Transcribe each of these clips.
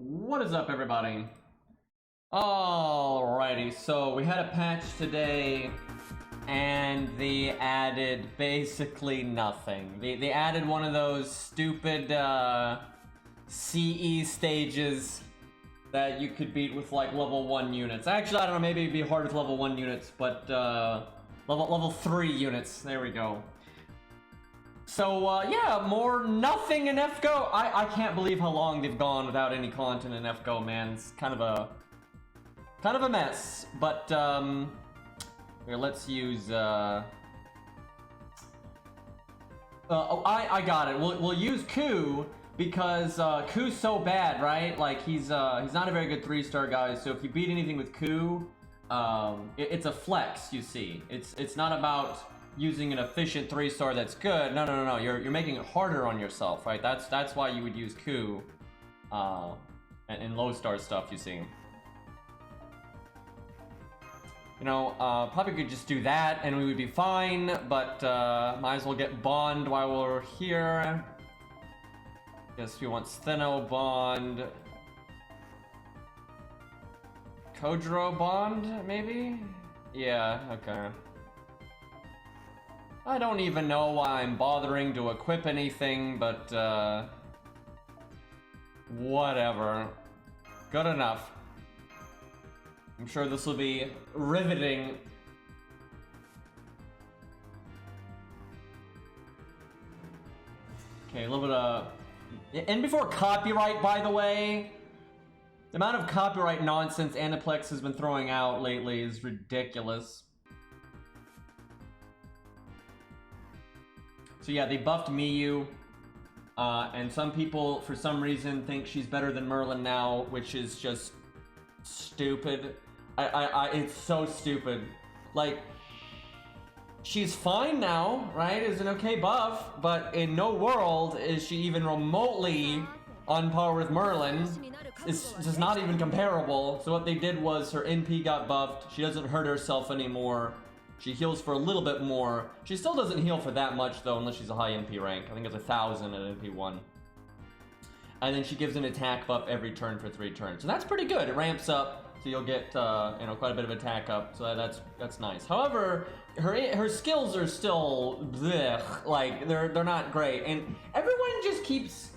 What is up, everybody? Alrighty, so we had a patch today, and they added basically nothing. They added one of those stupid CE stages that you could beat with like level 1 units. Actually, I don't know, maybe it'd be hard with level 1 units, but level 3 units. There we go. So, yeah, more nothing in FGO. I can't believe how long they've gone without any content in FGO, man. It's kind of a mess. But, here, let's use, I got it. We'll use Ku, because, Ku's so bad, right? Like, he's not a very good 3-star guy, so if you beat anything with Ku, it's a flex, you see. It's not about using an efficient 3-star that's good. No. You're making it harder on yourself, right? That's why you would use Ku, and low-star stuff, you see. You know, probably could just do that and we would be fine, but might as well get Bond while we're here. Guess we want Steno Bond. Kojiro Bond, maybe? Yeah, okay. I don't even know why I'm bothering to equip anything, but whatever. Good enough. I'm sure this will be riveting. Okay, a little bit of... And before copyright, by the way, the amount of copyright nonsense Aniplex has been throwing out lately is ridiculous. So yeah, they buffed Miyu, and some people, for some reason, think she's better than Merlin now, which is just stupid. It's so stupid. Like, she's fine now, right? It's an okay buff, but in no world is she even remotely on par with Merlin. It's just not even comparable. So what they did was her NP got buffed. She doesn't hurt herself anymore. She heals for a little bit more. She still doesn't heal for that much though, unless she's a high NP rank. I think it's 1,000 at NP 1. And then she gives an attack buff every turn for 3 turns. So that's pretty good. It ramps up, so you'll get you know, quite a bit of attack up. So that's nice. However, her skills are still blech, like they're not great, and everyone just keeps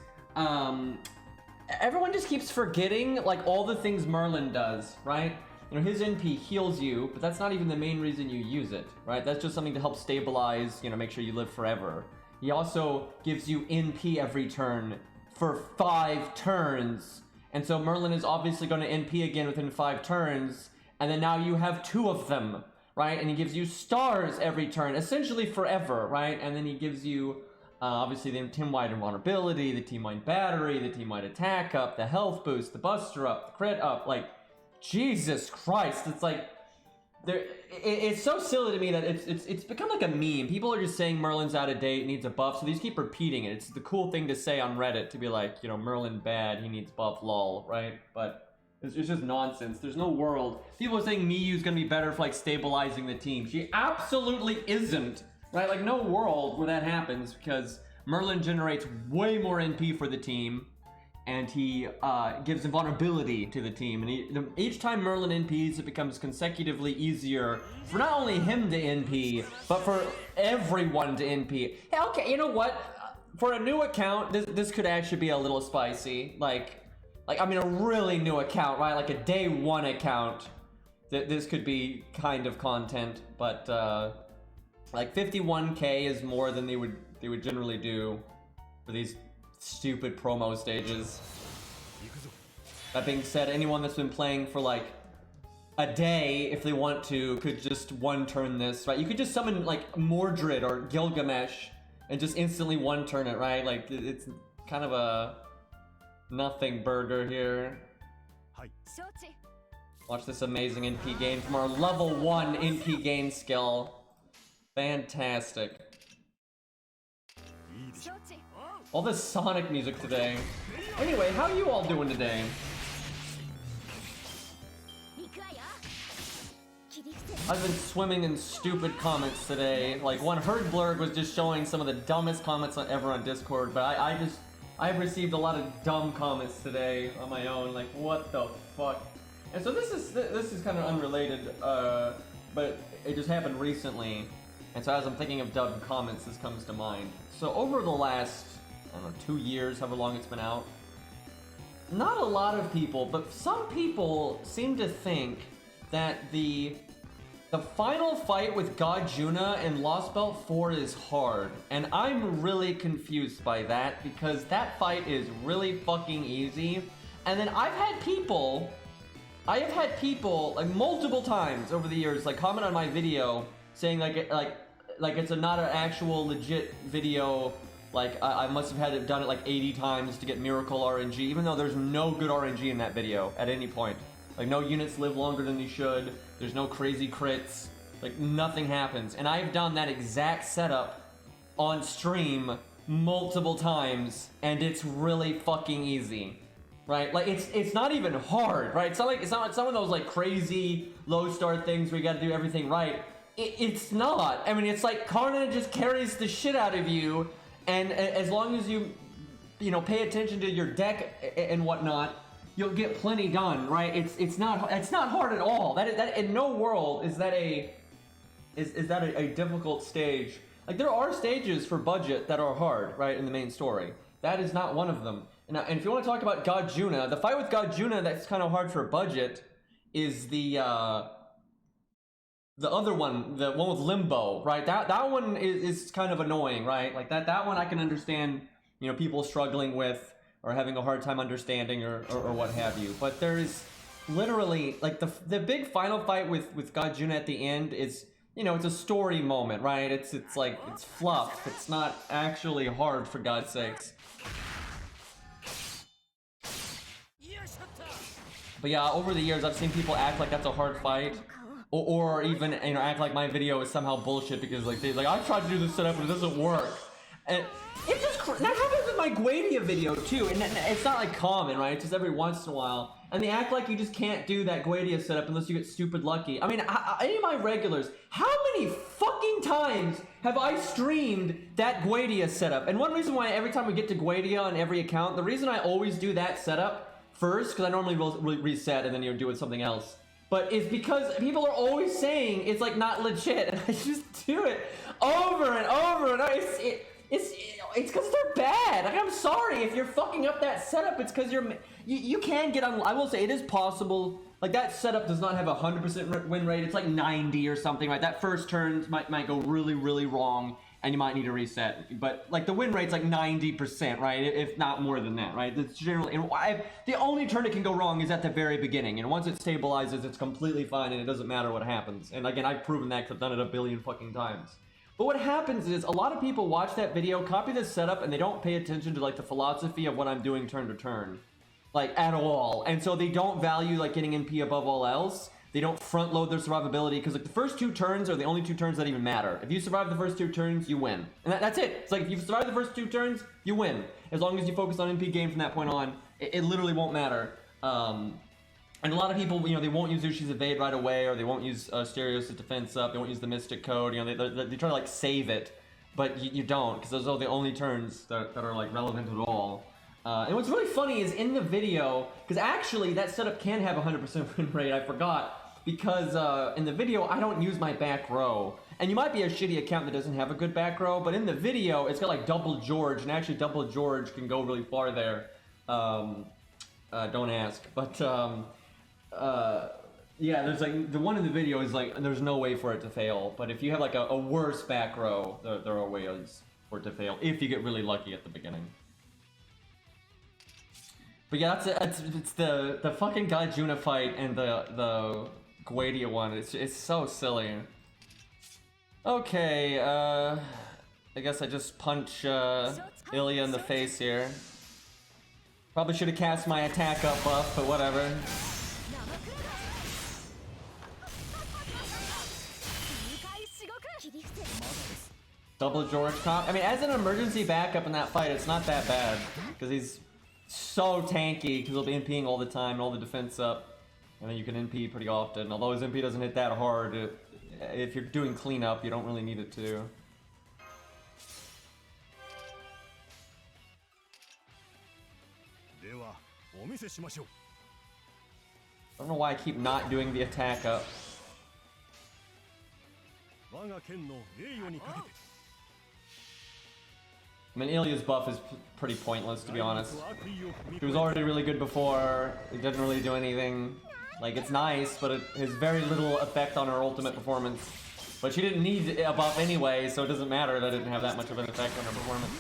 forgetting like all the things Merlin does, right? You know, his NP heals you, but that's not even the main reason you use it, right? That's just something to help stabilize, you know, make sure you live forever. He also gives you NP every turn for 5 turns. And so Merlin is obviously going to NP again within 5 turns, and then now you have 2 of them, right? And he gives you stars every turn, essentially forever, right? And then he gives you, obviously, the team-wide invulnerability, the team-wide battery, the team-wide attack up, the health boost, the buster up, the crit up, like... Jesus Christ, it's like, it's so silly to me that it's become like a meme. People are just saying Merlin's out of date, needs a buff, so they just keep repeating it. It's the cool thing to say on Reddit, to be like, you know, Merlin bad, he needs buff, lol, right? But it's just nonsense. There's no world. People are saying Miyu's gonna be better for like stabilizing the team. She absolutely isn't, right? Like no world where that happens, because Merlin generates way more NP for the team. And he gives invulnerability to the team. And each time Merlin NPs, it becomes consecutively easier for not only him to NP, but for everyone to NP. Hey, okay, you know what? For a new account, this could actually be a little spicy. Like I mean, a really new account, right? Like a day 1 account. This could be kind of content, but like 51k is more than they would generally do for these stupid promo stages. That being said, anyone that's been playing for like a day, if they want to, could just 1-turn this, right? You could just summon like Mordred or Gilgamesh and just instantly 1-turn it, right? Like it's kind of a nothing burger here. Watch this amazing NP gain from our level 1 NP gain skill. Fantastic. All this Sonic music today. Anyway, how are you all doing today? I've been swimming in stupid comments today. Like, one Herdblurg was just showing some of the dumbest comments ever on Discord, but I just I've received a lot of dumb comments today on my own, like, what the fuck? And so this is kind of unrelated, but it just happened recently. And so as I'm thinking of dubbed comments, this comes to mind. So over the last, I don't know, 2 years, however long it's been out, not a lot of people, but some people seem to think that the final fight with God Juna in Lost Belt 4 is hard. And I'm really confused by that, because that fight is really fucking easy. And then I have had people like multiple times over the years like comment on my video saying like it's not an actual legit video, like I must have had it done it like 80 times to get miracle RNG, even though there's no good RNG in that video at any point. Like no units live longer than they should, there's no crazy crits, like nothing happens. And I've done that exact setup on stream multiple times and it's really fucking easy. Right, like it's not even hard, right? It's not one of those like crazy low star things where you got to do everything right. It's not. I mean, it's like Karna just carries the shit out of you, and as long as you pay attention to your deck and whatnot, you'll get plenty done, right? It's not hard at all. That in no world is that a difficult stage. Like there are stages for budget that are hard, right, in the main story. That is not one of them. And if you want to talk about God Juna, the fight with God Juna that's kind of hard for budget is the other one, the one with Limbo, right? That one is kind of annoying, right? Like that one I can understand, people struggling with or having a hard time understanding or what have you. But there is literally like the big final fight with God Juna at the end is, it's a story moment, right? It's like it's fluff. It's not actually hard, for God's sakes. But yeah, over the years, I've seen people act like that's a hard fight, or even act like my video is somehow bullshit because like I tried to do this setup and it doesn't work. And it just that happens with my Guadia video too, and it's not like common, right? It's just every once in a while, and they act like you just can't do that Guadia setup unless you get stupid lucky. I mean, any of my regulars, how many fucking times have I streamed that Guadia setup? And one reason why every time we get to Guadia on every account, the reason I always do that setup first, because I normally reset and then do it something else, but it's because people are always saying it's like not legit, and I just do it over and over and over. It's because they're bad. Like, I'm sorry if you're fucking up that setup. It's because you can get on. I will say it is possible. Like that setup does not have a 100% win rate. It's like 90 or something. Right, that first turn might go really wrong, and you might need to reset. But like the win rate's like 90%, right? If not more than that, right? That's generally. The only turn it can go wrong is at the very beginning, and once it stabilizes, it's completely fine, and it doesn't matter what happens. And again, I've proven that because I've done it a billion fucking times. But what happens is a lot of people watch that video, copy this setup, and they don't pay attention to like the philosophy of what I'm doing turn to turn, like at all. And so they don't value like getting NP above all else. They don't front load their survivability because like the first 2 turns are the only 2 turns that even matter. If you survive the first 2 turns, you win. And that's it. It's like if you survive the first 2 turns, you win. As long as you focus on NP game from that point on, it literally won't matter. And a lot of people, they won't use Ushi's evade right away, or they won't use Stereos' defense up, they won't use the Mystic Code, they try to like save it, but you don't, because those are the only turns that are like relevant at all. And what's really funny is in the video, because actually that setup can have a 100% win rate, I forgot, because in the video I don't use my back row. And you might be a shitty account that doesn't have a good back row, but in the video it's got like double George, and actually double George can go really far there. Don't ask, but yeah, there's like the one in the video is like there's no way for it to fail, but if you have like a worse back row, there are ways for it to fail if you get really lucky at the beginning. But yeah, it's the fucking God Juna fight and the Guadia one. It's so silly. Okay, I guess I just punch Ilia in the face here. Probably should have cast my attack up buff, but whatever. Double George comp. I mean, as an emergency backup in that fight, it's not that bad. Because he's so tanky, because he'll be NPing all the time, and all the defense up. And then you can NP pretty often. Although his NP doesn't hit that hard, if you're doing cleanup, you don't really need it to. I don't know why I keep not doing the attack up. I mean, Ilia's buff is pretty pointless, to be honest. He was already really good before. It didn't really do anything. Like, it's nice, but it has very little effect on her ultimate performance. But she didn't need a buff anyway, so it doesn't matter that it didn't have that much of an effect on her performance.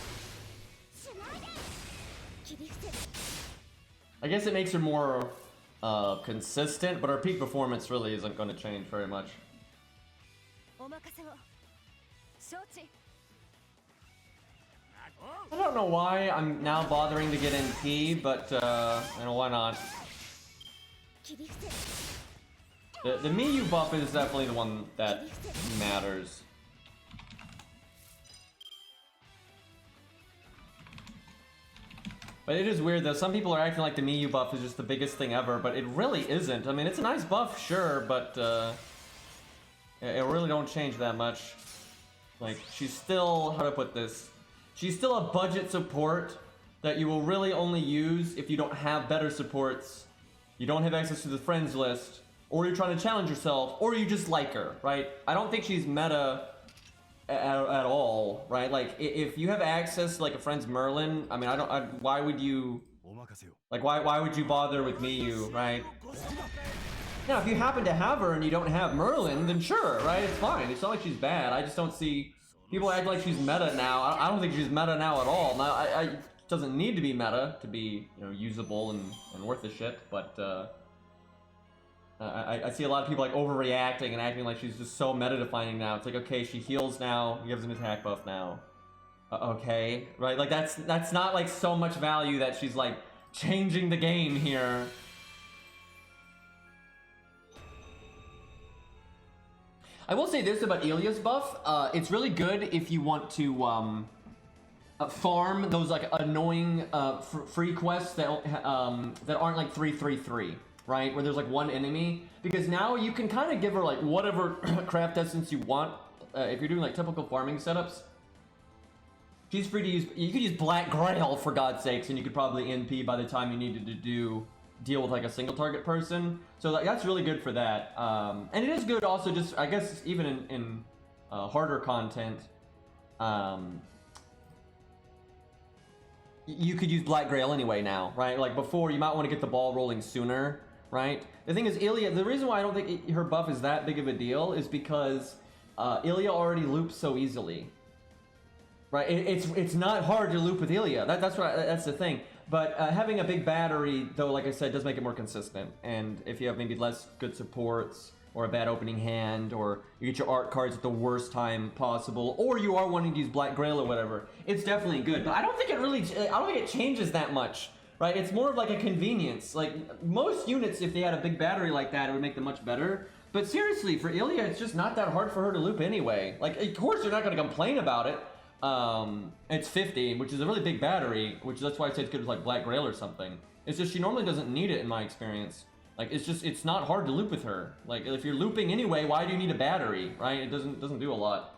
I guess it makes her more consistent, but her peak performance really isn't going to change very much. I don't know why I'm now bothering to get NP, but you know, why not? The Miyu buff is definitely the one that matters. But it is weird though, some people are acting like the Miyu buff is just the biggest thing ever, but it really isn't. I mean, it's a nice buff, sure, but it really don't change that much. Like, she's still, how to put this? She's still a budget support that you will really only use if you don't have better supports, you don't have access to the friends list, or you're trying to challenge yourself, or you just like her, right? I don't think she's meta at all, right? Like, if you have access to, like, a friend's Merlin, I mean, why would you, like, why would you bother with Miyu, right? Now, if you happen to have her and you don't have Merlin, then sure, right? It's fine. It's not like she's bad. I just don't see people act like she's meta now. I don't think she's meta now at all. Now, I doesn't need to be meta to be, you know, usable and worth a shit, but I see a lot of people like overreacting and acting like she's just so meta defining now. It's like, okay, she heals now, gives an attack buff now. Okay, right? Like that's not like so much value that she's like changing the game here. I will say this about Ilia's buff. It's really good if you want to farm those like annoying free quests that aren't like 3-3-3, right? Where there's like one enemy, because now you can kind of give her like whatever craft essence you want. If you're doing like typical farming setups, she's free to use. You could use Black Grail for God's sakes, and you could probably NP by the time you needed to deal with like a single target person. So that's really good for that. And it is good also just, I guess, even in harder content. You could use Black Grail anyway now, right? Like before, you might want to get the ball rolling sooner, right? The thing is, Ilia, the reason why I don't think her buff is that big of a deal is because Ilia already loops so easily, right? It's not hard to loop with Ilia. That's the thing. But having a big battery, though, like I said, does make it more consistent. And if you have maybe less good supports, or a bad opening hand, or you get your art cards at the worst time possible, or you are wanting to use Black Grail or whatever, it's definitely good. But I don't think it changes that much, right? It's more of like a convenience. Like, most units, if they had a big battery like that, it would make them much better. But seriously, for Ilia, it's just not that hard for her to loop anyway. Like, of course you're not going to complain about it. It's 50, which is a really big battery, that's why I say it's good with like Black Grail or something. It's just she normally doesn't need it in my experience. Like, it's not hard to loop with her. Like, if you're looping anyway, why do you need a battery, right? It doesn't do a lot.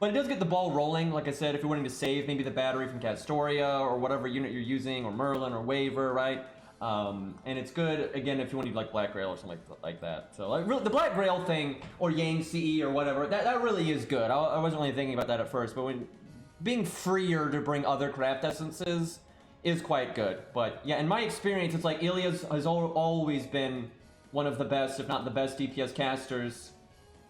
But it does get the ball rolling, like I said, if you're wanting to save maybe the battery from Castoria or whatever unit you're using, or Merlin or Waver, right? And it's good, again, if you want to use like Black Grail or something like that. So like, the Black Grail thing, or Yang CE or whatever, that really is good. I wasn't really thinking about that at first, but when being freer to bring other craft essences is quite good. But yeah, in my experience, it's like Ilia has always been one of the best, if not the best, DPS casters.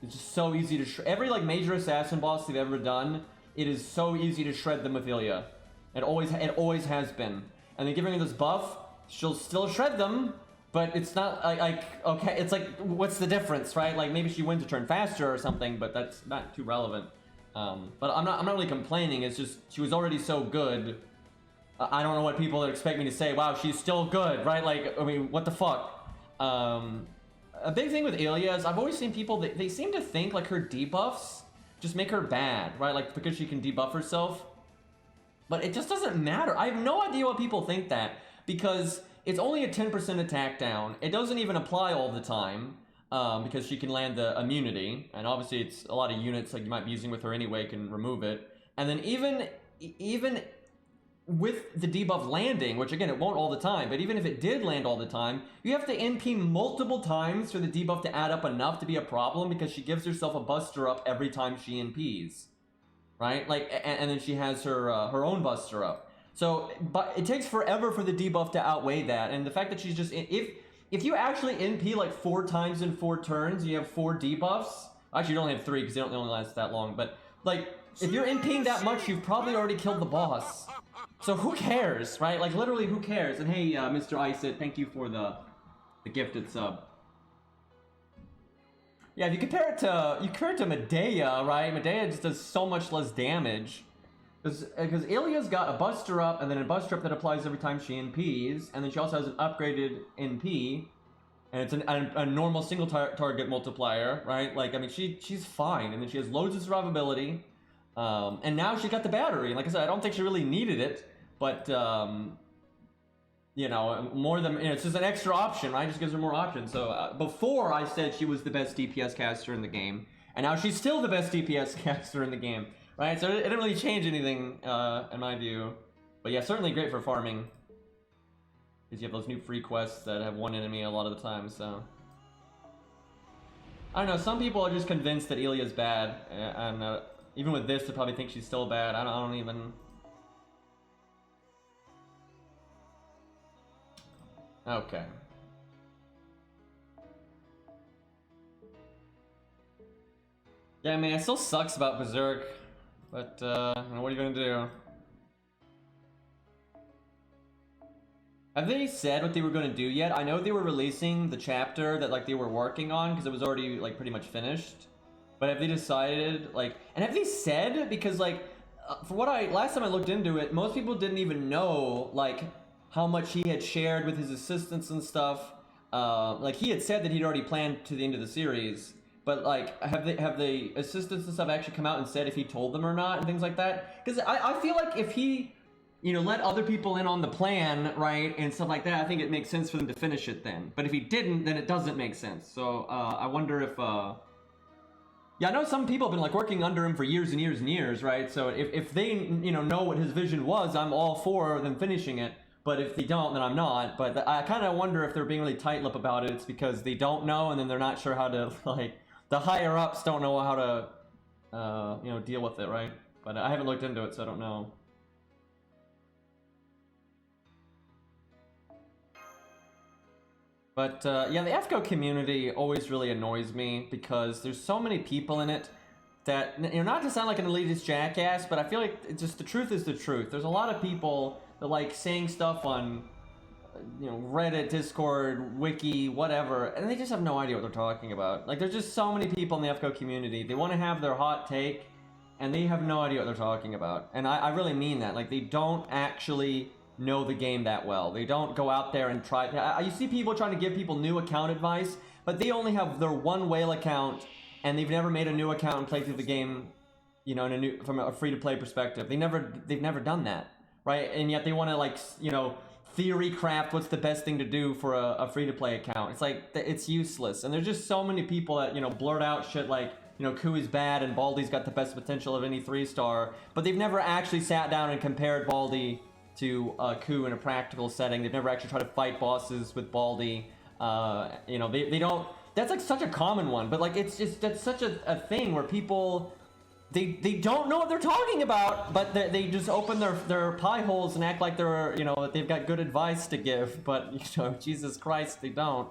It's just so easy to every like major assassin boss they've ever done, it is so easy to shred them with Ilia. It always has been. And then giving her this buff, she'll still shred them, but it's not like okay, it's like, what's the difference, right? Like, maybe she wins a turn faster or something, but that's not too relevant. But I'm not really complaining. It's just she was already so good. I don't know what people expect me to say. Wow, she's still good, right? Like, I mean, what the fuck? A big thing with Ilia is I've always seen people, they seem to think like her debuffs just make her bad, right? Like, because she can debuff herself. But it just doesn't matter. I have no idea why people think that, because it's only a 10% attack down. It doesn't even apply all the time, because she can land the immunity, and obviously it's a lot of units like you might be using with her anyway can remove it. And then even with the debuff landing, which again, it won't all the time, but even if it did land all the time, you have to NP multiple times for the debuff to add up enough to be a problem, because she gives herself a buster up every time she NPs, right? Like, and then she has her her own buster up. So, but it takes forever for the debuff to outweigh that, and the fact that she's just, if you actually NP like 4 times in 4 turns, you have 4 debuffs. Actually, you only have 3 because they only last that long, but like, if you're NPing that much, you've probably already killed the boss. So who cares, right? Like, literally, who cares? And hey, Mr. Isit, thank you for the gifted sub. Yeah, if you compare it to Medea, right? Medea just does so much less damage. Because Ilia's got a buster up, and then a buster up that applies every time she NPs, and then she also has an upgraded NP, and it's a normal single target multiplier, right? Like, I mean, she's fine, and then she has loads of survivability, and now she got the battery. And like I said, I don't think she really needed it, but you know, more than, you know, it's just an extra option, right? It just gives her more options. So before I said she was the best DPS caster in the game, and now she's still the best DPS caster in the game. Right, so it didn't really change anything, in my view. But yeah, certainly great for farming. Because you have those new free quests that have one enemy a lot of the time, so... I don't know, some people are just convinced that Ilia's bad. And even with this, they probably think she's still bad. I don't even... Okay. Yeah, I mean, it still sucks about Berserk. But, what are you gonna do? Have they said what they were gonna do yet? I know they were releasing the chapter that, like, they were working on, because it was already, like, pretty much finished. But have they decided, like... And have they said? Because, like, for what last time I looked into it, most people didn't even know, like, how much he had shared with his assistants and stuff. Like, he had said that he'd already planned to the end of the series. But, like, have the assistants and stuff actually come out and said if he told them or not and things like that? Because I feel like if he, you know, let other people in on the plan, right, and stuff like that, I think it makes sense for them to finish it then. But if he didn't, then it doesn't make sense. So, I wonder if, yeah, I know some people have been, like, working under him for years and years and years, right? So if they, you know what his vision was, I'm all for them finishing it. But if they don't, then I'm not. But I kind of wonder if they're being really tight-lipped about it. It's because they don't know, and then they're not sure how to, like... The higher-ups don't know how to, you know, deal with it, right? But I haven't looked into it, so I don't know. But, yeah, the FGO community always really annoys me, because there's so many people in it that, you know, not to sound like an elitist jackass, but I feel like it's just the truth is the truth. There's a lot of people that like saying stuff on, you know, Reddit, Discord, Wiki, whatever, and they just have no idea what they're talking about. Like, there's just so many people in the FGO community. They want to have their hot take, and they have no idea what they're talking about. And I really mean that. Like, they don't actually know the game that well. They don't go out there and try. You see people trying to give people new account advice, but they only have their one whale account, and they've never made a new account and played through the game, you know, from a free-to-play perspective. They've never done that, right? And yet they want to, like, you know, theory craft what's the best thing to do for a free-to-play account. It's like, it's useless. And there's just so many people that, you know, blurt out shit like, you know, Ku is bad and Baldi's got the best potential of any 3-star, but they've never actually sat down and compared Baldi to Ku in a practical setting. They've never actually tried to fight bosses with Baldi. You know, they don't... That's like such a common one, but like it's just, that's such a thing where people... They don't know what they're talking about, but they just open their pie holes and act like they're, you know, that they've got good advice to give, but, you know, Jesus Christ, they don't.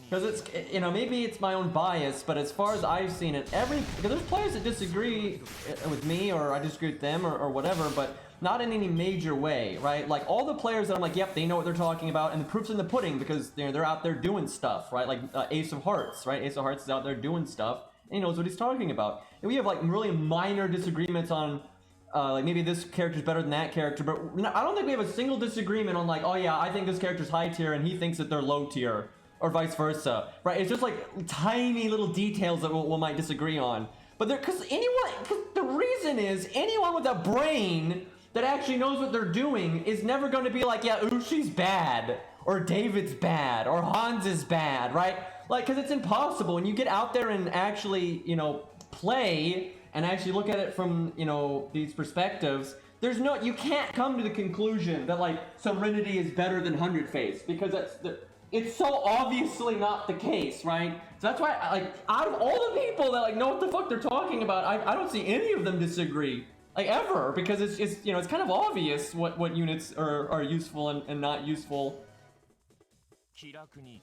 Because it's, you know, maybe it's my own bias, but as far as I've seen it, because there's players that disagree with me, or I disagree with them, or whatever, but not in any major way, right? Like, all the players that I'm like, yep, they know what they're talking about, and the proof's in the pudding, because, you know, they're out there doing stuff, right? Like, Ace of Hearts, right? Ace of Hearts is out there doing stuff, and he knows what he's talking about. And we have, like, really minor disagreements on, like, maybe this character's better than that character, but I don't think we have a single disagreement on, like, oh yeah, I think this character's high tier, and he thinks that they're low tier, or vice versa, right? It's just, like, tiny little details that we might disagree on. But because the reason is, anyone with a brain that actually knows what they're doing is never going to be like, yeah, Ushi's bad, or David's bad, or Hans is bad, right? Like, because it's impossible. When you get out there and actually, you know, play, and actually look at it from, you know, these perspectives, there's no, you can't come to the conclusion that like Serenity is better than 100 Face, because it's so obviously not the case, right? So that's why, like, out of all the people that like know what the fuck they're talking about, I don't see any of them disagree, like, ever, because it's you know, it's kind of obvious what units are useful and not useful.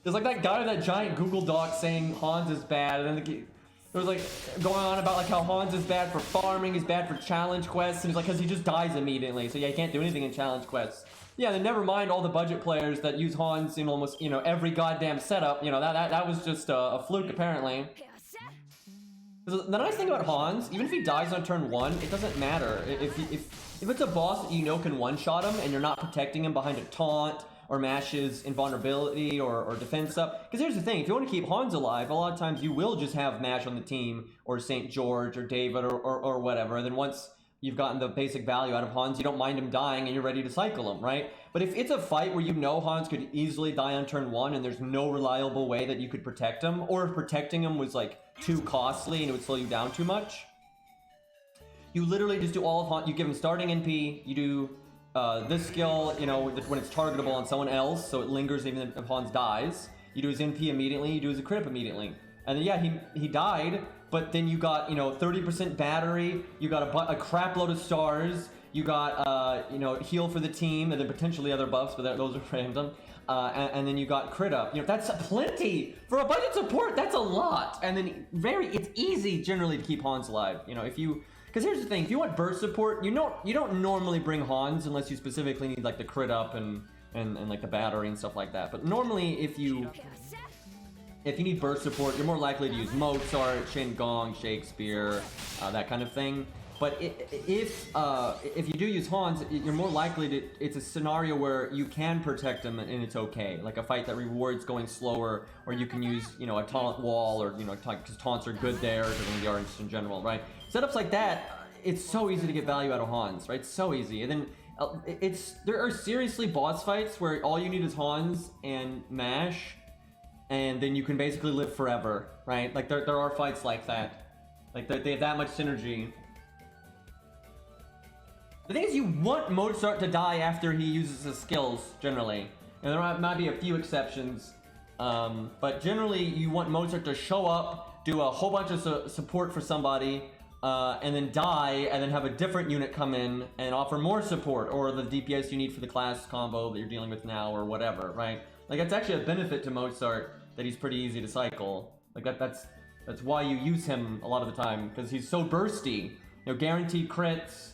There's like that guy with that giant Google Doc saying Hans is bad, and then there was like going on about like how Hans is bad for farming, he's bad for challenge quests, and he's like, because he just dies immediately, so yeah, he can't do anything in challenge quests. Yeah, then never mind all the budget players that use Hans in almost, you know, every goddamn setup. You know, that was just a fluke, apparently. The nice thing about Hans, even if he dies on turn 1, it doesn't matter. If it's a boss that you know can one-shot him, and you're not protecting him behind a taunt, or Mash's invulnerability, or defense up. Because here's the thing, if you want to keep Hans alive, a lot of times you will just have Mash on the team, or St. George, or David, or whatever. And then once you've gotten the basic value out of Hans, you don't mind him dying, and you're ready to cycle him, right? But if it's a fight where you know Hans could easily die on turn 1, and there's no reliable way that you could protect him, or if protecting him was like too costly and it would slow you down too much, you literally just do all of Hans. You give him starting NP, you do this skill, you know, when it's targetable on someone else, so it lingers even if Hans dies. You do his NP immediately, you do his crit immediately. And then, yeah, he died, but then you got, you know, 30% battery, you got a crap load of stars, you got, you know, heal for the team, and then potentially other buffs, but those are random. And then you got crit up. You know, that's plenty! For a budget support, that's a lot! And then it's easy generally to keep Hans alive. You know, if you, because here's the thing, if you want burst support, you don't normally bring Hans unless you specifically need like the crit up and like the battery and stuff like that. But normally if you need burst support, you're more likely to use Mozart, Shin-Gong, Shakespeare, that kind of thing. But if you do use Hans, you're more likely to, it's a scenario where you can protect him and it's okay. Like a fight that rewards going slower, or you can use, you know, a taunt wall, or, you know, because taunts are good there, because they are just in general, right? Setups like that, it's so easy to get value out of Hans, right? So easy. And then there are seriously boss fights where all you need is Hans and Mash, and then you can basically live forever, right? Like there are fights like that. Like they have that much synergy. The thing is, you want Mozart to die after he uses his skills, generally. And there might be a few exceptions, but generally you want Mozart to show up, do a whole bunch of support for somebody, and then die, and then have a different unit come in and offer more support, or the DPS you need for the class combo that you're dealing with now, or whatever, right? Like, that's actually a benefit to Mozart, that he's pretty easy to cycle. Like, that's why you use him a lot of the time, because he's so bursty. You know, guaranteed crits,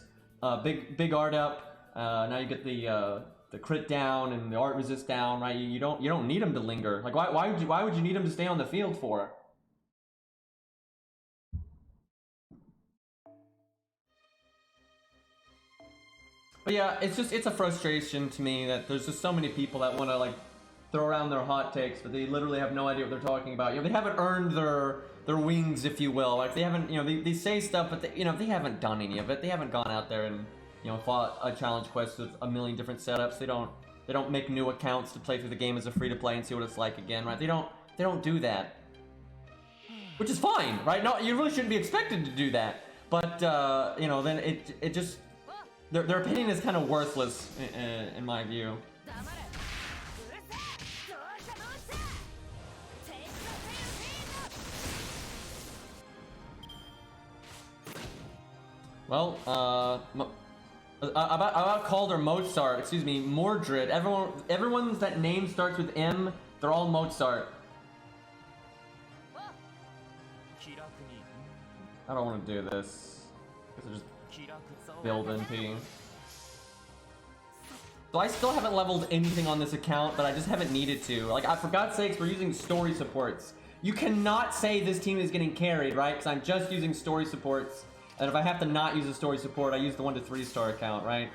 big art up, now you get the crit down and the art resist down, right? You don't need him to linger. Like, why would you need him to stay on the field for? But yeah, it's a frustration to me that there's just so many people that want to like throw around their hot takes, but they literally have no idea what they're talking about. You know, they haven't earned their wings, if you will. Like, they haven't, you know, they say stuff, but they, you know, they haven't done any of it. They haven't gone out there and, you know, fought a challenge quest with a million different setups. They don't make new accounts to play through the game as a free-to-play and see what it's like again, right? They don't do that. Which is fine, right? No, you really shouldn't be expected to do that. But, you know, then it just, their opinion is kind of worthless, in my view. Well, about called her Mozart, excuse me, Mordred. Everyone's that name starts with M, they're all Mozart. I don't want to do this, because I just build NP. So I still haven't leveled anything on this account, but I just haven't needed to. Like, for God's sakes, we're using story supports. You cannot say this team is getting carried, right? Because I'm just using story supports. And if I have to not use a story support, I use the 1 to 3 star account, right?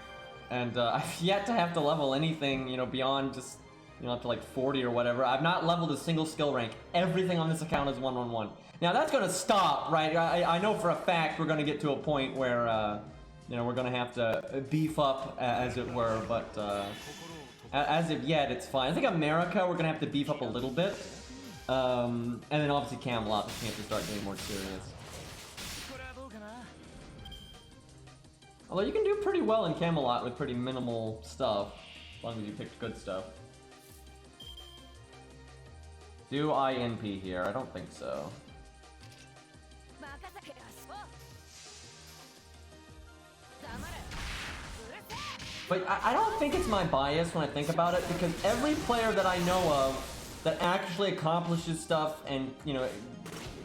And I've yet to have to level anything, you know, beyond just, you know, up to like 40 or whatever. I've not leveled a single skill rank. Everything on this account is 1-1-1. Now that's gonna stop, right? I know for a fact we're gonna get to a point where, you know, we're gonna have to beef up, as it were, but as of yet, it's fine. I think America, we're gonna have to beef up a little bit. And then obviously Camelot, we have to start getting more serious. Although you can do pretty well in Camelot with pretty minimal stuff, as long as you picked good stuff. Do I NP here? I don't think so. But I don't think it's my bias when I think about it, because every player that I know of that actually accomplishes stuff and, you know,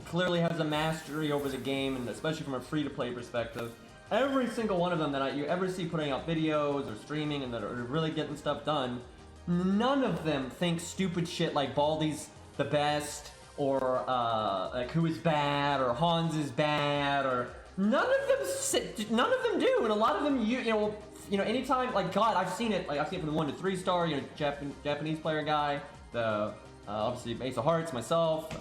clearly has a mastery over the game, and especially from a free-to-play perspective, every single one of them that you ever see putting out videos or streaming and that are really getting stuff done, none of them think stupid shit like Baldi's the best, or like who is bad, or Hans is bad, or none of them do, and a lot of them you know anytime, like, God, I've seen it from the 1 to 3 star, you know, Japanese player guy, the obviously Ace of Hearts, myself,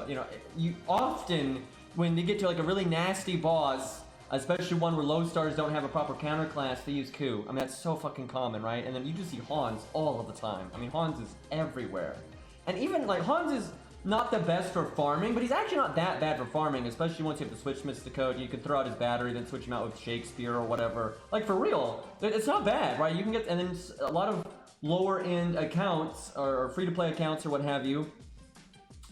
you know, you often, when they get to like a really nasty boss, especially one where low stars don't have a proper counter class, they use Ku. I mean, that's so fucking common, right? And then you just see Hans all of the time. I mean, Hans is everywhere. And even, like, Hans is not the best for farming, but he's actually not that bad for farming, especially once you have to switch Mysticode. You can throw out his battery, then switch him out with Shakespeare or whatever. Like, for real, it's not bad, right? You can get, and then a lot of lower-end accounts, or free-to-play accounts, or what have you,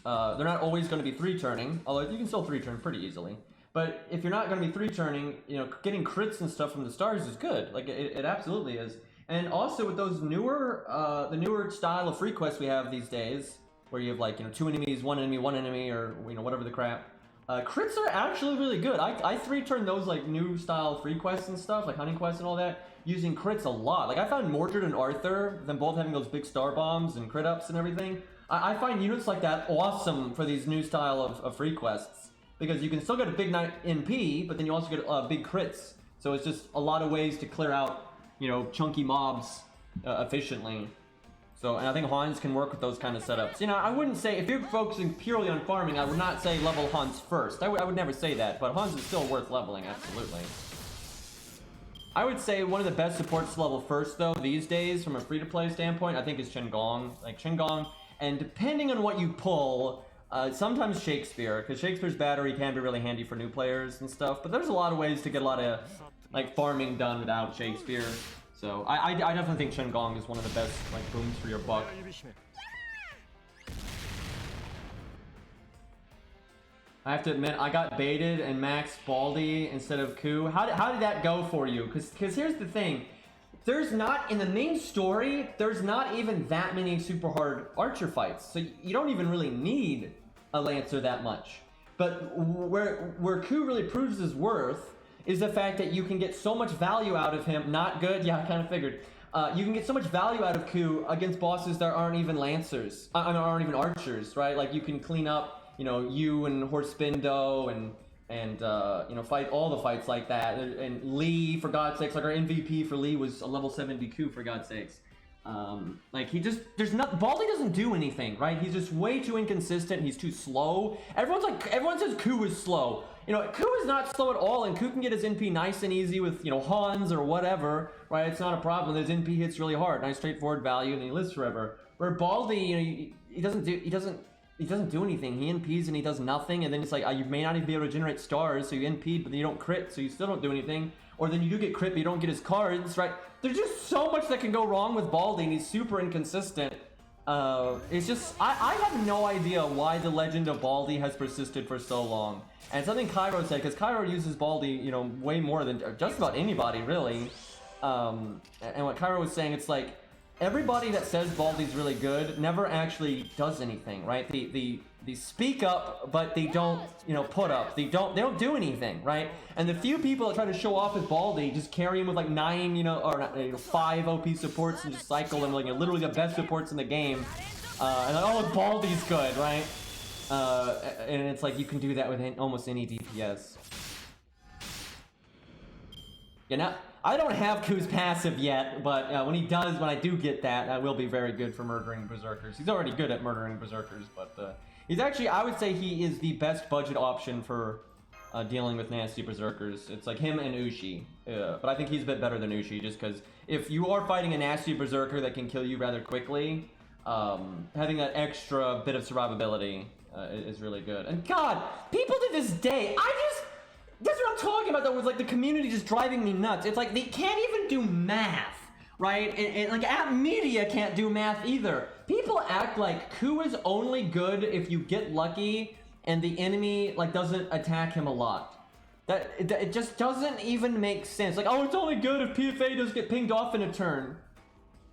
they're not always going to be 3-turning, although you can still 3-turn pretty easily. But if you're not going to be 3-turning, you know, getting crits and stuff from the stars is good. Like, it absolutely is. And also with those newer, the newer style of free quests we have these days, where you have, like, you know, 2 enemies, 1 enemy, or, you know, whatever the crap, crits are actually really good. I 3-turn those, like, new style free quests and stuff, like hunting quests and all that, using crits a lot. Like, I found Mordred and Arthur, them both having those big star bombs and crit ups and everything. I find units like that awesome for these new style of free quests, because you can still get a big NP, but then you also get big crits. So it's just a lot of ways to clear out, you know, chunky mobs efficiently. So, and I think Hans can work with those kind of setups. You know, I wouldn't say, if you're focusing purely on farming, I would not say level Hans first. I would never say that, but Hans is still worth leveling, absolutely. I would say one of the best supports to level first, though, these days, from a free-to-play standpoint, I think is Qingong. Like, Qingong, and depending on what you pull, sometimes Shakespeare, because Shakespeare's battery can be really handy for new players and stuff, but there's a lot of ways to get a lot of, like, farming done without Shakespeare. So I definitely think Qingong is one of the best, like, booms for your buck. I have to admit, I got baited and maxed Baldi instead of Ku. How did that go for you? Because here's the thing. There's not, in the main story, there's not even that many super hard archer fights. So you don't even really need a Lancer that much. But where Ku really proves his worth is the fact that you can get so much value out of him. Not good? Yeah, I kind of figured. You can get so much value out of Ku against bosses that aren't even Lancers. Aren't even archers, right? Like, you can clean up, you know, you and Horspindo and you know, fight all the fights like that. And Lee, for God's sakes, like, our MVP for Lee was a level 70 Ku, for God's sakes. Like, Baldi doesn't do anything, right? He's just way too inconsistent. He's too slow. Everyone says Ku is slow. You know, Ku is not slow at all, and Ku can get his NP nice and easy with, you know, Hans or whatever, right? It's not a problem. His NP hits really hard, nice straightforward value, and he lives forever. Where Baldi, you know, he doesn't do anything. He NPs and he does nothing, and then it's like, you may not even be able to generate stars, so you NP, but then you don't crit, so you still don't do anything. Or then you do get crit, but you don't get his cards, right? There's just so much that can go wrong with Baldi, and he's super inconsistent. It's just, I have no idea why the legend of Baldi has persisted for so long. And something Cairo said, because Cairo uses Baldi, you know, way more than just about anybody, really. And what Cairo was saying, it's like, everybody that says Baldi's really good never actually does anything, right? They speak up, but they don't, you know, put up. They don't do anything, right? And the few people that try to show off with Baldi just carry him with like 9, you know, or not, you know, 5 OP supports and just cycle them, like, you know, literally the best supports in the game. And like, oh, Baldi's good, right? And it's like, you can do that with almost any DPS. Yeah, now, I don't have Ku's passive yet, but when I do get that, that will be very good for murdering Berserkers. He's already good at murdering Berserkers, but he's actually, I would say he is the best budget option for dealing with nasty Berserkers. It's like him and Ushi, but I think he's a bit better than Ushi, just because if you are fighting a nasty Berserker that can kill you rather quickly, having that extra bit of survivability is really good. And God, people to this day, That's what I'm talking about, though, with like the community just driving me nuts. It's like they can't even do math, right? And like App Media can't do math either. People act like Ku is only good if you get lucky and the enemy like doesn't attack him a lot. It just doesn't even make sense. Like, oh, it's only good if PFA does get pinged off in a turn.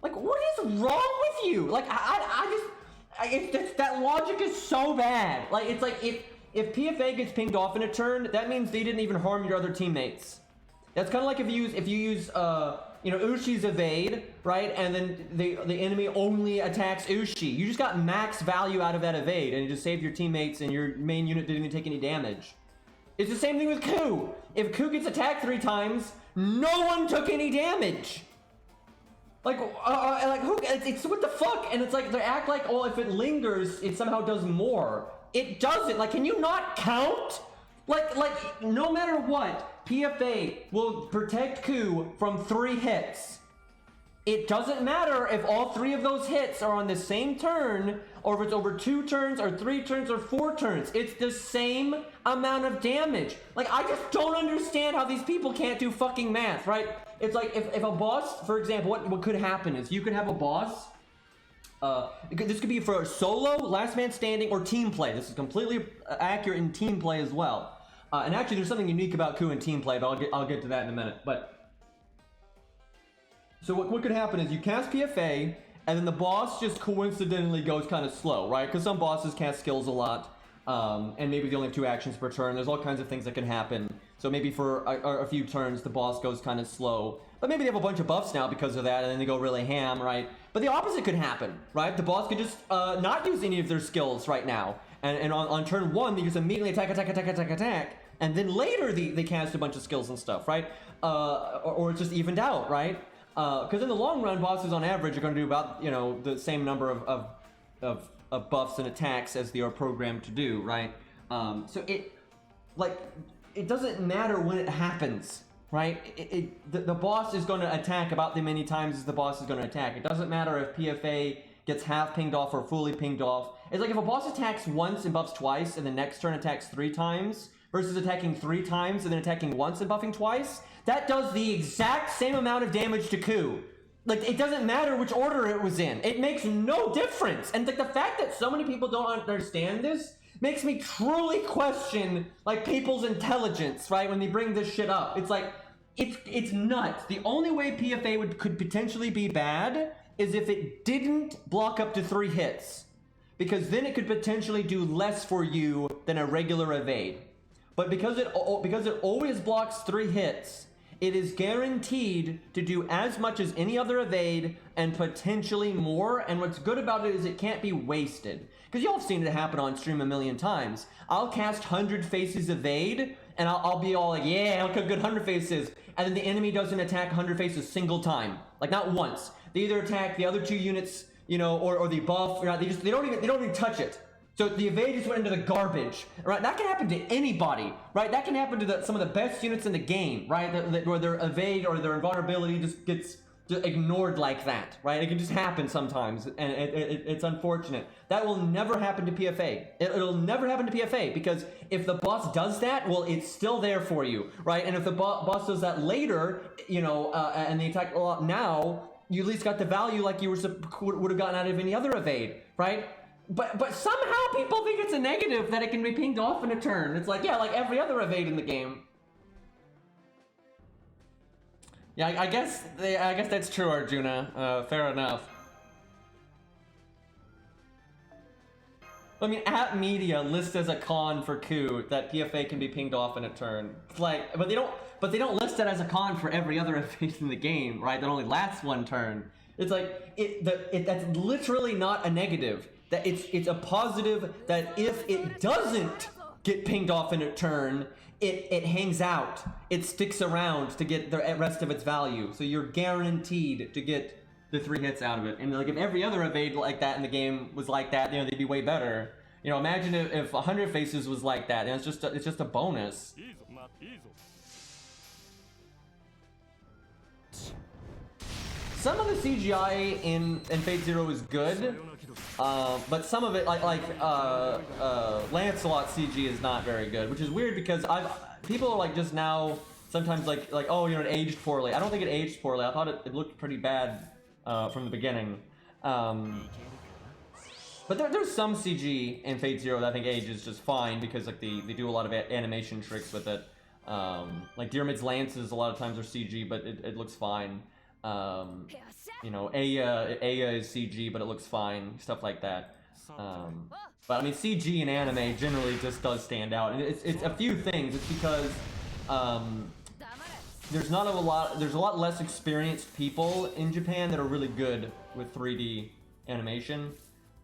Like, what is wrong with you? Like, that logic is so bad. Like, it's like if PFA gets pinged off in a turn, that means they didn't even harm your other teammates. That's kind of like if you use you know, Ushi's evade, right? And then the enemy only attacks Ushi. You just got max value out of that evade, and you just saved your teammates, and your main unit didn't even take any damage. It's the same thing with Ku. If Ku gets attacked 3 times, no one took any damage. Like who? It's what the fuck? And it's like they act like, oh, if it lingers, it somehow does more. It doesn't. Like, can you not count? Like no matter what, PFA will protect Ku from 3 hits. It doesn't matter if all 3 of those hits are on the same turn, or if it's over 2 turns, or 3 turns, or 4 turns. It's the same amount of damage. Like, I just don't understand how these people can't do fucking math, right? It's like, if a boss, for example, what could happen is you could have a boss, this could be for solo, last man standing, or team play. This is completely accurate in team play as well. And actually, there's something unique about Ku in team play, but I'll get to that in a minute. But so what could happen is you cast PFA, and then the boss just coincidentally goes kind of slow, right? Because some bosses cast skills a lot, and maybe they only have 2 actions per turn. There's all kinds of things that can happen. So maybe for a few turns, the boss goes kind of slow. But maybe they have a bunch of buffs now because of that, and then they go really ham, right? But the opposite could happen, right? The boss could just not use any of their skills right now. And on turn 1, they just immediately attack. And then later they cast a bunch of skills and stuff, right? Or it's just evened out, right? Because in the long run, bosses on average are going to do about, you know, the same number of buffs and attacks as they are programmed to do, right? So it doesn't matter when it happens, right? The boss is going to attack about the many times as the boss is going to attack. It doesn't matter if PFA gets half pinged off or fully pinged off. It's like if a boss attacks once and buffs twice, and the next turn attacks 3 times, versus attacking 3 times and then attacking once and buffing twice, that does the exact same amount of damage to Ku. Like, it doesn't matter which order it was in. It makes no difference. And like the fact that so many people don't understand this makes me truly question like people's intelligence, right? When they bring this shit up. It's like, it's nuts. The only way PFA could potentially be bad is if it didn't block up to 3 hits. Because then it could potentially do less for you than a regular evade. But because it always blocks 3 hits, it is guaranteed to do as much as any other evade and potentially more. And what's good about it is it can't be wasted. Because y'all have seen it happen on stream a million times. I'll cast 100 Faces evade, and I'll be all like, yeah, look how good 100 Faces. And then the enemy doesn't attack 100 Faces a single time. Like, not once. They either attack the other 2 units, you know, or they buff, or they don't even touch it. So the evade just went into the garbage, right? That can happen to anybody, right? That can happen to some of the best units in the game, right? Where their evade or their invulnerability just gets ignored like that, right? It can just happen sometimes, and it's unfortunate. That will never happen to PFA. It'll never happen to PFA, because if the boss does that, well, it's still there for you, right? And if the boss does that later, you know, and they attack a lot now, you at least got the value like you would have gotten out of any other evade, right? But somehow people think it's a negative that it can be pinged off in a turn. It's like, yeah, like every other evade in the game. Yeah, I guess that's true, Arjuna. Fair enough. I mean, App Media lists as a con for Ku that PFA can be pinged off in a turn. It's like, but they don't list it as a con for every other evade in the game, right? That only lasts 1 turn. It's like that's literally not a negative. That it's a positive that if it doesn't get pinged off in a turn, it hangs out. It sticks around to get the rest of its value. So you're guaranteed to get the 3 hits out of it. And like if every other evade like that in the game was like that, you know, they'd be way better. You know, imagine if 100 Faces was like that. And it's just a bonus. Some of the CGI in Fate Zero is good, but some of it, like Lancelot CG is not very good, which is weird because people are like just now sometimes like oh, you know, it aged poorly. I don't think it aged poorly. I thought it looked pretty bad from the beginning. But there's some CG in Fate Zero that I think ages just fine because like they do a lot of animation tricks with it. Like Dyrmid's lances a lot of times are CG, but it looks fine. You know, Aya is CG, but it looks fine. Stuff like that. But I mean, CG in anime generally just does stand out, and it's a few things. It's because there's a lot less experienced people in Japan that are really good with 3D animation.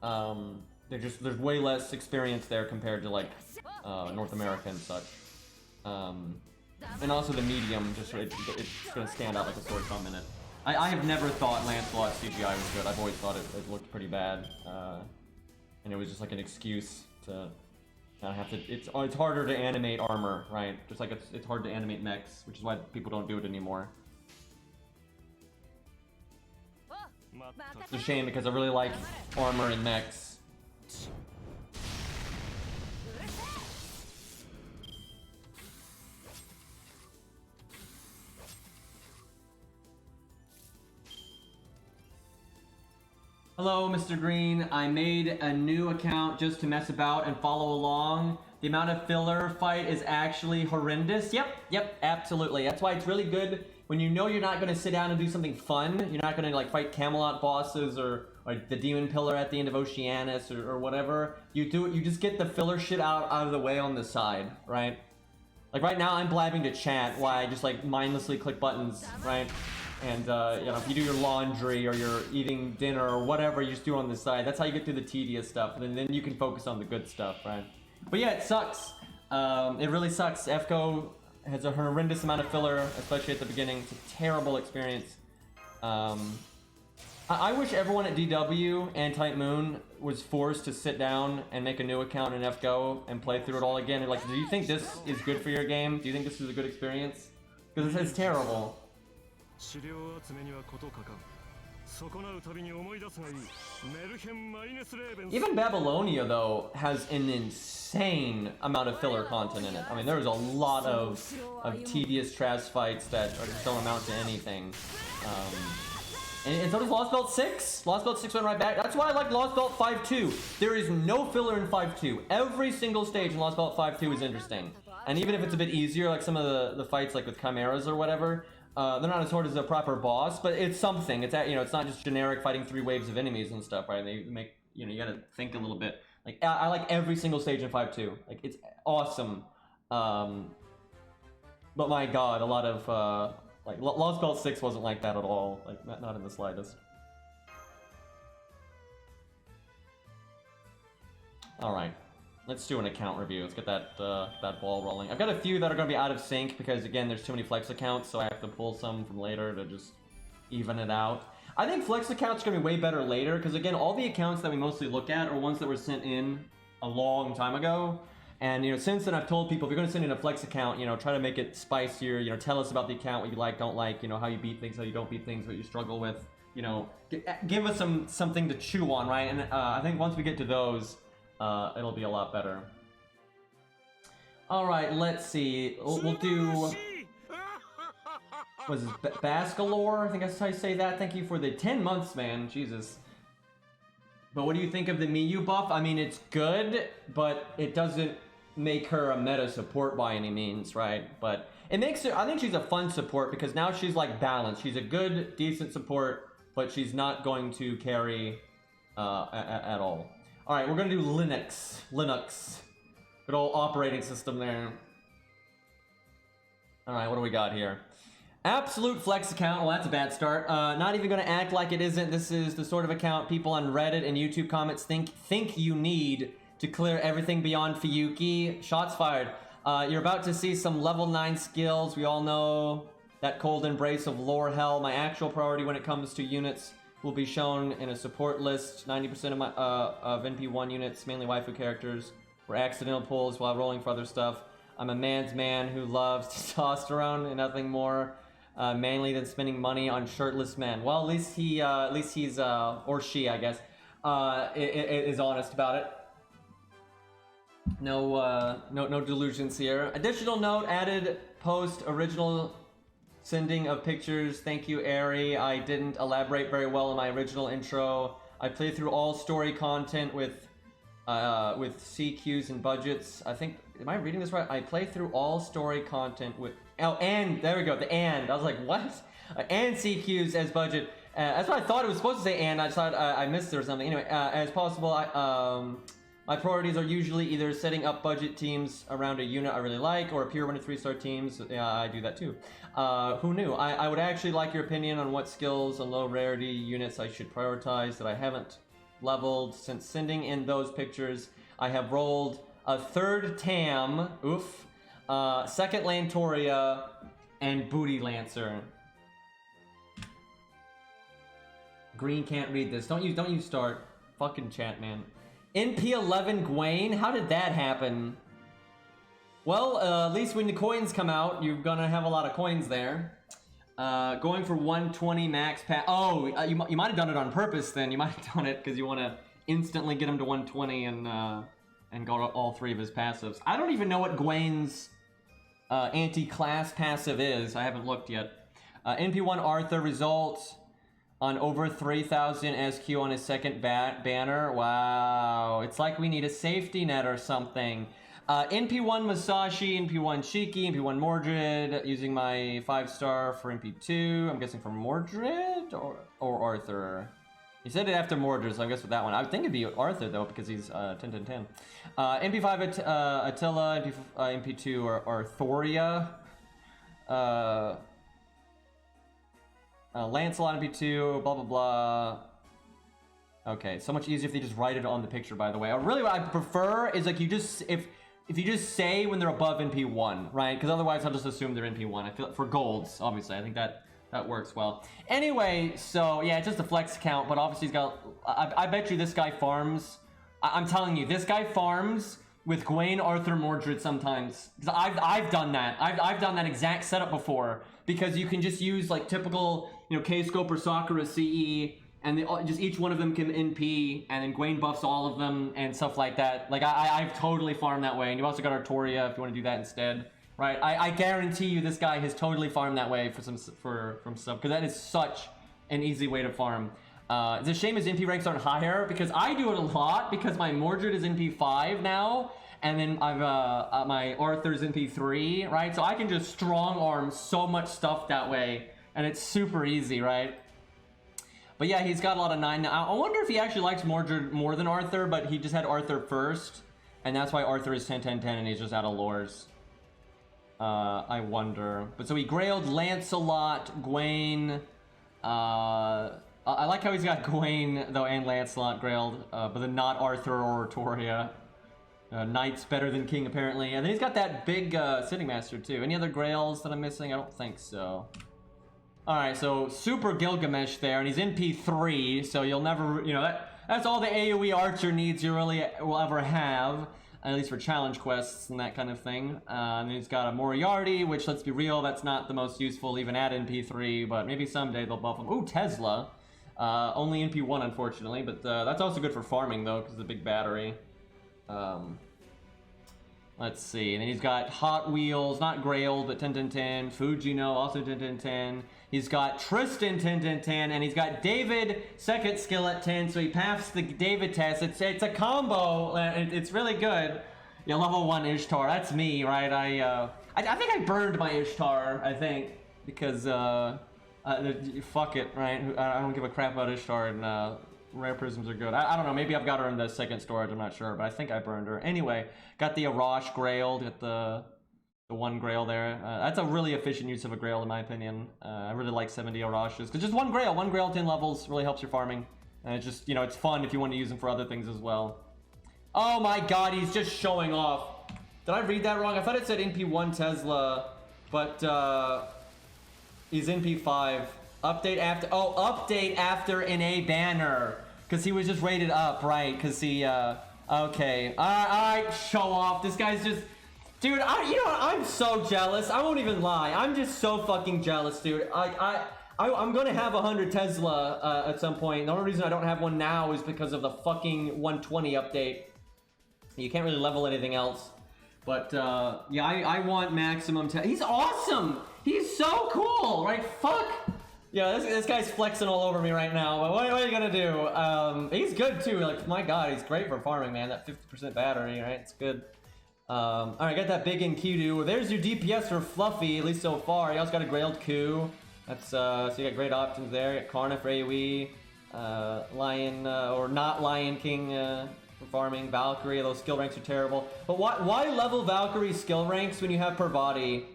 There's way less experience there compared to like North America and such. And also the medium, it's gonna stand out like a sore thumb in it. I have never thought Lancelot's CGI was good. I've always thought it looked pretty bad. And it was just like an excuse to not have to. It's harder to animate armor, right? Just like it's hard to animate mechs, which is why people don't do it anymore. It's a shame because I really like armor and mechs. Hello, Mr. Green. I made a new account just to mess about and follow along. The amount of filler fight is actually horrendous. Yep, absolutely. That's why it's really good when you know you're not going to sit down and do something fun. You're not going to like fight Camelot bosses or the demon pillar at the end of Oceanus or whatever. You just get the filler shit out of the way on the side, right? Like right now I'm blabbing to chat while I just like mindlessly click buttons, right? And you know, if you do your laundry or you're eating dinner or whatever, you just do it on the side. That's how you get through the tedious stuff, and then you can focus on the good stuff, right? But yeah, it sucks. It really sucks. FGO has a horrendous amount of filler, especially at the beginning. It's a terrible experience. I wish everyone at DW and Type Moon was forced to sit down and make a new account in FGO and play through it all again. Like, do you think this is good for your game? Do you think this is a good experience? Because it's terrible. Even Babylonia, though, has an insane amount of filler content in it. I mean, there's a lot of tedious trash fights that just don't amount to anything. And so does Lost Belt 6. Lost Belt 6 went right back. That's why I like Lost Belt 5-2. There is no filler in 5-2. Every single stage in Lost Belt 5-2 is interesting. And even if it's a bit easier, like some of the fights like with chimeras or whatever, they're not as hard as a proper boss, but it's something. It's you know, it's not just generic fighting 3 waves of enemies and stuff, right? They make, you know, you gotta think a little bit. Like I like every single stage in 5-2. Like it's awesome. But my God, a lot of like Lost Belt 6 wasn't like that at all. Like not in the slightest. All right. Let's do an account review. Let's get that ball rolling. I've got a few that are going to be out of sync because, again, there's too many Flex accounts, so I have to pull some from later to just even it out. I think Flex accounts are going to be way better later because, again, all the accounts that we mostly look at are ones that were sent in a long time ago. And, you know, since then I've told people, if you're going to send in a Flex account, you know, try to make it spicier. You know, tell us about the account, what you like, don't like, you know, how you beat things, how you don't beat things, what you struggle with. You know, give us something to chew on, right? And I think once we get to those, it'll be a lot better. All right, let's see. We'll do. Was this Bascalore? I think that's how you say that. Thank you for the 10 months, man. Jesus. But what do you think of the Miyu buff? I mean, it's good, but it doesn't make her a meta support by any means, right? But it makes her. I think she's a fun support because now she's like balanced. She's a good, decent support, but she's not going to carry at all. All right, we're gonna do Linux. Good old operating system there. All right, what do we got here? Absolute Flex account. Well, that's a bad start. Not even gonna act like it isn't. This is the sort of account people on Reddit and YouTube comments think you need to clear everything beyond Fuyuki. Shots fired. You're about to see some level 9 skills. We all know that cold embrace of lore hell. My actual priority when it comes to units will be shown in a support list. 90% of my of NP1 units, mainly waifu characters, were accidental pulls while rolling for other stuff. I'm a man's man who loves testosterone and nothing more mainly than spending money on shirtless men. Well, at least he's or she, I guess, is honest about it. No delusions here. Additional note, added post original sending of pictures. Thank you, Ari. I didn't elaborate very well in my original intro. I played through all story content with CQs and budgets. I think, am I reading this right? I play through all story content with, oh, and, there we go, the and. I was like, what? And CQs as budget. That's what I thought it was supposed to say, and I just thought I missed it or something. Anyway, as possible, my priorities are usually either setting up budget teams around a unit I really like, or appear 1 to 3 star teams. Yeah, I do that too. Who knew? I would actually like your opinion on what skills and low rarity units I should prioritize that I haven't leveled. Since sending in those pictures, I have rolled a 3rd Tam, oof, 2nd Lantoria, and Booty Lancer. Green can't read this. Don't you start. Fucking chat, man. NP11 Gwaine? How did that happen? Well, at least when the coins come out, you're gonna have a lot of coins there. Going for 120 max pass. Oh, you might have done it on purpose then. You might have done it because you want to instantly get him to 120 and go to all 3 of his passives. I don't even know what Gwaine's anti-class passive is. I haven't looked yet. NP1 Arthur results on over 3,000 SQ on his 2nd banner. Wow, it's like we need a safety net or something. NP1 Masashi, NP1 Shiki, NP1 Mordred, using my 5-star for NP2. I'm guessing for Mordred or Arthur. He said it after Mordred, so I guess with that one. I would think it'd be Arthur though, because he's 10-10-10. NP5 Attila, NP2 Arthoria. Lancelot NP2, blah blah blah. Okay, so much easier if they just write it on the picture, by the way. Really what I prefer is like you just, if you just say when they're above NP1, right? Because otherwise I'll just assume they're NP1. I feel for golds, obviously. I think that works well. Anyway, so yeah, it's just a flex count, but obviously he's got, I bet you this guy farms. I'm telling you, this guy farms with Gwaine, Arthur, Mordred sometimes. Because I've done that. I've done that exact setup before. Because you can just use like typical, you know, K-Scope or Sakura CE, and just each one of them can NP, and then Gwaine buffs all of them and stuff like that. Like I've totally farmed that way, and you've also got Artoria if you want to do that instead, right? I guarantee you this guy has totally farmed that way from stuff, because that is such an easy way to farm. It's a shame his NP ranks aren't higher, because I do it a lot, because my Mordred is NP5 now, and then I've my Arthur's NP3, right? So I can just strong arm so much stuff that way, and it's super easy, right? But yeah, he's got a lot of 9 now. I wonder if he actually likes Mordred more than Arthur, but he just had Arthur first, and that's why Arthur is 10-10-10, and he's just out of lores. I wonder. But so he grailed Lancelot, Gwaine. I like how he's got Gwaine though and Lancelot grailed, but then not Arthur or Artoria. Knight's better than King apparently, and then he's got that big Sitting Master too. Any other grails that I'm missing? I don't think so. All right, so Super Gilgamesh there, and he's NP3, so you'll never, you know, that's all the AoE archer needs you really will ever have, at least for challenge quests and that kind of thing. And he's got a Moriarty, which, let's be real, that's not the most useful even at NP3, but maybe someday they'll buff him. Ooh, Tesla. Only NP1, unfortunately, but that's also good for farming, though, because of the big battery. Let's see, and then he's got Hot Wheels, not Grailed, but 10-10-10. Fujino, also 10-10-10. He's got Tristan 10-10-10, and he's got David, second skill at 10, so he passed the David test. It's a combo, it's really good. Yeah, level 1 Ishtar, that's me, right? I think I burned my Ishtar, I think, because, fuck it, right? I don't give a crap about Ishtar, and, rare prisms are good. I don't know, maybe I've got her in the second storage, I'm not sure, but I think I burned her. Anyway, got the Arash grailed, got the one grail there. That's a really efficient use of a grail in my opinion. I really like 70 Arashes, because just one grail 10 levels really helps your farming. And it's just, you know, it's fun if you want to use them for other things as well. Oh my god, he's just showing off. Did I read that wrong? I thought it said NP1 Tesla, but he's NP5. Update after NA banner. Because he was just rated up, right? Because he, okay. Alright, show off. This guy's just... Dude, you know what? I'm so jealous. I won't even lie. I'm just so fucking jealous, dude. I'm gonna have 100 Tesla at some point. The only reason I don't have one now is because of the fucking 120 update. You can't really level anything else. But yeah, I want maximum. He's awesome. He's so cool, right? Fuck. Yeah, this guy's flexing all over me right now. But what are you gonna do? He's good too. Like, my God, he's great for farming, man. That 50% battery, right? It's good. All right, got that big Enkidu. There's your DPS for Fluffy, at least so far. He also got a Grailed Coup. That's so you got great options there. You got Karna for AoE, Lion or not Lion King for farming. Valkyrie, those skill ranks are terrible. But why level Valkyrie skill ranks when you have Parvati?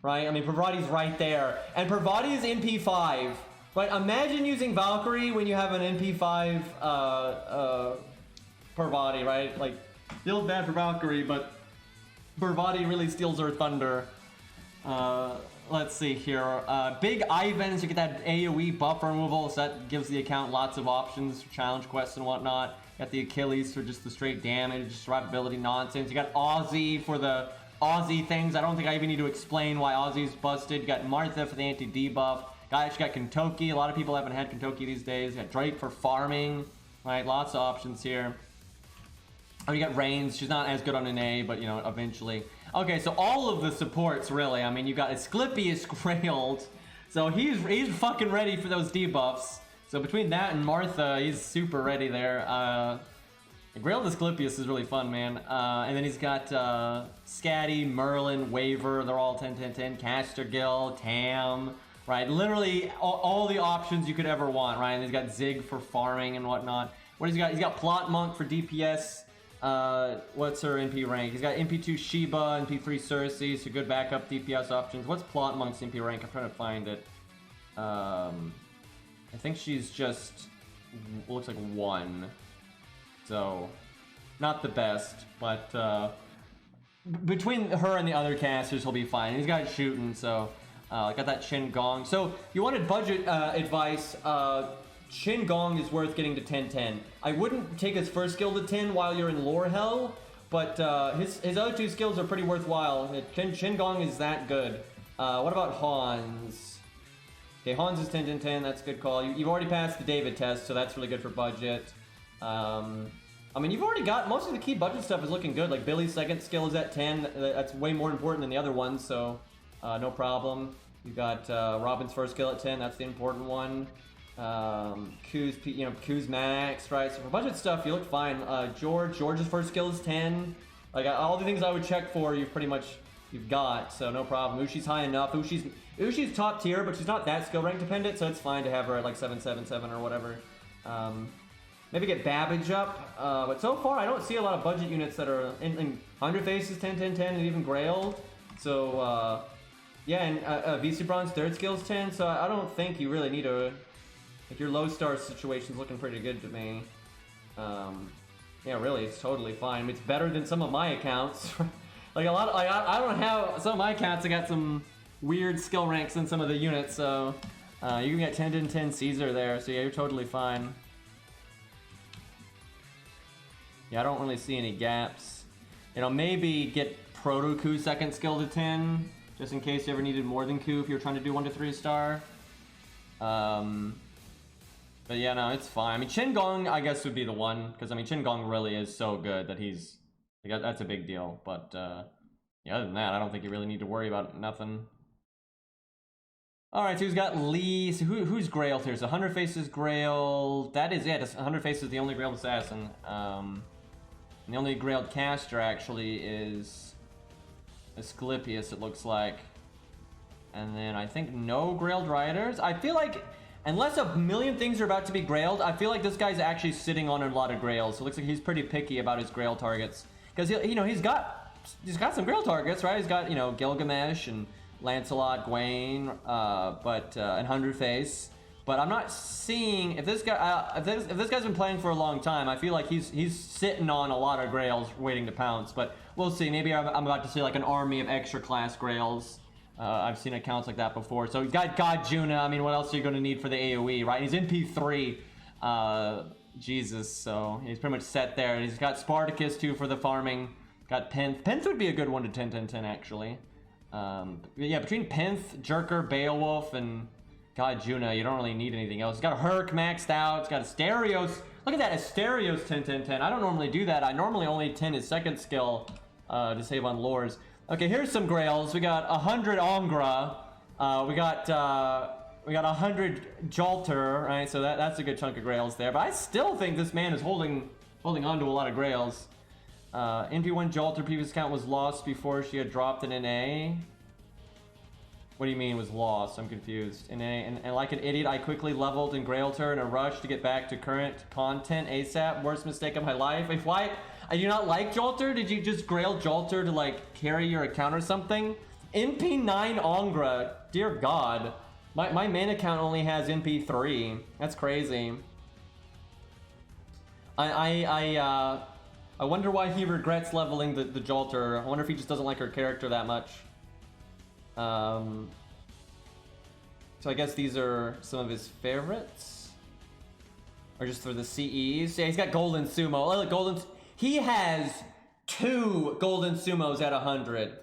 Right? I mean, Parvati's right there. And Parvati is NP5. Right? Imagine using Valkyrie when you have an NP5 Parvati, right? Like, feels bad for Valkyrie, but Parvati really steals her thunder. Let's see here. Big Ivans, you get that AoE buff removal, so that gives the account lots of options for challenge quests and whatnot. Got the Achilles for just the straight damage, survivability nonsense. You got Aussie for the Aussie things. I don't think I even need to explain why Aussie's busted. You got Martha for the anti-debuff. Actually got Kentucky. A lot of people haven't had Kentucky these days. You got Drake for farming. Right, lots of options here. Oh, you got Reigns. She's not as good on an A, but you know, eventually. Okay, so all of the supports, really. I mean, you got Asclepius Grailed. So he's fucking ready for those debuffs. So between that and Martha, he's super ready there. Grailed Asclepius is really fun, man. And then he's got Scatty, Merlin, Waver. They're all 10-10-10. Castergill, Tam. Right, literally all the options you could ever want, right? And he's got Zig for farming and whatnot. What has he got? He's got Plot Monk for DPS. What's her NP rank? He's got NP2 Sheba, NP3 Cersei, so good backup DPS options. What's Plot Monk's NP rank? I'm trying to find it. I think she's just, looks like 1. So, not the best, but between her and the other casters, he'll be fine. He's got shooting, so got that Shin Gong. So, you wanted budget advice. Shin Gong is worth getting to 10-10. I wouldn't take his first skill to 10 while you're in Lore Hell, but his other 2 skills are pretty worthwhile. Shin Gong is that good. What about Hans? Okay, Hans is 10-10-10, that's a good call. You've already passed the David test, so that's really good for budget. I mean, you've already got, most of the key budget stuff is looking good. Like Billy's second skill is at 10, that's way more important than the other ones, so no problem. You've got Robin's first skill at 10, that's the important one. Q's max, right? So for budget stuff, you look fine. George's first skill is 10. Like all the things I would check for, you've got, so no problem. Ushi's high enough. Ushi's top tier, but she's not that skill rank dependent, so it's fine to have her at like 777 or whatever. Maybe get Babbage up, but so far I don't see a lot of budget units that are in 100 faces 10-10-10 and even Grailed. So yeah, and VC Bronze third skill is 10, so I don't think you really need a. Like your low star situation's looking pretty good to me. Yeah, really, it's totally fine. I mean, it's better than some of my accounts. Like a lot of, I don't have some of my accounts. I got some weird skill ranks in some of the units, so you can get 10-10 Caesar there. So yeah, you're totally fine. Yeah, I don't really see any gaps. You know, maybe get Proto Coup second skill to 10, just in case you ever needed more than Coup if you're trying to do 1 to 3 star. But yeah, no, it's fine. I mean, Shin Gong, I guess, would be the one, because I mean, Shin Gong really is so good that he's, like, that's a big deal. But yeah, other than that, I don't think you really need to worry about nothing. All right, so who's got Lee? So who's Grailed here? So 100 Faces Grail. That is it. 100 Faces is the only Grailed assassin. And the only Grailed caster actually is Asclepius, it looks like. And then I think no Grailed Riders. I feel like, unless a million things are about to be Grailed, I feel like this guy's actually sitting on a lot of Grails. So it looks like he's pretty picky about his Grail targets. Because, you know, he's got some Grail targets, right? He's got, you know, Gilgamesh and Lancelot, Gwaine, and 100 Face. But I'm not seeing, if this guy, if this guy's been playing for a long time, I feel like he's sitting on a lot of Grails waiting to pounce. But we'll see. Maybe I'm about to see like an army of extra class Grails. I've seen accounts like that before. So he's got God Juna. I mean, what else are you going to need for the AoE, right? He's in P3. Jesus, so he's pretty much set there. And he's got Spartacus too for the farming. Got Penth. Penth would be a good one to 10-10-10 actually. Yeah, between Penth, Jerker, Beowulf, and God Juna, you don't really need anything else. He's got a Herc maxed out. He's got a Asterios Look at that, Asterios 10, 10, 10. I don't normally do that. I normally only 10 his second skill to save on lures. Okay, here's some grails. We got 100 Ongra. We got 100 Jolter, right? So that's a good chunk of grails there. But I still think this man is holding on to a lot of grails. NP1 Jolter previous account was lost before she had dropped an NA. What do you mean was lost? I'm confused. And like an idiot, I quickly leveled and grailed her in a rush to get back to current content ASAP. Worst mistake of my life. If why I do not like Jolter? Did you just grail Jolter to like carry your account or something? NP9 Ongra, dear God. My main account only has NP3. That's crazy. I wonder why he regrets leveling the Jolter. I wonder if he just doesn't like her character that much. So I guess these are some of his favorites, or just for the CEs. Yeah, he's got Golden Sumo. Oh, look, he has 2 Golden Sumos at 100.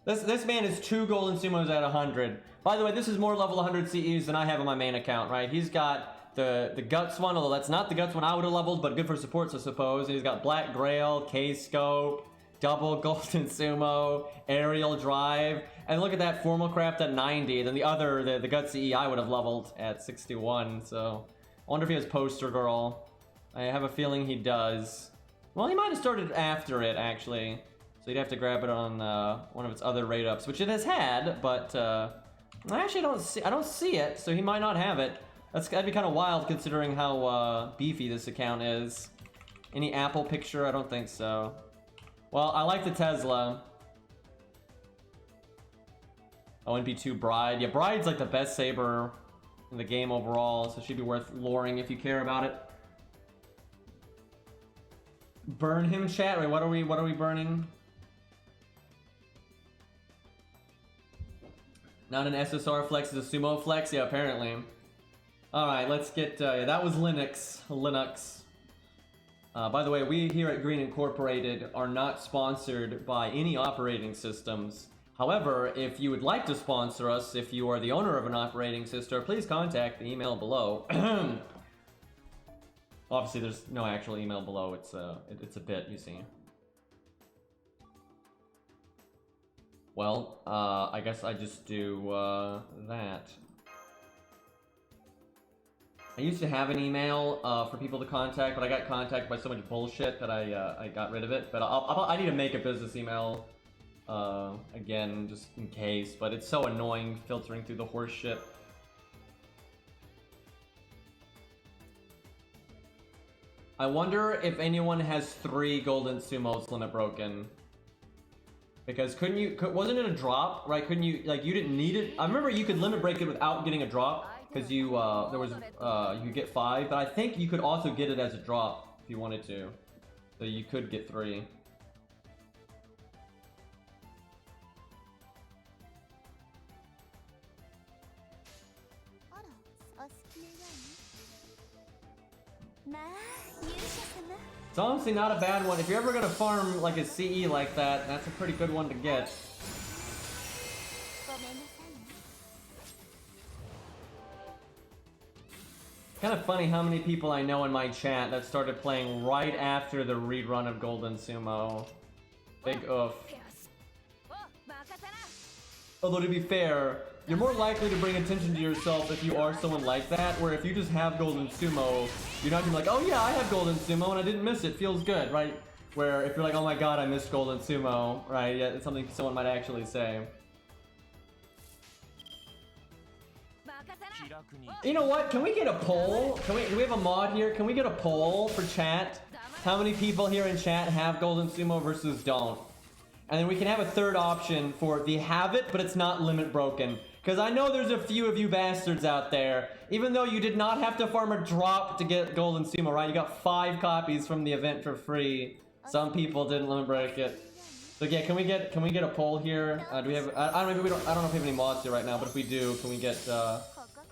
This man is 2 Golden Sumos at 100. By the way, this is more level 100 CEs than I have on my main account, right? He's got the Guts one, although that's not the Guts one I would have leveled, but good for supports, I suppose. And he's got Black Grail, K-Scope, double Golden Sumo, Aerial Drive, and look at that Formal Craft at 90. Then the Guts CE I would have leveled at 61. So I wonder if he has Poster Girl. I have a feeling he does. Well, he might have started after it actually, so you'd have to grab it on one of its other raid ups, which it has had, but I actually don't see it, so he might not have it. That'd be kind of wild considering how beefy this account is. Any Apple picture? I don't think so. Well, I like the Tesla. Oh, NP2 Bride. Yeah, Bride's like the best saber in the game overall, so she'd be worth luring if you care about it. Burn him, chat. Wait, what are we burning? Not an SSR flex, it's a sumo flex? Yeah, apparently. Alright, let's get, yeah, that was Linux. By the way, we here at Green Incorporated are not sponsored by any operating systems. However, if you would like to sponsor us, if you are the owner of an operating system, please contact the email below. Obviously, there's no actual email below, it's a bit, you see. Well, I guess I just do that. I used to have an email for people to contact, but I got contacted by so much bullshit that I got rid of it. But I need to make a business email again, just in case. But it's so annoying filtering through the horse shit. I wonder if anyone has 3 Golden Sumos limit broken. Because wasn't it a drop, right? Couldn't you, like, you didn't need it? I remember you could limit break it without getting a drop, because you, you could get 5, but I think you could also get it as a drop if you wanted to. So you could get 3. It's honestly not a bad one. If you're ever gonna farm like a CE like that, that's a pretty good one to get. Kind of funny how many people I know in my chat that started playing right after the rerun of Golden Sumo. Big oof. Although to be fair, you're more likely to bring attention to yourself if you are someone like that, where if you just have Golden Sumo, you're not gonna be like, oh yeah, I have Golden Sumo and I didn't miss it, feels good, right? Where if you're like, oh my god, I missed Golden Sumo, right? Yeah, it's something someone might actually say. You know what? Can we get a poll? Do we have a mod here? Can we get a poll for chat? How many people here in chat have Golden Sumo versus don't? And then we can have a third option for the have it, but it's not limit broken. Because I know there's a few of you bastards out there, even though you did not have to farm a drop to get Golden Sumo, right? You got 5 copies from the event for free. Some people didn't limit break it. So yeah, can we get a poll here? Do we have? I don't know if we have any mods here right now, but if we do, can we get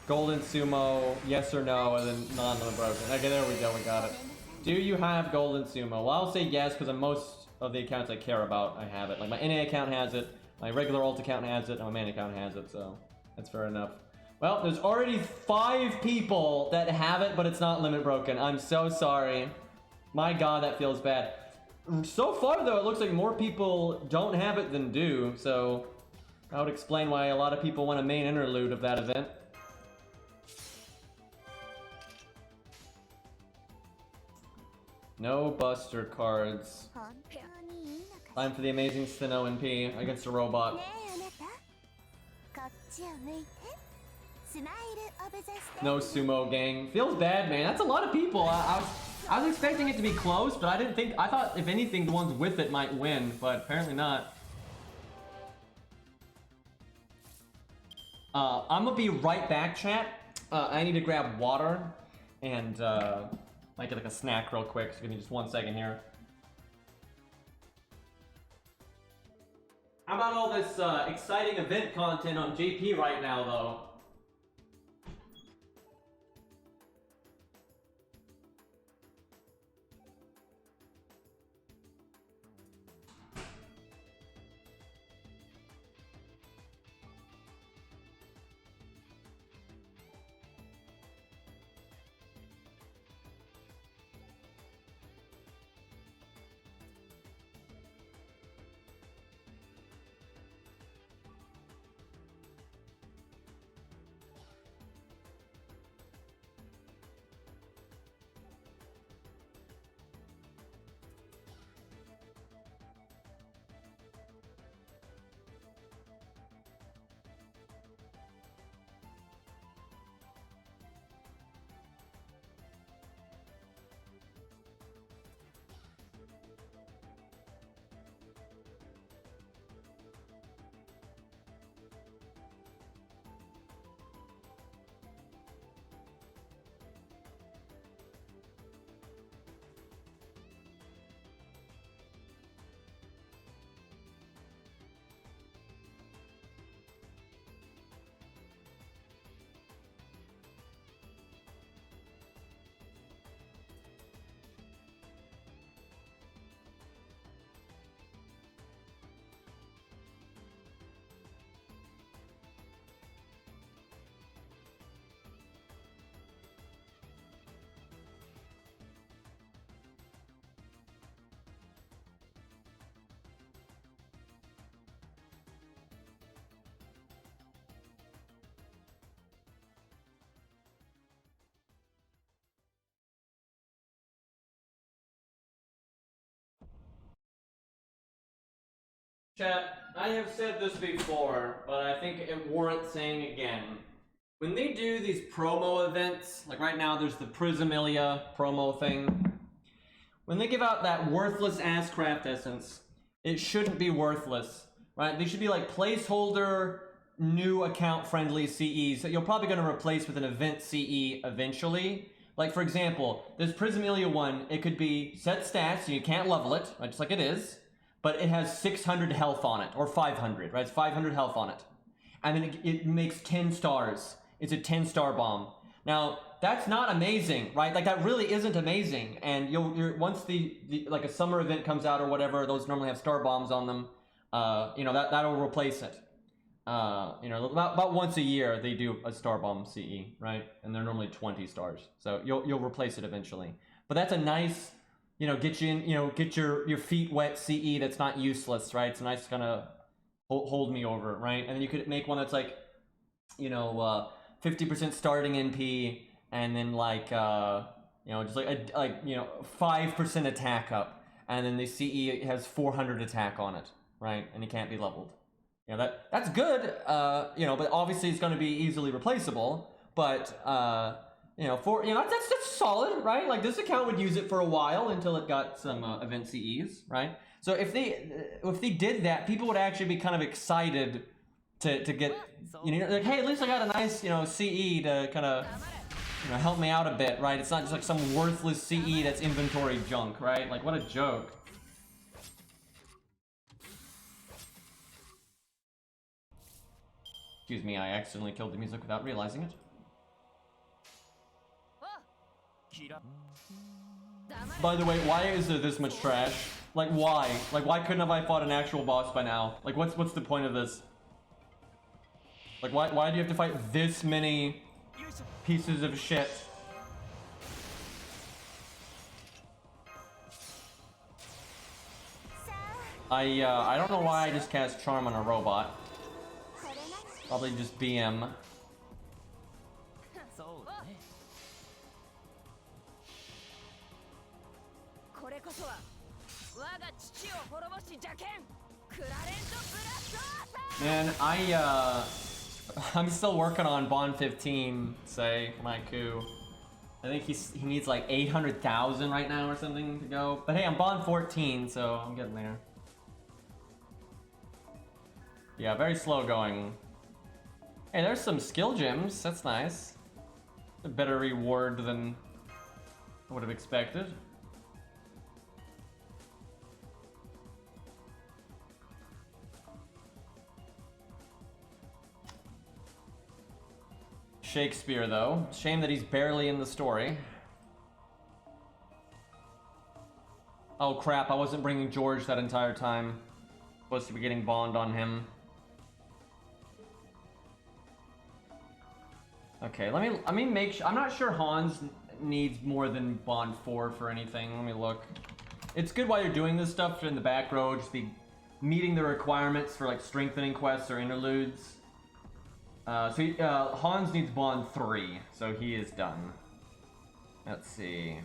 Golden Sumo, yes or no, and then non-limit broken? Okay, there we go, we got it. Do you have Golden Sumo? Well, I'll say yes because most of the accounts I care about, I have it. Like my NA account has it, my regular alt account has it, and my main account has it, so that's fair enough. Well, there's already 5 people that have it, but it's not limit broken. I'm so sorry. My god, that feels bad. So far, though, it looks like more people don't have it than do, so that would explain why a lot of people want a main interlude of that event. No Buster cards. Time for the amazing Sinnoh NP against a robot. No sumo gang. Feels bad, man. That's a lot of people. I was expecting it to be close, but I thought if anything the ones with it might win, but apparently not. I'm gonna be right back, chat. I need to grab water and might get like a snack real quick, so give me just 1 second here. How about all this exciting event content on JP right now, though? Chat, I have said this before, but I think it warrants saying again. When they do these promo events, like right now there's the Prism Ilia promo thing. When they give out that worthless ass craft essence, it shouldn't be worthless, right? They should be like placeholder, new account friendly CEs that you're probably going to replace with an event CE eventually. Like for example, this Prism Ilia one, it could be set stats, so you can't level it, right, just like it is. But it has 600 health on it, or 500, right? It's 500 health on it. And then it makes 10 stars. It's a 10-star bomb. Now, that's not amazing, right? Like, that really isn't amazing. And once like a summer event comes out or whatever, those normally have star bombs on them, you know, that'll replace it. You know, about once a year, they do a star bomb CE, right? And they're normally 20 stars. So you'll replace it eventually. But that's a nice... You know, get you in, you know, get your feet wet CE that's not useless, right? It's a nice kind of hold me over, right? And then you could make one that's like, you know, 50% starting NP, and then like, you know, just like you know, 5% attack up, and then the CE has 400 attack on it, right? And it can't be leveled. You know, that's good, you know, but obviously it's going to be easily replaceable, but you know, that's solid, right? Like this account would use it for a while until it got some event CEs, right? So if they did that, people would actually be kind of excited to get, you know, like, hey, at least I got a nice, you know, CE to kind of, you know, help me out a bit, right? It's not just like some worthless CE that's inventory junk, right? Like, what a joke. Excuse me, I accidentally killed the music without realizing it. By the way, why is there this much trash? Like, why? Like, why couldn't have I fought an actual boss by now? Like, what's the point of this? Like, why do you have to fight this many pieces of shit? I don't know why I just cast Charm on a robot. Probably just BM. Man, I'm still working on Bond 15, say, my coup. I think he needs like 800,000 right now or something to go. But hey, I'm Bond 14, so I'm getting there. Yeah, very slow going. Hey, there's some skill gems. That's nice. A better reward than I would have expected. Shakespeare, though. Shame that he's barely in the story. Oh crap, I wasn't bringing George that entire time. Supposed to be getting Bond on him. Okay, let me make sure. I'm not sure Hans needs more than Bond 4 for anything. Let me look. It's good while you're doing this stuff in the back row, just be meeting the requirements for like strengthening quests or interludes. Hans needs Bond 3, so he is done. Let's see.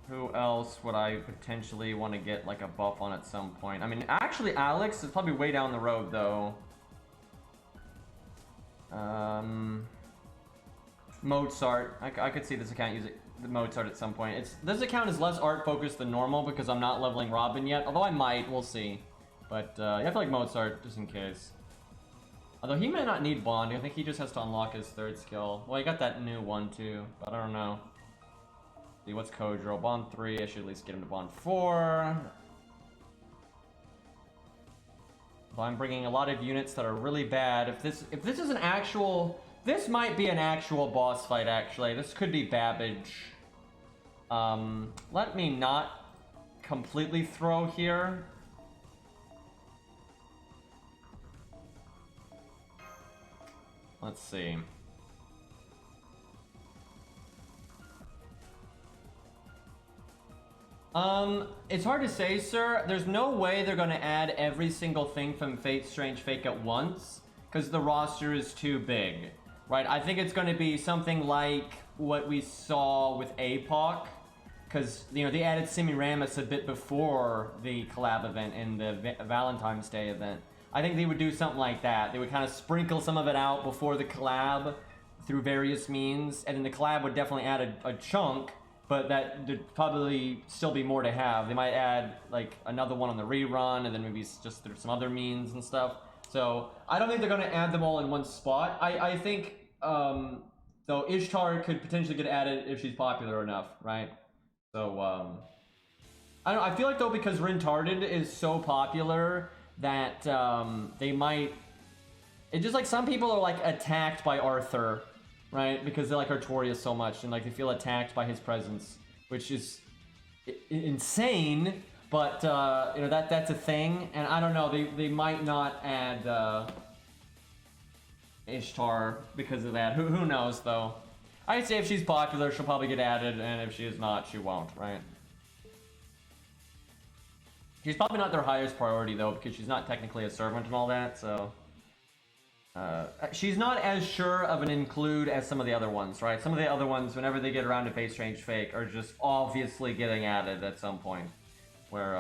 Who else would I potentially want to get like a buff on at some point? I mean, actually Alex is probably way down the road though. Mozart. I could see this account using the Mozart at some point. This account is less art focused than normal because I'm not leveling Robin yet. Although I might, we'll see. But yeah, I feel like Mozart just in case. Although he may not need Bond. I think he just has to unlock his 3rd skill. Well, he got that new one too, but I don't know. See, what's Kojo? Bond 3. I should at least get him to Bond 4. Well, I'm bringing a lot of units that are really bad. If this is an actual, this might be an actual boss fight. Actually, this could be Babbage. Let me not completely throw here. Let's see. It's hard to say, sir. There's no way they're gonna add every single thing from Fate Strange Fake at once, because the roster is too big, right? I think it's gonna be something like what we saw with APOC, because, you know, they added Semiramis a bit before the collab event in the Valentine's Day event. I think they would do something like that. They would kind of sprinkle some of it out before the collab through various means, and then the collab would definitely add a chunk, but that there'd probably still be more to have. They might add like another one on the rerun, and then maybe just through some other means and stuff. So I don't think they're gonna add them all in one spot. I think though Ishtar could potentially get added if she's popular enough, right? So I don't know, I feel like though, because Rentarded is so popular that they might, it's just like some people are like attacked by Arthur, right? Because they like Artorias so much, and like they feel attacked by his presence, which is insane. But you know, that's a thing, and I don't know. They might not add Ishtar because of that. Who knows though? I'd say if she's popular, she'll probably get added, and if she is not, she won't, right? She's probably not their highest priority though, because she's not technically a servant and all that. So she's not as sure of an include as some of the other ones, right? Some of the other ones, whenever they get around to Fate Strange Fake, are just obviously getting added at some point. Where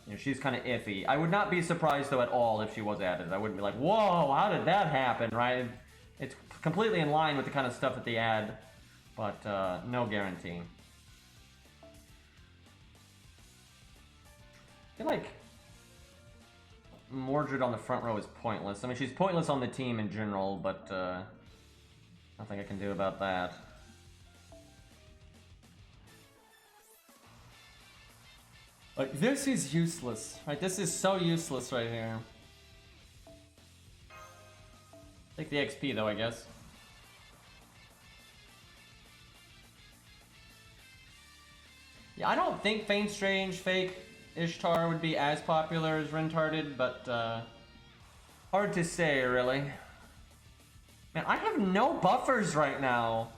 you know, she's kind of iffy. I would not be surprised though at all if she was added. I wouldn't be like, whoa, how did that happen, right? It's completely in line with the kind of stuff that they add, but no guarantee. I feel like Mordred on the front row is pointless. I mean, she's pointless on the team in general, but nothing I can do about that. Like, this is useless, right? This is so useless right here. Take the XP though, I guess. Yeah, I don't think Fate Strange Fake Ishtar would be as popular as Rentarded, but Hard to say, really. Man, I have no buffers right now.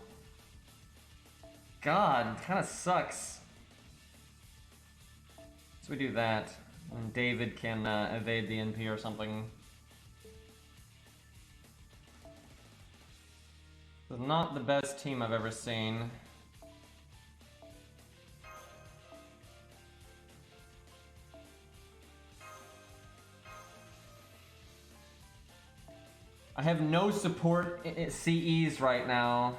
God, kind of sucks. So we do that, and David can evade the NP or something. This is not the best team I've ever seen. I have no support CEs right now,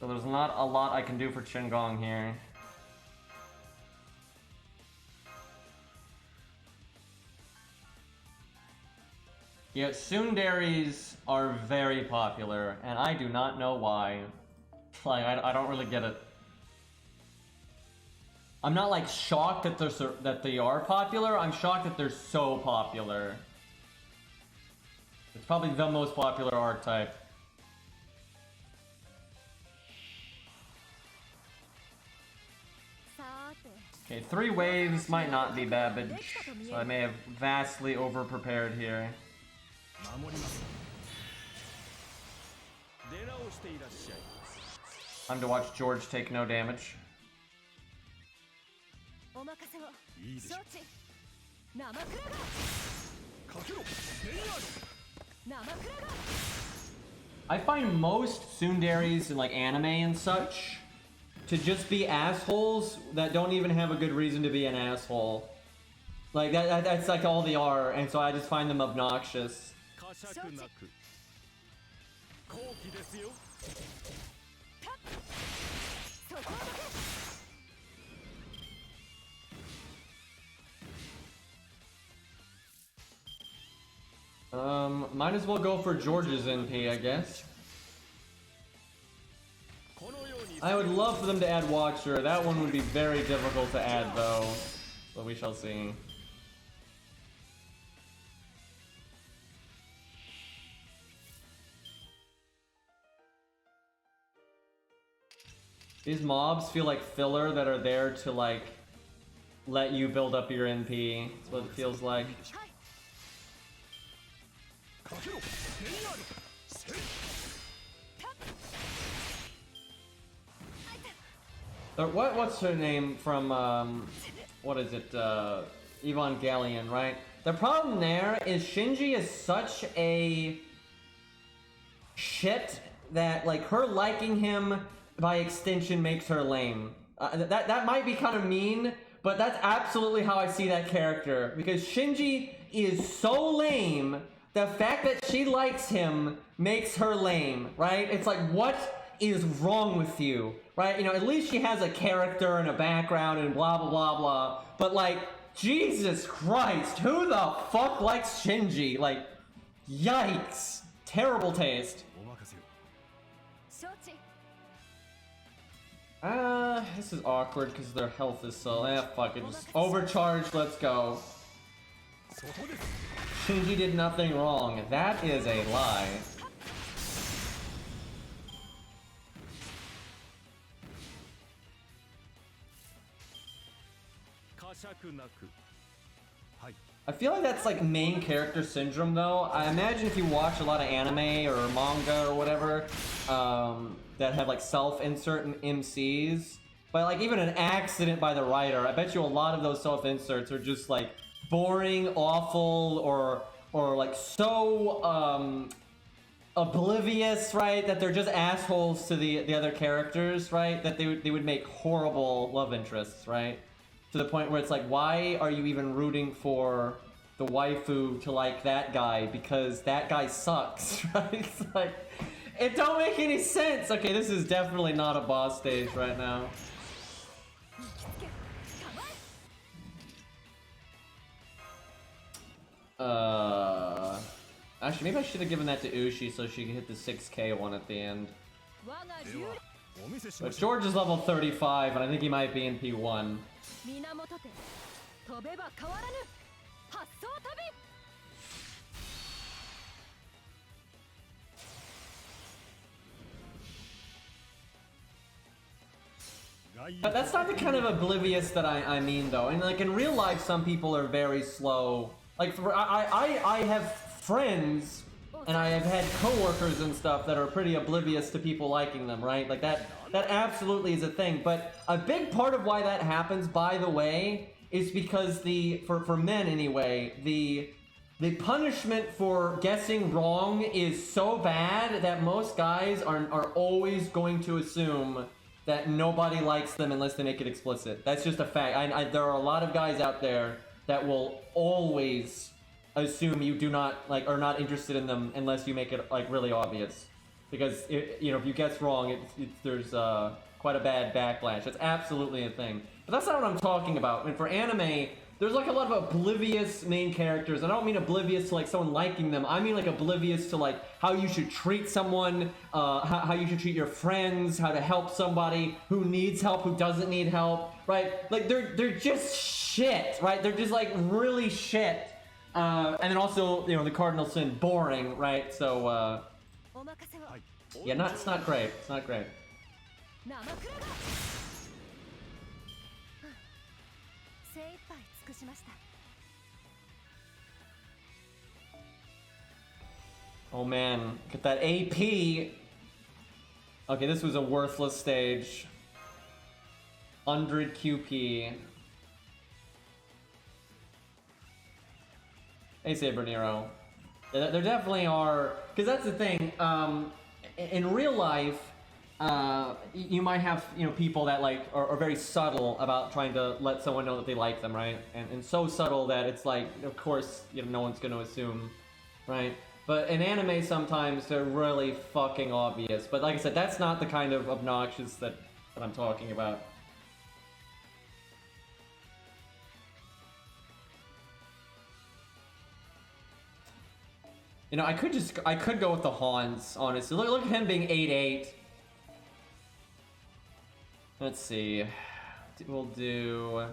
so there's not a lot I can do for Qingong here. Yeah, tsunderes are very popular, and I do not know why. Like, I don't really get it. I'm not like shocked that they are popular. I'm shocked that they're so popular. It's probably the most popular archetype. Okay, 3 waves might not be Babbage, so I may have vastly over-prepared here. Time to watch George take no damage. I find most tsunderes in like anime and such to just be assholes that don't even have a good reason to be an asshole. Like that's like all they are, and so I just find them obnoxious. Might as well go for George's NP, I guess. I would love for them to add Watcher. That one would be very difficult to add, though. But we shall see. These mobs feel like filler that are there to, like, let you build up your NP. That's what it feels like. What's her name from, what is it, Evangelion, right? The problem there is Shinji is such a shit that, like, her liking him by extension makes her lame. That might be kind of mean, but that's absolutely how I see that character. Because Shinji is so lame, the fact that she likes him makes her lame, right? It's like, what is wrong with you, right? You know, at least she has a character and a background and blah, blah, blah, blah. But, like, Jesus Christ, who the fuck likes Shinji? Like, yikes. Terrible taste. This is awkward because their health is so... fuck it. Just overcharge, let's go. Shinji did nothing wrong. That is a lie. I feel like that's like main character syndrome though. I imagine if you watch a lot of anime or manga or whatever that have like self-insert MCs, but like even an accident by the writer, I bet you a lot of those self-inserts are just like boring, awful, or like so oblivious, right? That they're just assholes to the other characters, right? That they would make horrible love interests, right? To the point where it's like, why are you even rooting for the waifu to like that guy? Because that guy sucks, right? It's like, it don't make any sense. Okay, this is definitely not a boss stage right now. Actually, maybe I should have given that to Ushi so she could hit the 6k one at the end. But George is level 35, and I think he might be in P1. But that's not the kind of oblivious that I mean, though. And like in real life, some people are very slow Like, I have friends, and I have had coworkers and stuff that are pretty oblivious to people liking them, right? Like, that absolutely is a thing. But a big part of why that happens, by the way, is because for men anyway, the punishment for guessing wrong is so bad that most guys are always going to assume that nobody likes them unless they make it explicit. That's just a fact. There are a lot of guys out there that will always assume you do not are not interested in them unless you make it like really obvious. Because if you guess wrong, there's quite a bad backlash. It's absolutely a thing. But that's not what I'm talking about. I mean, for anime, there's like a lot of oblivious main characters. I don't mean oblivious to like someone liking them. I mean like oblivious to like how you should treat someone, how you should treat your friends, how to help somebody who needs help, who doesn't need help, right? Like they're just shit, right? They're just like really shit. And then also, the cardinal sin, boring, right? So, yeah, it's not great. It's not great. Oh man, get that AP! Okay, this was a worthless stage. 100 QP. Hey, Saber Nero. There definitely are, because that's the thing. In real life, you might have people that like are very subtle about trying to let someone know that they like them, right? And so subtle that it's like, of course, no one's going to assume, right? But in anime, sometimes they're really fucking obvious. But like I said, that's not the kind of obnoxious that I'm talking about. I could go with the Hans, honestly. Look at him being 8-8. Let's see. We'll do...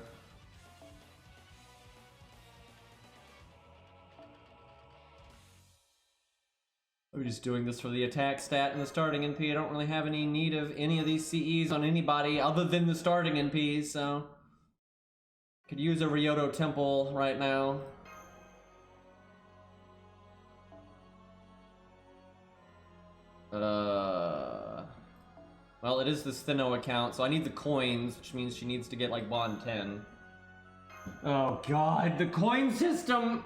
We're just doing this for the attack stat and the starting NP. I don't really have any need of any of these CEs on anybody other than the starting NP, so... Could use a Ryoto Temple right now. Well, it is the Steno account, so I need the coins, which means she needs to get, like, Bond 10. Oh god, the coin system!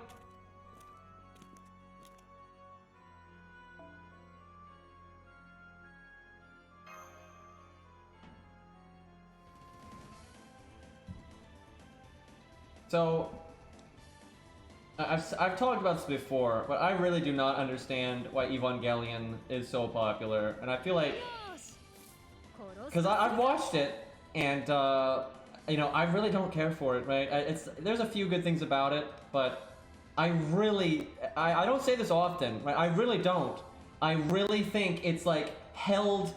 So, I've talked about this before, but I really do not understand why Evangelion is so popular, and I feel like... Because I've watched it, and, I really don't care for it, right? There's a few good things about it, but I don't say this often, right? I really don't. I really think it's, like, held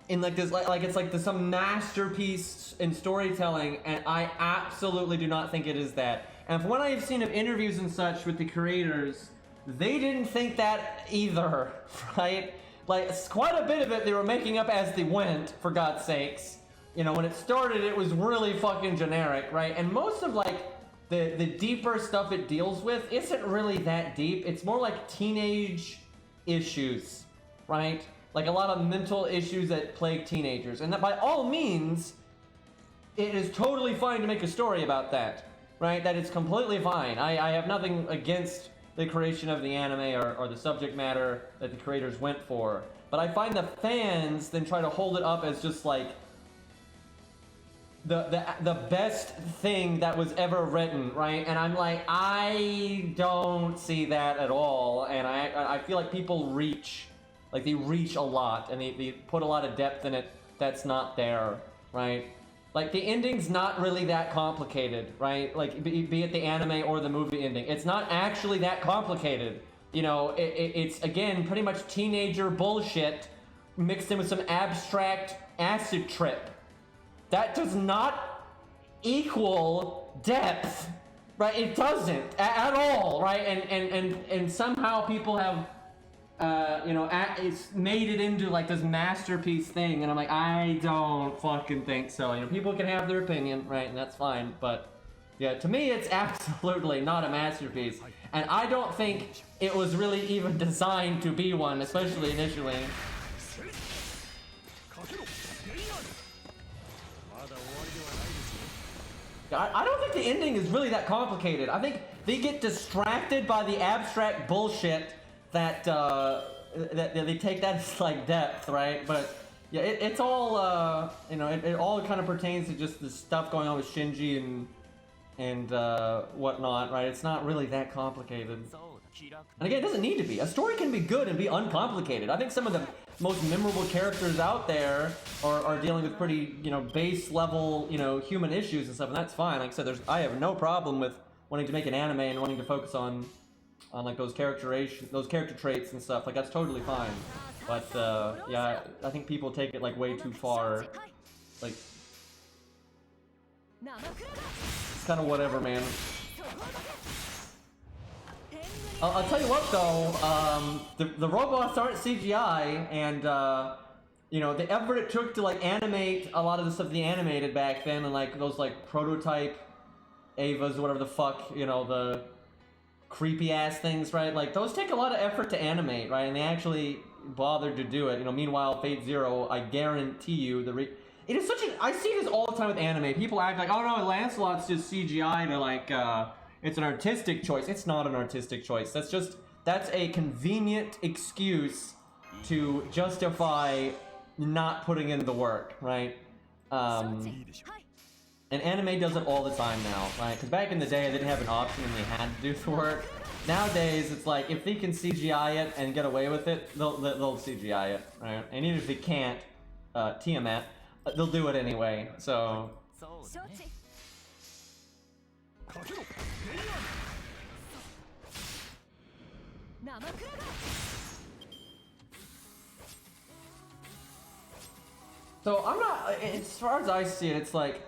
in, like, this, like it's, like, some masterpiece in storytelling, and I absolutely do not think it is that. And from what I've seen of interviews and such with the creators, they didn't think that either, right? Like, quite a bit of it they were making up as they went, for God's sakes. When it started, it was really fucking generic, right? And most of, like, the deeper stuff it deals with isn't really that deep. It's more like teenage issues, right? Like, a lot of mental issues that plague teenagers. And that, by all means, it is totally fine to make a story about that, right? That it's completely fine. I have nothing against the creation of the anime or the subject matter that the creators went for. But I find the fans then try to hold it up as just like the best thing that was ever written, right? And I'm like, I don't see that at all. And I feel like people reach, like they reach a lot and they put a lot of depth in it that's not there, right? Like, the ending's not really that complicated, right? Like, be it the anime or the movie ending. It's not actually that complicated. It's, again, pretty much teenager bullshit mixed in with some abstract acid trip. That does not equal depth, right? It doesn't, at all, right? And somehow people have... it's made it into like this masterpiece thing, and I'm like, I don't fucking think so. People can have their opinion, right, and that's fine, but Yeah, to me, it's absolutely not a masterpiece, and I don't think it was really even designed to be one, especially initially. I don't think the ending is really that complicated. I think they get distracted by the abstract bullshit that that they take that as like depth, right? But yeah, it's all you know, it all kind of pertains to just the stuff going on with Shinji and whatnot, right? It's not really that complicated. And again, it doesn't need to be. A story can be good and be uncomplicated. I think some of the most memorable characters out there are dealing with pretty, you know, base level, you know, human issues and stuff, and that's fine. Like I said, I have no problem with wanting to make an anime and wanting to focus on like those character traits and stuff. Like that's totally fine. But yeah, I think people take it like way too far. Like it's kind of whatever, man. I'll tell you what though, the robots aren't CGI, and you know, the effort it took to like animate a lot of the stuff they animated back then, and like those like prototype Avas or whatever the fuck, you know, the creepy ass things, right? Like those take a lot of effort to animate, right? And they actually bothered to do it. You know, meanwhile, Fate Zero, I guarantee you, it is such a, I see this all the time with anime. People act like, oh no, Lancelot's just CGI to like, it's an artistic choice. It's not an artistic choice. That's a convenient excuse to justify not putting in the work, right? And anime does it all the time now, right? Because back in the day, they didn't have an option and they had to do the work. Nowadays, it's like, if they can CGI it and get away with it, they'll CGI it, right? And even if they can't, Tiamat, they'll do it anyway, so... So I'm not, as far as I see it, it's like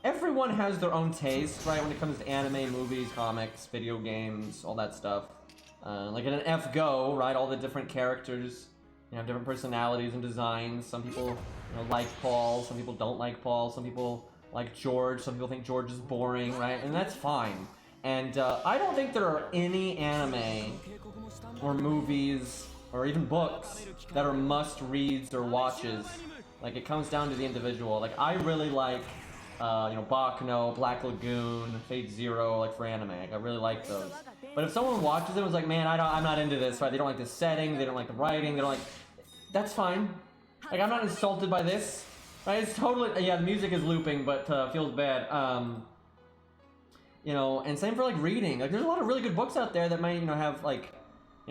everyone has their own taste, right, when it comes to anime, movies, comics, video games, all that stuff. Like in an FGO, right, all the different characters, you know, have different personalities and designs. Some people, you know, like Paul, some people don't like Paul, some people like George, some people think George is boring, right, and that's fine. And I don't think there are any anime or movies or even books that are must-reads or watches. Like, it comes down to the individual. Like, I really like, you know, Baccano, Black Lagoon, Fate Zero, like, for anime. Like, I really like those. But if someone watches it and was like, man, I'm not into this, right? They don't like the setting, they don't like the writing, they don't like... That's fine. Like, I'm not insulted by this, right? It's totally... Yeah, the music is looping, but feels bad. You know, and same for, like, reading. Like, there's a lot of really good books out there that might, you know, have, like,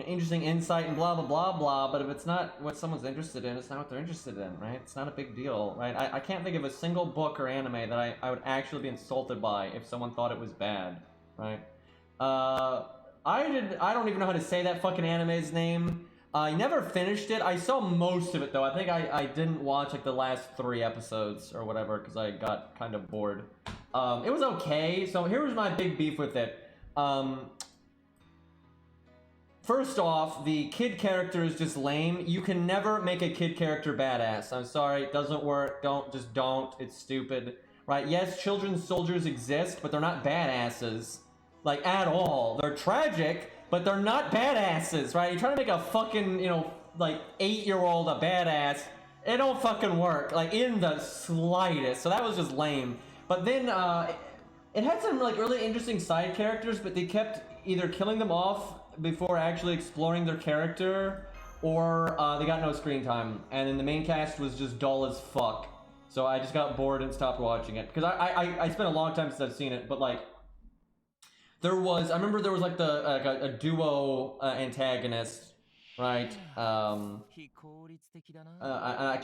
interesting insight and blah blah blah blah, but if it's not what someone's interested in, it's not what they're interested in, right? It's not a big deal, right? I can't think of a single book or anime that I would actually be insulted by if someone thought it was bad, right? I don't even know how to say that fucking anime's name. I never finished it. I saw most of it though. I think I didn't watch like the last 3 episodes or whatever because I got kind of bored. It was okay. So here was my big beef with it. First off, the kid character is just lame. You can never make a kid character badass. I'm sorry, it doesn't work. Just don't. It's stupid. Right? Yes, children's soldiers exist, but they're not badasses. Like, at all. They're tragic, but they're not badasses, right? You're trying to make a fucking, you know, like, 8-year-old a badass. It don't fucking work. Like, in the slightest. So that was just lame. But then, it had some, like, really interesting side characters, but they kept either killing them off before actually exploring their character, or they got no screen time, and then the main cast was just dull as fuck. So I just got bored and stopped watching it because I spent a long time since I've seen it. But like, I remember there was like a duo antagonist, right? I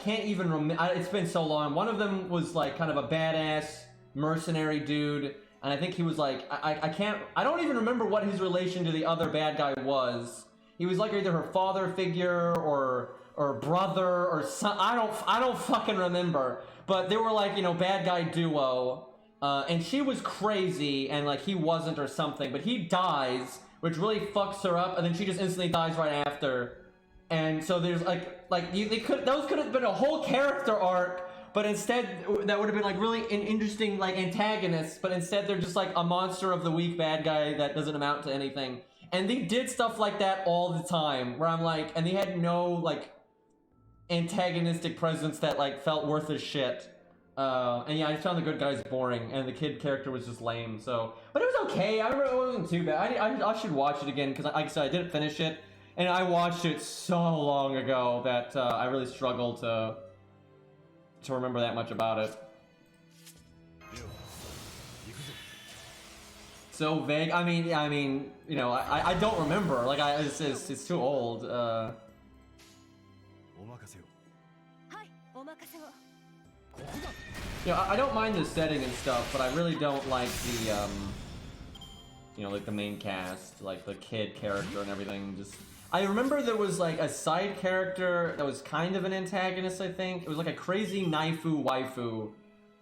can't even remember. It's been so long. One of them was like kind of a badass mercenary dude. And I think he was like, I don't even remember what his relation to the other bad guy was. He was like either her father figure or brother or son. I don't fucking remember. But they were like, you know, bad guy duo. And she was crazy and like he wasn't or something. But he dies, which really fucks her up. And then she just instantly dies right after. And so there's those could have been a whole character arc but instead that would have been like really an interesting like antagonist, but instead they're just like a monster of the week bad guy that doesn't amount to anything. And they did stuff like that all the time, where I'm like, and they had no like antagonistic presence that like felt worth a shit. And yeah, I just found the good guys boring, and the kid character was just lame. So, but it was okay. I remember it wasn't too bad. I should watch it again because, like I said, I didn't finish it, and I watched it so long ago that I really struggle to remember that much about it. So vague. I mean, you know, I don't remember. Like, it's too old. Yeah, I don't mind the setting and stuff, but I really don't like the, you know, like the main cast, like the kid character and everything. Just, I remember there was like a side character that was kind of an antagonist, I think. It was like a crazy waifu.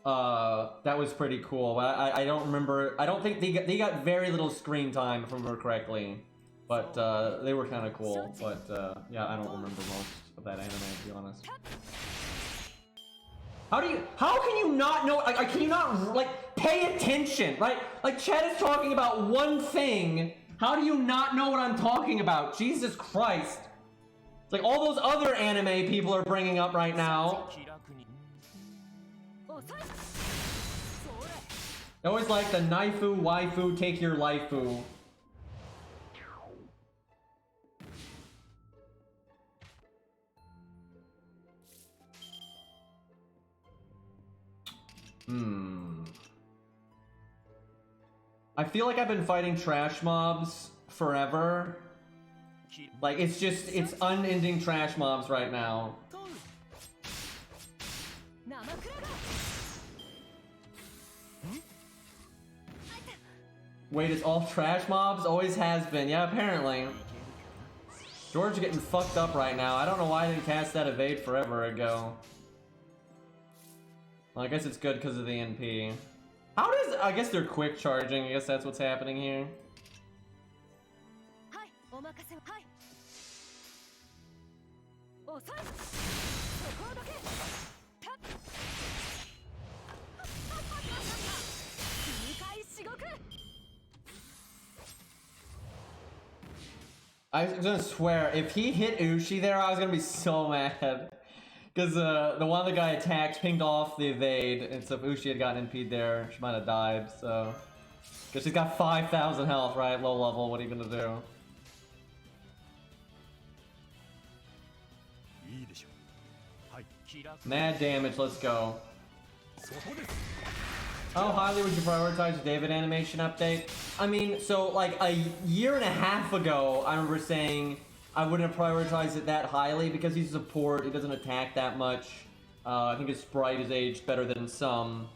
That was pretty cool, but I don't remember. I don't think they got very little screen time, if I remember correctly. But they were kind of cool. But yeah, I don't remember most of that anime, to be honest. How can you not know, like, can you not, like, pay attention, right? Like, Chad is talking about one thing. How do you not know what I'm talking about? Jesus Christ. It's like all those other anime people are bringing up right now. They always like the waifu, take your lifeu. I feel like I've been fighting trash mobs forever. Like, it's unending trash mobs right now. Wait, it's all trash mobs? Always has been. Yeah, apparently. George's getting fucked up right now. I don't know why I didn't cast that evade forever ago. Well, I guess it's good because of the NP. How does... I guess they're quick charging. I guess that's what's happening here. I was gonna swear, if he hit Ushi there, I was gonna be so mad. Because the one the guy attacked pinged off the evade, and so if Ushi had gotten NP'd there, she might have died, so... Because she's got 5,000 health, right? Low level, what are you gonna do? Mad damage, let's go. How highly would you prioritize David animation update? I mean, so like a year and a half ago, I remember saying I wouldn't prioritize it that highly because he's a support, he doesn't attack that much. I think his sprite is aged better than some.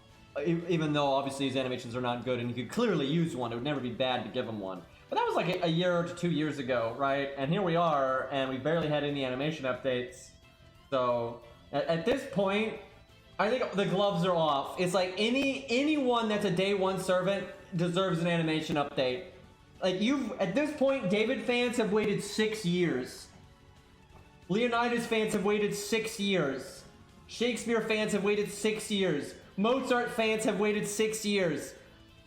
Even though obviously his animations are not good and you could clearly use one, it would never be bad to give him one. But that was like a year to 2 years ago, right? And here we are, and we barely had any animation updates. So, at this point, I think the gloves are off. It's like anyone that's a day one servant deserves an animation update. Like at this point, David fans have waited 6 years. Leonidas fans have waited 6 years. Shakespeare fans have waited 6 years. Mozart fans have waited 6 years.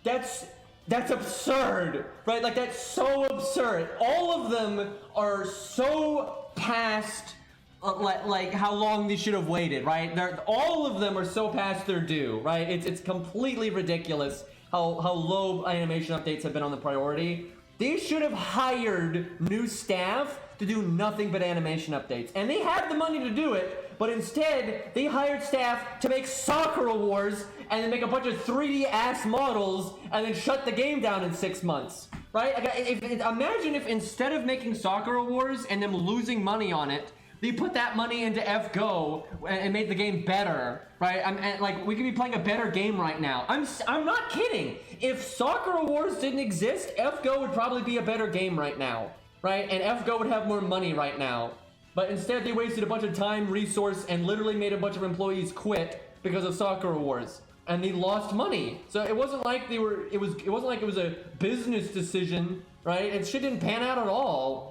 That's absurd, right? Like that's so absurd. All of them are so past like how long they should have waited, right? All of them are so past their due, right? It's completely ridiculous how low animation updates have been on the priority. They should have hired new staff to do nothing but animation updates. And they had the money to do it, but instead, they hired staff to make Sakura Wars and then make a bunch of 3D ass models and then shut the game down in 6 months. Right? Imagine if instead of making Sakura Wars and them losing money on it, they put that money into FGO and made the game better, right? Like, we could be playing a better game right now. I'm not kidding. If Sakura Wars didn't exist, FGO would probably be a better game right now, right? And FGO would have more money right now. But instead, they wasted a bunch of time, resource, and literally made a bunch of employees quit because of Sakura Wars, and they lost money. So it wasn't like it wasn't like it was a business decision, right? And shit didn't pan out at all.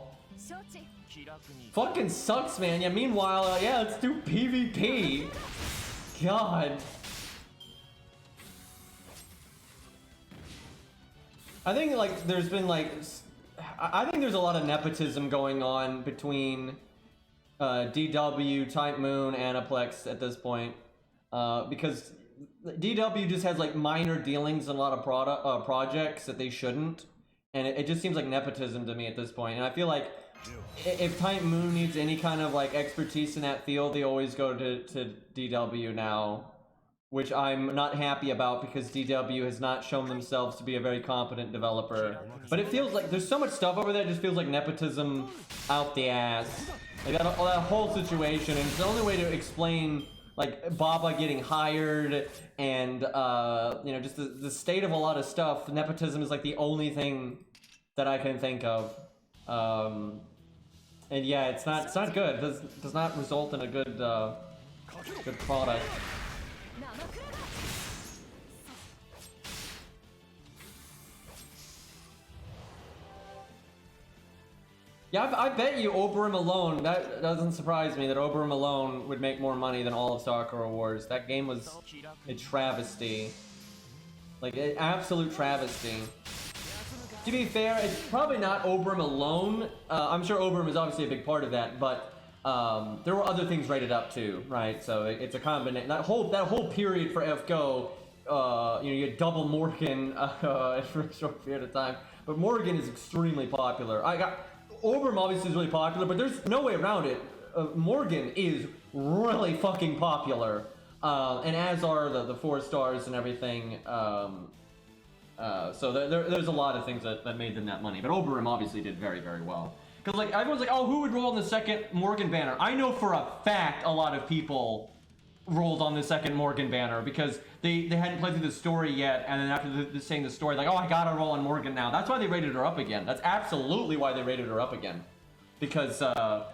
Fucking sucks, man. Yeah, meanwhile, yeah, let's do PvP. god. I think like there's been like I think there's a lot of nepotism going on between DW, Type Moon, Aniplex at this point, because DW just has like minor dealings in a lot of projects that they shouldn't, and it just seems like nepotism to me at this point. And I feel like if Type Moon needs any kind of like expertise in that field, they always go to DW now, which I'm not happy about because DW has not shown themselves to be a very competent developer. But it feels like there's so much stuff over there, it just feels like nepotism out the ass. Like that whole situation, and it's the only way to explain like Baba getting hired and you know, just the state of a lot of stuff. Nepotism is like the only thing that I can think of. And yeah, it's not good. It does not result in a good good product. Yeah, I bet you Oberon alone, that doesn't surprise me that Oberon alone would make more money than all of Sakura Wars. That game was a travesty. Like, an absolute travesty. To be fair, it's probably not Oberon alone. I'm sure Oberon was obviously a big part of that, but there were other things rated up too, right? So it's a combination. That whole period for FGO, you know, you had double Morgan for a short period of time. But Morgan is extremely popular. Oberon obviously is really popular, but there's no way around it. Morgan is really fucking popular, and as are the 4 stars and everything. So there's a lot of things that made them that money, but Oberon obviously did very, very well. Because like everyone's like, oh, who would roll on the second Morgan banner? I know for a fact a lot of people rolled on the second Morgan banner because they hadn't played through the story yet, and then after saying the story, like, oh, I gotta roll on Morgan now. That's why they rated her up again. That's absolutely why they rated her up again, because her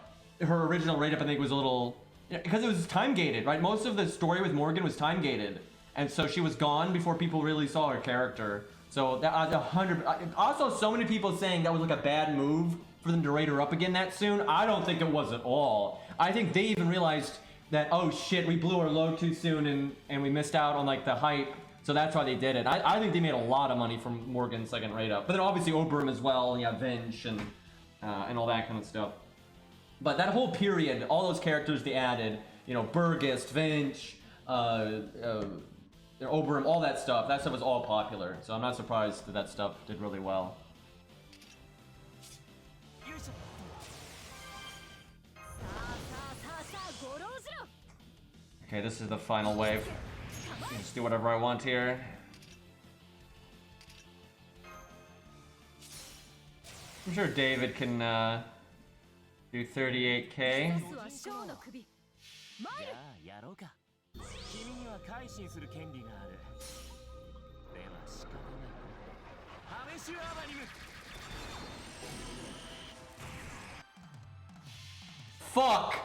original rate up, I think, was a little, because it was time gated, right? Most of the story with Morgan was time gated, and so she was gone before people really saw her character. So that 100. Also, so many people saying that was like a bad move for them to rate her up again that soon. I don't think it was at all. I think they even realized that, oh shit, we blew our load too soon and we missed out on like the hype, so that's why they did it. I think they made a lot of money from Morgan's second rate up, but then obviously Oberon as well, yeah, Vinch and all that kind of stuff. But that whole period, all those characters they added, you know, Burgess, Vinch, Oberon, all that stuff was all popular, so I'm not surprised that stuff did really well. Okay, this is the final wave. Just do whatever I want here. I'm sure David can do 38k. Fuck!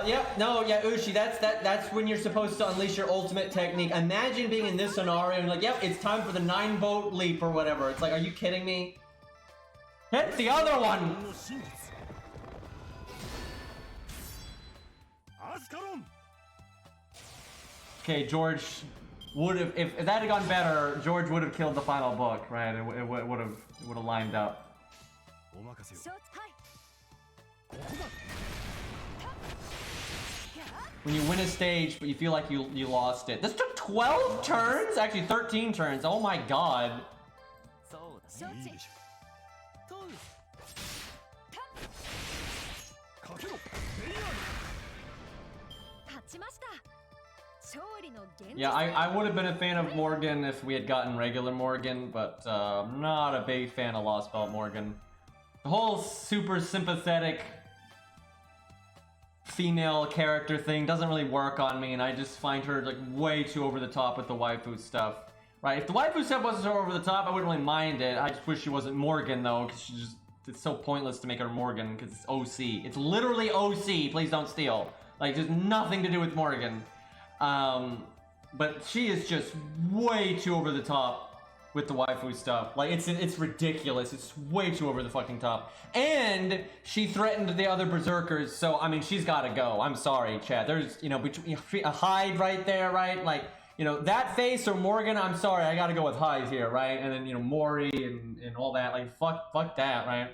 Yep, no, yeah, Ushi, that's when you're supposed to unleash your ultimate technique. Imagine being in this scenario and like, yep, it's time for the 9-boat leap or whatever. It's like, are you kidding me? Hit the other one! Okay, George would have, if that had gone better, George would have killed the final book, right? It would have lined up. When you win a stage, but you feel like you lost it. This took 12 turns? Actually, 13 turns. Oh my god. Yeah, I would have been a fan of Morgan if we had gotten regular Morgan, but I'm not a big fan of Lost Belt Morgan. The whole super sympathetic female character thing doesn't really work on me, and I just find her like way too over the top with the waifu stuff. Right? If the waifu stuff wasn't so over the top, I wouldn't really mind it. I just wish she wasn't Morgan though, because it's so pointless to make her Morgan because it's OC. It's literally OC. Please don't steal. Like, just nothing to do with Morgan. But she is just way too over the top with the waifu stuff. Like, it's ridiculous. It's way too over the fucking top. And she threatened the other berserkers, so I mean, she's got to go. I'm sorry, chat. There's, you know, between a Hyde right there, right? Like, you know, that face or Morgan. I'm sorry, I got to go with Hyde here, right? And then, you know, Mori and all that. Like, fuck that, right?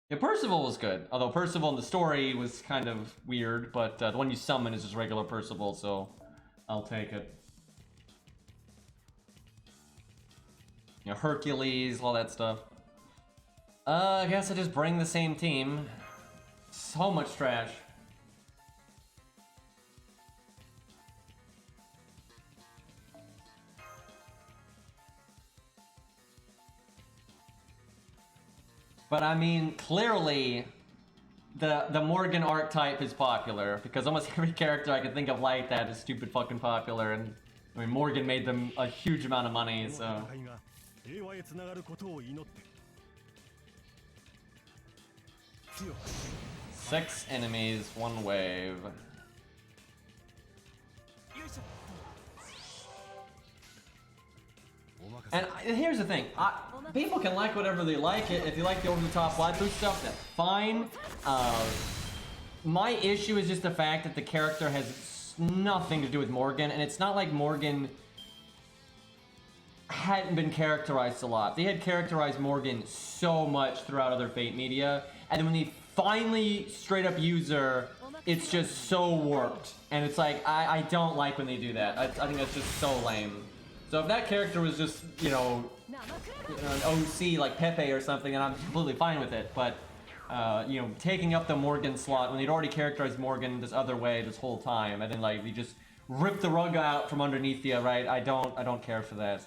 Yeah, Percival was good. Although Percival in the story was kind of weird, but the one you summon is just regular Percival, so I'll take it. You know, Hercules, all that stuff. I guess I just bring the same team. So much trash. But I mean, clearly, the Morgan archetype is popular, because almost every character I can think of like that is stupid fucking popular, and I mean, Morgan made them a huge amount of money, so... 6 enemies, 1 wave. And here's the thing, people can like whatever they like. If you like the over-the-top waifu stuff, that's fine. My issue is just the fact that the character has nothing to do with Morgan, and it's not like Morgan hadn't been characterized a lot. They had characterized Morgan so much throughout other Fate media, and then when they finally straight up use her, it's just so warped. And it's like, I don't like when they do that. I think that's just so lame. So if that character was just, you know, an OC like Pepe or something, then I'm completely fine with it. But, you know, taking up the Morgan slot when they'd already characterized Morgan this other way this whole time, and then like you just rip the rug out from underneath you, right? I don't care for that.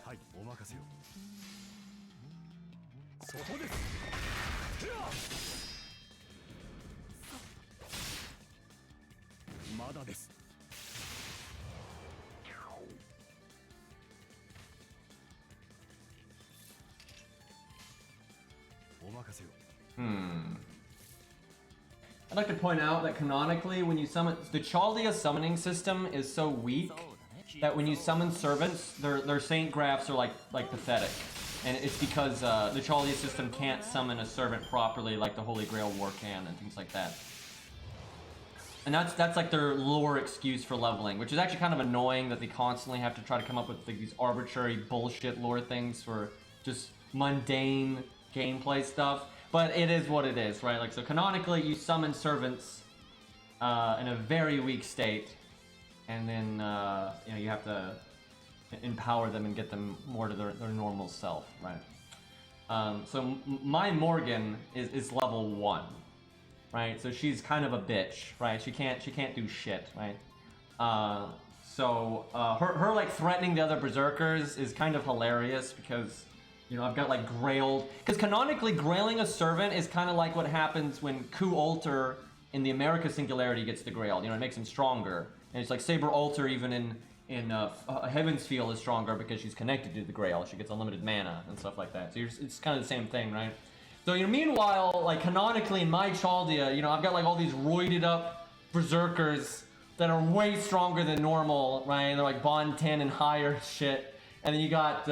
I'd like to point out that canonically, when you summon, the Chaldia summoning system is so weak that when you summon servants, their saint graphs are like pathetic, and it's because the Chaldia system can't summon a servant properly like the Holy Grail War can and things like that. And that's like their lore excuse for leveling, which is actually kind of annoying that they constantly have to try to come up with like, these arbitrary bullshit lore things for just mundane gameplay stuff. But it is what it is, right? Like, so canonically, you summon servants in a very weak state, and then you know, you have to empower them and get them more to their normal self, right? So my Morgan is level 1, right? So she's kind of a bitch, right? She can't do shit, right? So her like threatening the other berserkers is kind of hilarious because, you know, I've got like grailed, because canonically grailing a servant is kind of like what happens when Ku Alter in the America Singularity gets the grailed. You know, it makes him stronger, and it's like Saber Alter even in Heaven's Feel is stronger because she's connected to the grail. She gets unlimited mana and stuff like that. So it's kind of the same thing, right? So, you know, meanwhile, like canonically in my Chaldia, you know, I've got like all these roided up berserkers that are way stronger than normal, right? They're like Bond 10 and higher shit. And then you got,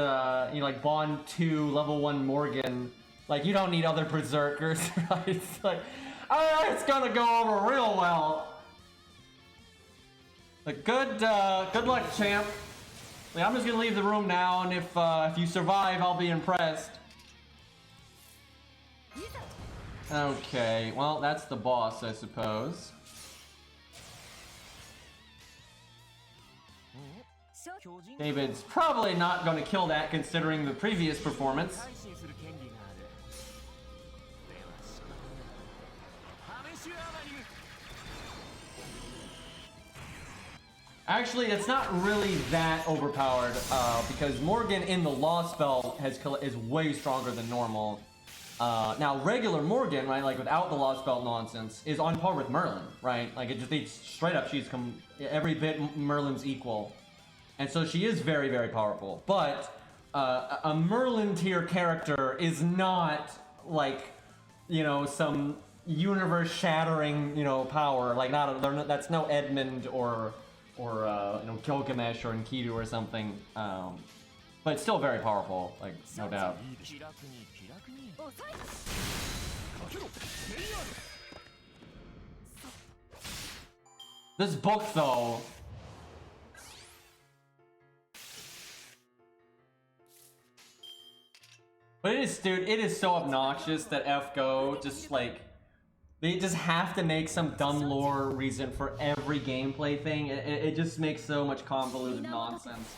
you know, like Bond 2, level 1 Morgan. Like, you don't need other berserkers, right? It's like, it's gonna go over real well. Like, good luck, champ. Like, I'm just gonna leave the room now, and if you survive, I'll be impressed. Okay, well, that's the boss, I suppose. David's probably not going to kill that considering the previous performance. Actually, it's not really that overpowered because Morgan in the Law spell is way stronger than normal. Now, regular Morgan, right, like without the Law spell nonsense, is on par with Merlin, right? Like it's straight up, she's every bit Merlin's equal. And so she is very, very powerful. But a Merlin tier character is not like, you know, some universe shattering, you know, power. Like that's no Edmund or you know, Gilgamesh or Enkidu or something. But but it's still very powerful, like, no doubt. This book, though. But it is, dude, it is so obnoxious that FGO just, like, they just have to make some dumb lore reason for every gameplay thing. It just makes so much convoluted nonsense.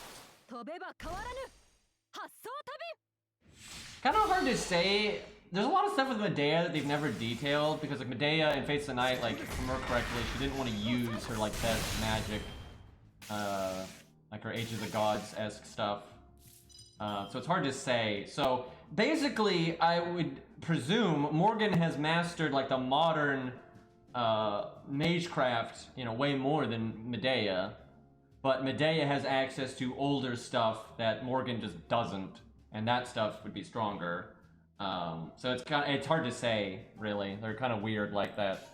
Kind of hard to say. There's a lot of stuff with Medea that they've never detailed, because like Medea in Fates of the Night, like if I remember correctly, she didn't want to use her like best magic, like her Ages of Gods-esque stuff. So it's hard to say. So basically, I would presume Morgan has mastered like the modern magecraft, you know, way more than Medea, but Medea has access to older stuff that Morgan just doesn't, and that stuff would be stronger. So it's hard to say, really. They're kind of weird like that.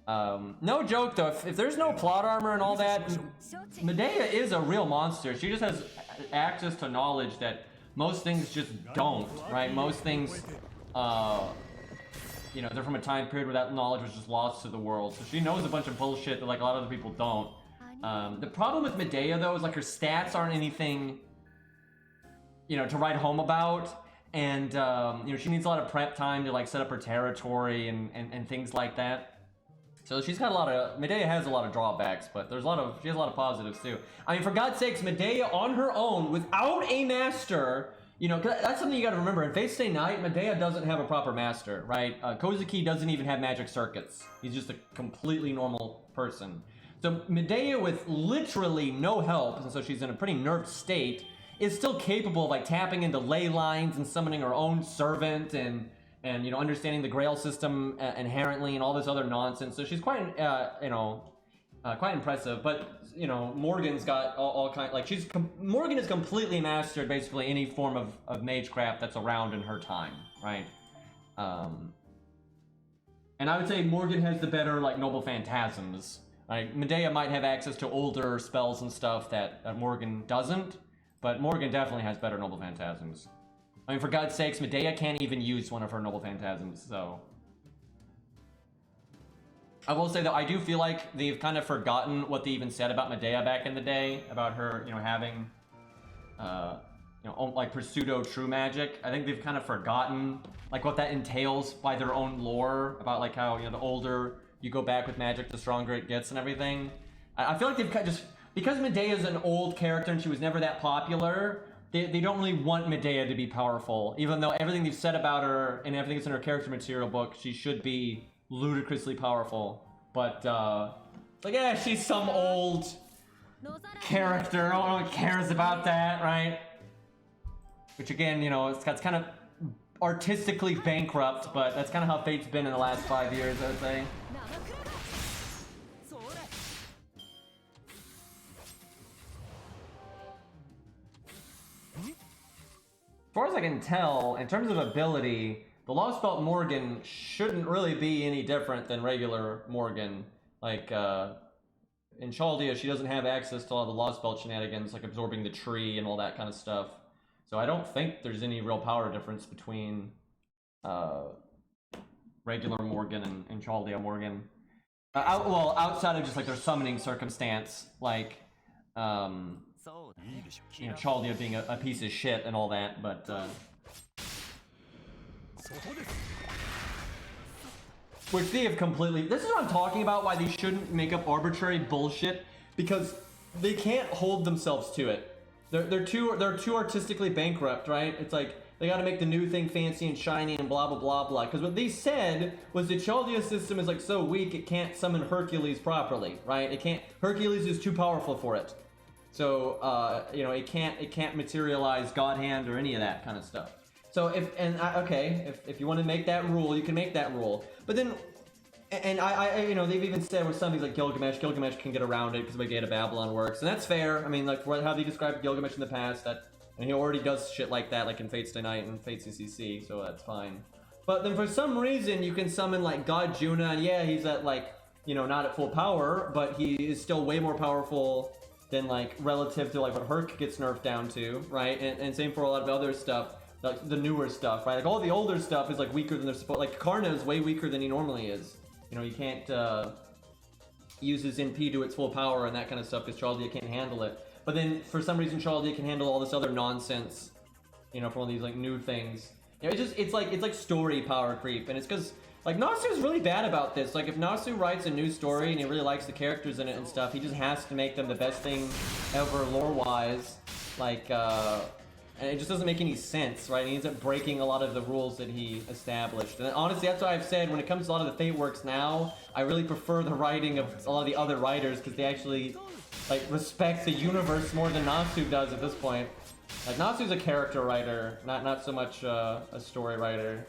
No joke though, if there's no plot armor and all that, Medea is a real monster. She just has access to knowledge that most things just don't, right? Most things, you know, they're from a time period where that knowledge was just lost to the world. So she knows a bunch of bullshit that like a lot of other people don't. The problem with Medea though is like her stats aren't anything, you know, to write home about. And, you know, she needs a lot of prep time to like set up her territory and things like that. So she's got a lot of, Medea has a lot of drawbacks, but she has a lot of positives too. I mean, for God's sakes, Medea on her own, without a master, you know, 'cause that's something you gotta remember. In Fates Stay Night, Medea doesn't have a proper master, right? Kozuki doesn't even have magic circuits. He's just a completely normal person. So Medea with literally no help, and so she's in a pretty nerfed state, is still capable of like tapping into ley lines and summoning her own servant and you know, understanding the Grail system inherently and all this other nonsense. So she's quite you know, quite impressive. But you know, Morgan's got all kind, like Morgan has completely mastered basically any form of magecraft that's around in her time, right? And I would say Morgan has the better like noble phantasms. Like Medea might have access to older spells and stuff that Morgan doesn't. But Morgan definitely has better noble phantasms. I mean, for God's sakes, Medea can't even use one of her noble phantasms, so. I will say that I do feel like they've kind of forgotten what they even said about Medea back in the day, about her, you know, having, you know, like pseudo-true magic. I think they've kind of forgotten, like, what that entails by their own lore, about, like, how, you know, the older you go back with magic, the stronger it gets and everything. I feel like they've kind of just, because Medea is an old character and she was never that popular, they don't really want Medea to be powerful. Even though everything they've said about her and everything that's in her character material book, she should be ludicrously powerful. But, like, yeah, she's some old character. No one cares about that, right? Which, again, you know, it's kind of artistically bankrupt, but that's kind of how Fate's been in the last 5 years, I would say. As far as I can tell, in terms of ability, the Lost Belt Morgan shouldn't really be any different than regular Morgan. Like, in Chaldea, she doesn't have access to all the Lost Belt shenanigans, like absorbing the tree and all that kind of stuff. So I don't think there's any real power difference between regular Morgan and Chaldea Morgan. Well, outside of just like their summoning circumstance, like, you know, Chaldea being a piece of shit and all that, but which they have completely, this is what I'm talking about, why they shouldn't make up arbitrary bullshit, because they can't hold themselves to it. They're too artistically bankrupt, right? It's like they got to make the new thing fancy and shiny and blah blah blah blah, because what they said was the Chaldea system is like so weak it can't summon Hercules properly, right? It can't, Hercules is too powerful for it. So, you know, it can't materialize God Hand or any of that kind of stuff. So if you want to make that rule, you can make that rule. But then, and I you know, they've even said with some things like Gilgamesh can get around it because the way Gate of Babylon works, and that's fair. I mean, like how they described Gilgamesh in the past, that, and he already does shit like that, like in Fates Stay Night and Fate CCC, so that's fine. But then for some reason, you can summon like God Juna, and yeah, he's at like, you know, not at full power, but he is still way more powerful than like relative to like what Herc gets nerfed down to, right? And same for a lot of other stuff, like the newer stuff, right? Like all the older stuff is like weaker than they're supposed. Like Karna is way weaker than he normally is. You know, you can't use his NP to its full power and that kind of stuff because Charlia can't handle it. But then for some reason Charlia can handle all this other nonsense, you know, from all these like new things. You know, it's like story power creep, and it's because like Nasu's really bad about this. Like if Nasu writes a new story and he really likes the characters in it and stuff, he just has to make them the best thing ever lore-wise. Like and it just doesn't make any sense, right? He ends up breaking a lot of the rules that he established. And honestly, that's why I've said when it comes to a lot of the Fate works now, I really prefer the writing of a lot of the other writers because they actually like respect the universe more than Nasu does at this point. Like Nasu's a character writer, not so much a story writer.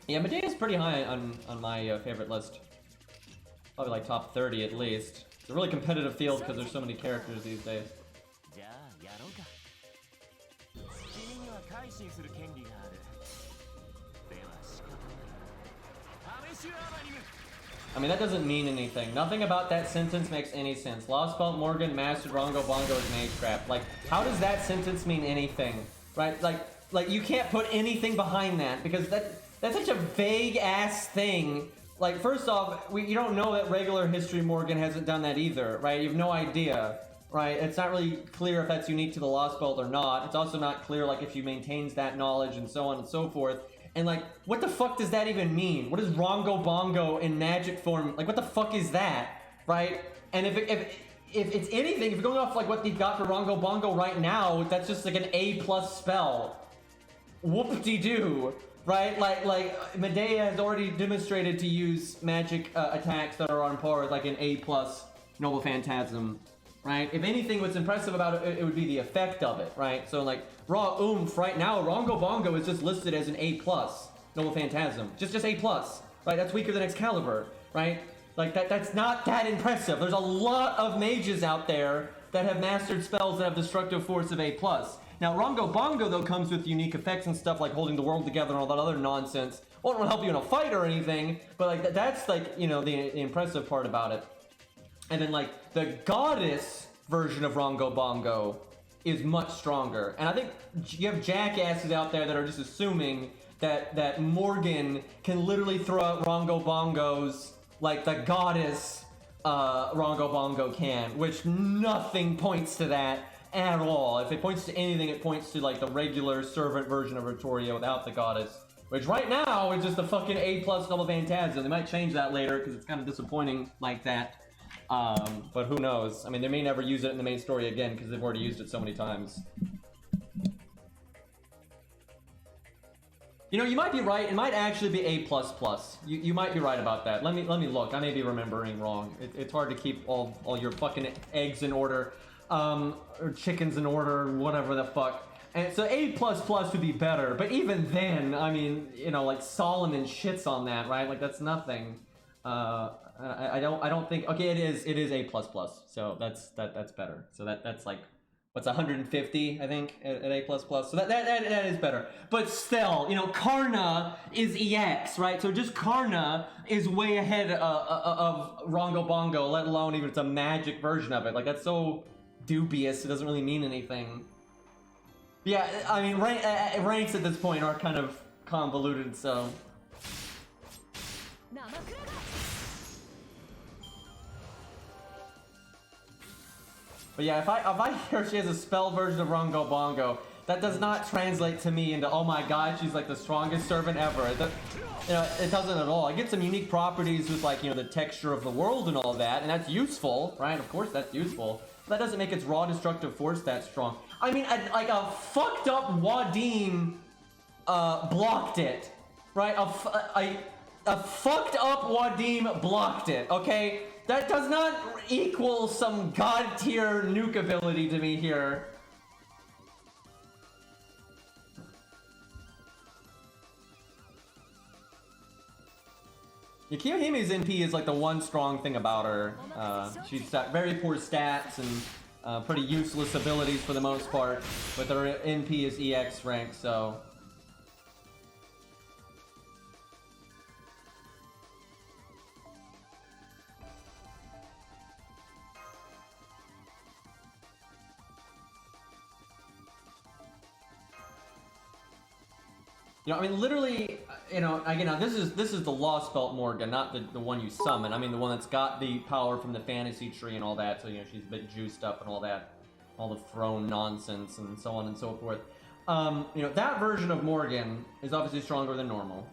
Yeah, Medea's pretty high on my favorite list. Probably like top 30 at least. It's a really competitive field because there's so many characters these days. I mean, that doesn't mean anything. Nothing about that sentence makes any sense. Lost Belt Morgan mastered Rongo Bongo's mage crap. Like, how does that sentence mean anything? Right? Like you can't put anything behind that because that's such a vague ass thing. Like, first off, you don't know that regular history Morgan hasn't done that either, right? You have no idea, right? It's not really clear if that's unique to the Lost Belt or not. It's also not clear, like, if she maintains that knowledge and so on and so forth. And, like, what the fuck does that even mean? What is Rongo Bongo in magic form? Like, what the fuck is that, right? And if it's anything, if you're going off, like, what they've got for Rongo Bongo right now, that's just, like, an A+ spell. Whoop-de-doo. Right, like Medea has already demonstrated to use magic attacks that are on par with like an A+ Noble Phantasm, right? If anything, what's impressive about it, it would be the effect of it, right? So like raw oomph right now, Rongo Bongo is just listed as an A+ Noble Phantasm, just A+, right? That's weaker than Excalibur, right? Like that's not that impressive. There's a lot of mages out there that have mastered spells that have destructive force of A+. Now, Rongo Bongo, though, comes with unique effects and stuff like holding the world together and all that other nonsense. Well, it won't help you in a fight or anything, but like that's like, you know, the impressive part about it. And then like the goddess version of Rongo Bongo is much stronger. And I think you have jackasses out there that are just assuming that Morgan can literally throw out Rongo Bongos like the goddess Rongo Bongo can, which nothing points to that at all. If it points to anything, it points to like the regular servant version of Ritoria without the goddess, which right now is just a fucking A+ Noble Phantasm. They might change that later because it's kind of disappointing like that. But who knows? I mean, they may never use it in the main story again because they've already used it so many times. You know, you might be right. It might actually be A++. You might be right about that. Let me look. I may be remembering wrong. It's hard to keep all your fucking eggs in order. Or chickens in order, whatever the fuck. And so A++ would be better, but even then, I mean, you know, like Solomon shits on that, right? Like that's nothing. I don't think. Okay, it is A++. So that's better. So that's like what's 150, I think, at A++. So that is better. But still, you know, Karna is EX, right? So just Karna is way ahead of Rongo Bongo, let alone even it's a magic version of it. Like that's so dubious, it doesn't really mean anything. Yeah, I mean, ranks at this point are kind of convoluted, so. But yeah, if I hear she has a spell version of Rongo Bongo, that does not translate to me into, oh my god, she's like the strongest servant ever. You know, it doesn't at all. I get some unique properties with like, you know, the texture of the world and all that, and that's useful, right? Of course that's useful. That doesn't make its raw destructive force that strong. I mean, like a fucked up Wadim blocked it, right? A fucked up Wadim blocked it, okay? That does not equal some god tier nuke ability to me here. Kiyohimi's NP is like the one strong thing about her. She's got very poor stats and pretty useless abilities for the most part, but her NP is EX rank, so. You know, I mean, literally, you know, again, now this is the Lost Belt Morgan, not the one you summon. I mean, the one that's got the power from the fantasy tree and all that. So, you know, she's a bit juiced up and all that, all the throne nonsense and so on and so forth. You know, that version of Morgan is obviously stronger than normal.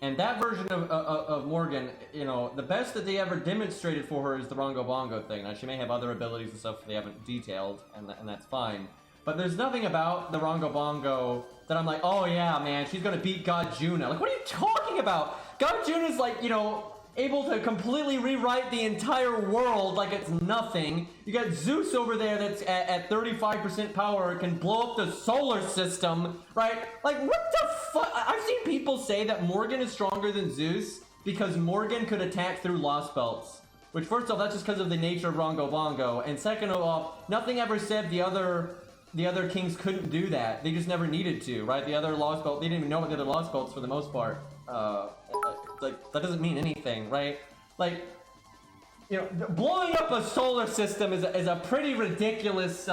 And that version of Morgan, you know, the best that they ever demonstrated for her is the Rongo Bongo thing. Now, she may have other abilities and stuff they haven't detailed, and that's fine. But there's nothing about the Rongo Bongo that I'm like, oh yeah, man, she's gonna beat God Juna. Like, what are you talking about? God Juna's like, you know, able to completely rewrite the entire world like it's nothing. You got Zeus over there that's at 35% power, can blow up the solar system, right? Like, what the fuck? I've seen people say that Morgan is stronger than Zeus because Morgan could attack through Lost Belts. Which, first off, that's just because of the nature of Rongo Bongo. And second of all, nothing ever said the other kings couldn't do that. They just never needed to, right? The other Lost Belt, they didn't even know what the other Lost Belts for the most part. Like, that doesn't mean anything, right? Like, you know, blowing up a solar system is a pretty ridiculous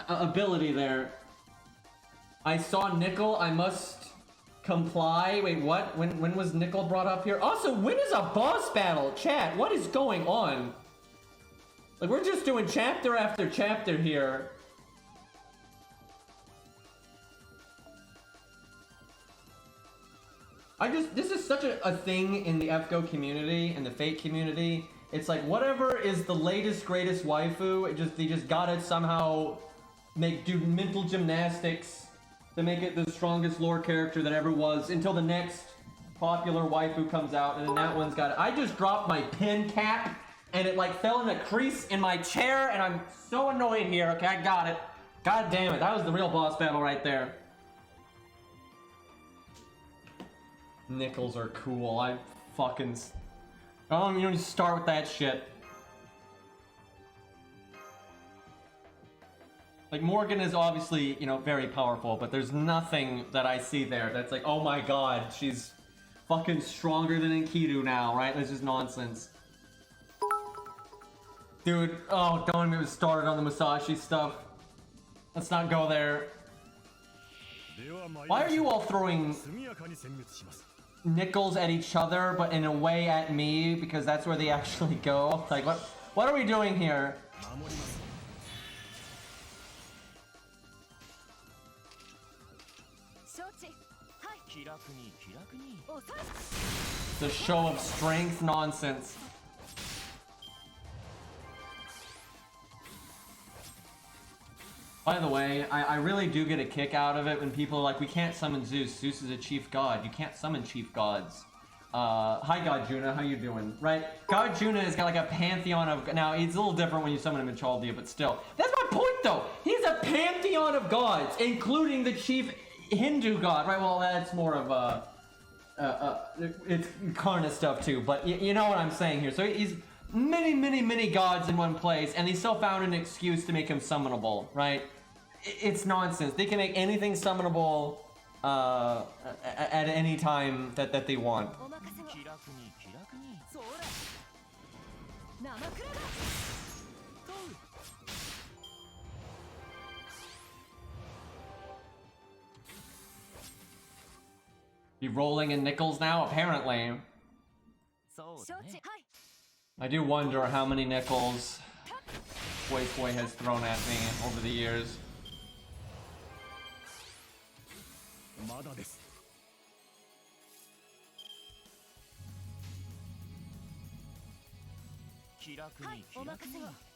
ability there. I saw Nickel, I must comply. Wait, what? When was Nickel brought up here? Also, when is a boss battle? Chat, what is going on? Like, we're just doing chapter after chapter here. This is such a thing in the FGO community and the Fate community. It's like, whatever is the latest, greatest waifu, they just gotta somehow do mental gymnastics to make it the strongest lore character that ever was until the next popular waifu comes out, and then that one's got it. I just dropped my pen cap, and it like fell in a crease in my chair, and I'm so annoyed here. Okay, I got it. God damn it, that was the real boss battle right there. Nickels are cool. I fucking... Oh, you don't need to start with that shit. Like, Morgan is obviously, you know, very powerful, but there's nothing that I see there that's like, oh my god, she's fucking stronger than Enkidu now, right? This is nonsense. Dude, oh, don't even start on the Musashi stuff. Let's not go there. Why are you all throwing nickels at each other, but in a way at me, because that's where they actually go? Like, what are we doing here? The show of strength nonsense. By the way, I really do get a kick out of it when people are like, we can't summon Zeus. Zeus is a chief god. You can't summon chief gods. Hi God Juna, how you doing? Right? God Juna has got like a pantheon of... Now, it's a little different when you summon him in Chaldea, but still. That's my point though! He's a pantheon of gods, including the chief Hindu god, right? Well, that's more of it's Karna stuff too, but you know what I'm saying here. So he's many gods in one place, and they still found an excuse to make him summonable, right? It's nonsense. They can make anything summonable at any time that they want. You rolling in nickels now? Apparently. I do wonder how many nickels Boy has thrown at me over the years. A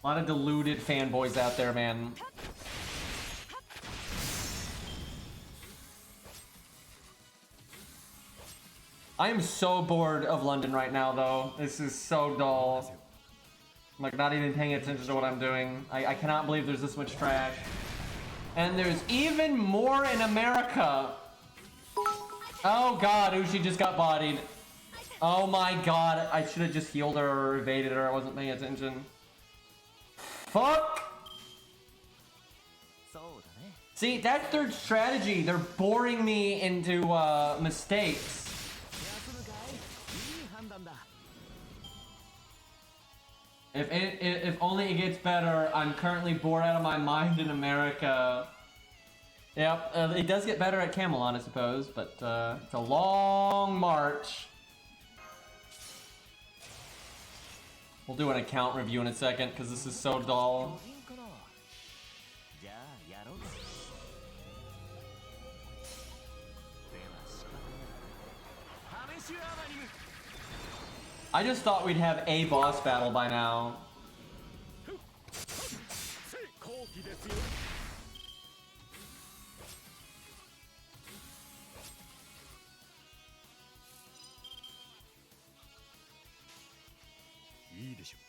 lot of deluded fanboys out there, man. I am so bored of London right now, though. This is so dull. I'm like not even paying attention to what I'm doing. I cannot believe there's this much trash. And there's even more in America. Oh god, Uchi just got bodied. Oh my god, I should have just healed her or evaded her. I wasn't paying attention. Fuck! See, that's their strategy. They're boring me into mistakes. If only it gets better. I'm currently bored out of my mind in America. Yep, it does get better at Camelot, I suppose, but it's a long march. We'll do an account review in a second, because this is so dull. I just thought we'd have a boss battle by now.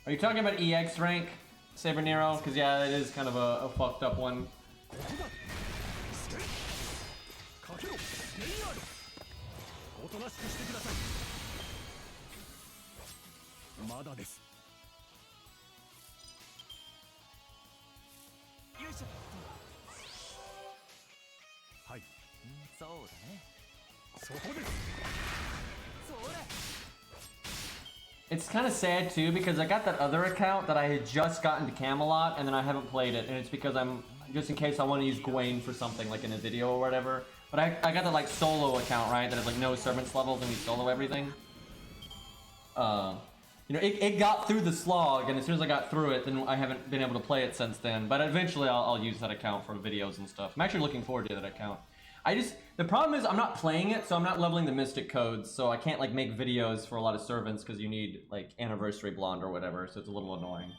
Are you talking about EX rank, Saber Nero? Because yeah, it is kind of a fucked up one. It's kind of sad too because I got that other account that I had just gotten to Camelot and then I haven't played it, and it's because I'm just in case I want to use Gwaine for something like in a video or whatever. But I got that like solo account, right? That has like no servants levels and we solo everything. You know, it got through the slog, and as soon as I got through it, then I haven't been able to play it since then. But eventually I'll use that account for videos and stuff. I'm actually looking forward to that account. The problem is I'm not playing it, so I'm not leveling the mystic codes, so I can't like make videos for a lot of servants because you need like anniversary blonde or whatever, so it's a little annoying.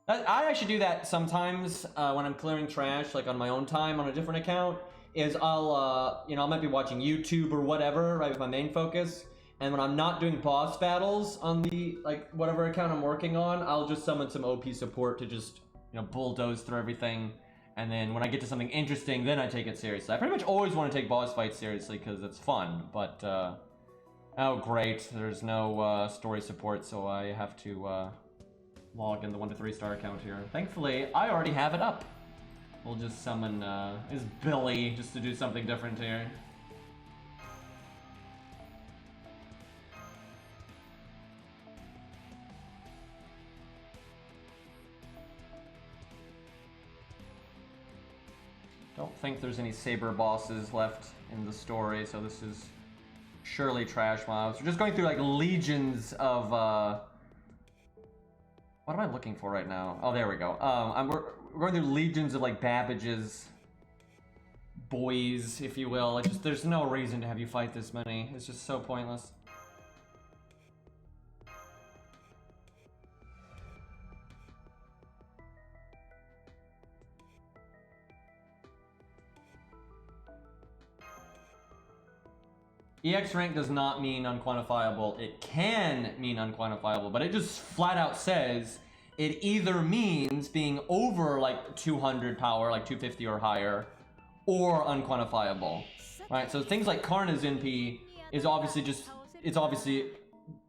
I actually do that sometimes when I'm clearing trash, like on my own time on a different account, is I'll, you know, I might be watching YouTube or whatever, right, with my main focus, and when I'm not doing boss battles on the, like, whatever account I'm working on, I'll just summon some OP support to just, you know, bulldoze through everything, and then when I get to something interesting, then I take it seriously. I pretty much always want to take boss fights seriously because it's fun, but, oh great, there's no story support, so I have to log in the 1 to 3 star account here. Thankfully, I already have it up. We'll just summon is Billy just to do something different here. Don't think there's any Saber bosses left in the story, so this is surely trash mobs. We're just going through like legions of what am I looking for right now? Oh, there we go. We're going through legions of like Babbage's boys, if you will. It's just, there's no reason to have you fight this many. It's just so pointless. EX rank does not mean unquantifiable. It can mean unquantifiable, but it just flat out says it either means being over like 200 power, like 250 or higher, or unquantifiable, right? So things like Karna's NP is obviously just, it's obviously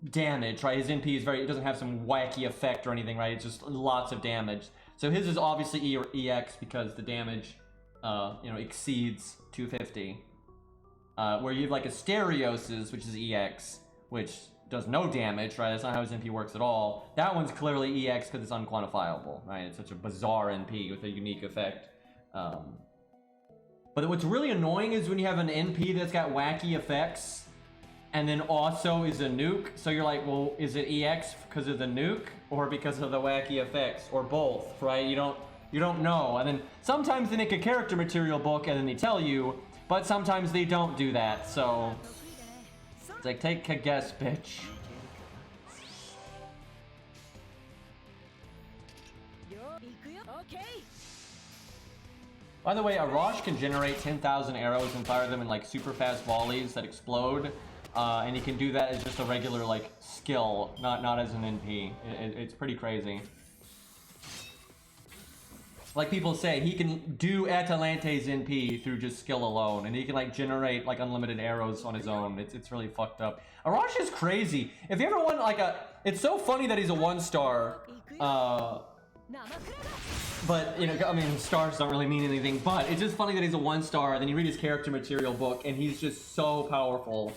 damage, right? His NP is it doesn't have some wacky effect or anything, right? It's just lots of damage. So his is obviously E or EX because the damage, you know, exceeds 250. Where you have like Asterios's, which is EX, which does no damage, right? That's not how his NP works at all. That one's clearly EX because it's unquantifiable, right? It's such a bizarre NP with a unique effect. But what's really annoying is when you have an NP that's got wacky effects, and then also is a nuke. So you're like, well, is it EX because of the nuke, or because of the wacky effects, or both, right? You don't know. And then sometimes they make a character material book and then they tell you, but sometimes they don't do that, so it's like, take a guess, bitch. By the way, Arash can generate 10,000 arrows and fire them in like super fast volleys that explode, and he can do that as just a regular like skill, not as an NP. It's pretty crazy. Like people say, he can do Atalante's NP through just skill alone, and he can like generate like unlimited arrows on his own. It's really fucked up. Arash is crazy. If you ever want like it's so funny that he's a 1-star, but you know, I mean, stars don't really mean anything, but it's just funny that he's a 1-star, and then you read his character material book, and he's just so powerful.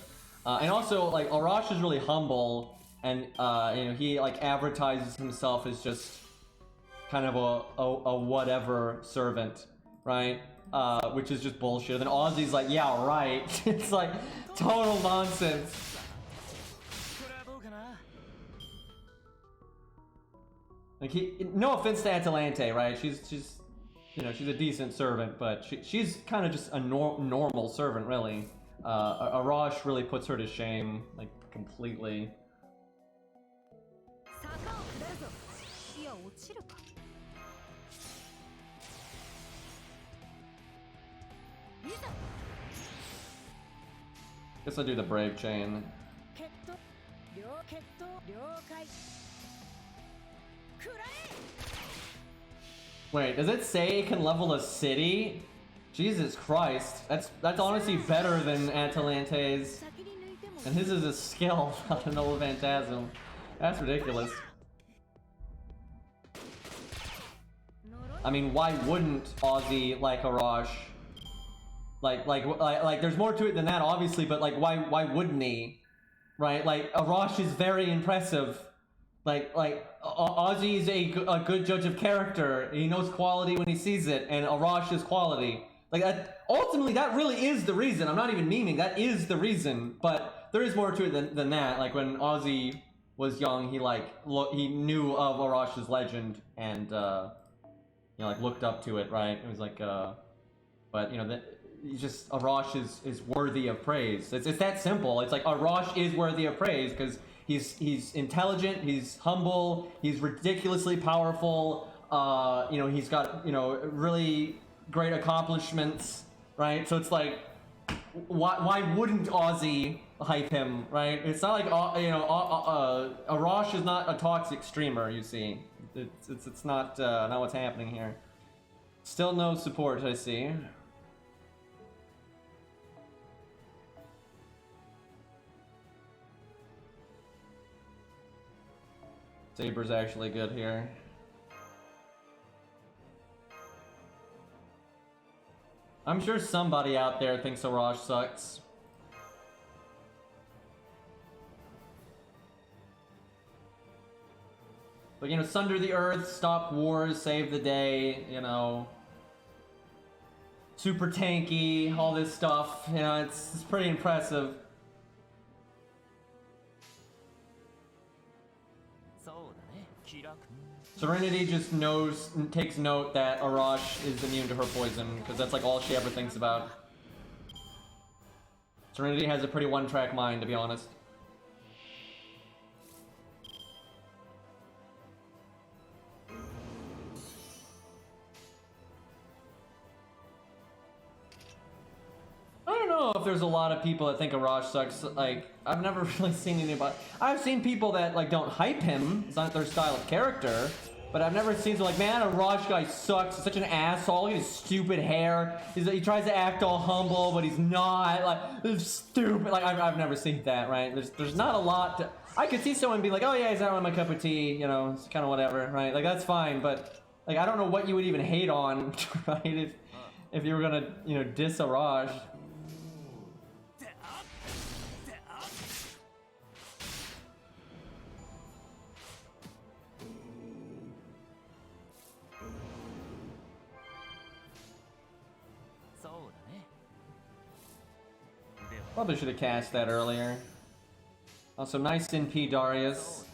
And also, like, Arash is really humble, and you know, he like advertises himself as just kind of a whatever servant, right? Which is just bullshit. And then Ozzy's like, yeah, right. It's like total nonsense. Like no offense to Atalante, right? She's you know, she's a decent servant, but she's kind of just a normal servant, really. Arash really puts her to shame, like, completely. Guess I'll do the Brave Chain. Wait, does it say it can level a city? Jesus Christ, that's honestly better than Atalante's. And his is a skill, not an old Phantasm. That's ridiculous. I mean, why wouldn't Ozzy like Arash? Like, there's more to it than that, obviously, but like, why wouldn't he? Right? Like, Arash is very impressive. Like Ozzy is a good judge of character. He knows quality when he sees it, and Arash is quality. Like, that, ultimately, that really is the reason. I'm not even memeing. That is the reason. But there is more to it than that. Like, when Ozzy was young, he knew of Arash's legend and you know, like, looked up to it, right? It was like but you know, just Arash is worthy of praise. It's that simple. It's like Arash is worthy of praise because he's intelligent, he's humble, he's ridiculously powerful. You know, he's got, you know, really great accomplishments, right? So it's like, why wouldn't Ozzy hype him, right? It's not like, you know, Arash is not a toxic streamer, you see. It's not what's happening here. Still no support, I see. Saber's actually good here. I'm sure somebody out there thinks Arash sucks. But, you know, sunder the earth, stop wars, save the day, you know. Super tanky, all this stuff, you know, it's pretty impressive. Serenity just takes note that Arash is immune to her poison, because that's like all she ever thinks about. Serenity has a pretty one-track mind, to be honest. I don't know if there's a lot of people that think Arash sucks. Like, I've never really seen anybody. I've seen people that like don't hype him. It's not their style of character. But I've never seen like, man, Arash guy sucks. He's such an asshole. Look at his stupid hair. He tries to act all humble, but he's not. Like, it's stupid. Like, I've never seen that, right? There's not a lot to. I could see someone be like, oh yeah, he's not really my cup of tea. You know, it's kind of whatever, right? Like, that's fine. But like, I don't know what you would even hate on, right? If you were gonna, you know, diss Arash. Probably should have cast that earlier. Also, nice NP Darius.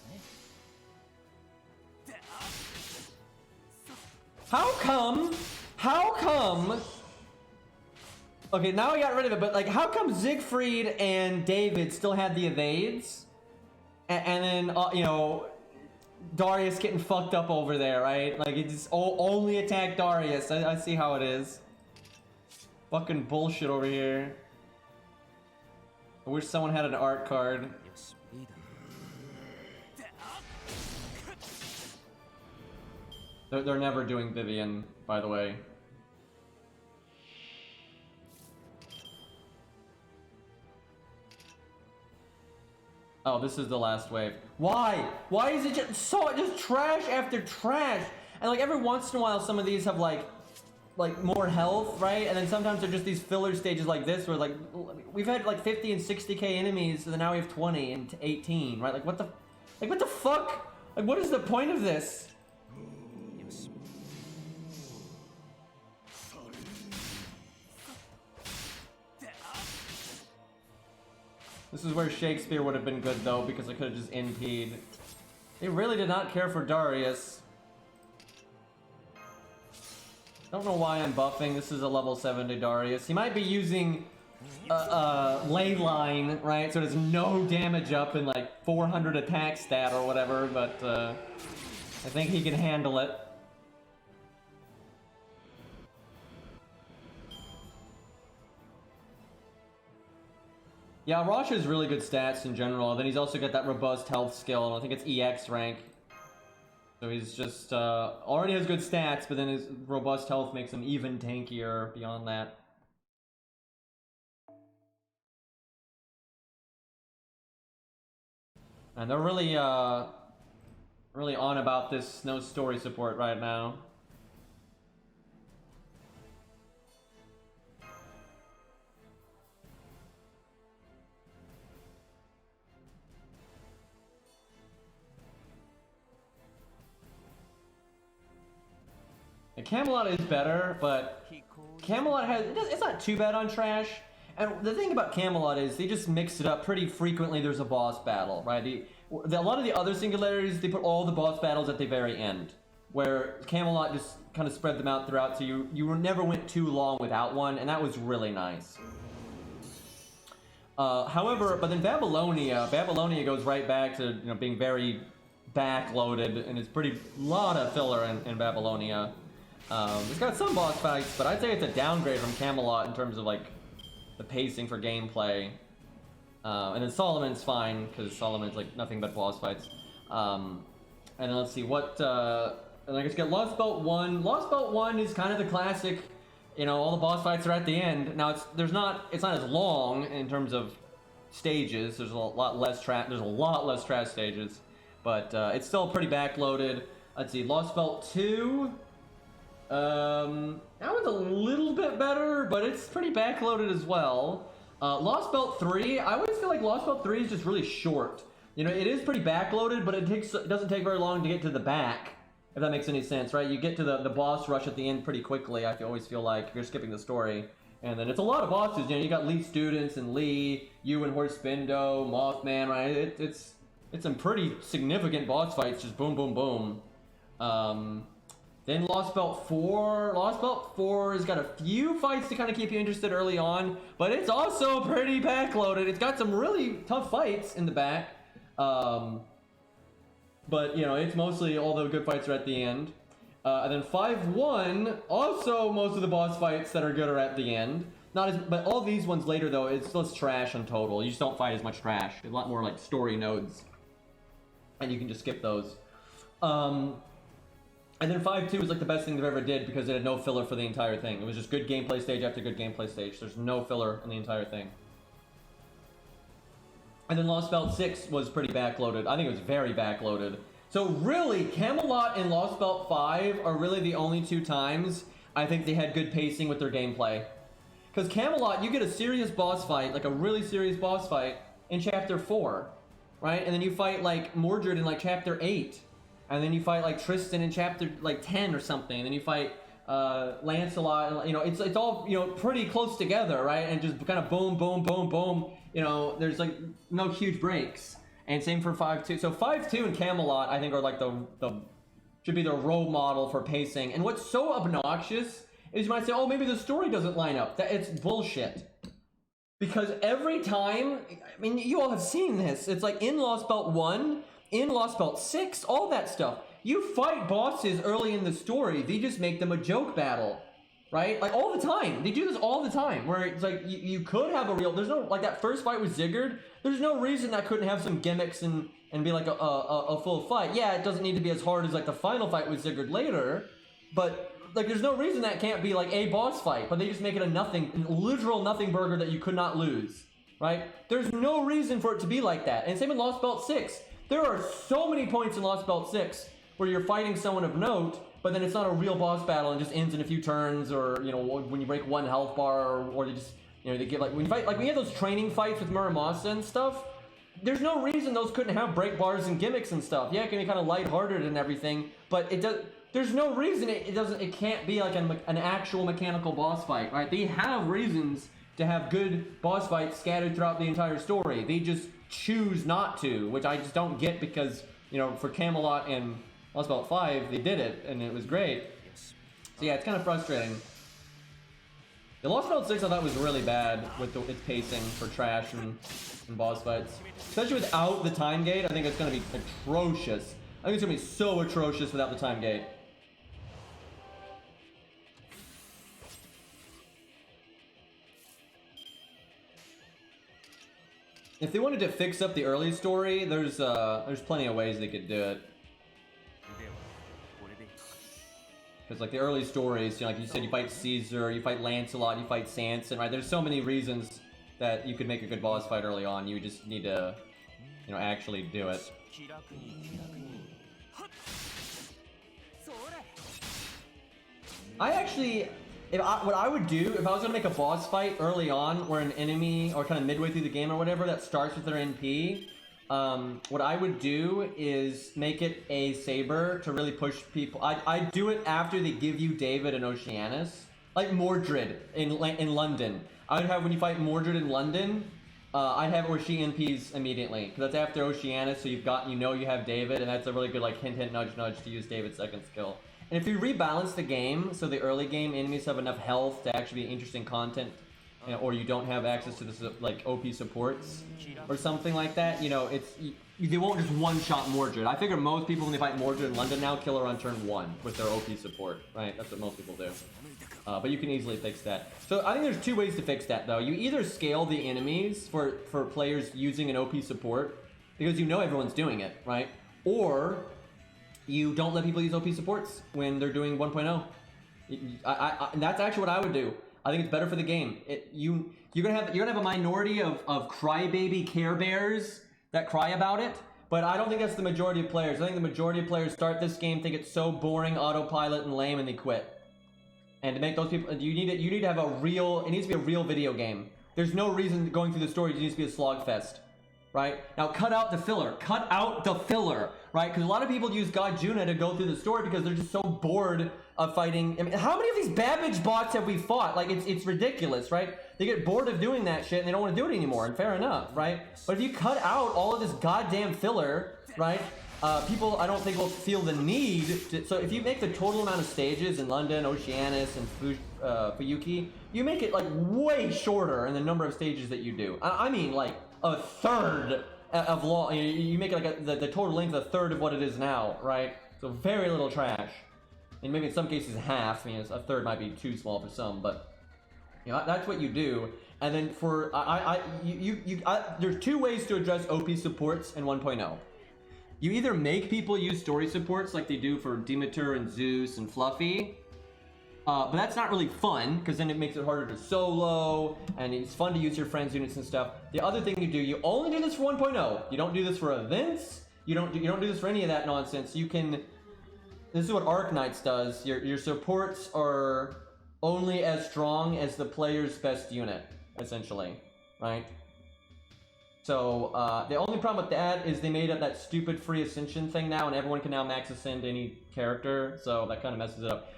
How come? Okay, now I got rid of it, but like, how come Siegfried and David still had the evades? And then, you know, Darius getting fucked up over there, right? Like, it just only attack Darius. I see how it is. Fucking bullshit over here. I wish someone had an art card. They're never doing Vivian, by the way. Oh, this is the last wave. Why? Why is it just trash after trash? And like every once in a while, some of these have like more health, right? And then sometimes they're just these filler stages like this where like we've had like 50 and 60k enemies, and then now we have 20 and 18, right? Like what the fuck? Like what is the point of this? This is where Shakespeare would have been good, though, because I could have just NP'd. They really did not care for Darius. Don't know why I'm buffing. This is a level 70 Darius. He might be using ley line, right? So there's no damage up and like 400 attack stat or whatever, but I think he can handle it. Yeah, Rosh has really good stats in general. Then he's also got that robust health skill. I think it's EX rank. So he's just already has good stats, but then his robust health makes him even tankier beyond that. And they're really really on about this no story support right now. And Camelot is better, but Camelot has it's not too bad on Trash. And the thing about Camelot is they just mix it up pretty frequently. There's a boss battle, right? A lot of the other singularities, they put all the boss battles at the very end, where Camelot just kind of spread them out throughout, so you never went too long without one, and that was really nice. However, but then Babylonia goes right back to being very backloaded, and it's pretty lot of filler in Babylonia. It's got some boss fights, but I'd say it's a downgrade from Camelot in terms of like the pacing for gameplay. And then Solomon's fine, because Solomon's like nothing but boss fights. And then let's see what, and I guess get Lost Belt 1. Lost Belt 1 is kind of the classic, all the boss fights are at the end. Now it's not as long in terms of stages. There's a lot less trash stages, but it's still pretty backloaded. Let's see, Lost Belt 2. That one's a little bit better, but it's pretty backloaded as well. Lost Belt 3, I always feel like Lost Belt 3 is just really short. It is pretty backloaded, but it doesn't take very long to get to the back, if that makes any sense, right? You get to the boss rush at the end pretty quickly, I always feel like, if you're skipping the story. And then it's a lot of bosses, you got Lee Students and Lee, you and Horse Bindo, Mothman, right? It's some pretty significant boss fights, just boom, boom, boom. Then Lost Belt 4. Lost Belt 4 has got a few fights to kind of keep you interested early on, but it's also pretty backloaded. It's got some really tough fights in the back. But, it's mostly all the good fights are at the end. And then 5-1, also most of the boss fights that are good are at the end. But all these ones later, though, it's less trash in total. You just don't fight as much trash. A lot more, like, story nodes. And you can just skip those. And then 5-2 was like the best thing they've ever did because it had no filler for the entire thing. It was just good gameplay stage after good gameplay stage. There's no filler in the entire thing. And then Lost Belt 6 was pretty backloaded. I think it was very backloaded. So really, Camelot and Lost Belt 5 are really the only two times I think they had good pacing with their gameplay. Because Camelot, you get a serious boss fight, like a really serious boss fight, in Chapter 4. Right? And then you fight like Mordred in like Chapter 8. And then you fight like Tristan in Chapter like 10 or something. And then you fight Lancelot. It's all pretty close together, right? And just kind of boom, boom, boom, boom. There's like no huge breaks. And same for 5-2. So 5-2 and Camelot, I think, are like the should be the role model for pacing. And what's so obnoxious is you might say, oh, maybe the story doesn't line up. It's bullshit. Because every time, I mean, you all have seen this. It's like in Lost Belt 1. In Lost Belt 6, all that stuff. You fight bosses early in the story, they just make them a joke battle, right? Like all the time. They do this all the time, where it's like you could have a real, there's no, like that first fight with Sigurd, there's no reason that couldn't have some gimmicks and be like a full fight. Yeah, it doesn't need to be as hard as like the final fight with Sigurd later, but like there's no reason that can't be like a boss fight, but they just make it a literal nothing burger that you could not lose, right? There's no reason for it to be like that. And same in Lost Belt 6. There are so many points in Lost Belt 6 where you're fighting someone of note, but then it's not a real boss battle and just ends in a few turns, or when you break one health bar, or they just they get like when you fight like we had those training fights with Muramasa and stuff. There's no reason those couldn't have break bars and gimmicks and stuff. Yeah, it can be kind of lighthearted and everything, but it does. There's no reason it can't be like an actual mechanical boss fight, right? They have reasons to have good boss fights scattered throughout the entire story. They just choose not to, which I just don't get because, you know, for Camelot and Lost Belt 5, they did it, and it was great. So yeah, it's kind of frustrating. The Lost Belt 6 I thought was really bad with its pacing for trash and boss fights. Especially without the time gate, I think it's going to be atrocious. I think it's going to be so atrocious without the time gate. If they wanted to fix up the early story, there's plenty of ways they could do it. Because like the early stories, you know, like you said, you fight Caesar, you fight Lancelot, you fight Sanson, right? There's so many reasons that you could make a good boss fight early on. You just need to, you know, actually do it. I actually, what I would do if I was gonna make a boss fight early on, where an enemy or kind of midway through the game or whatever that starts with their NP, what I would do is make it a saber to really push people. I'd do it after they give you David and Oceanus, like Mordred in London. I'd have, when you fight Mordred in London, I'd have where she NPs immediately, because that's after Oceanus, so you've got, you know, you have David, and that's a really good like hint hint nudge nudge to use David's second skill. And if you rebalance the game, so the early game enemies have enough health to actually be interesting content, you know, or you don't have access to this like OP supports or something like that, you know, they won't just one-shot Mordred. I figure most people when they fight Mordred in London now kill her on turn 1 with their OP support, right? That's what most people do. But you can easily fix that. So I think there's 2 ways to fix that though. You either scale the enemies for players using an OP support, because you know everyone's doing it, right? Or you don't let people use OP supports when they're doing 1.0. And that's actually what I would do. I think it's better for the game. You're gonna have a minority of crybaby Care Bears that cry about it, but I don't think that's the majority of players. I think the majority of players start this game, think it's so boring, autopilot, and lame, and they quit. And to make those people, you need to have it needs to be a real video game. There's no reason going through the story, it needs to be a slog fest. Right? Now cut out the filler. Cut out the filler, right? Because a lot of people use God Juna to go through the story because they're just so bored of fighting. I mean, how many of these Babbage bots have we fought? Like, it's ridiculous, right? They get bored of doing that shit and they don't want to do it anymore, and fair enough, right? But if you cut out all of this goddamn filler, right? People, I don't think, will feel the need to, so if you make the total amount of stages in London, Oceanus, and Fuyuki, you make it like way shorter in the number of stages that you do. I mean, like a third of long. You make it like the total length a third of what it is now, right? So very little trash, and maybe in some cases half. I mean, a third might be too small for some, but you know, that's what you do. And then for there's 2 ways to address OP supports in 1.0. You either make people use story supports like they do for Demeter and Zeus and Fluffy, but that's not really fun because then it makes it harder to solo, and it's fun to use your friends' units and stuff. The other thing you do, you only do this for 1.0. You don't do this for events. You don't do this for any of that nonsense. You can. This is what Arknights does. Your supports are only as strong as the player's best unit, essentially, right? So, the only problem with that is they made up that stupid free ascension thing now, and everyone can now max ascend any character, so that kind of messes it up.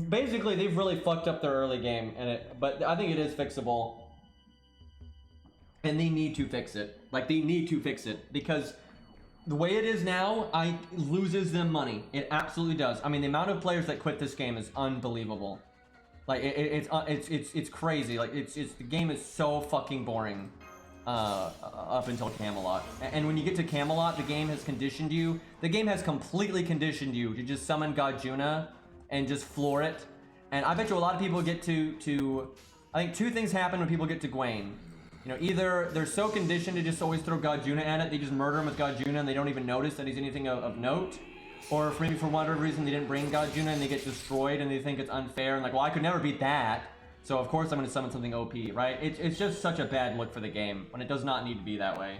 Basically, they've really fucked up their early game, but I think it is fixable. And they need to fix it. Like, they need to fix it, because the way it is now, it loses them money. It absolutely does. I mean, the amount of players that quit this game is unbelievable. Like, it's crazy. Like, the game is so fucking boring. Up until Camelot. And when you get to Camelot, the game has conditioned you. The game has completely conditioned you to just summon God Juna and just floor it. And I bet you a lot of people get to I think 2 things happen when people get to Gwaine. You know, either they're so conditioned to just always throw God Juna at it, they just murder him with God Juna and they don't even notice that he's anything of note. Or maybe for whatever reason they didn't bring God Juna and they get destroyed and they think it's unfair and like, well, I could never beat that. So of course I'm going to summon something OP, right? It's just such a bad look for the game when it does not need to be that way.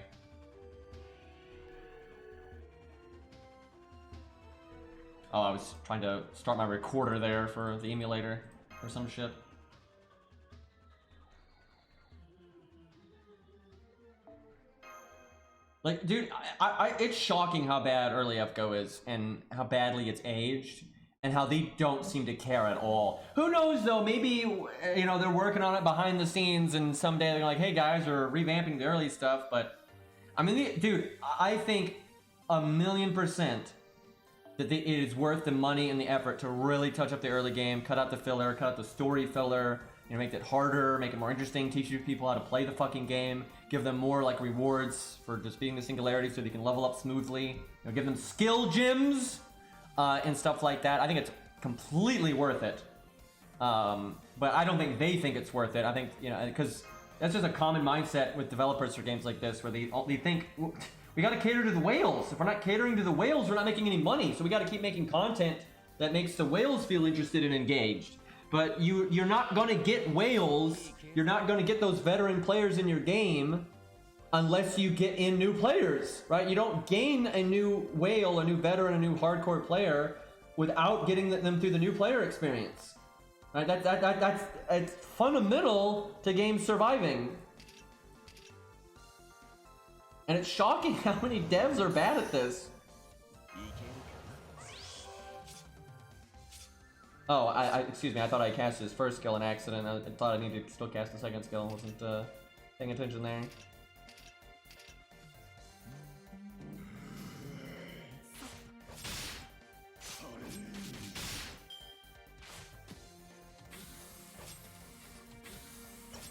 Oh, I was trying to start my recorder there for the emulator or some shit. Like, dude, it's shocking how bad early FGO is and how badly it's aged. and how they don't seem to care at all. Who knows though, maybe, you know, they're working on it behind the scenes and someday they're like, hey guys, we're revamping the early stuff, but I mean, dude, I think 1,000,000% that it is worth the money and the effort to really touch up the early game, cut out the filler, cut out the story filler, you know, make it harder, make it more interesting, teach you people how to play the fucking game, give them more like rewards for just being the singularity so they can level up smoothly, you know, give them skill gyms and stuff like that. I think it's completely worth it. But I don't think they think it's worth it. I think, you know, because that's just a common mindset with developers for games like this, where they think, we got to cater to the whales. If we're not catering to the whales, we're not making any money. So we got to keep making content that makes the whales feel interested and engaged. But you're not going to get whales. You're not going to get those veteran players in your game unless you get in new players, right? You don't gain a new whale, a new veteran, a new hardcore player without getting them through the new player experience. Right? That's it's fundamental to games surviving. And it's shocking how many devs are bad at this. Oh, excuse me, I thought I cast his first skill in accident. I thought I needed to still cast the second skill. I wasn't paying attention there.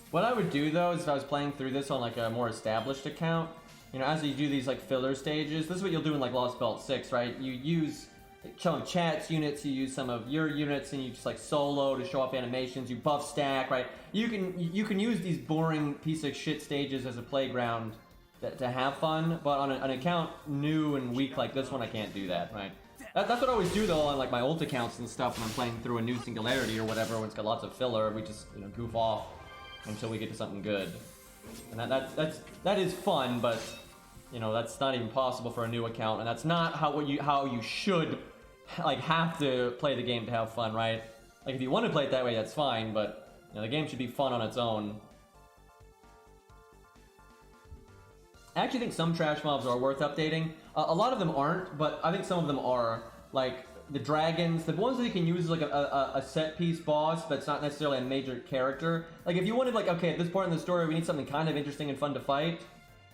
What I would do though is if I was playing through this on like a more established account, you know, as you do these like filler stages, this is what you'll do in like Lost Belt 6, right? You use some of Chat's units, you use some of your units, and you just like solo to show off animations, you buff stack, right? You can use these boring piece of shit stages as a playground to have fun, but on an account new and weak like this one, I can't do that, right? That's what I always do though on like my old accounts and stuff when I'm playing through a new singularity or whatever, when it's got lots of filler, we just, you know, goof off until we get to something good. And that is fun, but you know, that's not even possible for a new account, and that's not how you should like have to play the game to have fun, right? Like if you want to play it that way, that's fine, but you know, the game should be fun on its own. I actually think some trash mobs are worth updating. A lot of them aren't, but I think some of them are. Like the dragons, the ones that you can use as like a set piece boss that's not necessarily a major character. Like if you wanted like, okay, at this point in the story we need something kind of interesting and fun to fight,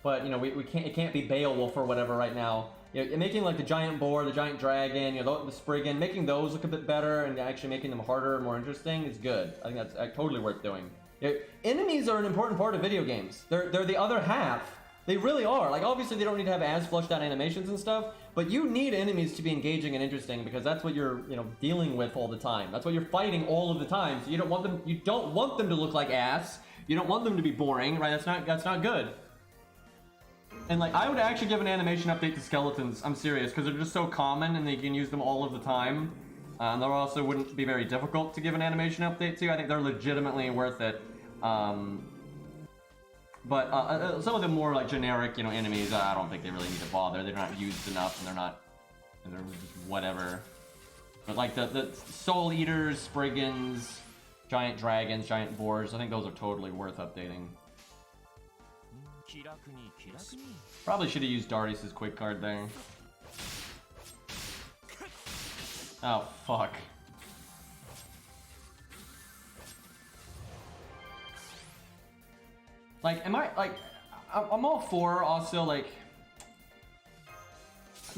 but you know, we can't, it can't be Beowulf or whatever right now. You know, making like the giant boar, the giant dragon, you know, the Spriggan, making those look a bit better and actually making them harder and more interesting is good. I think that's totally worth doing. You know, enemies are an important part of video games. They're the other half. They really are. Like obviously they don't need to have as flushed out animations and stuff, but you need enemies to be engaging and interesting because that's what you're, you know, dealing with all the time. That's what you're fighting all of the time. So you don't want them to look like ass. You don't want them to be boring, right? That's not good. And like, I would actually give an animation update to skeletons. I'm serious, because they're just so common and they can use them all of the time. And they also wouldn't be very difficult to give an animation update to. I think they're legitimately worth it. But some of the more like generic, you know, enemies, I don't think they really need to bother. They're not used enough, and they're just whatever. But like the soul eaters, Spriggans, giant dragons, giant boars, I think those are totally worth updating. Probably should have used Darius's quick card there. Oh, fuck. Like, I'm all for also, like,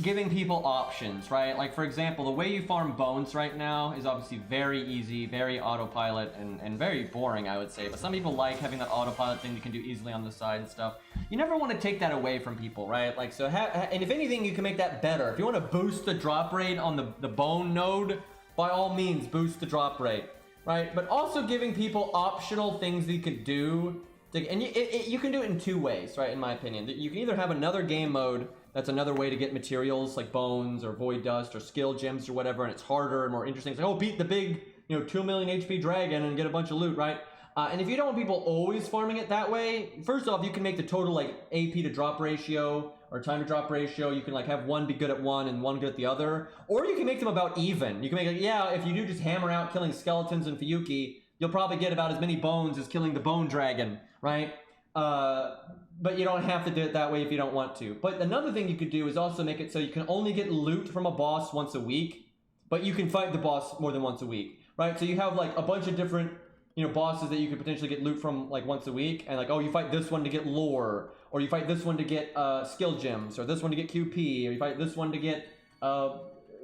giving people options, right? Like, for example, the way you farm bones right now is obviously very easy, very autopilot, and very boring, I would say. But some people like having that autopilot thing you can do easily on the side and stuff. You never want to take that away from people, right? Like, so, and if anything, you can make that better. If you want to boost the drop rate on the bone node, by all means, boost the drop rate, right? But also giving people optional things that you could do. And you can do it in two ways, right, in my opinion. You can either have another game mode that's another way to get materials like bones or void dust or skill gems or whatever, and it's harder and more interesting. It's like, oh, beat the big, you know, 2 million HP dragon and get a bunch of loot, right? And if you don't want people always farming it that way, first off, you can make the total like AP to drop ratio or time to drop ratio. You can like have one be good at one and one good at the other. Or you can make them about even. You can make it, yeah, if you do just hammer out killing skeletons and Fuyuki, you'll probably get about as many bones as killing the bone dragon, right? But you don't have to do it that way if you don't want to. But another thing you could do is also make it so you can only get loot from a boss once a week. but you can fight the boss more than once a week, right? So you have like a bunch of different, you know, bosses that you could potentially get loot from like once a week, and like, oh, you fight this one to get lore, or you fight this one to get skill gems, or this one to get QP, or you fight this one to get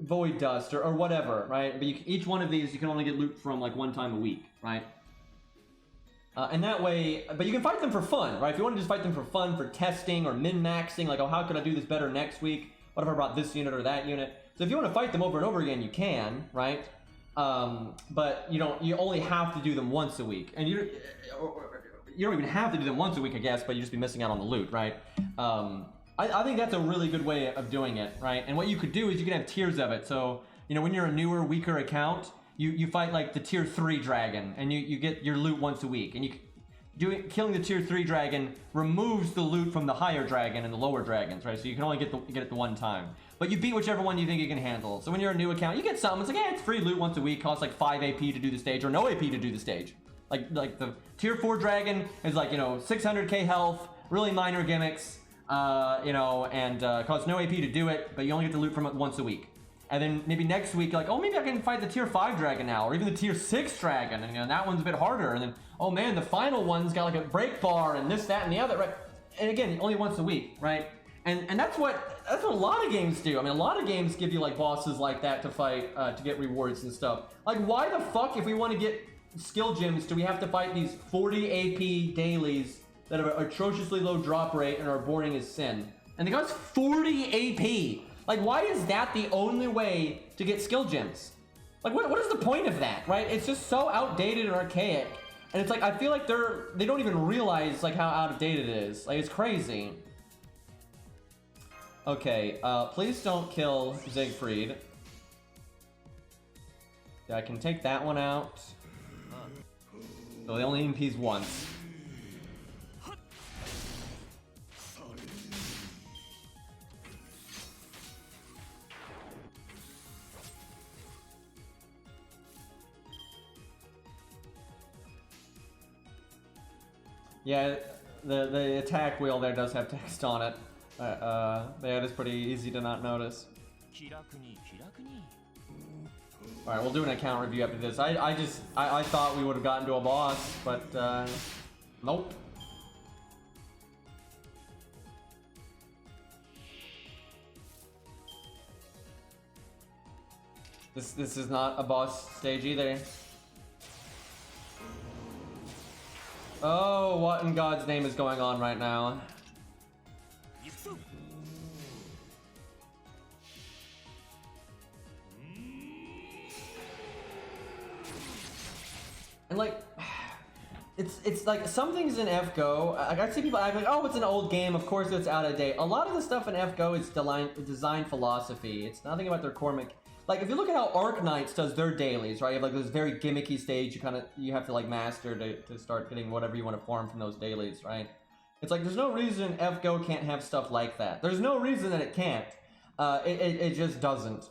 void dust, or whatever, right? But each one of these you can only get loot from like one time a week, right? And that way, but you can fight them for fun, right? If you want to just fight them for fun, for testing or min-maxing, like, oh, how could I do this better next week? What if I brought this unit or that unit? So if you want to fight them over and over again, you can, right? But you only have to do them once a week, and you don't even have to do them once a week, I guess, but you just be missing out on the loot, right? I think that's a really good way of doing it, right? And what you could do is you can have tiers of it. So, you know, when you're a newer, weaker account, you fight like the tier 3 dragon, and you get your loot once a week, and killing the tier 3 dragon removes the loot from the higher dragon and the lower dragons, right? So you can only get it the one time. But you beat whichever one you think you can handle. So when you're a new account, you get something. It's like, yeah, it's free loot once a week. Costs like 5 AP to do the stage, or no AP to do the stage. Like the tier 4 dragon is like, you know, 600k health, really minor gimmicks, you know, and costs no AP to do it, but you only get the loot from it once a week. And then maybe next week, you're like, oh, maybe I can fight the tier 5 dragon now, or even the tier 6 dragon, and you know, that one's a bit harder. And then, oh man, the final one's got like a break bar and this, that, and the other, right? And again, only once a week, right? And that's what a lot of games do. I mean, a lot of games give you like bosses like that to fight, to get rewards and stuff. Like, why the fuck, if we want to get skill gems, do we have to fight these 40 AP dailies that have an atrociously low drop rate and are boring as sin? And they cost 40 AP. Like, why is that the only way to get skill gems? Like, what is the point of that, right? It's just so outdated and archaic. And it's like, I feel like they don't even realize like how out of date it is. Like, it's crazy. Okay, please don't kill Siegfried. Yeah, I can take that one out. So they only EMPs once. Yeah, the attack wheel there does have text on it. Yeah, it is pretty easy to not notice. Alright, we'll do an account review after this. I thought we would have gotten to a boss, but nope. This is not a boss stage either. Oh, what in God's name is going on right now? And like, it's like some things in FGO, like I see people act like, oh, it's an old game, of course it's out of date. A lot of the stuff in FGO is design philosophy. It's nothing about their core like, if you look at how Arknights does their dailies, right? You have like this very gimmicky stage you have to like master to start getting whatever you want to farm from those dailies, right? It's like, there's no reason FGO can't have stuff like that. There's no reason that it can't. It just doesn't.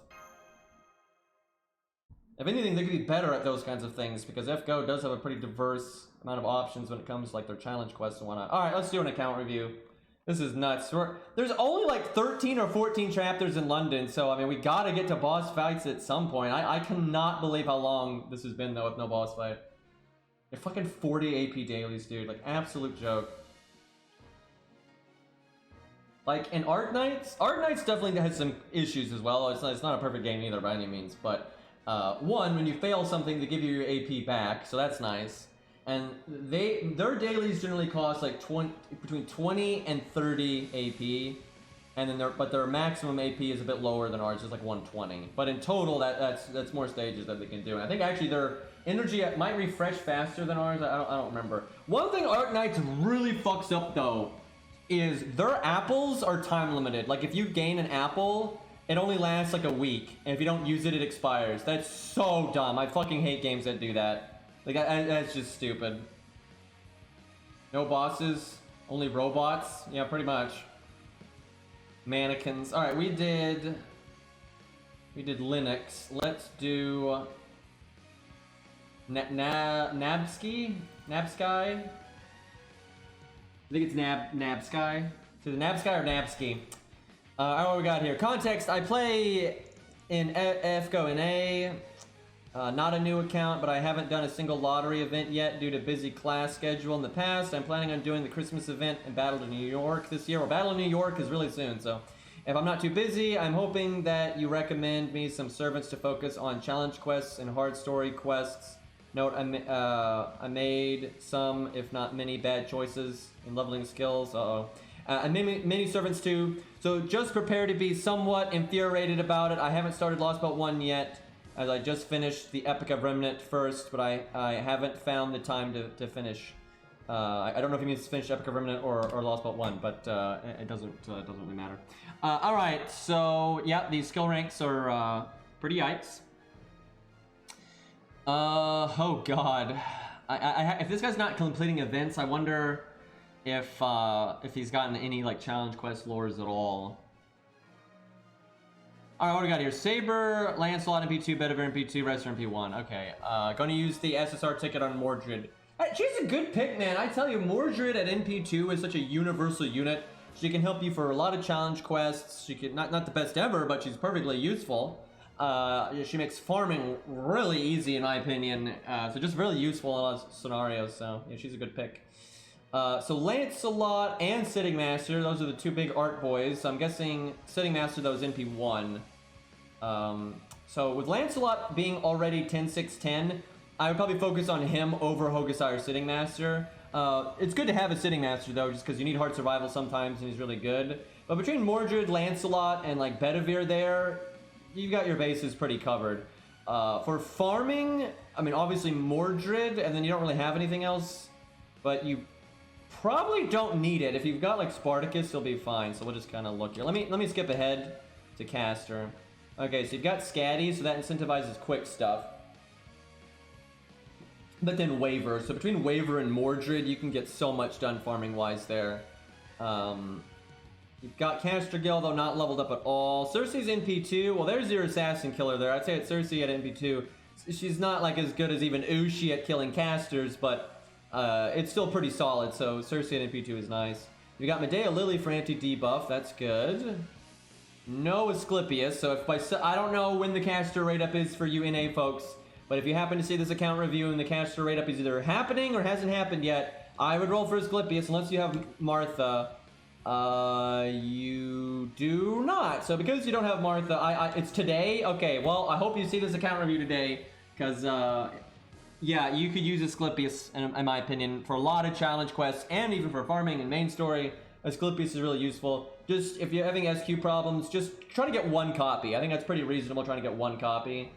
If anything, they could be better at those kinds of things, because FGO does have a pretty diverse amount of options when it comes to like their challenge quests and whatnot. Alright, let's do an account review. This is nuts. There's only like 13 or 14 chapters in London, so I mean, we gotta get to boss fights at some point. I cannot believe how long this has been, though, with no boss fight. They're fucking 40 AP dailies, dude. Like, absolute joke. Like, in Arknights definitely has some issues as well. It's not a perfect game either by any means, but one, when you fail something, they give you your AP back, so that's nice. And their dailies generally cost like between 20 and 30 AP, and then their maximum AP is a bit lower than ours, it's like 120. But in total, that's more stages that they can do. And I think actually their energy might refresh faster than ours. I don't remember. One thing Arknights really fucks up though is their apples are time limited. Like, if you gain an apple, it only lasts like a week, and if you don't use it, it expires. That's so dumb. I fucking hate games that do that. Like, that's just stupid. No bosses, only robots. Yeah, pretty much. Mannequins. All right, we did Linux. Let's do Nabski. I think it's Nabski. So the Nabski or Nabski. All right, what we got here? Context: I play in FGO NA. Not a new account, but I haven't done a single lottery event yet due to busy class schedule in the past. I'm planning on doing the Christmas event and Battle to New York this year. Well, Battle to New York is really soon, so if I'm not too busy, I'm hoping that you recommend me some servants to focus on challenge quests and hard story quests. Note, I made some, if not many, bad choices in leveling skills. And many servants too, so just prepare to be somewhat infuriated about it. I haven't started Lost Belt 1 yet, as I just finished the Epic of Remnant first, but I haven't found the time to finish. I don't know if he means to finish Epic of Remnant or Lost Belt 1, but it doesn't really matter. Alright, so yeah, these skill ranks are pretty yikes. Oh god. If this guy's not completing events, I wonder if he's gotten any like challenge quest lures at all. Alright, what do we got here? Saber, Lancelot MP2, Bedivere MP2, Wrestler MP1. Okay, gonna use the SSR ticket on Mordred. She's a good pick, man. I tell you, Mordred at MP2 is such a universal unit. She can help you for a lot of challenge quests. She can, not the best ever, but she's perfectly useful. She makes farming really easy, in my opinion. So just really useful in a lot of scenarios. So yeah, she's a good pick. So Lancelot and Sitting Master, those are the two big art boys. So I'm guessing Sitting Master, though, is MP1. So with Lancelot being already 10-6-10, I would probably focus on him over Hokusai or Sitting Master. It's good to have a Sitting Master, though, just because you need hard survival sometimes, and he's really good. But between Mordred, Lancelot, and like Bedivere there, you've got your bases pretty covered. For farming, I mean, obviously Mordred, and then you don't really have anything else, but you probably don't need it. If you've got like Spartacus, you'll be fine. So we'll just kind of look here. Let me skip ahead to caster. Okay, so you've got Scatty, so that incentivizes quick stuff. But then Waver. So between Waver and Mordred, you can get so much done farming wise there. You've got Caster Gil, though not leveled up at all. Cersei's NP2. Well, there's your assassin killer there. I'd say it's Cersei at NP2. She's not like as good as even Ushi at killing casters, but it's still pretty solid, so Cersei at NP2 is nice. You got Medea Lily for anti-debuff, that's good. No Asclepius, so if I don't know when the caster rate up is for you NA folks, but if you happen to see this account review and the caster rate up is either happening or hasn't happened yet, I would roll for Asclepius unless you have Martha. You do not. So because you don't have Martha, it's today? Okay, well, I hope you see this account review today, because, yeah, you could use Asclepius, in my opinion, for a lot of challenge quests, and even for farming and main story. Asclepius is really useful. Just, if you're having SQ problems, just try to get one copy. I think that's pretty reasonable, trying to get one copy.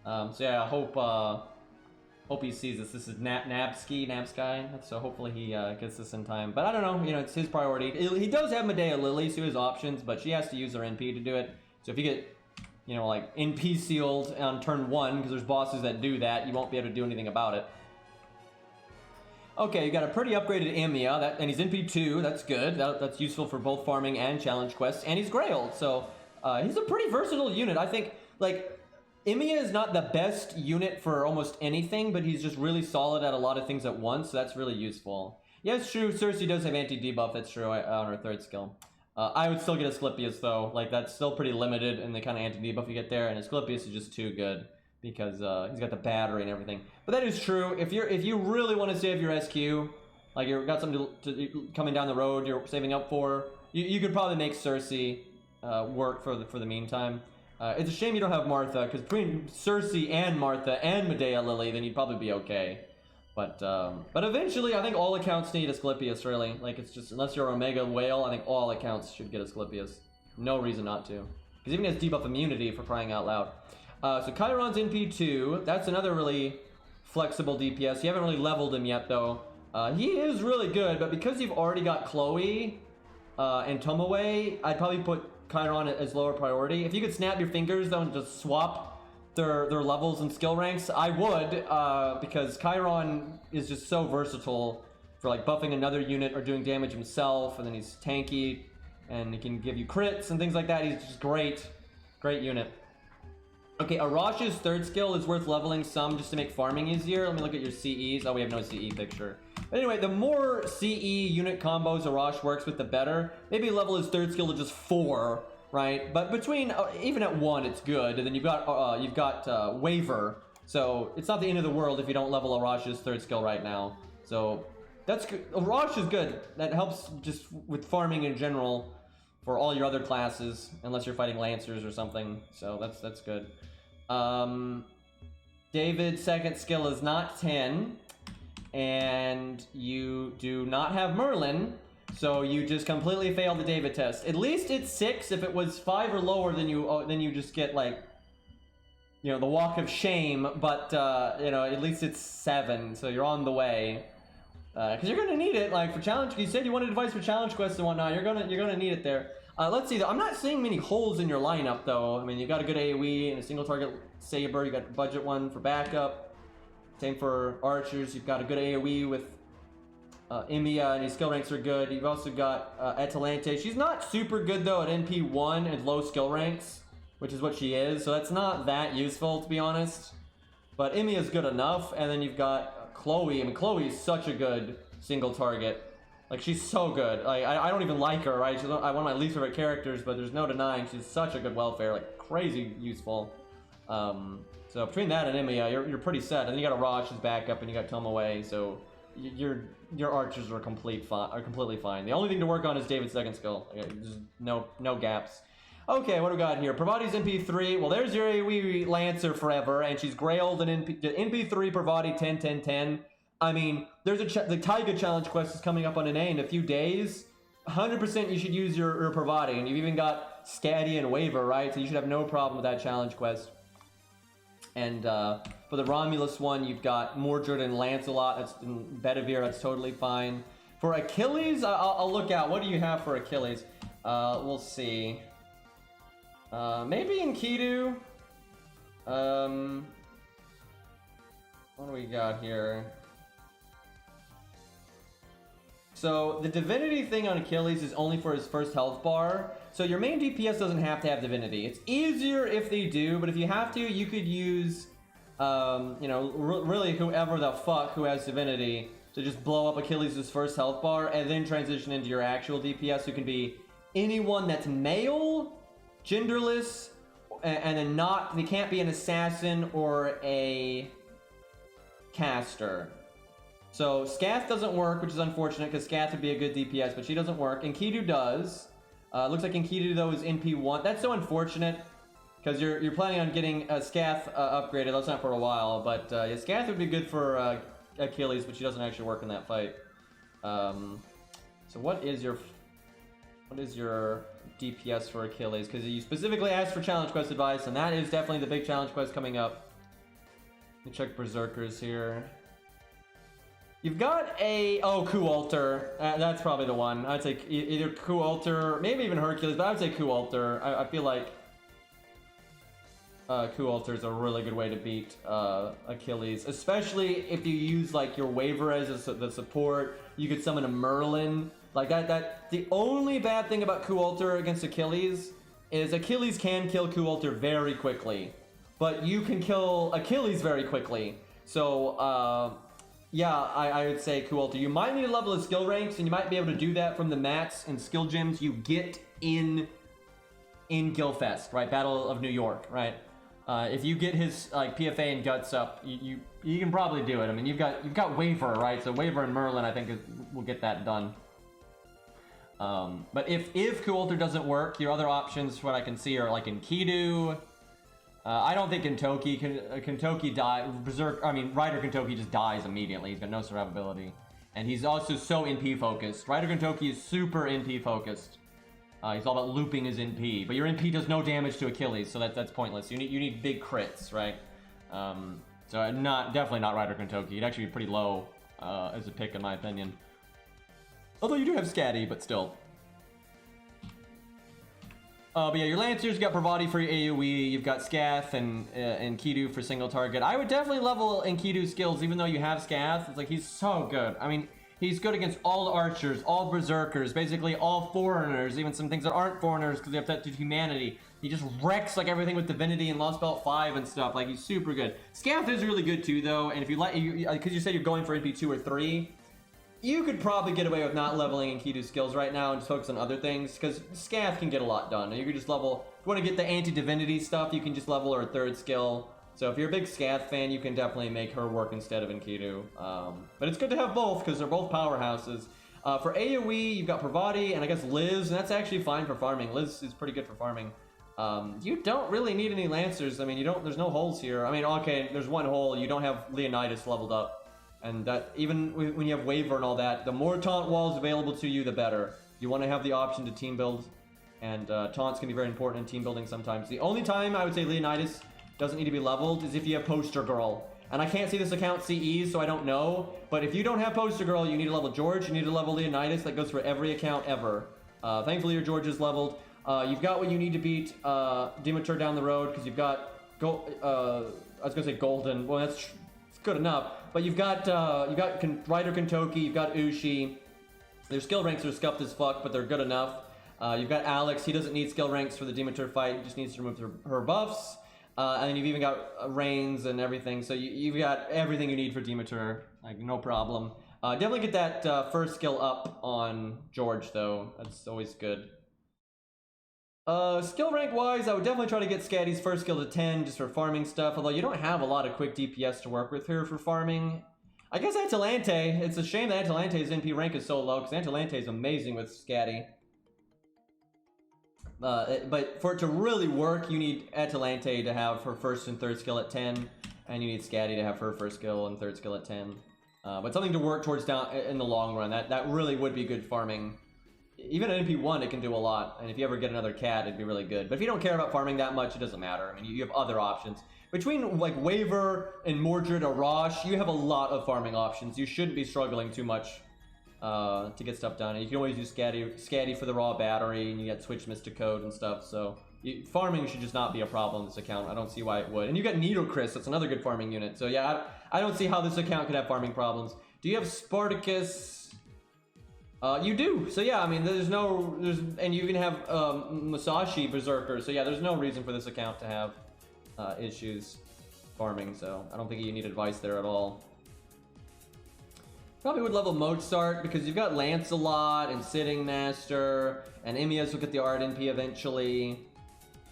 So yeah, I hope he sees this. This is Nabski, so hopefully he gets this in time. But I don't know, you know, it's his priority. He does have Medea Lily, so his options, but she has to use her NP to do it. So if you get, you know, like NP sealed on turn 1, because there's bosses that do that, you won't be able to do anything about it. Okay, you got a pretty upgraded Ilia, and he's NP2, that's good. That's useful for both farming and challenge quests, and he's Grailed, so he's a pretty versatile unit. I think, like, Ilia is not the best unit for almost anything, but he's just really solid at a lot of things at once, so that's really useful. Yeah, it's true, Cersei does have anti-debuff, that's true, on her 3rd skill. I would still get Asclepius, though. Like, that's still pretty limited in the kind of anti-debuff you get there, and Asclepius is just too good, because he's got the battery and everything. But that is true. If you really want to save your SQ, like you've got something coming down the road you're saving up for, you could probably make Cersei work for the meantime. It's a shame you don't have Martha, because between Cersei and Martha and Medea Lily, then you'd probably be okay. But eventually, I think all accounts need Asclepius, really. Like, it's just, unless you're Omega Whale, I think all accounts should get Asclepius. No reason not to. Because even has debuff immunity, for crying out loud. So Chiron's NP2, that's another really flexible DPS. You haven't really leveled him yet, though. He is really good, but because you've already got Chloe and Tomoe, I'd probably put Chiron as lower priority. If you could snap your fingers, though, and just swap their levels and skill ranks, I would, because Chiron is just so versatile for like buffing another unit or doing damage himself, and then he's tanky, and he can give you crits and things like that. He's just great unit. Okay, Arash's 3rd skill is worth leveling some just to make farming easier. Let me look at your CEs. Oh, we have no CE picture. But anyway, the more CE unit combos Arash works with, the better. Maybe level his 3rd skill to just 4, right? But between even at 1, it's good, and then you've got Waver, so it's not the end of the world if you don't level Arash's 3rd skill right now. So that's good. Arash is good. That helps just with farming in general for all your other classes, unless you're fighting Lancers or something. So that's good. David's 2nd skill is not 10, and you do not have Merlin. So you just completely failed the David test. At least it's 6. If it was 5 or lower, then you just get like, you know, the walk of shame. But you know, at least it's 7, so you're on the way. Because you're gonna need it, like for challenge. You said you wanted advice for challenge quests and whatnot. You're gonna need it there. Let's see. I'm not seeing many holes in your lineup though. I mean, you got a good AOE and a single target saber. You got a budget one for backup. Same for archers. You've got a good AOE with Ilia, and his skill ranks are good. You've also got Atalante. She's not super good though at NP1 and low skill ranks, which is what she is. So that's not that useful, to be honest. But Imia's good enough. And then you've got Chloe. I mean, Chloe is such a good single target. Like, she's so good. Like, I don't even like her, right? She's one of my least favorite characters, but there's no denying she's such a good welfare. Like, crazy useful. So between that and Emiya, you're pretty set. And then you got Arash as backup, and you got Tomoe. So your archers are completely fine. The only thing to work on is David's 2nd skill. There's no gaps. Okay, what do we got here? Pravati's NP3. Well, there's your AoE Lancer forever, and she's Grailed and NP3 Pravati 10-10-10. I mean, there's the Taiga challenge quest is coming up on NA in a few days. 100% you should use your Pravati, and you've even got Scatty and Waver, right? So you should have no problem with that challenge quest. And for the Romulus one, you've got Mordred and Lancelot. That's in Bedivere. That's totally fine. For Achilles, I'll look out. What do you have for Achilles? We'll see. Maybe Enkidu. What do we got here? So the Divinity thing on Achilles is only for his first health bar. So your main DPS doesn't have to have Divinity. It's easier if they do, but if you have to, you could use, you know, really whoever the fuck who has Divinity to just blow up Achilles' first health bar and then transition into your actual DPS, who can be anyone that's male, genderless, and then they can't be an assassin or a caster. So Scath doesn't work, which is unfortunate because Scath would be a good DPS, but she doesn't work. Enkidu does. Looks like Enkidu though is NP1. That's so unfortunate because you're planning on getting Scath upgraded. That's not for a while, but yeah, Scath would be good for Achilles, but she doesn't actually work in that fight. So what is your DPS for Achilles? Because you specifically asked for challenge quest advice, and that is definitely the big challenge quest coming up. Let me check Berserkers here. You've got Ku Alter. That's probably the one. I'd say either Ku Alter, maybe even Hercules, but I would say Ku Alter. I feel like Ku Alter is a really good way to beat Achilles, especially if you use like your Waver as the support. You could summon a Merlin. Like that. The only bad thing about Ku Alter against Achilles is Achilles can kill Ku Alter very quickly, but you can kill Achilles very quickly. So yeah, I would say Ku Alter. You might need to level his skill ranks, and you might be able to do that from the mats and skill gems you get in Gilfest, right? Battle of New York, right? If you get his like PFA and guts up, you can probably do it. I mean, you've got Waver, right? So Waver and Merlin, I think, will get that done. But if Ku Alter doesn't work, your other options, from what I can see, are like Enkidu. I don't think Kentoki Berserk. I mean, Rider Kentoki just dies immediately. He's got no survivability, and he's also so NP focused. Rider Kentoki is super NP focused. He's all about looping his NP, but your NP does no damage to Achilles, so that's pointless. You need big crits, right? So definitely not Rider Kentoki. He'd actually be pretty low as a pick in my opinion. Although you do have Scatty, but still. But yeah, your Lancers, you got Pravati for your AoE, you've got Scath and Enkidu for single target. I would definitely level Enkidu's skills, even though you have Scath. It's like, he's so good. I mean, he's good against all archers, all berserkers, basically all foreigners, even some things that aren't foreigners because they have that to humanity. He just wrecks like everything with Divinity and Lost Belt 5 and stuff. Like, he's super good. Scath is really good too, though, and if you like, because you said you're going for NP2 or 3, you could probably get away with not leveling Enkidu's skills right now and just focus on other things, because Scath can get a lot done. You could just level, if you want to get the anti-divinity stuff, you can just level her 3rd skill. So if you're a big Scath fan, you can definitely make her work instead of Enkidu. But it's good to have both, because they're both powerhouses. For AoE, you've got Pravati and I guess Liz, and that's actually fine for farming. Liz is pretty good for farming. You don't really need any Lancers. I mean, there's no holes here. I mean, okay, there's one hole. You don't have Leonidas leveled up. And that, even when you have Waver and all that, the more taunt walls available to you, the better. You want to have the option to team build, and taunts can be very important in team building sometimes. The only time I would say Leonidas doesn't need to be leveled is if you have Poster Girl. And I can't see this account CEs, so I don't know. But if you don't have Poster Girl, you need to level George, you need to level Leonidas. That goes for every account ever. Thankfully, your George is leveled. You've got what you need to beat Demeter down the road, because you've got, I was going to say Golden. Well, that's good enough. But you've got Rider Kentoki, you've got Ushi. Their skill ranks are scuffed as fuck, but they're good enough. You've got Alex. He doesn't need skill ranks for the Demeter fight. He just needs to remove her buffs. And then you've even got Reigns and everything. So you've got everything you need for Demeter. Like, no problem. Definitely get that first skill up on George, though. That's always good. Skill rank wise, I would definitely try to get Scatty's first skill to 10 just for farming stuff, although you don't have a lot of quick DPS to work with here for farming. I guess Atalante, it's a shame that Atalante's NP rank is so low, because Atalante is amazing with Scatty. But for it to really work, you need Atalante to have her first and third skill at 10, and you need Scatty to have her first skill and third skill at 10. But something to work towards down in the long run, that really would be good farming. Even at NP1, it can do a lot, and if you ever get another cat, it'd be really good. But if you don't care about farming that much, it doesn't matter. I mean, you have other options. Between, like, Waver and Mordred or Rosh, you have a lot of farming options. You shouldn't be struggling too much to get stuff done. And you can always use Scatty for the raw battery, and you get Switch Mystic Code and stuff, so farming should just not be a problem in this account. I don't see why it would. And you got Needlecris, that's another good farming unit. So yeah, I don't see how this account could have farming problems. Do you have Spartacus? You do. So yeah, I mean, and you even have Musashi Berserker. So yeah, there's no reason for this account to have issues farming. So I don't think you need advice there at all. Probably would level Mozart because you've got Lancelot and Sitting Master, and Emias will get the art NP eventually.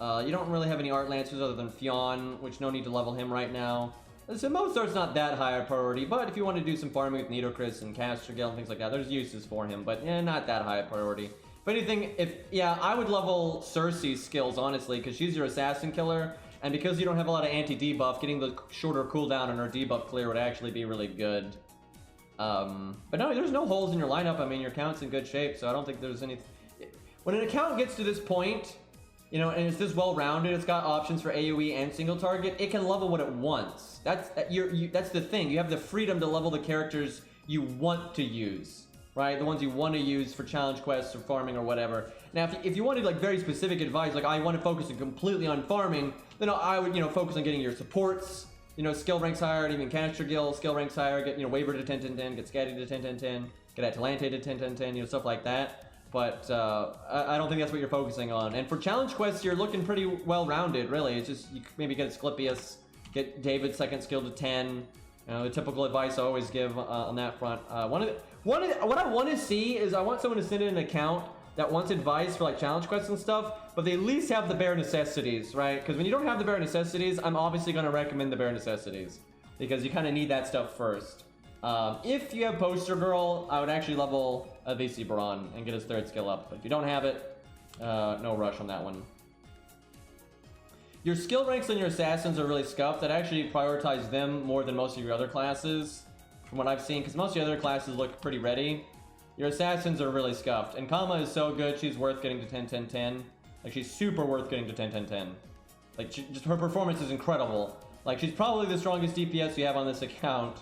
You don't really have any art lancers other than Fionn, which no need to level him right now. So Mozart's not that high a priority, but if you want to do some farming with Nidochris and Castergale and things like that, there's uses for him, but yeah, not that high a priority. If anything, I would level Cersei's skills, honestly, because she's your assassin killer, and because you don't have a lot of anti-debuff, getting the shorter cooldown on her debuff clear would actually be really good. But no, there's no holes in your lineup. I mean, your account's in good shape, so I don't think there's any... When an account gets to this point, you know, and it's this well-rounded, it's got options for AoE and single target, it can level what it wants. That's the thing. You have the freedom to level the characters you want to use, right? The ones you want to use for challenge quests or farming or whatever. Now, if you wanted, like, very specific advice, like, I want to focus completely on farming, then I would, you know, focus on getting your supports, you know, skill ranks higher, and even Castergale skill ranks higher, get, you know, Waver to 10-10-10, get Scatty to 10-10-10, get Atalante to 10-10-10, you know, stuff like that. But I don't think that's what you're focusing on. And for challenge quests, you're looking pretty well-rounded, really. It's just, you maybe get Asclepius, get David's second skill to 10. You know, the typical advice I always give on that front. What I want to see is I want someone to send in an account that wants advice for, like, challenge quests and stuff, but they at least have the bare necessities, right? Because when you don't have the bare necessities, I'm obviously going to recommend the bare necessities, because you kind of need that stuff first. If you have Poster Girl, I would actually level VC Baron and get his third skill up. But if you don't have it, no rush on that one. Your skill ranks on your assassins are really scuffed. I'd actually prioritize them more than most of your other classes, from what I've seen, because most of the other classes look pretty ready. Your assassins are really scuffed. And Kama is so good, she's worth getting to 10-10-10. Like, she's super worth getting to 10-10-10. Like, just her performance is incredible. Like, she's probably the strongest DPS you have on this account.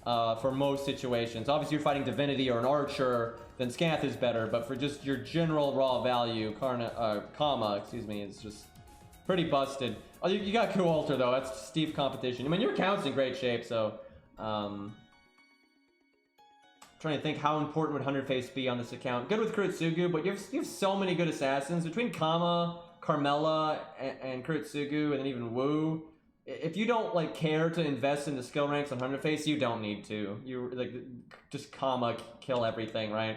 For most situations. Obviously, you're fighting Divinity or an Archer, then Scath is better, but for just your general raw value, Kama, excuse me, is just pretty busted. Oh, you got Kualter, though. That's steep competition. I mean, your account's in great shape, so... trying to think how important would 100 Face be on this account. Good with Kurotsugu, but you have so many good assassins. Between Kama, Carmella, and Kurotsugu, and then even Wu, if you don't like care to invest in the skill ranks on 100 face, you don't need to. You like just comma kill everything, right?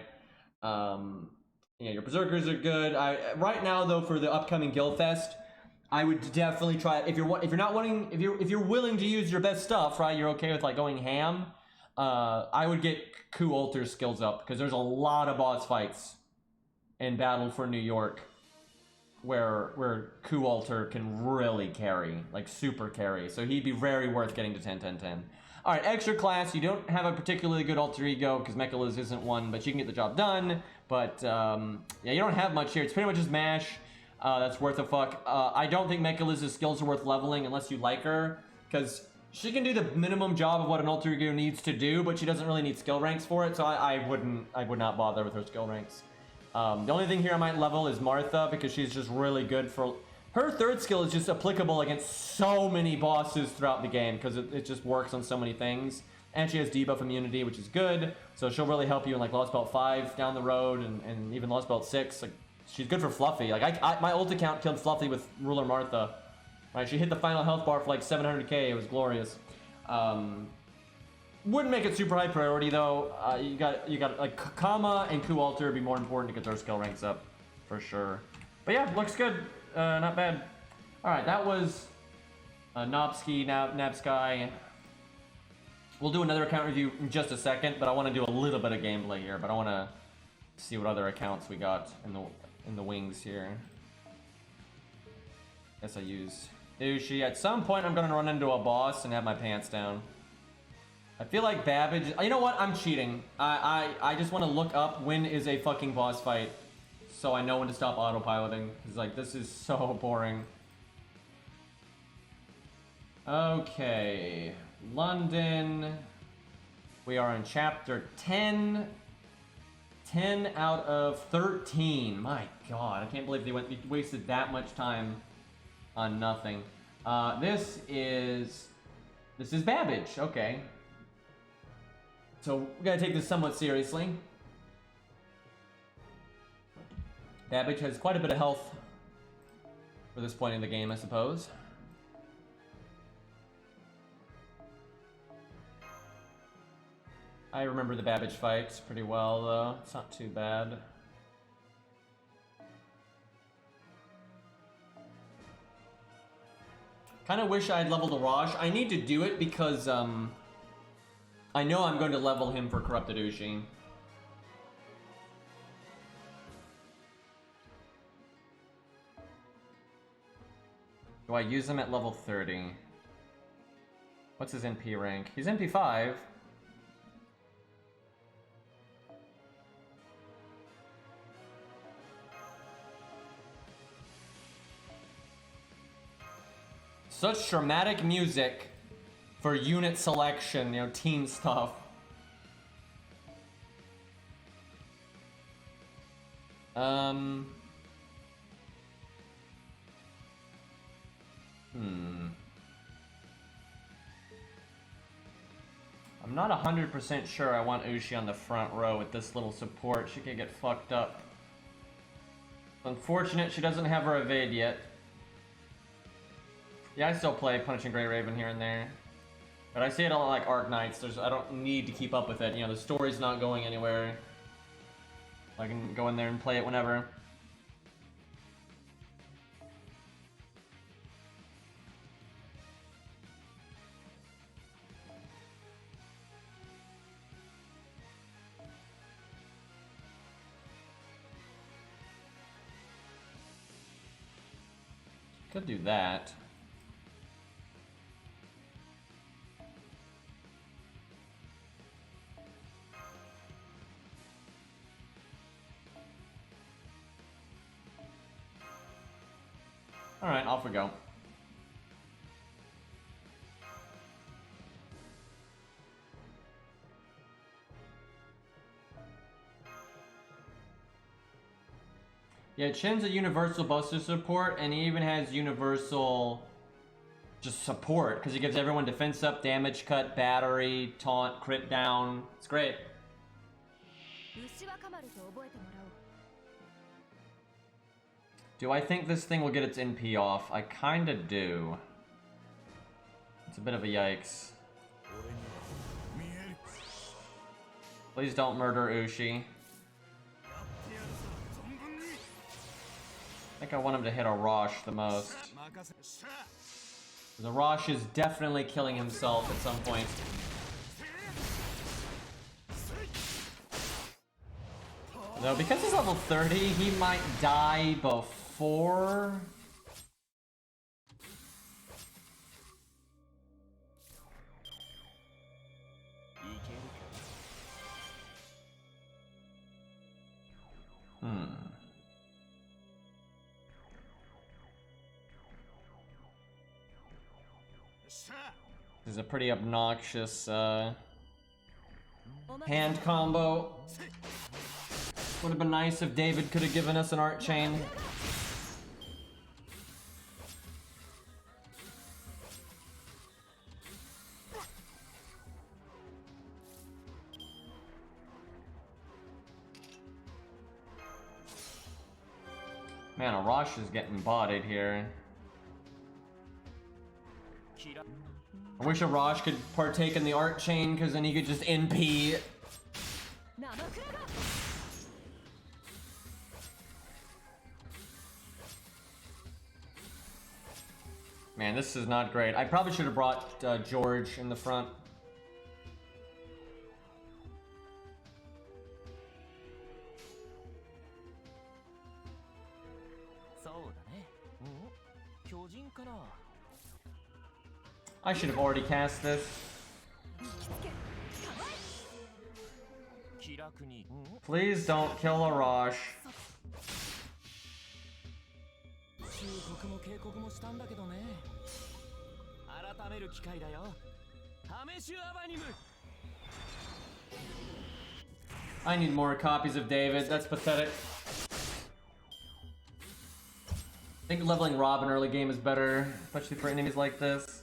Yeah, your berserkers are good. Right now though, for the upcoming guild fest, I would definitely try it. If you're not wanting, if you're willing to use your best stuff, right? You're okay with like going ham. I would get Coup Alter skills up because there's a lot of boss fights in Battle for New York where Coup Alter can really carry, like super carry. So he'd be very worth getting to 10-10-10. All right, extra class. You don't have a particularly good alter ego because Mechaliz isn't one, but you can get the job done. But yeah, you don't have much here. It's pretty much just mash. That's worth a fuck. I don't think Mechaliz's skills are worth leveling unless you like her, because she can do the minimum job of what an alter ego needs to do, but she doesn't really need skill ranks for it. So I would not bother with her skill ranks. The only thing here I might level is Martha, because she's just really good for... Her third skill is just applicable against so many bosses throughout the game, because it just works on so many things. And she has debuff immunity, which is good, so she'll really help you in like Lost Belt 5 down the road, and even Lost Belt 6. Like, she's good for Fluffy. Like, my ult account killed Fluffy with Ruler Martha. Right, she hit the final health bar for like 700k, it was glorious. Wouldn't make it super high priority though. You got like Kama and Coup Alter would be more important to get their skill ranks up, for sure. But yeah, looks good. Not bad. All right, that was Nabski, Nabski. We'll do another account review in just a second, but I want to do a little bit of gameplay here. But I want to see what other accounts we got in the wings here. Guess I use Ushi. At some point, I'm gonna run into a boss and have my pants down. I feel like Babbage... You know what? I'm cheating. I just want to look up when is a fucking boss fight, so I know when to stop autopiloting. Because, like, this is so boring. Okay. London. We are in chapter 10. 10 out of 13. My god, I can't believe they wasted that much time on nothing. This is Babbage. Okay. So we gotta take this somewhat seriously. Babbage has quite a bit of health for this point in the game, I suppose. I remember the Babbage fights pretty well, though. It's not too bad. Kind of wish I'd leveled Araj. I need to do it because, I know I'm going to level him for Corrupted Ushi. Do I use him at level 30? What's his NP rank? He's NP 5. Such dramatic music for unit selection, you know, team stuff. I'm not 100% sure I want Ushi on the front row with this little support. She could get fucked up. Unfortunate she doesn't have her evade yet. Yeah, I still play Punishing Grey Raven here and there. But I see it on like Arc Knights. I don't need to keep up with it. You know, the story's not going anywhere. I can go in there and play it whenever. Could do that. Alright, off we go. Yeah, Chin's a universal buster support, and he even has universal just support, because he gives everyone defense up, damage cut, battery, taunt, crit down. It's great. Do I think this thing will get its NP off? I kinda do. It's a bit of a yikes. Please don't murder Ushi. I think I want him to hit a Rosh the most. The Rosh is definitely killing himself at some point. Though, because he's level 30, he might die before... This is a pretty obnoxious hand combo. Would have been nice if David could have given us an art chain. Man, Arash is getting botted here. I wish Arash could partake in the art chain, because then he could just NP. Man, this is not great. I probably should have brought George in the front. I should have already cast this. Please don't kill Arash. I need more copies of David. That's pathetic. I think leveling Robin early game is better, especially for enemies like this.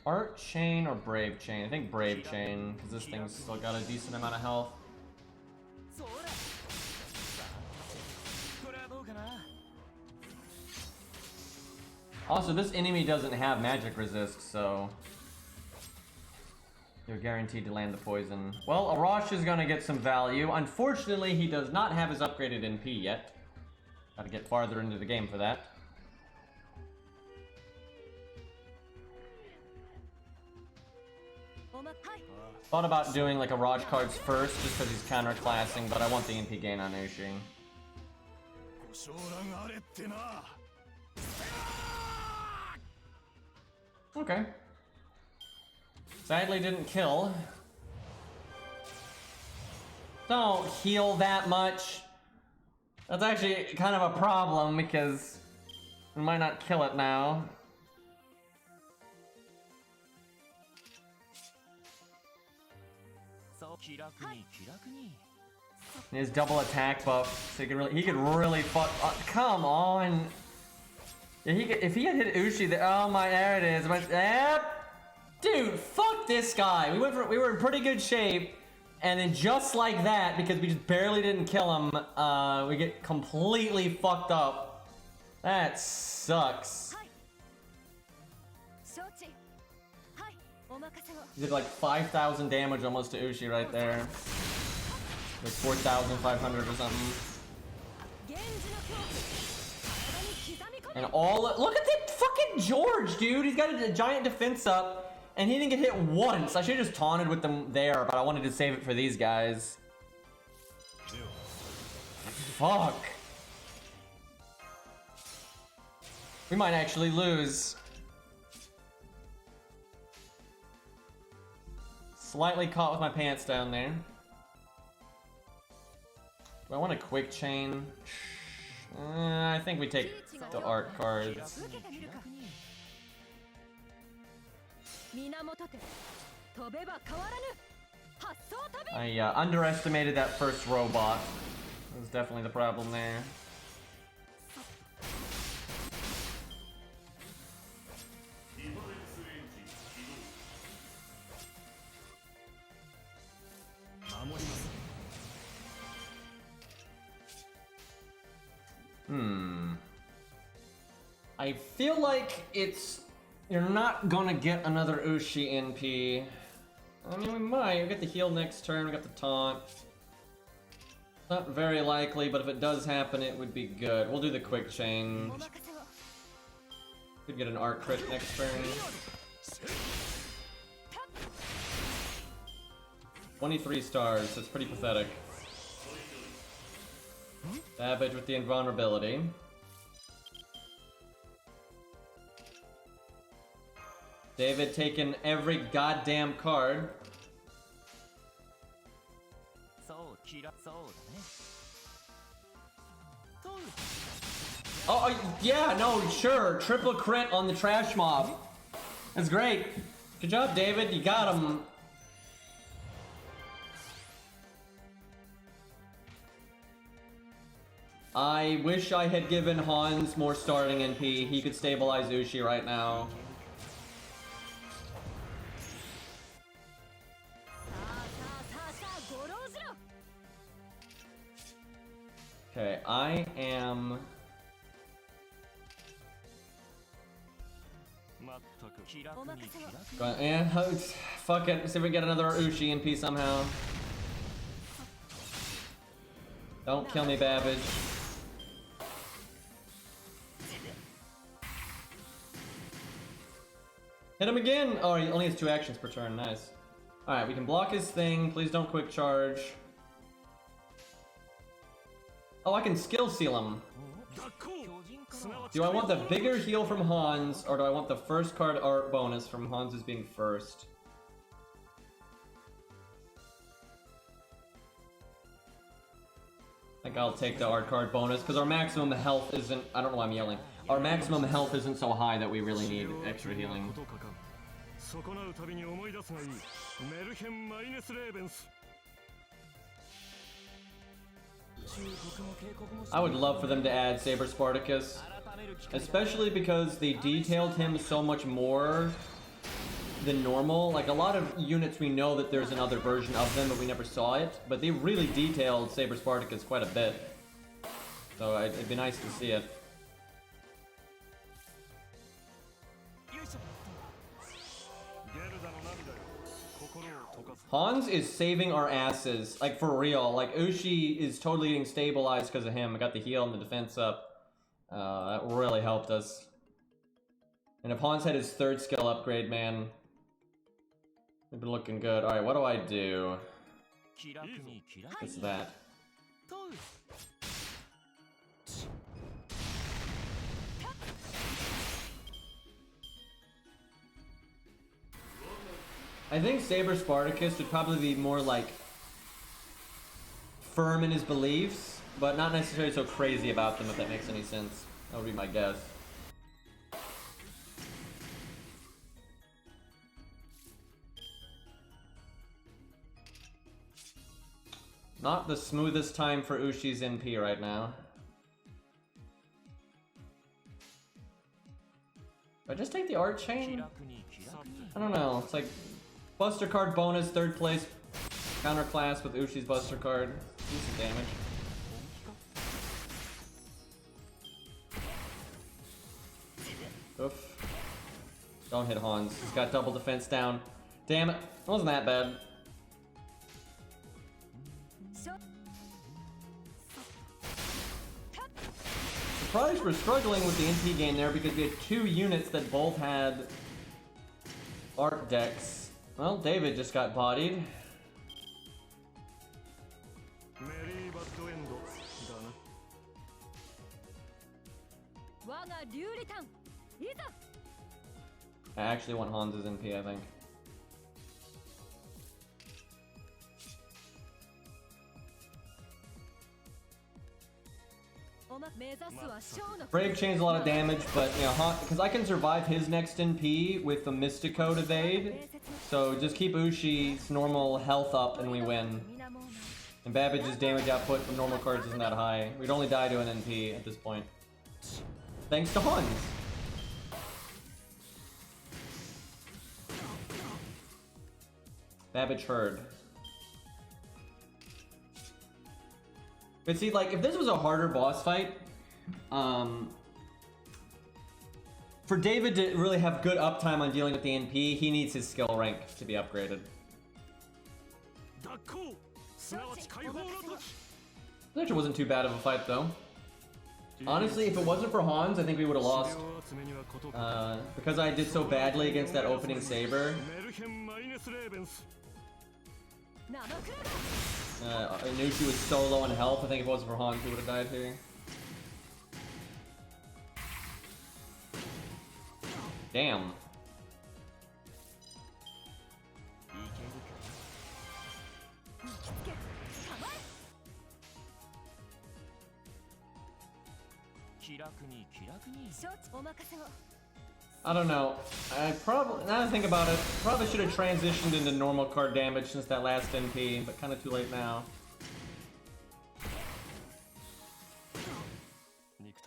Art Chain or Brave Chain? I think Brave Chain, because this thing's still got a decent amount of health. Also, this enemy doesn't have magic resist, so you're guaranteed to land the poison. Well, Arash is gonna get some value. Unfortunately, he does not have his upgraded NP yet. Gotta get farther into the game for that. Thought about doing like Arash cards first, just because he's counterclassing, but I want the NP gain on Ushi. Okay. Sadly didn't kill. Don't heal that much. That's actually kind of a problem because we might not kill it now. His double attack buff, so he could really fuck. Come on. Yeah, if he had hit Ushi, oh my, there it is. Dude, fuck this guy. We were in pretty good shape, and then just like that, because we just barely didn't kill him, we get completely fucked up. That sucks. He did like 5,000 damage almost to Ushi right there. Like 4,500 or something. And look at that fucking George, dude. He's got a giant defense up, and he didn't get hit once. I should have just taunted with them there, but I wanted to save it for these guys. Fuck. We might actually lose. Slightly caught with my pants down there. Do I want a quick chain? I think we take the art cards. I underestimated that first robot. That was definitely the problem there. I feel like you're not gonna get another Ushi NP. I mean, we might. We get the heal next turn, we got the taunt. Not very likely, but if it does happen, it would be good. We'll do the quick change. Could get an art crit next turn. 23 stars, that's pretty pathetic. Savage with the invulnerability. David taking every goddamn card. Oh, yeah, no, sure. Triple crit on the trash mob. That's great. Good job, David. You got him. I wish I had given Hans more starting NP. He could stabilize Ushi right now. Okay, I am... Yeah, fuck it. See if we get another Ushi NP somehow. Don't kill me, Babbage. Hit him again! Oh, he only has 2 actions per turn. Nice. Alright, we can block his thing. Please don't quick charge. Oh, I can skill seal him. Do I want the bigger heal from Hans, or do I want the first card art bonus from Hans as being first? I think I'll take the art card bonus, because our maximum health isn't... I don't know why I'm yelling. Our maximum health isn't so high that we really need extra healing. I would love for them to add Saber Spartacus, especially because they detailed him so much more than normal. Like, a lot of units we know that there's another version of them, but we never saw it. But they really detailed Saber Spartacus quite a bit. So it'd be nice to see it. Hans is saving our asses, like for real. Like Ushi is totally getting stabilized because of him. I got the heal and the defense up. That really helped us. And if Hans had his 3rd skill upgrade, man, we've been looking good. Alright, what do I do? What's that? I think Saber Spartacus would probably be more like firm in his beliefs, but not necessarily so crazy about them, if that makes any sense. That would be my guess. Not the smoothest time for Ushi's NP right now. Do I just take the art chain? I don't know. It's like Buster card bonus, 3rd place counter class with Ushi's Buster card. Do some damage. Oof. Don't hit Hans. He's got double defense down. Damn it. It wasn't that bad. Surprised we're struggling with the NP game there because we had 2 units that both had art decks. Well, David just got bodied. I actually want Hans's NP, I think. Brave chains a lot of damage, but you know, because I can survive his next NP with the Mystico to evade. So just keep Ushi's normal health up and we win. And Babbage's damage output from normal cards isn't that high. We'd only die to an NP at this point. Thanks to Hans. Babbage heard. But see, like, if this was a harder boss fight, For David to really have good uptime on dealing with the NP, he needs his skill rank to be upgraded. It actually wasn't too bad of a fight though. Honestly, if it wasn't for Hans, I think we would have lost. Because I did so badly against that opening saber. I knew she was so low on health. I think if it wasn't for Hans, we would have died here. Damn. I don't know. I probably, now that I think about it, probably should have transitioned into normal card damage since that last NP, but kind of too late now.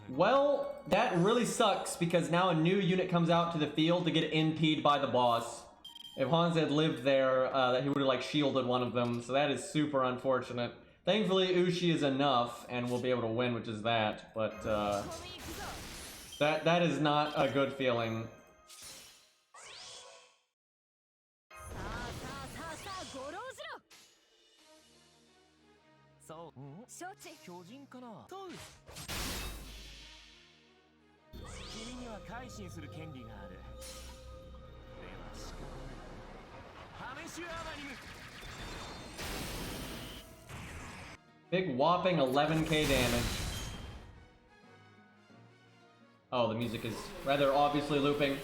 Well, that really sucks because now a new unit comes out to the field to get NP'd by the boss. If Hans had lived there, he would have like shielded one of them, so that is super unfortunate. Thankfully, Ushi is enough, and we'll be able to win, which is that, but that is not a good feeling. Big whopping 11k damage. Oh, the music is rather obviously looping.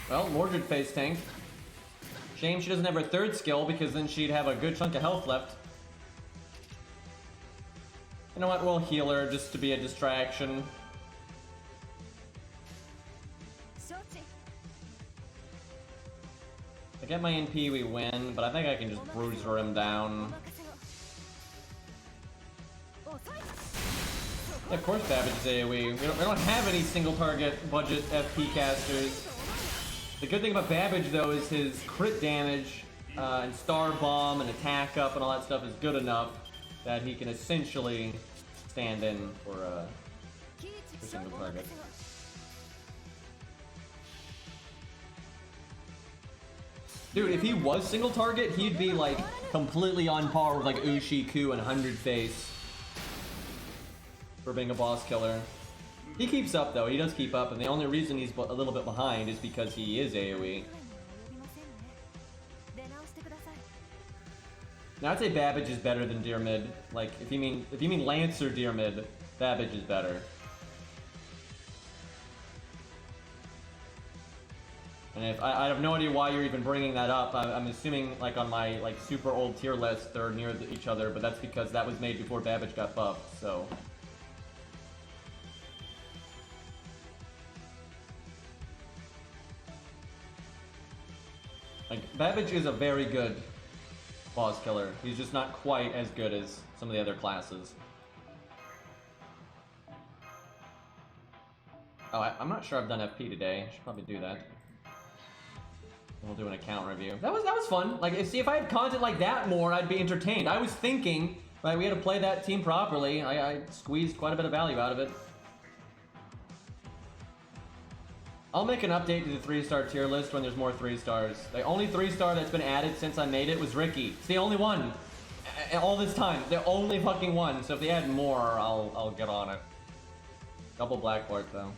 Well, Mordred face tank. Shame she doesn't have her third skill because then she'd have a good chunk of health left. You know what, we'll heal her just to be a distraction. If I get my NP, we win, but I think I can just bruiser him down. Yeah, of course Babbage is AoE. We don't have any single target budget FP casters. The good thing about Babbage though is his crit damage and star bomb and attack up and all that stuff is good enough that he can essentially stand in for single target. Dude, if he was single target, he'd be like completely on par with like Ushi, Ku, and 100 Face for being a boss killer. He keeps up though, he does keep up, and the only reason he's a little bit behind is because he is AoE. Now I'd say Babbage is better than Dear Mid. Like, if you mean Lance or Dear Mid, Babbage is better. And if I have no idea why you're even bringing that up. I'm assuming like on my like super old tier list they're near each other, but that's because that was made before Babbage got buffed. So. Like, Babbage is a very good boss killer. He's just not quite as good as some of the other classes. Oh, I'm not sure I've done FP today. I should probably do that. We'll do an account review. That was fun. Like, see, if I had content like that more, I'd be entertained. I was thinking, right, we had to play that team properly. I squeezed quite a bit of value out of it. I'll make an update to the 3-star tier list when there's more 3-stars. The only 3-star that's been added since I made it was Ricky. It's the only one. All this time. The only fucking one. So if they add more, I'll get on it. Double Blackboard though.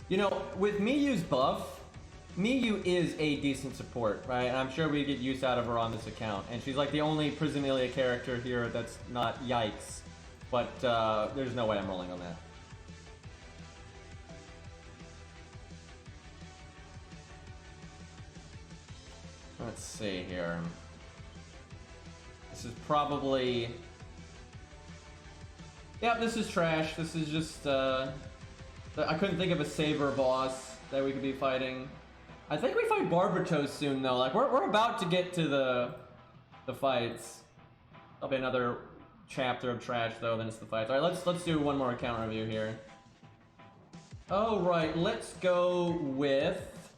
You know, with Miyu's buff, Miyu is a decent support, right? And I'm sure we get use out of her on this account. And she's like the only Prison Ilia character here that's not yikes. But there's no way I'm rolling on that. Let's see here. This is probably... Yep, this is trash. This is just... I couldn't think of a Saber boss that we could be fighting. I think we fight Barbatos soon though. Like we're about to get to the fights. That'll be another chapter of trash though than it's the fights. All right, let's do one more account review here. All right, let's go with.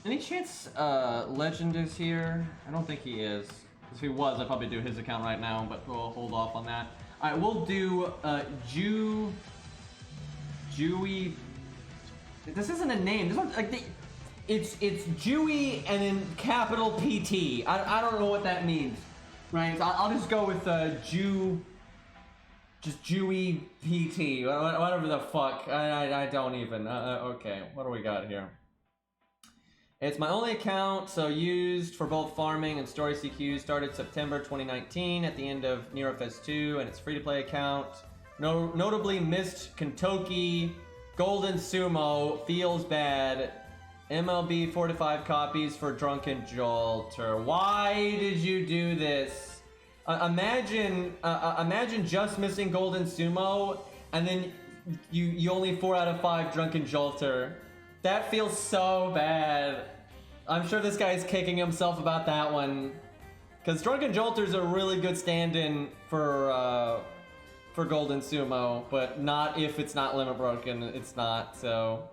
Any chance Legend is here? I don't think he is. If he was, I'd probably do his account right now, but we'll hold off on that. All right, we'll do Jui. This isn't a name. This one, like it's Jui and then capital PT. I don't know what that means, right? So I'll just go with just JuuiPT, whatever the fuck. I don't even. Okay, what do we got here? It's my only account, so used for both farming and story CQ. Started September 2019 at the end of NeroFest 2, and it's free-to-play account. Notably missed Kentucky, Golden Sumo, Feels Bad, MLB 4 to 5 copies for Drunken Jolter. Why did you do this? Imagine just missing Golden Sumo, and then you only 4 out of 5 Drunken Jolter. That feels so bad. I'm sure this guy's kicking himself about that one. Because Drunken Jolter's a really good stand-in for Golden Sumo, but not if it's not limit broken. It's not, so.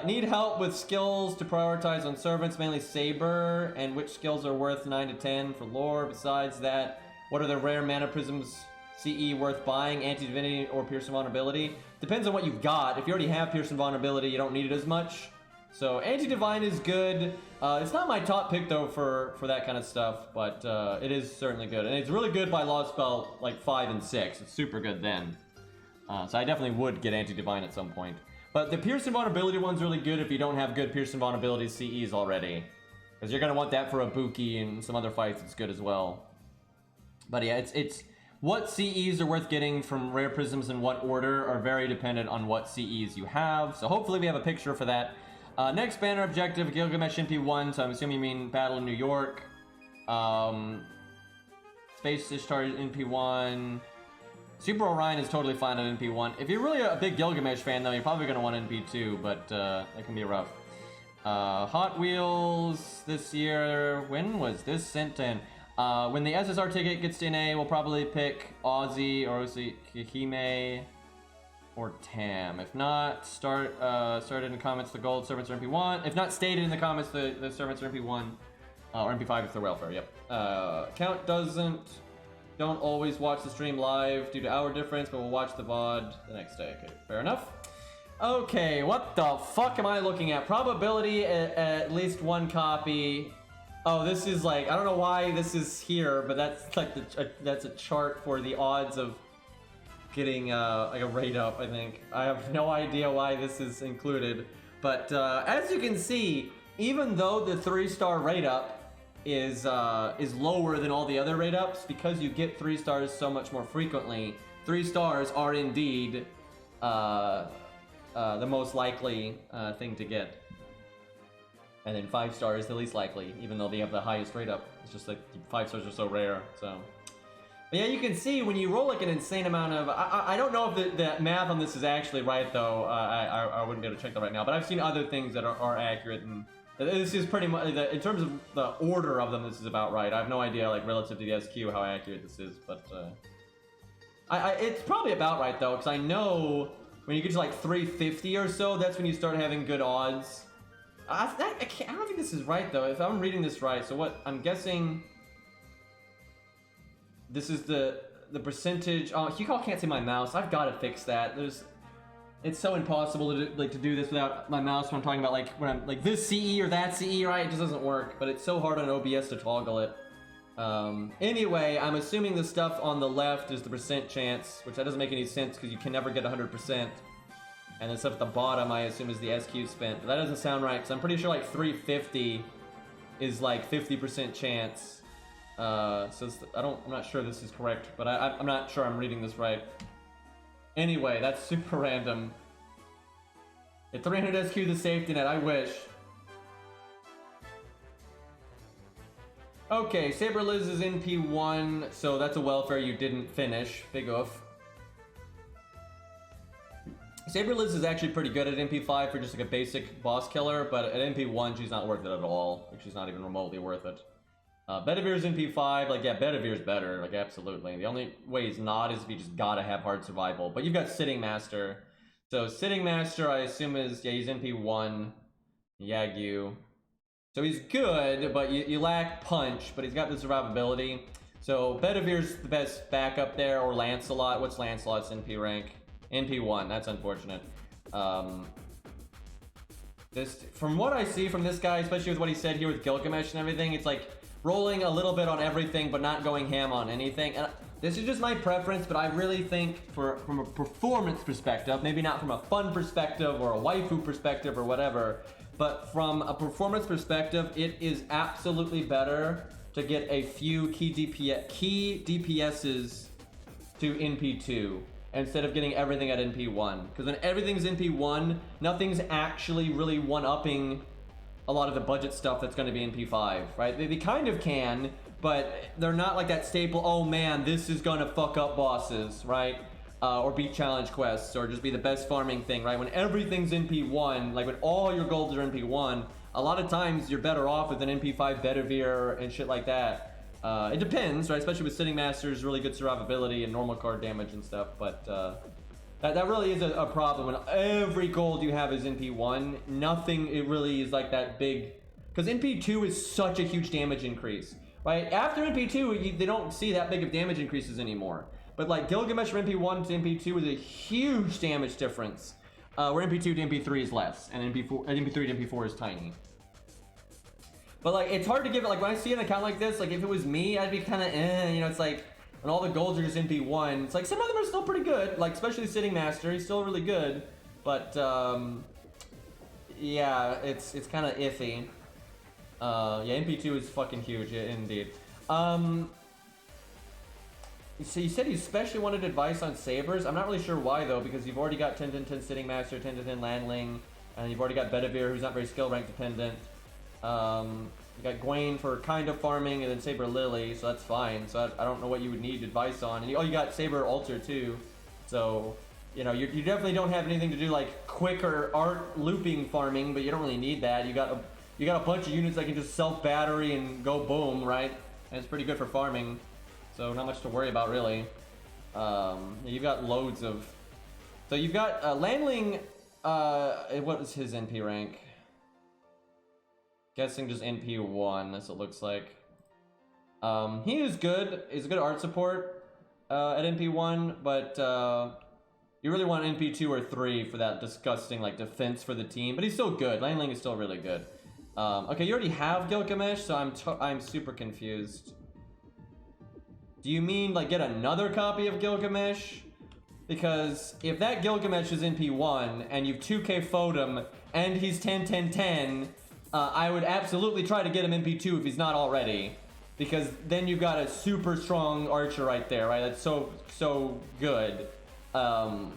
Need help with skills to prioritize on servants, mainly Saber, and which skills are worth 9 to 10 for lore. Besides that, what are the rare mana prisms CE worth buying? Anti-divinity or Pierce Invulnerability? Depends on what you've got. If you already have Pierce Invulnerability, you don't need it as much. So Anti-Divine is good. It's not my top pick though for that kind of stuff, but it is certainly good. And it's really good by Law Spell like 5 and 6. It's super good then. So I definitely would get Anti-Divine at some point. But the Pierce Invulnerability one's really good if you don't have good Pierce Invulnerability CEs already. Because you're going to want that for a Buki and some other fights. It's good as well. But yeah, it's what CEs are worth getting from rare prisms in what order are very dependent on what CEs you have. So hopefully we have a picture for that. Next banner objective, Gilgamesh NP1. So I'm assuming you mean Battle in New York. Space Ishtar NP1. Super Orion is totally fine on NP1. If you're really a big Gilgamesh fan though, you're probably going to want NP2, but that can be rough. Hot Wheels this year. When was this sent in? When the SSR ticket gets to NA, we'll probably pick Aussie or Kahime or Tam. If not, started in the comments the gold servants are MP1. If not stated in the comments the servants are MP1 or MP5 if they're welfare. Yep. Count don't always watch the stream live due to hour difference, but we'll watch the VOD the next day. Okay, fair enough. Okay, what the fuck am I looking at? Probability at least 1 copy. Oh, this is like, I don't know why this is here, but that's like that's a chart for the odds of getting like a rate up, I think. I have no idea why this is included, but as you can see, even though the 3-star rate up is lower than all the other rate ups, because you get 3 stars so much more frequently, 3 stars are indeed the most likely thing to get. And then 5 stars the least likely, even though they have the highest rate up. It's just like 5 stars are so rare, so. But yeah, you can see when you roll like an insane amount of, I don't know if the math on this is actually right though. I wouldn't be able to check that right now, but I've seen other things that are accurate, and this is pretty much, in terms of the order of them, this is about right. I have no idea like relative to the SQ how accurate this is, but it's probably about right though, because I know when you get to like 350 or so, that's when you start having good odds. I don't think this is right though, if I'm reading this right. So what I'm guessing, this is the percentage. Oh, Hugh can't see my mouse. I've got to fix that. It's so impossible to do this without my mouse when I'm talking about like when I'm like this CE or that CE, right? It just doesn't work. But it's so hard on OBS to toggle it. Anyway, I'm assuming the stuff on the left is the percent chance, which that doesn't make any sense because you can never get 100%. And the stuff at the bottom, I assume, is the SQ spent. But that doesn't sound right, because I'm pretty sure like 350 is like 50% chance. So I'm not sure this is correct, but I'm not sure I'm reading this right. Anyway, that's super random. At 300 SQ, the safety net, I wish. Okay, Saber Liz is in P1, so that's a welfare you didn't finish. Big oof. Saber Liz is actually pretty good at MP5 for just like a basic boss killer, but at MP1 she's not worth it at all. Like, she's not even remotely worth it. Bedivere's NP5, like, yeah, Bedivere's better, like, absolutely. The only way he's not is if you just gotta have hard survival. But you've got Sitting Master. So, Sitting Master, I assume is, yeah, he's NP1. Yagyu. So he's good, but you lack punch, but he's got the survivability. So, Bedivere's the best backup there, or Lancelot. What's Lancelot's NP rank? NP1, that's unfortunate. From what I see from this guy, especially with what he said here with Gilgamesh and everything, it's like rolling a little bit on everything, but not going ham on anything. And this is just my preference, but I really think from a performance perspective, maybe not from a fun perspective or a waifu perspective or whatever, but from a performance perspective, it is absolutely better to get a few key DPSs to NP2 instead of getting everything at NP1. Because when everything's NP1, nothing's actually really one-upping a lot of the budget stuff that's going to be NP5, right? They kind of can, but they're not like that staple, oh man, this is going to fuck up bosses, right? Or beat challenge quests, or just be the best farming thing, right? When everything's NP1, like when all your golds are NP1, a lot of times you're better off with an NP5 Bedivere and shit like that. It depends, right? Especially with Sitting Masters, really good survivability and normal card damage and stuff, but that really is a problem. When every gold you have is NP1, nothing, it really is like that big, because NP2 is such a huge damage increase, right? After NP2, they don't see that big of damage increases anymore. But like Gilgamesh from NP1 to NP2 is a huge damage difference, where NP2 to NP3 is less, and NP3 to NP4 is tiny. But like, it's hard to give it, like when I see an account like this, like if it was me, I'd be kind of you know, it's like, when all the golds are just NP1, it's like some of them are still pretty good, like especially Sitting Master, he's still really good, but yeah, it's kind of iffy. Yeah, NP2 is fucking huge, yeah, indeed. So you said you especially wanted advice on sabers. I'm not really sure why though, because you've already got 10-10-10 Sitting Master, 10-10-10 Landling, and you've already got Bedivere, who's not very skill rank dependent. You got Gwaine for kind of farming, and then Saber Lily, so that's fine. So I don't know what you would need advice on. And you got Saber Alter too, so you know you definitely don't have anything to do like quicker art looping farming, but you don't really need that. You got a bunch of units that can just self battery and go boom, right? And it's pretty good for farming, so not much to worry about really. You've got loads of. So you've got Landling. What is his NP rank? Guessing just NP1, as it looks like. He is good. He's a good art support at NP1, but you really want NP2 or 3 for that disgusting like defense for the team. But he's still good. Landling is still really good. Okay, you already have Gilgamesh, so I'm super confused. Do you mean like get another copy of Gilgamesh? Because if that Gilgamesh is NP1 and you've 2K fo'd him and he's 10-10-10, I would absolutely try to get him NP2 if he's not already, because then you've got a super strong archer right there, right? That's so good. Like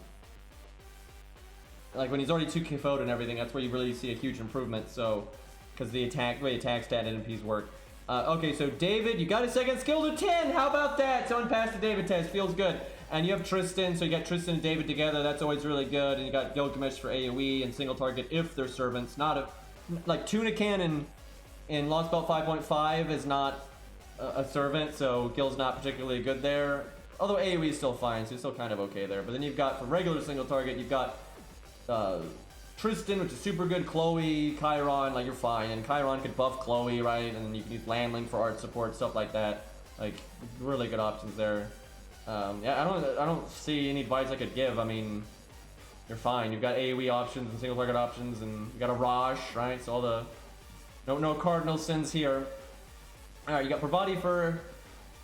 when he's already 2K fo'd and everything, that's where you really see a huge improvement. So, because the way attack stat and NPs work. Okay, so David, you got a second skill to 10. How about that? Someone passed the David test. Feels good. And you have Tristan, so you got Tristan and David together. That's always really good. And you got Gilgamesh for AoE and single target if they're servants, not a. Like Tuna Cannon in Lost Belt 5.5 is not a servant, so Gil's not particularly good there. Although AoE is still fine, so he's still kind of okay there. But then you've got, for regular single target, you've got Tristan, which is super good, Chloe, Chiron, like you're fine. And Chiron could buff Chloe, right? And then you can use Landling for art support, stuff like that. Like, really good options there. Yeah, I don't see any advice I could give. I mean, you're fine. You've got AoE options and single target options, and you got a Raj, right? So all the no cardinal sins here. All right, you got Pravati for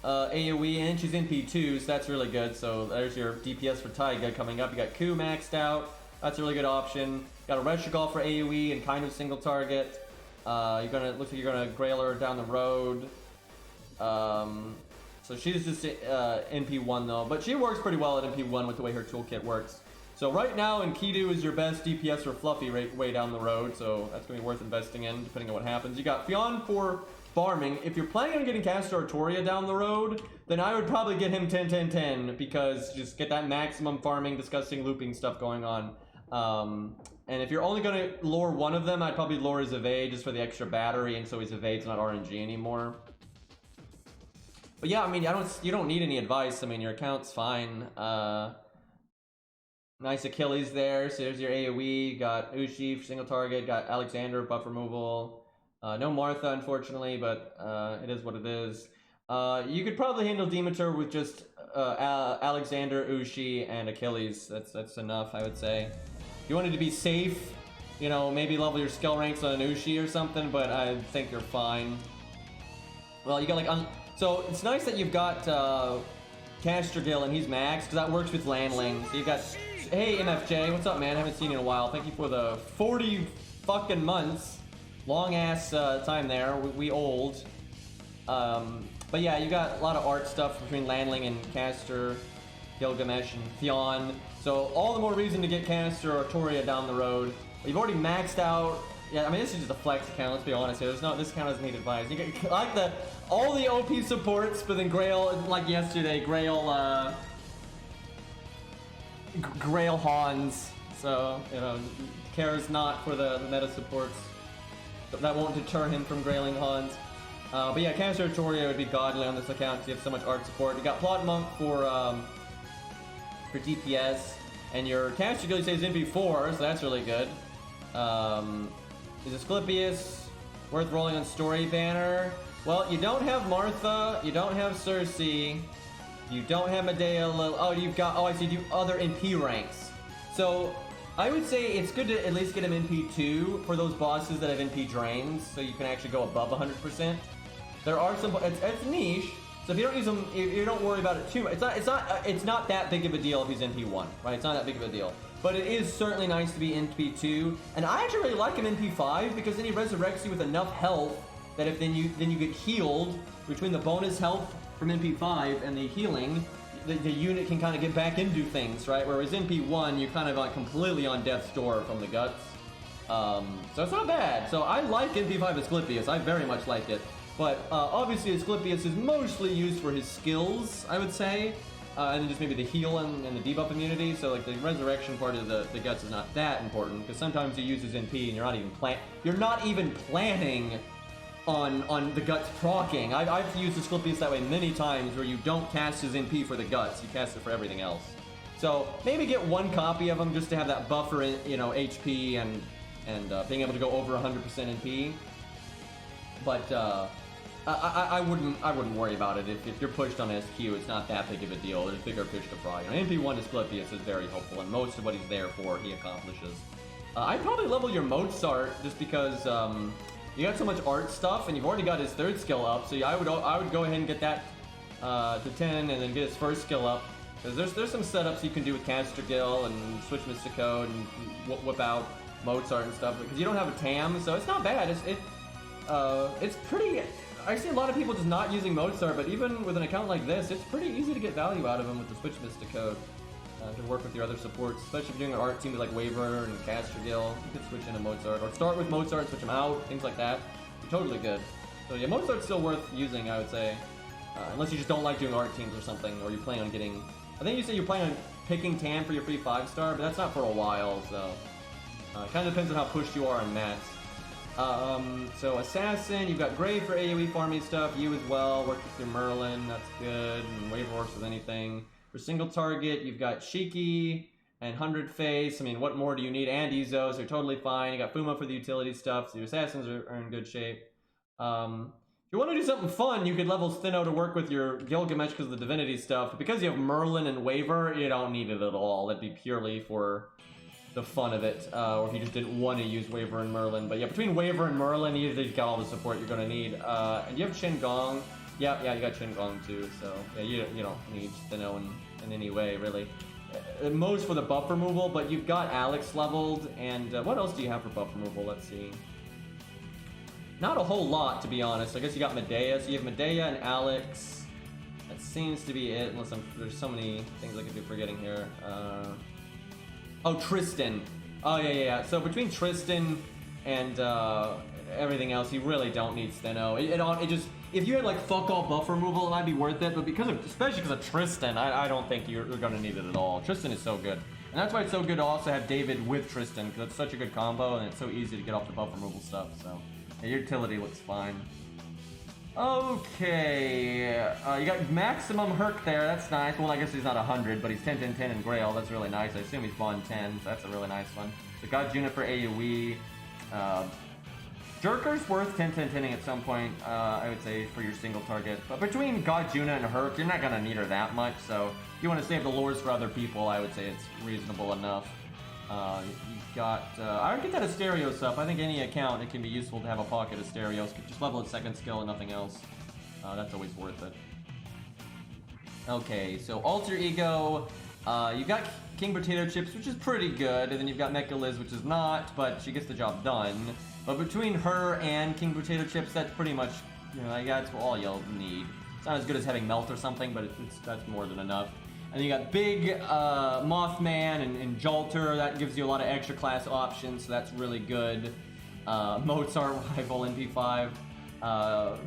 AoE, and she's NP2, so that's really good. So there's your DPS for Taiga coming up. You got Ku maxed out. That's a really good option. You got a Reshigal for AoE and kind of single target. Looks like you're gonna Grail her down the road. So she's just NP1 though, but she works pretty well at NP1 with the way her toolkit works. So right now, Enkidu is your best DPS for Fluffy way down the road, so that's going to be worth investing in, depending on what happens. You got Fionn for farming. If you're planning on getting Castor Artoria down the road, then I would probably get him 10-10-10, because just get that maximum farming, disgusting looping stuff going on. And if you're only going to lure one of them, I'd probably lure his evade just for the extra battery, and so his evade's not RNG anymore. But yeah, I mean, you don't need any advice. I mean, your account's fine. Nice Achilles there. So there's your AoE. Got Ushi for single target. Got Alexander buff removal. No Martha, unfortunately, but it is what it is. You could probably handle Demeter with just Alexander, Ushi, and Achilles. That's enough, I would say. If you wanted to be safe, you know, maybe level your skill ranks on an Ushi or something, but I think you're fine. Well, you got like so it's nice that you've got Castergill and he's max, because that works with Landling. So you've got, hey MFJ, what's up, man? Haven't seen you in a while. Thank you for the 40 fucking months. Long ass time there. We old. But yeah, you got a lot of art stuff between Landling and Caster, Gilgamesh, and Theon. So all the more reason to get Caster or Toria down the road. You've already maxed out. Yeah, I mean, this is just a flex account, let's be honest here. This account doesn't need advice. You get like all the OP supports, but then Grail, like yesterday, Grail Hans. So, you know, cares not for the meta supports. But that won't deter him from grailing Hans. But yeah, Caster Toria would be godly on this account because you have so much art support. You got Plot Monk for DPS, and your Caster Gilly says MP4, so that's really good. Is Asclepius worth rolling on story banner? Well, you don't have Martha, you don't have Cersei, you don't have Medea. Oh, you've got, oh, I see, you other NP ranks. So I would say it's good to at least get him NP2 for those bosses that have NP drains, so you can actually go above 100%. There are some, it's niche, so if you don't use them, if you don't worry about it too much. It's not that big of a deal if he's NP1, right? It's not that big of a deal. But it is certainly nice to be NP2, and I actually really like him NP5 because then he resurrects you with enough health that if then you get healed between the bonus health from NP5 and the healing, the unit can kind of get back into things, right? Whereas NP1, you're kind of like completely on death's door from the guts. So it's not bad. So I like NP5 Asclepius. I very much like it. But obviously Asclepius is mostly used for his skills, I would say. And then just maybe the heal and the debuff immunity. So like the resurrection part of the guts is not that important because sometimes he uses NP and you're not even planning on the guts proccing. I've used Asclepius that way many times where you don't cast his NP for the guts, you cast it for everything else. So maybe get one copy of him just to have that buffer in, you know, HP and being able to go over 100% NP. But I wouldn't worry about it. If you're pushed on SQ, it's not that big of a deal. There's bigger fish to fry. You know, NP1 Asclepius is very helpful, and most of what he's there for, he accomplishes. I'd probably level your Mozart just because you got so much art stuff, and you've already got his third skill up. So I would go ahead and get that to 10, and then get his first skill up. Because there's some setups you can do with Castergill and switch Mystic Code and whip out Mozart and stuff. Because you don't have a TAM, so it's not bad. It's pretty. I see a lot of people just not using Mozart, but even with an account like this, it's pretty easy to get value out of him with the switch Mystic Code. To work with your other supports, especially if you're doing an art team with like Waver and Castergill, you could switch into Mozart, or start with Mozart, switch him out, things like that. You're totally good. So yeah, Mozart's still worth using, I would say. Unless you just don't like doing art teams or something, or you plan on getting... I think you said you plan on picking Tan for your free 5-star, but that's not for a while, so... it kind of depends on how pushed you are on mats. So Assassin, you've got Grey for AoE farming stuff, you as well, work with your Merlin, that's good, and Waver works with anything. For single target, you've got Shiki and 100 Face. I mean, what more do you need? And Izos, they're totally fine. You got Fuma for the utility stuff, so your Assassins are in good shape. If you want to do something fun, you could level Steno to work with your Gilgamesh because of the divinity stuff. But because you have Merlin and Waver, you don't need it at all. That'd be purely for the fun of it, or if you just didn't want to use Waver and Merlin. But yeah, between Waver and Merlin, you've got all the support you're going to need. And you have Qin Gong. Yeah, you got Qin Gong too, so yeah, you don't need Steno in any way, really. Most for the buff removal, but you've got Alex leveled, and what else do you have for buff removal? Let's see. Not a whole lot, to be honest. I guess you got Medea, so you have Medea and Alex. That seems to be it, unless there's so many things I could be forgetting here. Oh, Tristan. Oh, yeah. So between Tristan and everything else, you really don't need Steno. It just... If you had like fuck all buff removal, it might be worth it, but especially because of Tristan, I don't think you're gonna need it at all. Tristan is so good. And that's why it's so good to also have David with Tristan, because it's such a good combo and it's so easy to get off the buff removal stuff, so. Yeah, your utility looks fine. Okay, you got maximum Herc there, that's nice. Well, I guess he's not 100, but he's 10, 10, 10 in Grail, that's really nice. I assume he's bond 10, so that's a really nice one. So got Juniper AoE. Jerker's worth 10, 10, 10ing at some point, I would say, for your single target. But between God Juna and Herc, you're not gonna need her that much, so if you want to save the lures for other people, I would say it's reasonable enough. You've got, I would get that Asterios up. I think any account, it can be useful to have a pocket Asterios. Just level its second skill and nothing else. That's always worth it. Okay, so Alter Ego, you got King Potato Chips, which is pretty good, and then you've got Mecha Liz, which is not, but she gets the job done. But between her and King Potato Chips, that's pretty much, you know, that's all you'll need. It's not as good as having Melt or something, but that's more than enough. And you got Big Mothman and Jolter. That gives you a lot of extra class options, so that's really good. Mozart Rival NP5.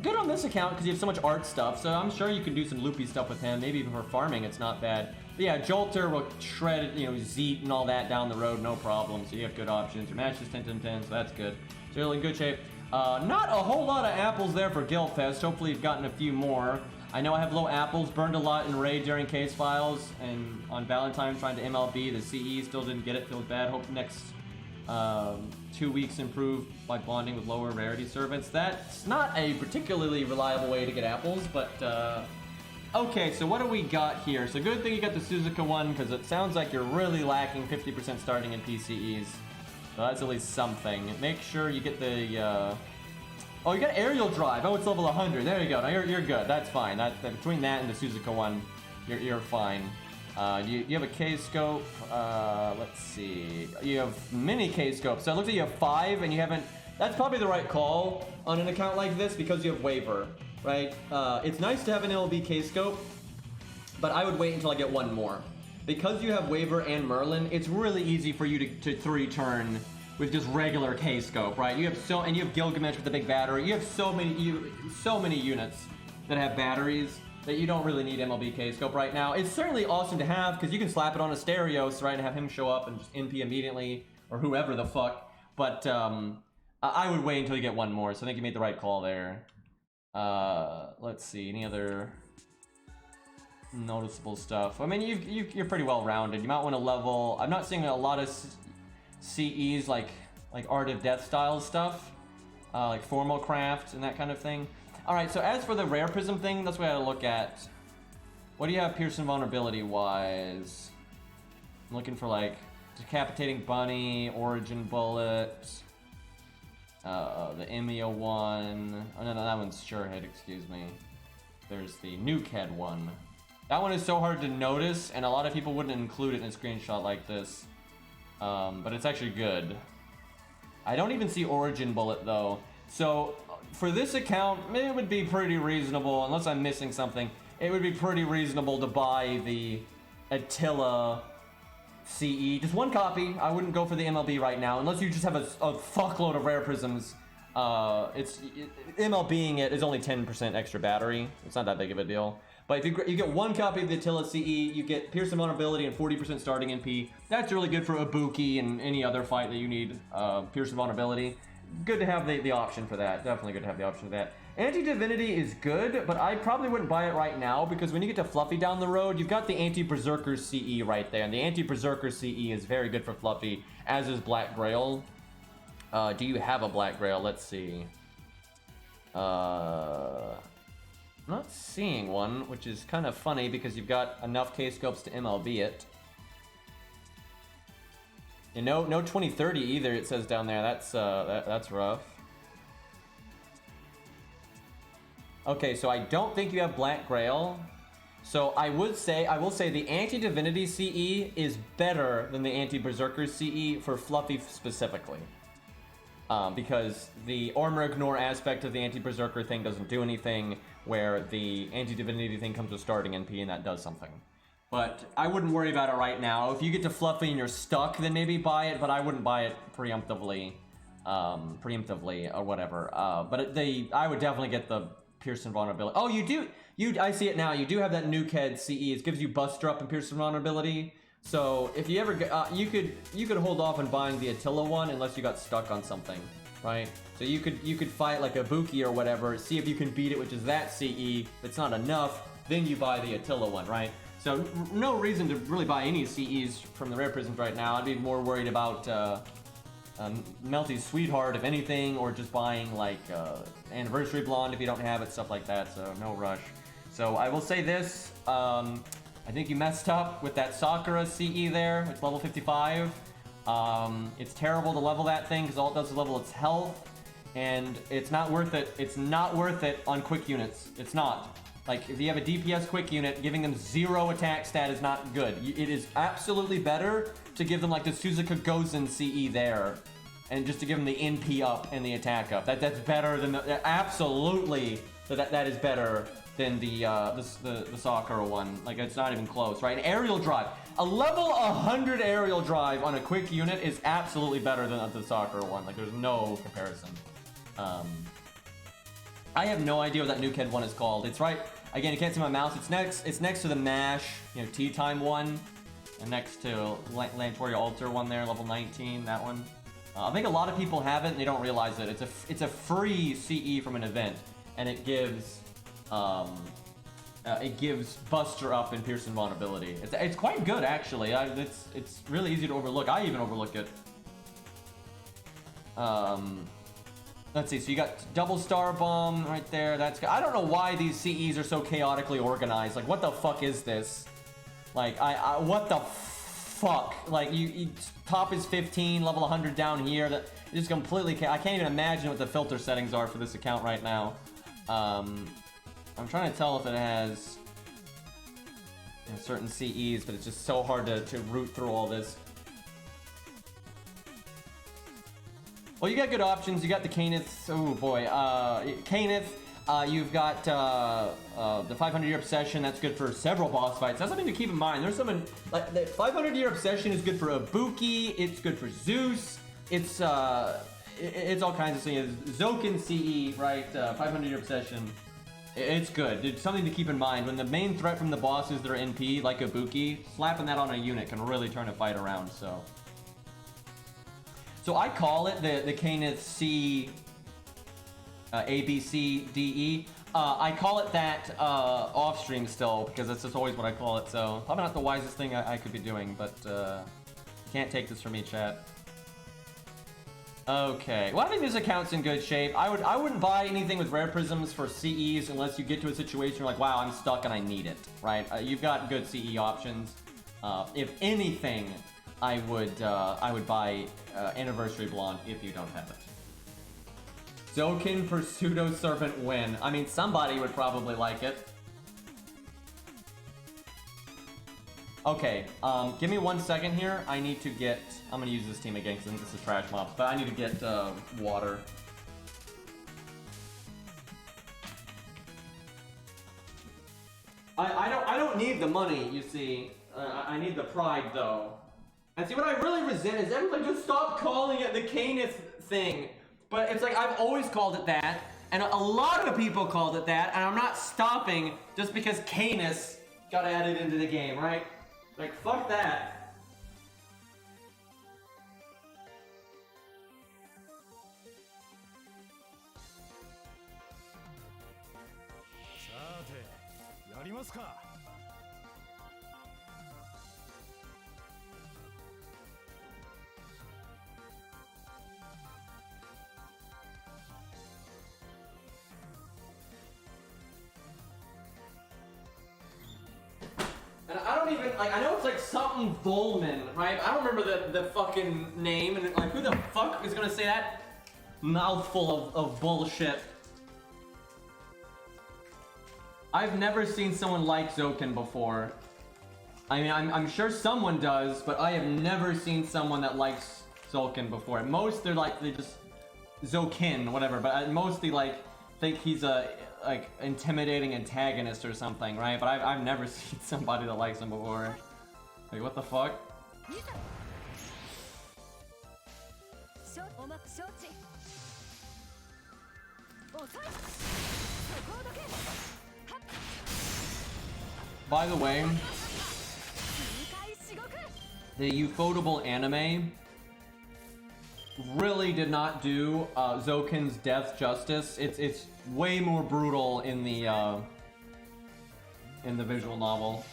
Good on this account because you have so much art stuff, so I'm sure you can do some loopy stuff with him. Maybe even for farming, it's not bad. But yeah, Jolter will shred, you know, Zeet and all that down the road, no problem. So you have good options. Your match is 10, 10, 10, so that's good. So you're in good shape. Not a whole lot of apples there for Guildfest. Hopefully you've gotten a few more. I know I have low apples, burned a lot in raid during case files, and on Valentine trying to MLB, the CE still didn't get it, feels bad. Hope next 2 weeks improve by bonding with lower rarity servants. That's not a particularly reliable way to get apples, but okay, so what do we got here? So good thing you got the Suzuka one, because it sounds like you're really lacking 50% starting in PCEs. So that's at least something. Make sure you get the oh, you got aerial drive. Oh, it's level 100. There you go. Now you're good. That's fine. Between that and the Suzuka one, you're fine. You have a K-scope. Let's see. You have mini K-scopes. So it looks like you have 5, and you haven't. That's probably the right call on an account like this because you have waiver, right? It's nice to have an LB K-scope, but I would wait until I get one more. Because you have waiver and Merlin, it's really easy for you to 3-turn with just regular K-scope, right? You have and you have Gilgamesh with the big battery. You have so many units that have batteries that you don't really need MLB K-scope right now. It's certainly awesome to have because you can slap it on Asterios, right, and have him show up and just NP immediately, or whoever the fuck. But I would wait until you get one more. So I think you made the right call there. Let's see, any other noticeable stuff? I mean, you're pretty well rounded. You might want to level. I'm not seeing a lot of CEs like Art of Death style stuff, like Formal Craft and that kind of thing. All right, so as for the Rare Prism thing, that's what I gotta look at. What do you have Pearson vulnerability wise? I'm looking for like Decapitating Bunny, Origin Bullet, the Emio one. Oh no, that one's Sure Hit, excuse me. There's the Nuke Head one. That one is so hard to notice, and a lot of people wouldn't include it in a screenshot like this. But it's actually good. I don't even see Origin Bullet though. So for this account, it would be pretty reasonable, unless I'm missing something, it would be pretty reasonable to buy the Attila CE. Just one copy. I wouldn't go for the MLB right now, unless you just have a fuckload of Rare Prisms. MLBing it is only 10% extra battery. It's not that big of a deal. But if you get one copy of the Attila CE, you get Pearson vulnerability and 40% starting NP. That's really good for Ibuki and any other fight that you need Pearson vulnerability. Good to have the option for that. Definitely good to have the option for that. Anti-Divinity is good, but I probably wouldn't buy it right now because when you get to Fluffy down the road, you've got the Anti-Berserker CE right there. And the Anti-Berserker CE is very good for Fluffy, as is Black Grail. Do you have a Black Grail? Let's see. I'm not seeing one, which is kind of funny because you've got enough K-scopes to MLB it. And no 2030 either, it says down there. That's rough. Okay, so I don't think you have Black Grail. So I will say the Anti-Divinity CE is better than the Anti-Berserker CE for Fluffy specifically. Because the Armor Ignore aspect of the Anti-Berserker thing doesn't do anything, where the Anti-Divinity thing comes with starting NP and that does something. But I wouldn't worry about it right now. If you get to Fluffy and you're stuck, then maybe buy it, but I wouldn't buy it preemptively or whatever. But I would definitely get the Pearson vulnerability. Oh, you do. I see it now. You do have that Nuke Head CE. It gives you Buster Up and Pearson vulnerability. So if you ever get, you could hold off on buying the Attila one unless you got stuck on something. right? So you could fight like a Buki or whatever, see if you can beat it, which is that CE. If it's not enough, then you buy the Attila one, right? So no reason to really buy any CEs from the rare prisms right now. I'd be more worried about Melty's Sweetheart, if anything, or just buying like Anniversary Blonde if you don't have it, stuff like that, so no rush. So I will say this, I think you messed up with that Sakura CE there. It's level 55. It's terrible to level that thing because all it does is level its health, and it's not worth it. It's not worth it on quick units. It's not. Like, if you have a DPS quick unit, giving them 0 attack stat is not good. It is absolutely better to give them like the Suzuka Gozen CE there, and just to give them the NP up and the attack up. That's better than absolutely. That is better than the Sakura one. Like, it's not even close, right? An aerial drive, a level 100 aerial drive on a quick unit is absolutely better than the Sakura one. Like, there's no comparison. I have no idea what that Nukehead one is called. It's right, again, you can't see my mouse. It's next to the MASH, you know, Tea Time one, and next to Lantoria Altar one there, level 19, that one. I think a lot of people have it and they don't realize it. It's a free CE from an event, and it gives Buster up and Pierce Invulnerability. It's quite good actually. It's really easy to overlook. I even overlook it. Let's see, so you got double star bomb right there. That's good. I don't know why these CEs are so chaotically organized. Like, what the fuck is this? Like, what the fuck? Like, you top is 15, level 100 down here. That just completely I can't even imagine what the filter settings are for this account right now. I'm trying to tell if it has, you know, certain CEs, but it's just so hard to root through all this. Well, you got good options. You got the Cainith. Oh boy, Cainith. You've got the 500-year obsession. That's good for several boss fights. That's something to keep in mind. There's something like the 500-year obsession is good for Ibuki. It's good for Zeus. It's all kinds of things. Zoken CE, right? 500-year obsession. It's good. It's something to keep in mind. When the main threat from the boss is their NP, like Ibuki, slapping that on a unit can really turn a fight around. So I call it the Cainith C A, B, C, D, E. I call it that off stream still because that's just always what I call it. So probably not the wisest thing I could be doing, but can't take this from me, chat. Okay, well I think this account's in good shape. I wouldn't buy anything with rare prisms for CEs unless you get to a situation where like, wow, I'm stuck and I need it, right? You've got good CE options. If anything, I would buy Anniversary Blonde if you don't have it. Zoken for Pseudo Serpent win. I mean, somebody would probably like it. Okay, give me 1 second here. I need to get. I'm gonna use this team again because I think this is trash mobs, but I need to get water. I don't need the money, you see. I need the pride though. And see, what I really resent is everybody just stop calling it the Cainith thing. But it's like, I've always called it that, and a lot of people called it that, and I'm not stopping just because Canis got added into the game, right? Like, fuck that. And I don't even, like, I know it's like something Volman, right? I don't remember the fucking name, and like, who the fuck is gonna say that mouthful of bullshit? I've never seen someone like Zoken before. I mean, I'm sure someone does, but I have never seen someone that likes Zoken before. At most, they just Zokin, whatever, but at most they like think he's a like intimidating antagonist or something, right? But I've never seen somebody that likes him before. Like, what the fuck? By the way, the Ufotable anime really did not do Zokin's death justice. It's way more brutal in the visual novel.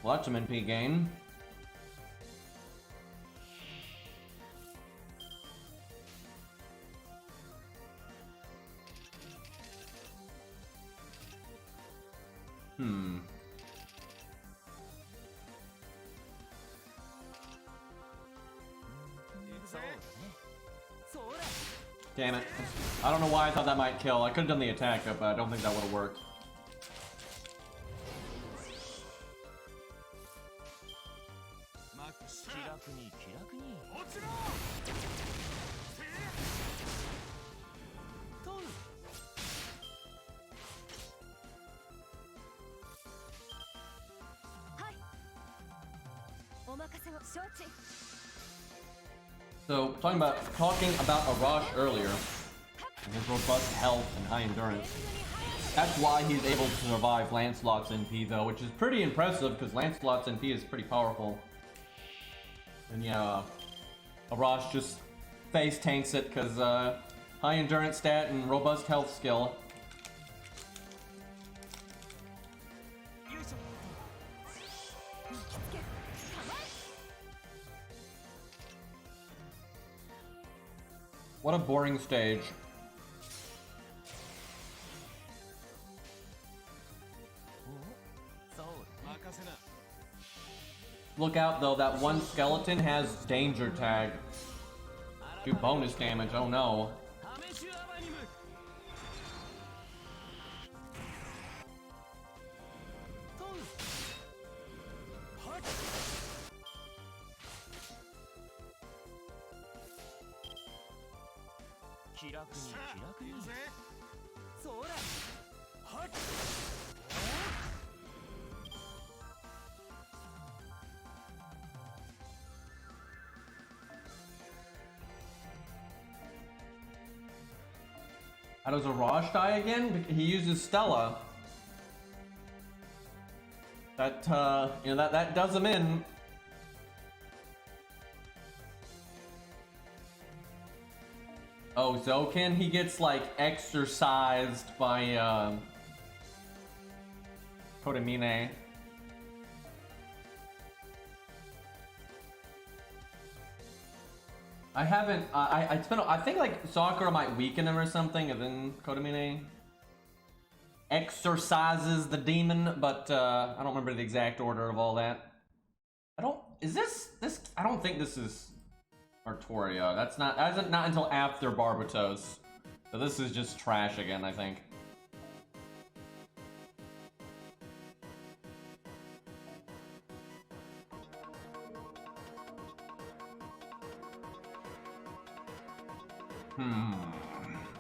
Well, that's some NP gain. Damn it. I don't know why I thought that might kill. I could have done the attack, but I don't think that would have worked. So, talking about Arash earlier, and his robust health and high endurance. That's why he's able to survive Lancelot's NP though, which is pretty impressive because Lancelot's NP is pretty powerful. And yeah, Arash just face tanks it because high endurance stat and robust health skill. What a boring stage. Look out though, that one skeleton has danger tag. Do bonus damage, oh no. How does Arash die again? He uses Stella. That, you know, that does him in. Oh, Zokin, he gets, like, exorcised by, Kodamine. I haven't, I think, like, Sakura might weaken him or something, and then Kodamine exorcises the demon, but, I don't remember the exact order of all that. I don't think this is Artoria. That's not until after Barbatos. So this is just trash again, I think.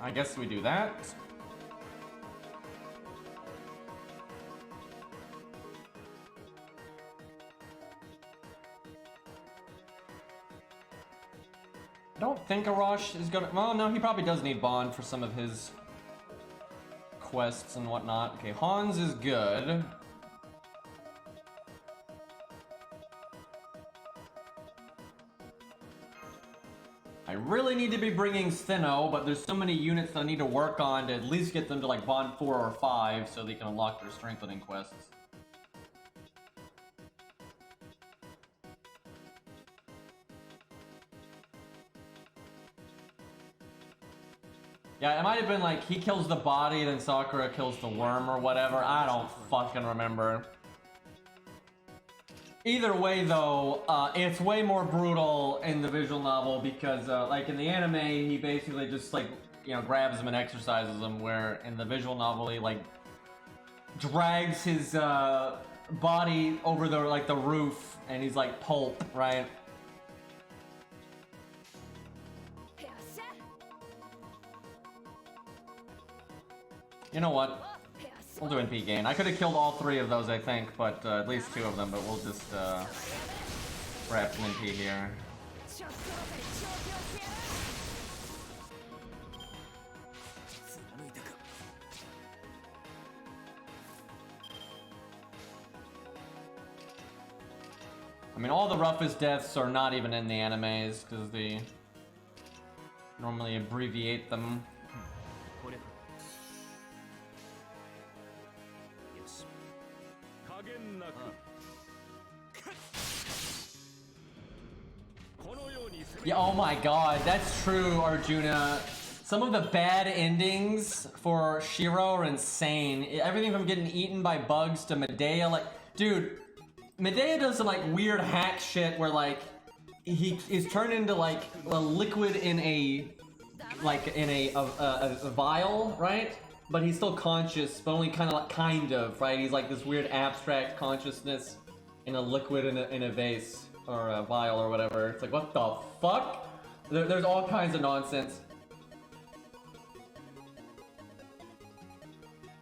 I guess we do that. I don't think Arash is gonna... Well, no, he probably does need Bond for some of his quests and whatnot. Okay, Hans is good. I really need to be bringing Steno, but there's so many units that I need to work on to at least get them to like Bond 4 or 5 so they can unlock their strengthening quests. Yeah, it might have been like he kills the body, then Sakura kills the worm or whatever. I don't fucking remember. Either way, though, it's way more brutal in the visual novel because, like, in the anime, he basically just, like, you know, grabs him and exercises him, where in the visual novel, he, like, drags his, body over the, like, the roof, and he's, like, pulp, right? You know what? We'll do NP gain. I could have killed all 3 of those, I think, but at least 2 of them, but we'll just grab some NP here. I mean, all the roughest deaths are not even in the animes because they normally abbreviate them. Yeah, oh my god, that's true, Arjuna. Some of the bad endings for Shiro are insane. Everything from getting eaten by bugs to Medea, like, dude, Medea does some like weird hack shit where like he is turned into like a liquid in a vial, right? But he's still conscious, but only kind of, right? He's like this weird abstract consciousness in a liquid in a vase or a vial or whatever. It's like, what the fuck? There's all kinds of nonsense.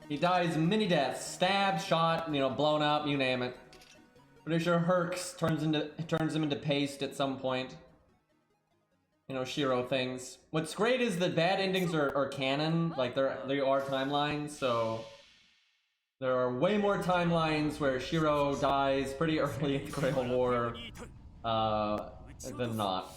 He dies many deaths, stabbed, shot, you know, blown up, you name it. Pretty sure Herx turns him into paste at some point. You know, Shiro things. What's great is that bad endings are canon, like they are timelines, so there are way more timelines where Shiro dies pretty early in the Grail War than not.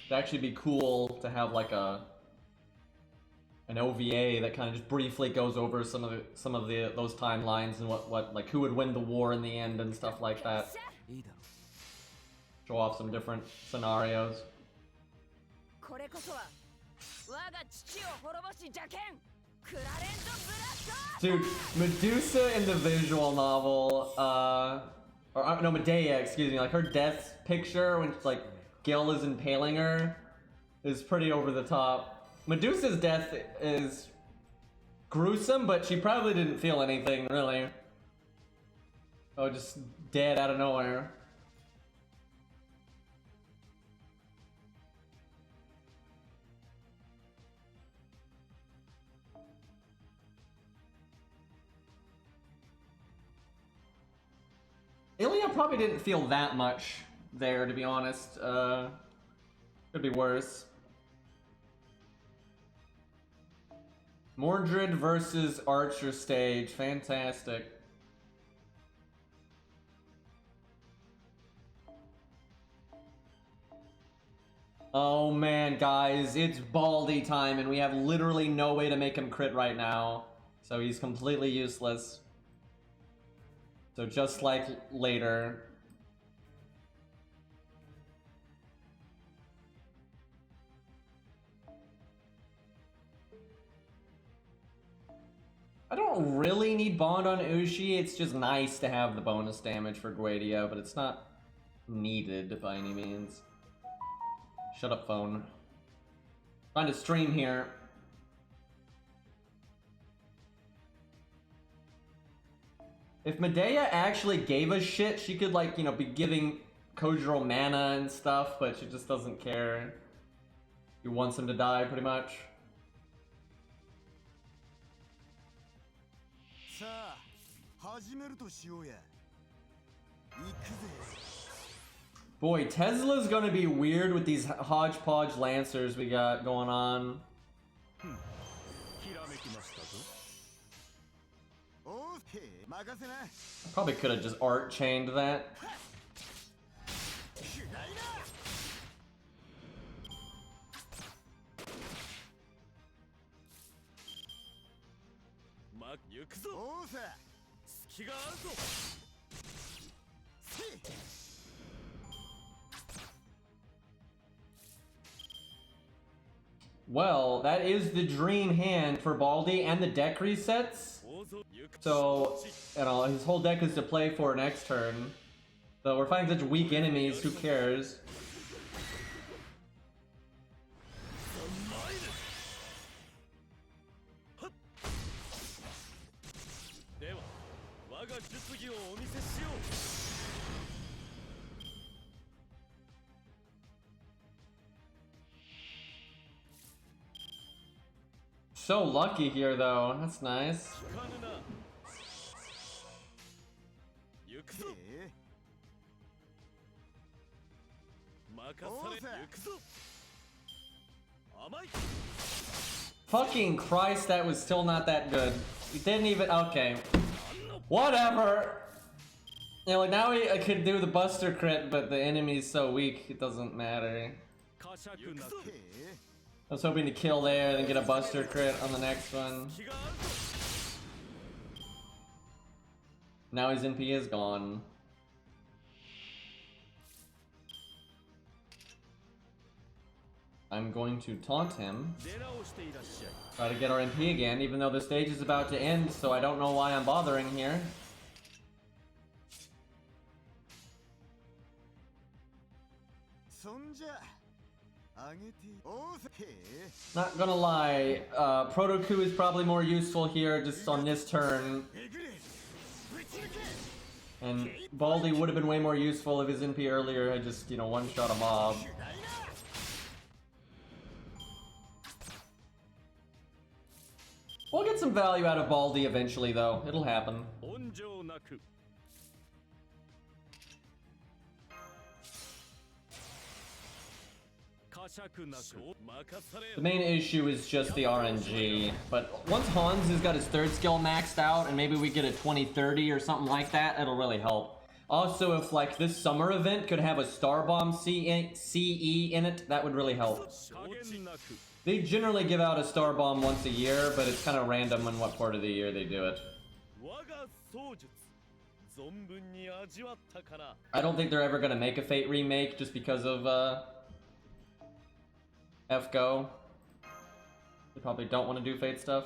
It'd actually be cool to have like an OVA that kind of just briefly goes over some of those timelines and what like who would win the war in the end and stuff like that. Show off some different scenarios. Dude, Medusa in the visual novel, or no, Medea, excuse me, like her death picture when like Gil is impaling her is pretty over the top. Medusa's death is gruesome, but she probably didn't feel anything, really. Oh, just dead out of nowhere. Ilia probably didn't feel that much there, to be honest. Could be worse. Mordred versus Archer stage. Fantastic. Oh man, guys, it's Baldy time and we have literally no way to make him crit right now. So he's completely useless. So just like later. I don't really need Bond on Ushi, it's just nice to have the bonus damage for Guadia, but it's not needed by any means. Shut up, phone. Trying to stream here. If Medea actually gave a shit, she could, like, you know, be giving Kojiro mana and stuff, but she just doesn't care. She wants him to die, pretty much. Boy, Tesla's gonna be weird with these hodgepodge lancers we got going on. I probably could have just art chained that. Well, that is the dream hand for Baldy and the deck resets. So, you know, his whole deck is to play for next turn. So we're fighting such weak enemies, who cares? So lucky here, though. That's nice. Fucking Christ, that was still not that good. He didn't even. Okay. Whatever! You know, like now I could do the Buster crit, but the enemy's so weak, it doesn't matter. I was hoping to kill there, then get a Buster crit on the next one. Now his NP is gone. I'm going to taunt him. Try to get our NP again, even though the stage is about to end, so I don't know why I'm bothering here. Not gonna lie, Proto-Coup is probably more useful here just on this turn. And Baldi would have been way more useful if his NP earlier had just, you know, one-shot a mob. We'll get some value out of Baldi eventually, though. It'll happen. The main issue is just the RNG, but once Hans has got his third skill maxed out and maybe we get a 20-30 or something like that, it'll really help. Also, if like this summer event could have a Starbomb CE in it, that would really help. They generally give out a Starbomb once a year, but it's kind of random in what part of the year they do it. I don't think they're ever going to make a Fate remake just because of FGO. They probably don't want to do Fate stuff.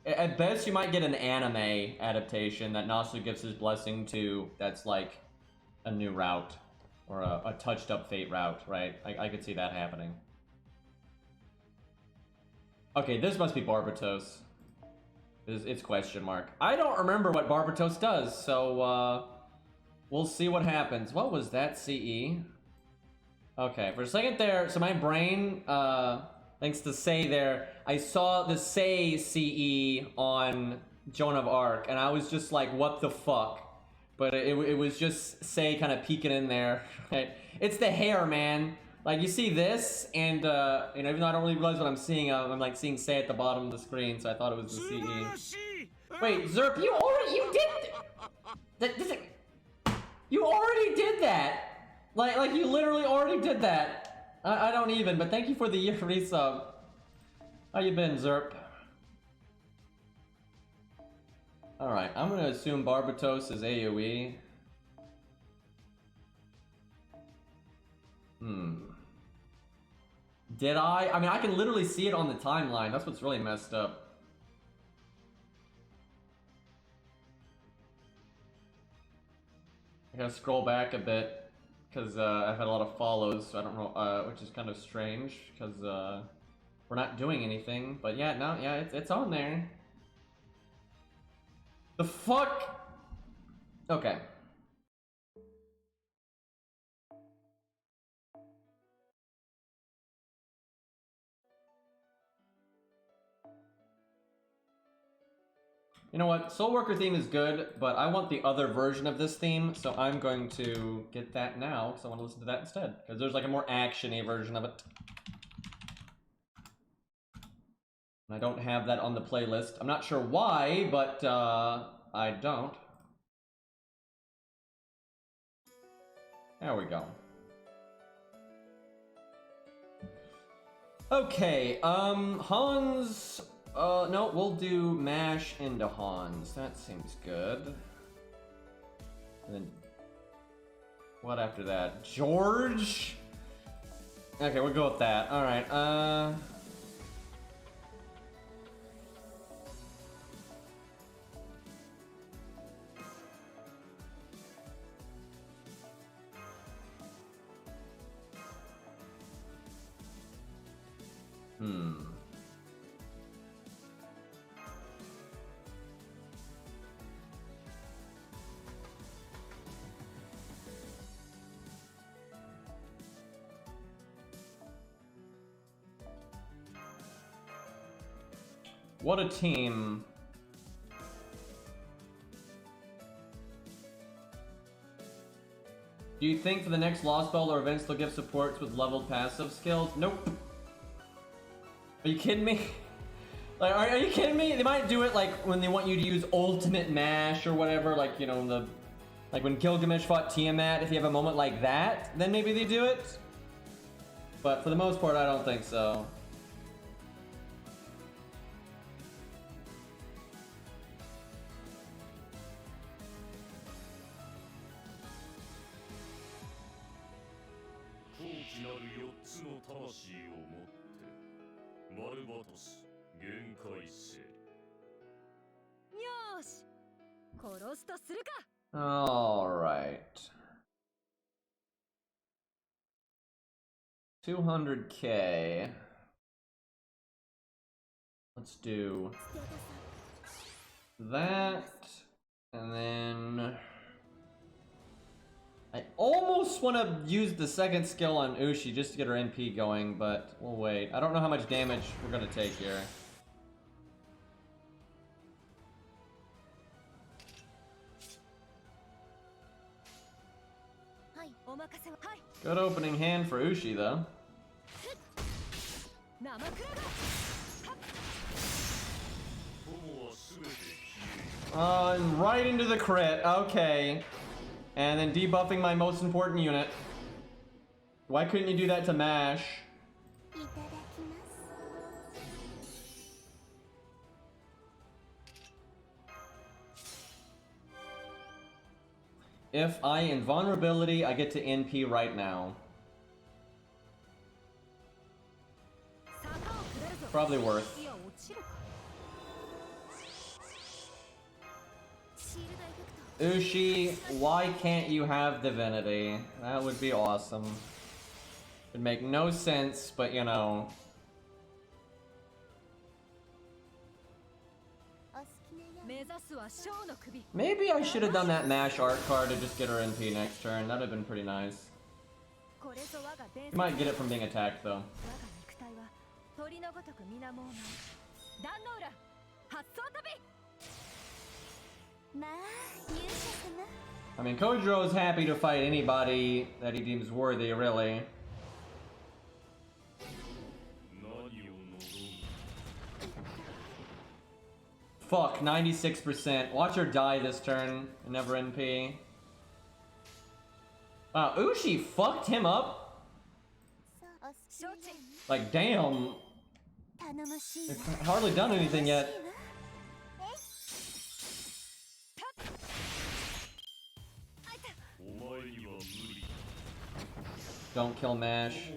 At best, you might get an anime adaptation that Nasu gives his blessing to that's like a new route. Or a touched up Fate route, right? I could see that happening. Okay, this must be Barbatos. It's question mark. I don't remember what Barbatos does, so we'll see what happens. What was that CE? Okay, for a second there, so my brain, thanks to Say there, I saw the Say CE on Joan of Arc, and I was just like, what the fuck? But it was just Say kind of peeking in there, right? It's the hair, man. Like, you see this, and, you know, even though I don't really realize what I'm seeing, I'm like seeing Say at the bottom of the screen, so I thought it was the CE. Wait, Zerp, you already did that! Like you literally already did that. I don't even, but thank you for the year resub. How you been, Zerp? Alright, I'm gonna assume Barbatos is AoE. Did I? I mean, I can literally see it on the timeline. That's what's really messed up. I gotta scroll back a bit. Because I've had a lot of follows, so I don't know, which is kind of strange, because we're not doing anything. But yeah, no, yeah, it's on there. The fuck? Okay. You know what? Soul Worker theme is good, but I want the other version of this theme, so I'm going to get that now, because I want to listen to that instead. Because there's like a more action-y version of it. And I don't have that on the playlist. I'm not sure why, but I don't. There we go. Okay, Hans... no, we'll do Mash into Hans. That seems good. And then... what after that? George? Okay, we'll go with that. Alright, What a team. Do you think for the next Lost Ball or events they'll give supports with leveled passive skills? Nope. Are you kidding me? Like, are you kidding me? They might do it like when they want you to use ultimate mash or whatever, like, you know, like when Gilgamesh fought Tiamat, if you have a moment like that, then maybe they do it. But for the most part, I don't think so. All right. 200K. Let's do that, and then I almost want to use the second skill on Ushi just to get her NP going, but we'll wait. I don't know how much damage we're gonna take here. Good opening hand for Ushi, though. And right into the crit. Okay. And then debuffing my most important unit. Why couldn't you do that to Mash? If I invulnerability, I get to NP right now. Probably worth. Ushi, why can't you have Divinity? That would be awesome. Would make no sense, but you know. Maybe I should have done that Mash art card to just get her NP next turn. That would have been pretty nice. You might get it from being attacked, though. I mean, Kojiro is happy to fight anybody that he deems worthy, really. Fuck, 96%. Watch her die this turn and never NP. Wow, Ushi fucked him up? Like, damn. They've hardly done anything yet. Don't kill Mash.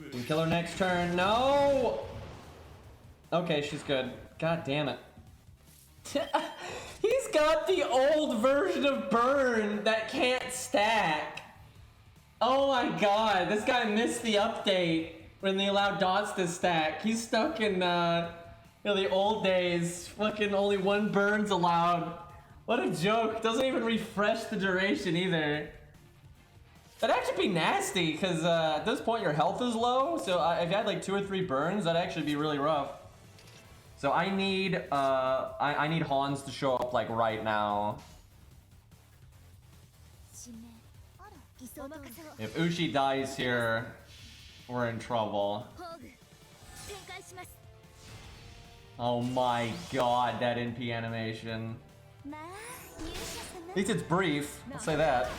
You can kill her next turn. No! Okay, she's good. God damn it. He's got the old version of Burn that can't stack. Oh my god, this guy missed the update when they allowed dots to stack. He's stuck in the old days. Fucking only one Burn's allowed. What a joke. Doesn't even refresh the duration either. That'd actually be nasty, because at this point your health is low, so if you had like 2 or 3 burns, that'd actually be really rough. So I need I need Hans to show up like right now. If Ushi dies here, we're in trouble. Oh my god, that NP animation. At least it's brief, I'll say that.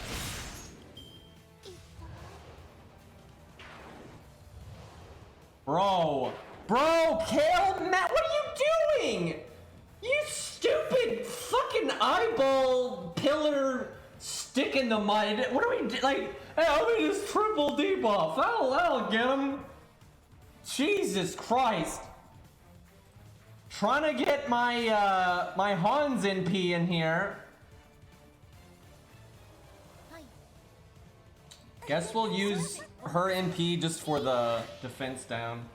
Bro, kill Matt, what are you doing? You stupid fucking eyeball pillar stick in the mud. What are we like? Hey, I'm gonna just triple debuff. That'll get him. Jesus Christ. Trying to get my my Hans NP in here. Guess we'll use her NP just for the defense down.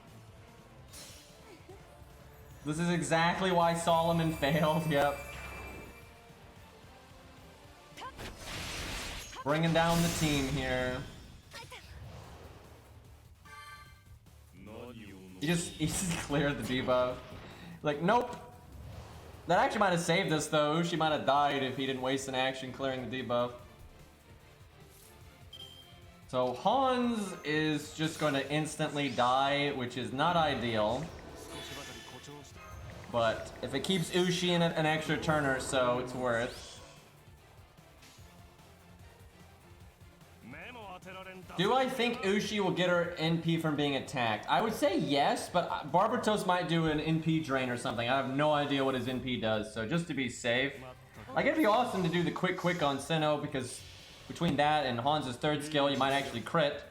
This is exactly why Solomon failed, yep. Bringing down the team here. He just cleared the debuff. Like, nope. That actually might have saved us though. She might have died if he didn't waste an action clearing the debuff. So Hans is just going to instantly die, which is not ideal. But if it keeps Ushi in an extra turn or so, it's worth. Do I think Ushi will get her NP from being attacked? I would say yes, but Barbatos might do an NP drain or something. I have no idea what his NP does, so just to be safe. Like, it'd be awesome to do the quick on Sinnoh, because between that and Hans's third skill, you might actually crit.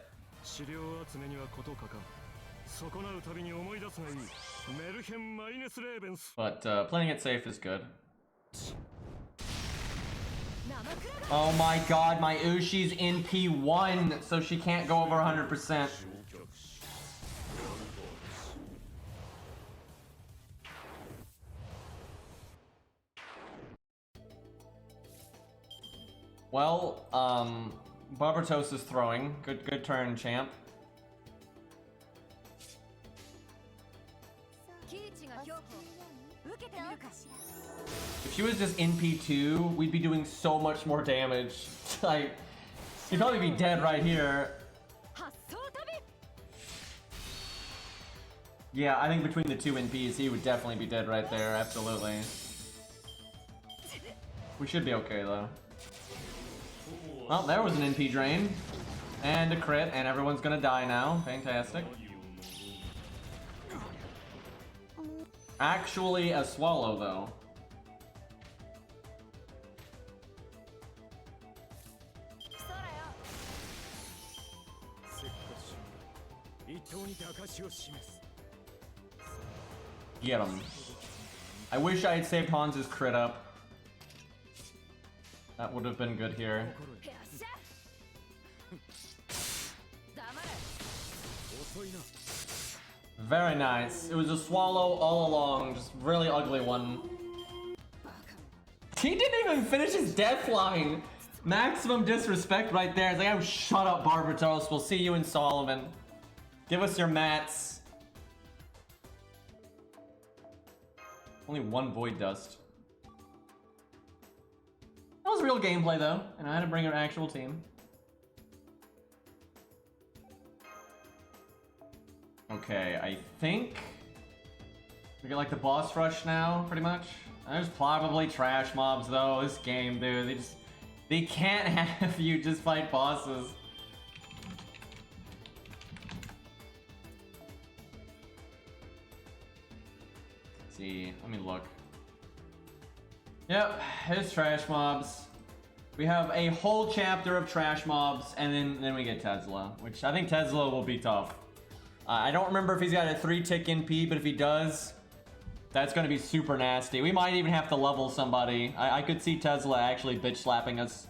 But playing it safe is good. Oh my god, my Ushi's in P1, so she can't go over 100%. Well, Barbatos is throwing. Good turn, champ. If she was just in P2, we'd be doing so much more damage. Like, she'd probably be dead right here. Yeah, I think between the two NPs, he would definitely be dead right there, absolutely. We should be okay, though. Well, there was an NP drain. And a crit, and everyone's gonna die now. Fantastic. Actually, a swallow, though. Get him. I wish I had saved Hans's crit up. That would have been good here. Very nice. It was a swallow all along, just really ugly one. He didn't even finish his death line. Maximum disrespect right there. It's like, oh, shut up, Barbatos. We'll see you in Solomon. Give us your mats. Only one Void Dust. That was real gameplay, though, and I had to bring an actual team. Okay, I think we get like the boss rush now, pretty much. There's probably trash mobs though. This game, dude, they can't have you just fight bosses. Let's see, let me look. Yep, it's trash mobs. We have a whole chapter of trash mobs, and then we get Tesla, which I think Tesla will be tough. I don't remember if he's got a 3-tick NP, but if he does, that's going to be super nasty. We might even have to level somebody. I could see Tesla actually bitch slapping us.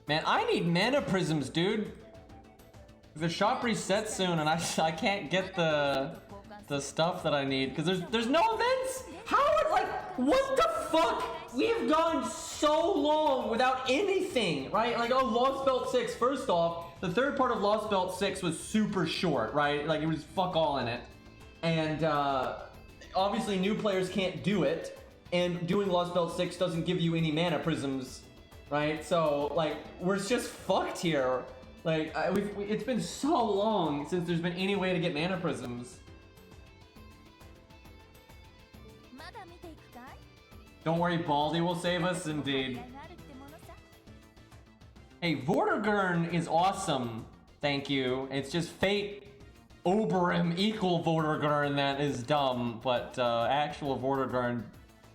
Man, I need mana prisms, dude. The shop resets soon, and I can't get the stuff that I need because there's no events. How, like, what the fuck? We have gone so long without anything, right? Like, oh, Lost Belt 6. First off, the third part of Lost Belt 6 was super short, right? Like, it was fuck all in it. And obviously new players can't do it, and doing Lost Belt 6 doesn't give you any mana prisms, right? So, like, we're just fucked here. Like, it's been so long since there's been any way to get mana prisms. Don't worry, Baldy will save us, indeed. Hey, Vortigern is awesome, thank you. It's just Fate Oberon equal Vortigern that is dumb, but actual Vortigern,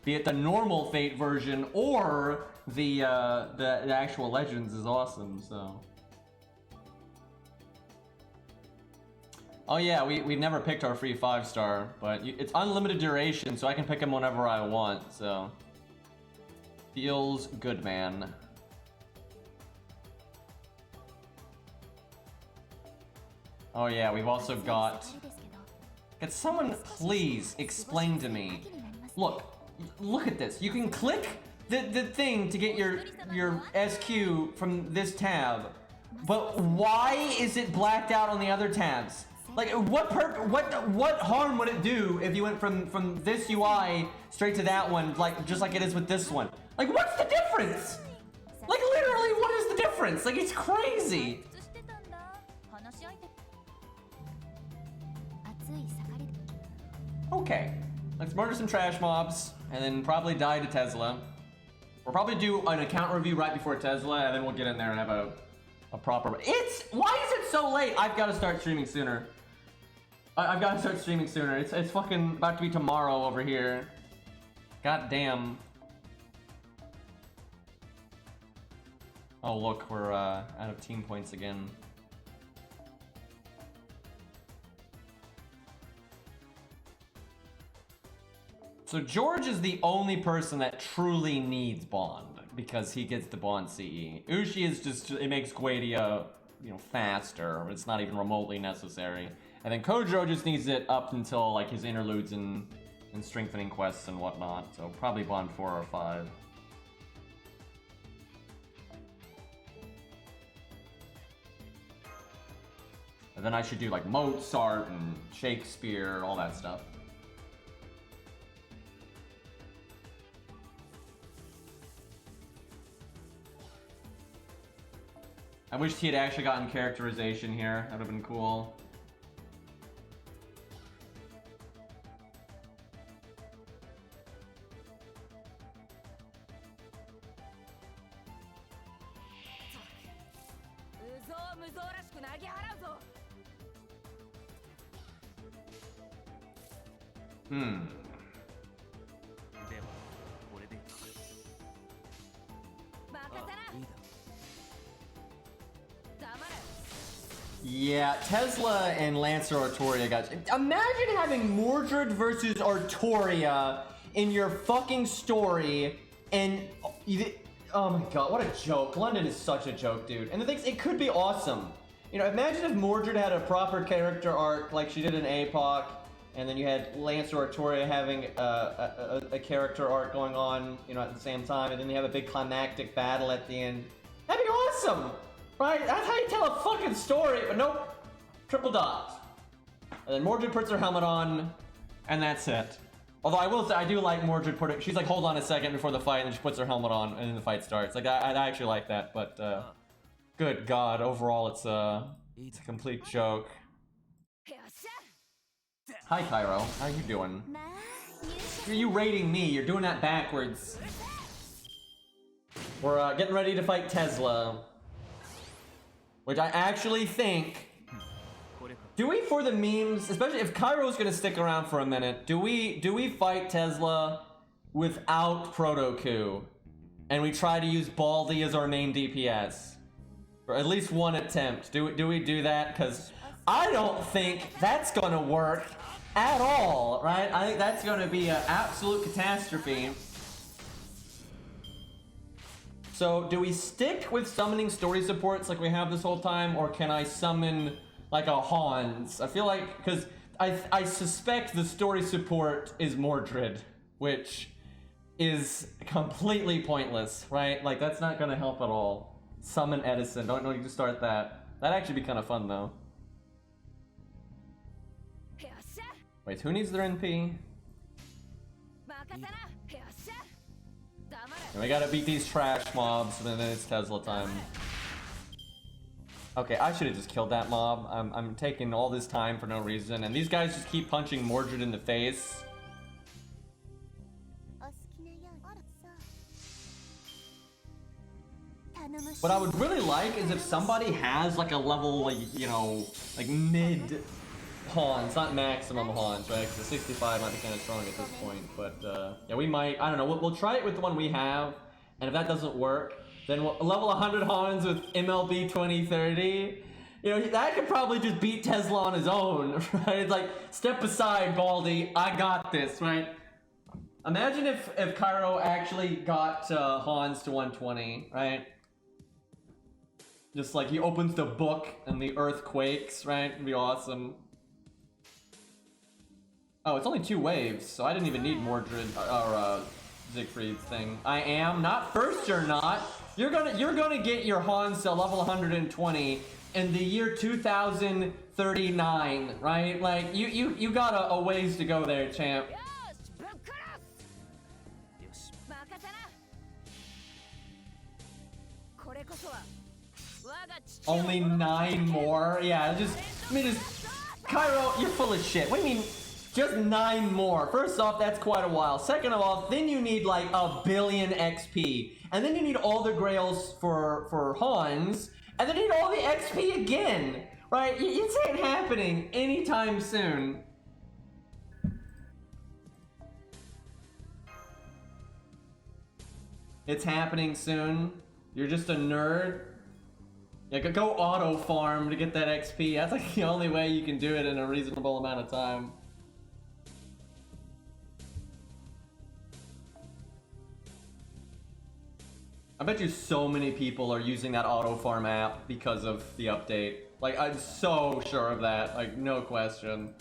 be it the normal Fate version or the actual Legends, is awesome, so. Oh yeah, we've never picked our free 5-star, but it's unlimited duration, so I can pick them whenever I want, so. Feels good, man. Oh yeah, we've also got... Can someone please explain to me? Look at this. You can click the thing to get your SQ from this tab, but why is it blacked out on the other tabs? Like, what harm would it do if you went from this UI straight to that one, like just like it is with this one? Like, what's the difference? Like, literally, what is the difference? Like, it's crazy. Okay, let's murder some trash mobs, and then probably die to Tesla. We'll probably do an account review right before Tesla, and then we'll get in there and have a proper... Why is it so late? I've got to start streaming sooner. I've got to start streaming sooner. It's fucking about to be tomorrow over here. God damn. Oh look, we're out of team points again. So George is the only person that truly needs Bond because he gets the Bond CE. Ushi is just, it makes Guadia, you know, faster. It's not even remotely necessary. And then Kojo just needs it up until like his interludes and strengthening quests and whatnot. So probably Bond 4 or 5. And then I should do like Mozart and Shakespeare, all that stuff. I wish he had actually gotten characterization here. That would have been cool. Yeah, Tesla and Lancer Artoria, guys. Imagine having Mordred versus Artoria in your fucking story, and oh my god, what a joke. London is such a joke, dude. And the thing is, it could be awesome. You know, imagine if Mordred had a proper character arc like she did in APOC, and then you had Lancer Artoria having a character arc going on, you know, at the same time, and then you have a big climactic battle at the end. That'd be awesome! Right? That's how you tell a fucking story, but nope. Triple dot. And then Mordred puts her helmet on, and that's it. Although I will say, I do like Mordred putting, she's like, hold on a second before the fight, and then she puts her helmet on, and then the fight starts. Like, I actually like that, but, good god, overall it's a complete joke. Hi, Cairo. How you doing? You rating me, you're doing that backwards. We're getting ready to fight Tesla. Which I actually think... Do we, for the memes, especially if Cairo's gonna stick around for a minute, do we fight Tesla without Proto-Coup? And we try to use Baldy as our main DPS? Or at least one attempt. Do we do that? Because I don't think that's gonna work at all, right? I think that's gonna be an absolute catastrophe. So, do we stick with summoning story supports like we have this whole time, or can I summon like a Hans? I feel like, because I suspect the story support is Mordred, which is completely pointless, right? Like, that's not gonna help at all. Summon Edison, don't need to start that. That'd actually be kind of fun though. Wait, who needs their NP? And we gotta beat these trash mobs, and then it's Tesla time. Okay, I should have just killed that mob. I'm taking all this time for no reason, and these guys just keep punching Mordred in the face. What I would really like is if somebody has like a level, like, you know, like mid Hans, not maximum Hans, right? Because the 65 might be kind of strong at this point, but yeah, we might, I don't know, we'll try it with the one we have, and if that doesn't work, then we'll level 100 Hans with MLB 2030. You know, that could probably just beat Tesla on his own, right? It's like, step aside, Baldy, I got this, right? Imagine if Cairo actually got Hans to 120, right? Just like he opens the book and the earth quakes, right? It'd be awesome. Oh, it's only 2 waves, so I didn't even need Mordred or Siegfried's thing. I am not first. You're not. You're gonna get your Hans to level 120 in the year 2039, right? Like you got a ways to go there, champ. Only 9 more? Yeah, just, I mean, just, Cairo, you're full of shit. What do you mean? Just 9 more. First off, that's quite a while. Second of all, then you need like 1 billion XP. And then you need all the grails for Hans. And then you need all the XP again. Right? It's ain't happening anytime soon. It's happening soon. You're just a nerd. Yeah, go auto farm to get that XP. That's like the only way you can do it in a reasonable amount of time. I bet you so many people are using that auto farm app because of the update. Like, I'm so sure of that. Like, no question.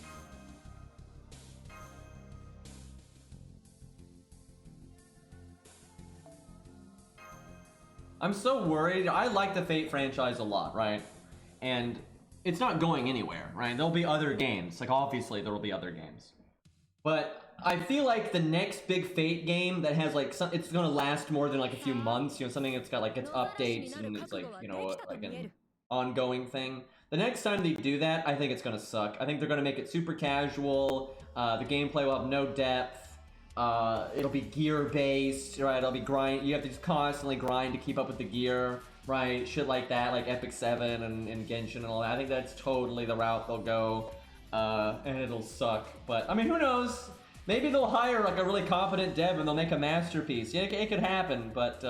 I'm so worried. I like the Fate franchise a lot, right? And it's not going anywhere, right? There'll be other games. Like, obviously, there will be other games. But I feel like the next big Fate game that has, like, it's gonna last more than, like, a few months. You know, something that's got, like, its updates and it's, like, you know, like an ongoing thing. The next time they do that, I think it's gonna suck. I think they're gonna make it super casual. The gameplay will have no depth. It'll be gear-based, right? It'll be grind. You have to just constantly grind to keep up with the gear, right? Shit like that, like Epic 7 and Genshin and all that. I think that's totally the route they'll go, and it'll suck. But, I mean, who knows? Maybe they'll hire, like, a really competent dev and they'll make a masterpiece. Yeah, it could happen, but,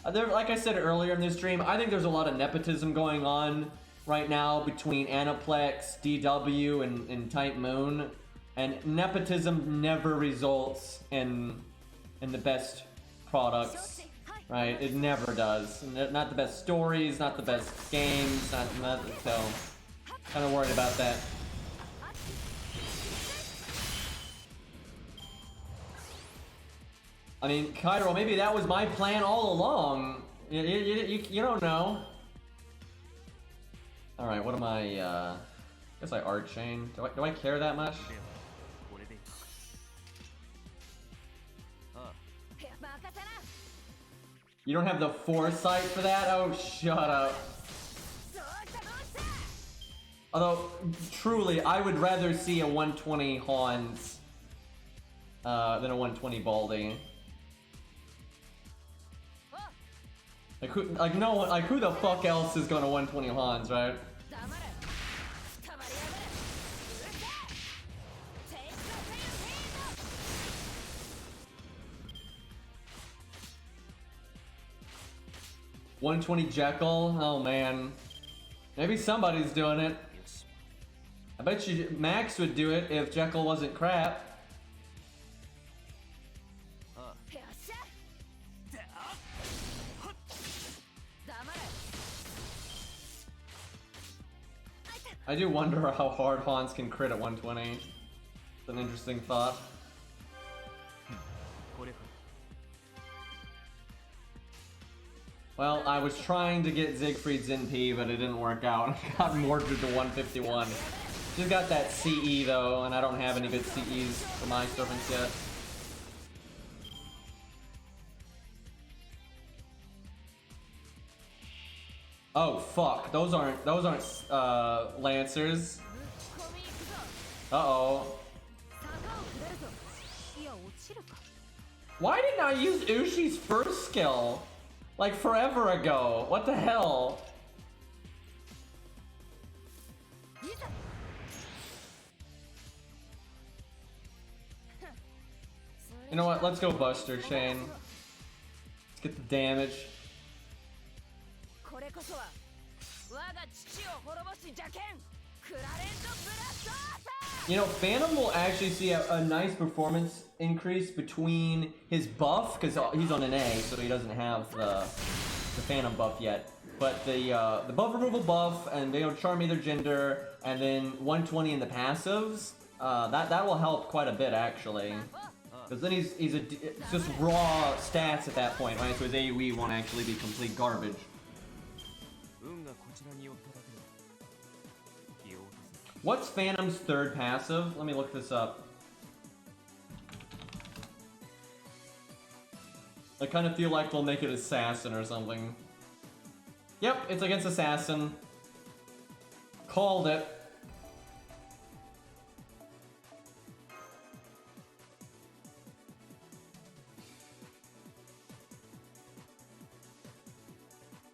like I said earlier in this stream, I think there's a lot of nepotism going on right now between Aniplex, DW, and Type Moon. And nepotism never results in the best products, right? It never does. Not the best stories, not the best games, not so kind of worried about that. I mean, Cairo, maybe that was my plan all along. You don't know. All right, what am I? I guess I art chain. Do I care that much? You don't have the foresight for that? Oh, shut up. Although, truly, I would rather see a 120 Hans than a 120 Baldy. Like who the fuck else is going to 120 Hans, right? $120 Jekyll? Oh man. Maybe somebody's doing it. I bet you Max would do it if Jekyll wasn't crap. I do wonder how hard Hans can crit at 120. It's an interesting thought. Well, I was trying to get Siegfried's NP, but it didn't work out. I got mortared to 151. Just got that CE though, and I don't have any good CEs for my servants yet. Oh fuck, those aren't Lancers. Uh-oh. Why didn't I use Ushi's first skill? Like forever ago. What the hell? You know what? Let's go Buster Chain. Let's get the damage. You know, Phantom will actually see a nice performance increase between his buff, because he's on an A, so he doesn't have the Phantom buff yet. But the buff removal buff, and they don't charm either gender, and then 120 in the passives, that will help quite a bit actually. Because then it's just raw stats at that point, right? So his AoE won't actually be complete garbage. What's Phantom's third passive? Let me look this up. I kind of feel like they'll make it Assassin or something. Yep, it's against Assassin. Called it.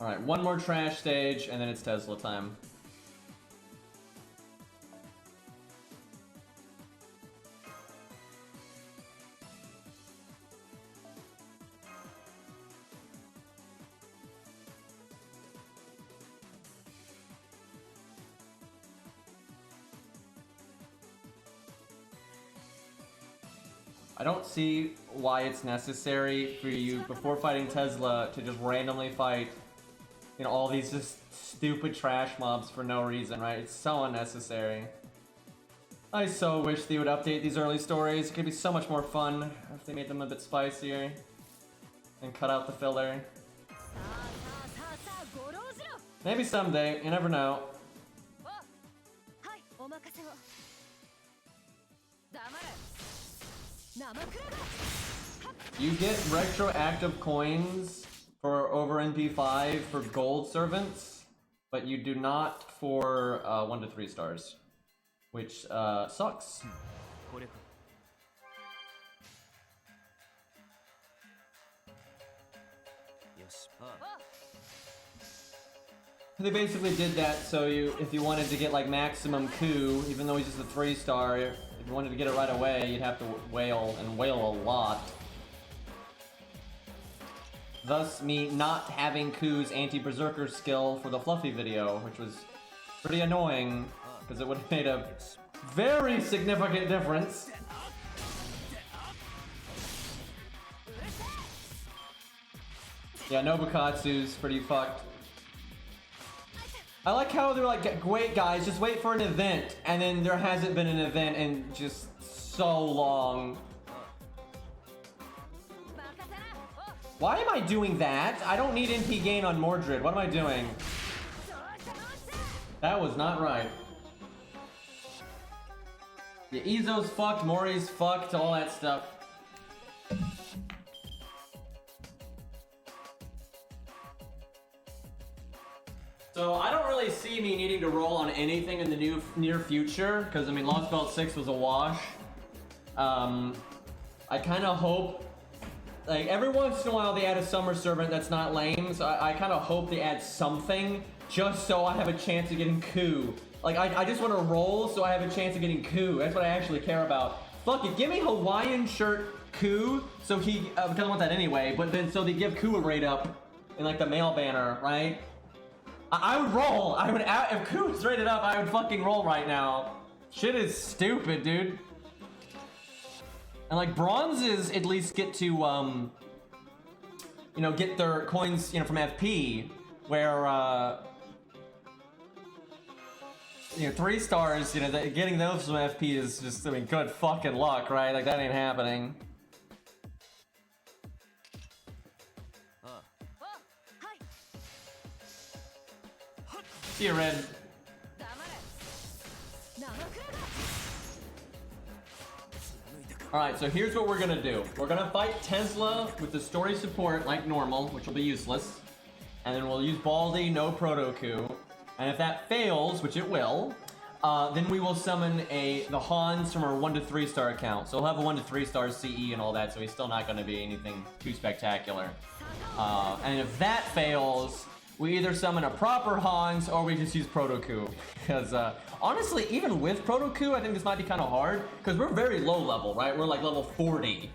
Alright, one more trash stage, and then it's Tesla time. I don't see why it's necessary for you, before fighting Tesla, to just randomly fight, you know, all these just stupid trash mobs for no reason, right? It's so unnecessary. I so wish they would update these early stories. It could be so much more fun if they made them a bit spicier and cut out the filler. Maybe someday, you never know. You get retroactive coins for over NP5 for gold servants, but you do not for 1 to 3 stars, which sucks. They basically did that so if you wanted to get like maximum coup, even though he's just a 3-star, if you wanted to get it right away, you'd have to wail a lot. Thus, me not having Ku's anti-berserker skill for the Fluffy video, which was pretty annoying, because it would have made a very significant difference. Yeah, Nobukatsu's pretty fucked. I like how they're like, wait guys, just wait for an event, and then there hasn't been an event in just so long. Why am I doing that? I don't need NP gain on Mordred. What am I doing? That was not right. Yeah, Izo's fucked, Mori's fucked, all that stuff. So I don't really see me needing to roll on anything in the near future, because I mean Lost Belt 6 was a wash. I kind of hope, like every once in a while they add a summer servant that's not lame, so I kind of hope they add something just so I have a chance of getting coup. Like I just want to roll so I have a chance of getting coup. That's what I actually care about. Fuck it, give me Hawaiian shirt coup, so he, because I want that anyway, but then so they give coup a rate up in like the mail banner, right? I would roll. I would, if coup is rated up, I would fucking roll right now. Shit is stupid, dude. And like bronzes at least get to, you know, get their coins, you know, from FP, where, you know, 3 stars, you know, getting those from FP is just, I mean, good fucking luck, right? Like that ain't happening. See you, Red. Alright, so here's what we're gonna do. We're gonna fight Tesla with the story support like normal, which will be useless. And then we'll use Baldy, no Proto Coup. And if that fails, which it will, then we will summon the Hans from our 1 to 3 star account. So we'll have a 1 to 3 star CE and all that, so he's still not gonna be anything too spectacular. And if that fails, we either summon a proper Hans or we just use Proto Coup. Because honestly, even with Proto Coup, I think this might be kind of hard. Because we're very low level, right? We're like level 40.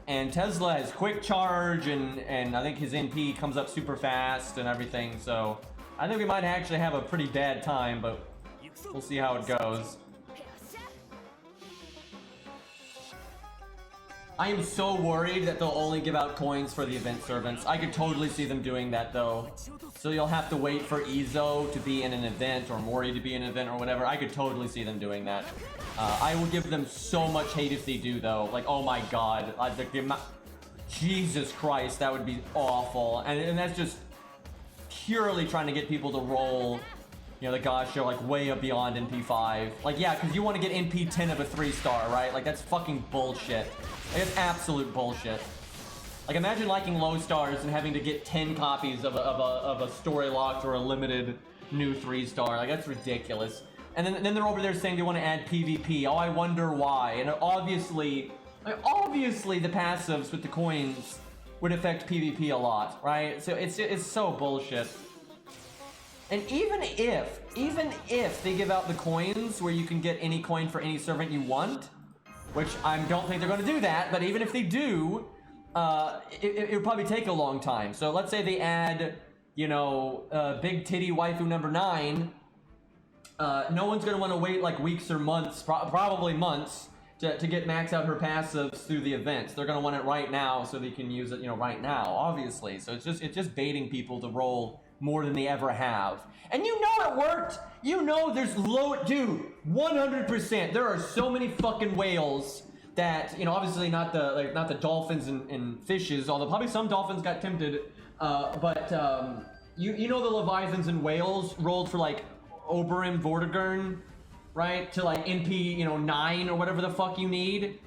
And Tesla has quick charge and I think his NP comes up super fast and everything. So I think we might actually have a pretty bad time, but we'll see how it goes. I am so worried that they'll only give out coins for the event servants. I could totally see them doing that though. So you'll have to wait for Izo to be in an event or Mori to be in an event or whatever. I could totally see them doing that. I will give them so much hate if they do though. Like, oh my god. Jesus Christ, that would be awful. And that's just purely trying to get people to roll, you know, the God show like way up beyond NP5. Like, yeah, because you want to get NP 10 of a 3-star, right? Like, that's fucking bullshit. Like, it's absolute bullshit. Like, imagine liking low stars and having to get 10 copies of a story locked or a limited new 3-star. Like, that's ridiculous. And then they're over there saying they want to add PvP. Oh, I wonder why. And obviously the passives with the coins would affect PvP a lot, right? So it's so bullshit. And even if they give out the coins where you can get any coin for any servant you want, which I don't think they're going to do that, but even if they do, it'll probably take a long time. So let's say they add, you know, big titty waifu number 9. No one's going to want to wait like weeks or months, probably months, to get max out her passives through the events. They're going to want it right now so they can use it, you know, right now, obviously. So it's just baiting people to roll more than they ever have. And you know it worked! You know there's dude, 100%. There are so many fucking whales that, you know, obviously not the dolphins and fishes, although probably some dolphins got tempted, but you know the leviathans and whales rolled for like Oberon Vortigern, right? To like NP, you know, 9 or whatever the fuck you need.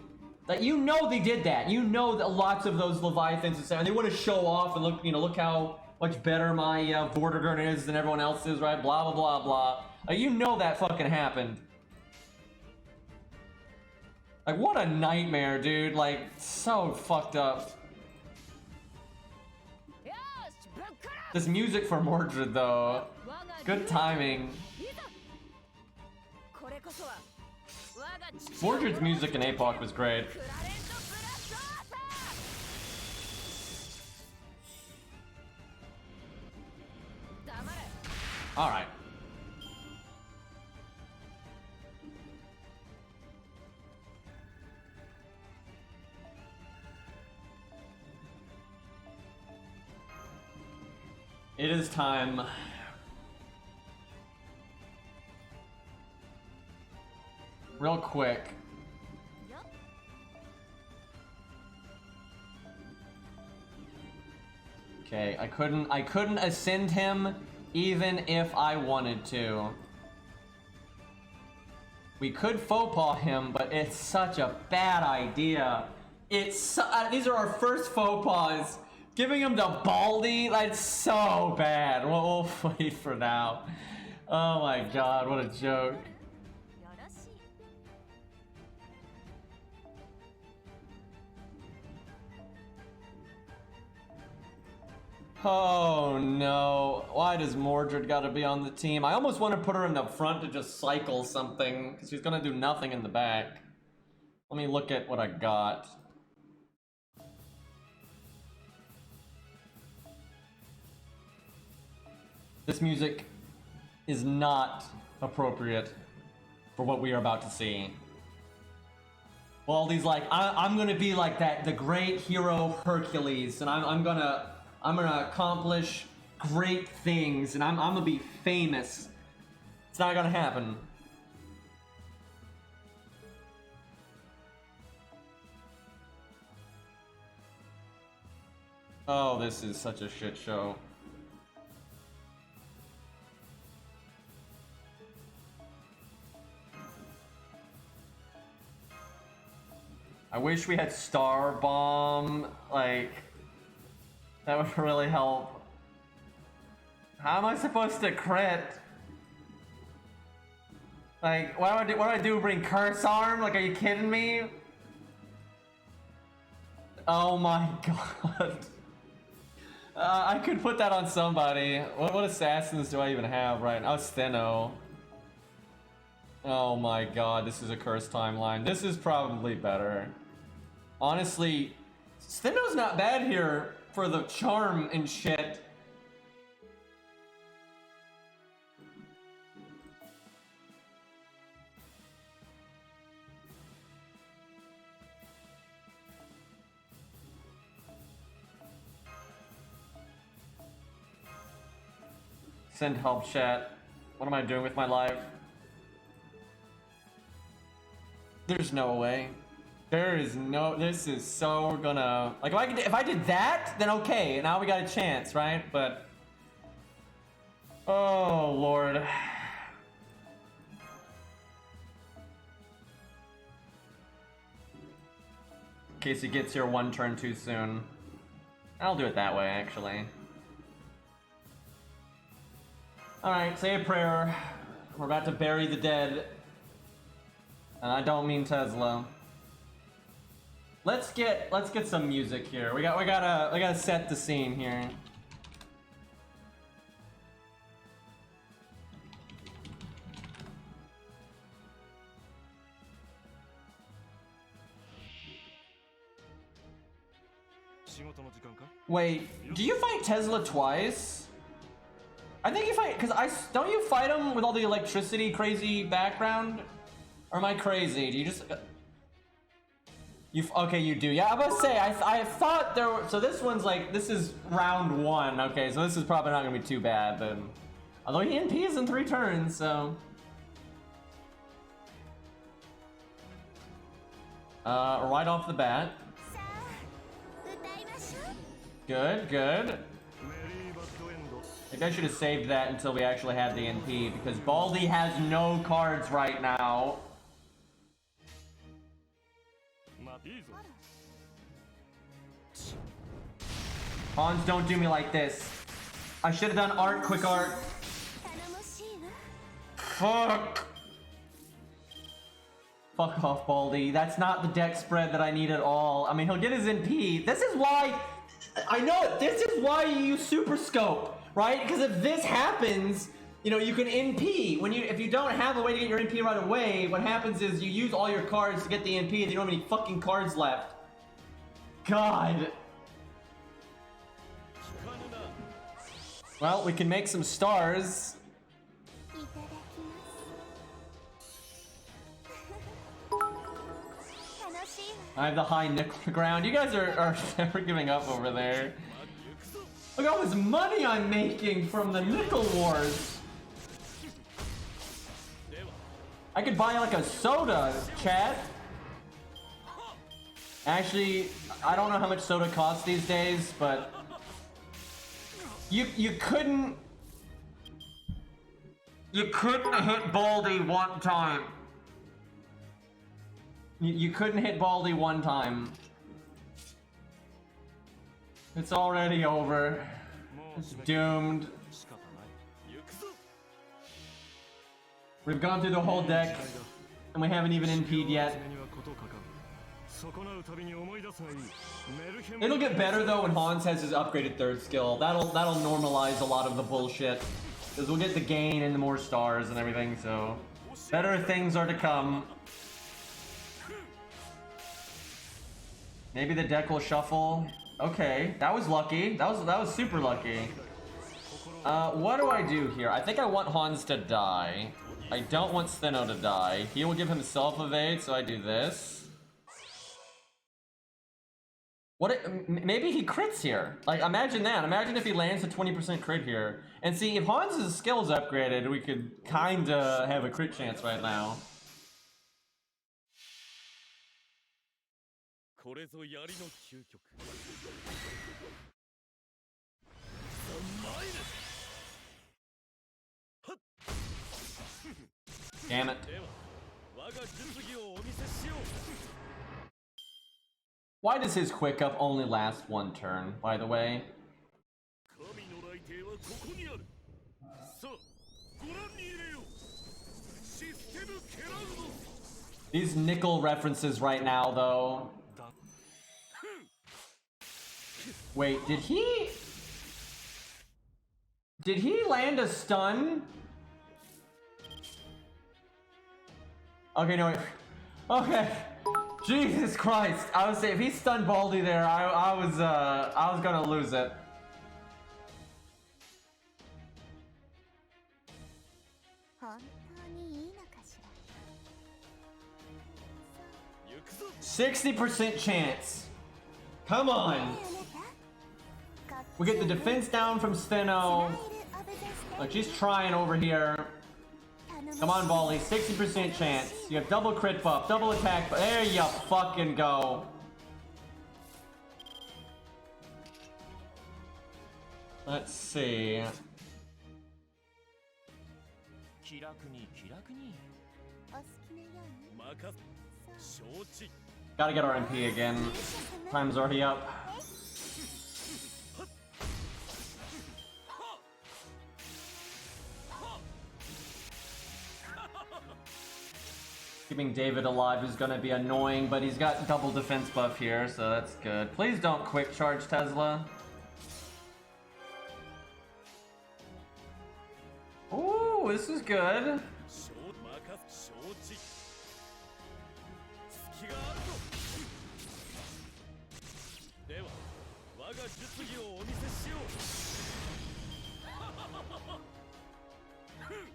Like, you know they did that. You know that lots of those leviathans and they want to show off and look, you know, look how much better my Vortigern is than everyone else's, right? Blah, blah, blah, blah. Like, you know that fucking happened. Like, what a nightmare, dude. Like, so fucked up. This music for Mordred, though. Good timing. Mordred's music in APOC was great. Alright. It is time. Real quick. Okay, I couldn't ascend him even if I wanted to. We could faux pas him, but it's such a bad idea. These are our first faux pas. Giving him to Baldy, that's so bad. We'll wait for now. Oh my god, what a joke. Oh no, why does Mordred gotta be on the team? I almost want to put her in the front to just cycle something, because she's gonna do nothing in the back. Let me look at what I got. This music is not appropriate for what we are about to see. Baldy's like, I'm gonna be like that, the great hero Hercules, and I'm gonna accomplish great things, and I'm gonna be famous. It's not gonna happen. Oh, this is such a shit show. I wish we had Star Bomb, like, that would really help. How am I supposed to crit? Like, what do I do? Bring Curse Arm? Like, are you kidding me? Oh my god. I could put that on somebody. What assassins do I even have right now? Oh, Steno. Oh my god, this is a cursed timeline. This is probably better. Honestly, Steno's not bad here for the charm and shit. Send help chat. What am I doing with my life? There's no way. There is no, this is so gonna, like, if I did that, then okay, now we got a chance, right? But, oh lord. In case he gets here one turn too soon. I'll do it that way, actually. Alright, say a prayer. We're about to bury the dead. And I don't mean Tesla. Let's get some music here. We gotta set the scene here. Wait, do you fight Tesla twice? I think you fight, don't you fight him with all the electricity crazy background? Or am I crazy? Do you just... Okay, you do. Yeah, I was about to say, I thought there were... So this one's like, this is round 1. Okay, so this is probably not gonna be too bad, but... Although he NPs in 3 turns, so... Right off the bat. Good, good. Maybe I should have saved that until we actually had the NP, because Baldy has no cards right now. Hans, don't do me like this. I should have done art, quick art. Fuck. Fuck off, Baldy. That's not the deck spread that I need at all. I mean, he'll get his NP. This is why... I know it. This is why you use Super Scope, right? Because if this happens, you know, you can NP. If you don't have a way to get your NP right away, what happens is you use all your cards to get the NP and you don't have any fucking cards left. God. Well, we can make some stars. I have the high nickel ground. You guys are never giving up over there. Look at all this money I'm making from the nickel wars. I could buy like a soda, chat. Actually, I don't know how much soda costs these days, but you couldn't hit Baldy one time. You couldn't hit Baldy one time. It's already over. It's doomed. We've gone through the whole deck, and we haven't even NP'd yet. It'll get better though when Hans has his upgraded 3rd skill. That'll normalize a lot of the bullshit, because we'll get the gain and the more stars and everything. So better things are to come. Maybe the deck will shuffle. Okay, that was lucky. That was super lucky. What do I do here? I think I want Hans to die. I don't want Steno to die. He will give himself evade, so I do this. Maybe he crits here. Like, imagine that. Imagine if he lands a 20% crit here. And see, if Hans' skill's upgraded, we could kinda have a crit chance right now. Damn it. Why does his quick up only last 1 turn, by the way? These nickel references right now, though. Wait, did he land a stun? Okay, no, wait. Okay. Jesus Christ. I would say if he stunned Baldy there, I was gonna lose it. %60 chance. Come on. We get the defense down from Steno. Look, she's trying over here. Come on, Baldy. 60% chance. You have double crit buff, double attack buff. There you fucking go. Let's see. Gotta get our MP again. Time's already up. Keeping David alive is gonna be annoying, but he's got double defense buff here, so that's good. Please don't quick charge Tesla. Ooh, this is good.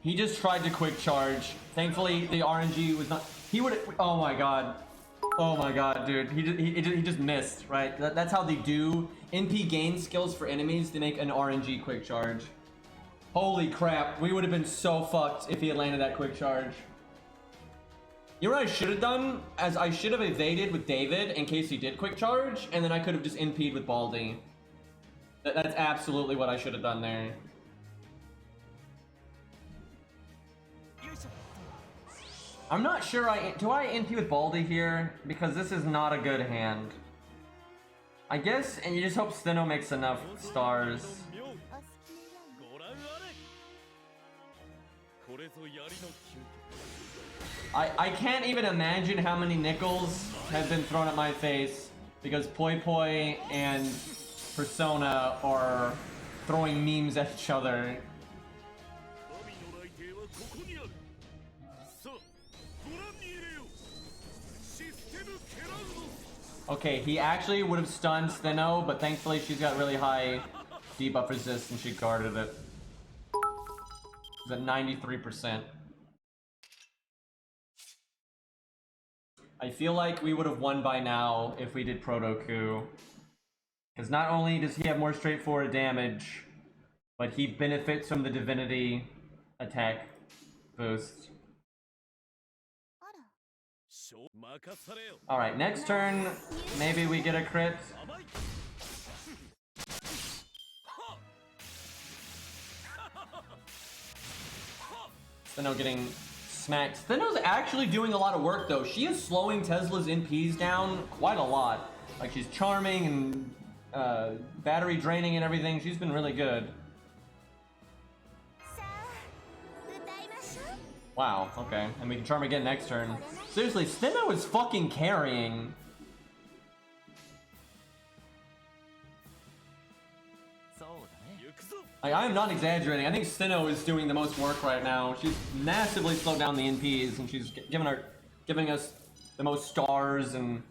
He just tried to quick charge. Thankfully, the RNG was not. He would. Oh my god. Oh my god, dude. He just missed, right? That's how they do. NP gain skills for enemies to make an RNG quick charge. Holy crap. We would have been so fucked if he had landed that quick charge. You know what I should have done? As I should have evaded with David in case he did quick charge, and then I could have just NP'd with Baldy. That's absolutely what I should have done there. I'm not sure do I NP with Baldy here? Because this is not a good hand. I guess, and you just hope Steno makes enough stars. I can't even imagine how many nickels have been thrown at my face because Poi Poi and Persona are throwing memes at each other. Okay, he actually would have stunned Steno, but thankfully she's got really high debuff resist and she guarded it. It's at 93%. I feel like we would have won by now if we did Proto Coup. Because not only does he have more straightforward damage, but he benefits from the divinity attack boost. Alright, next turn, maybe we get a crit. Steno getting smacked. Steno's actually doing a lot of work though. She is slowing Tesla's NPs down quite a lot. Like she's charming and battery draining and everything. She's been really good. Wow, okay. And we can charm again next turn. Seriously, Steno is fucking carrying. I am not exaggerating. I think Steno is doing the most work right now. She's massively slowed down the NPs and she's giving us the most stars and...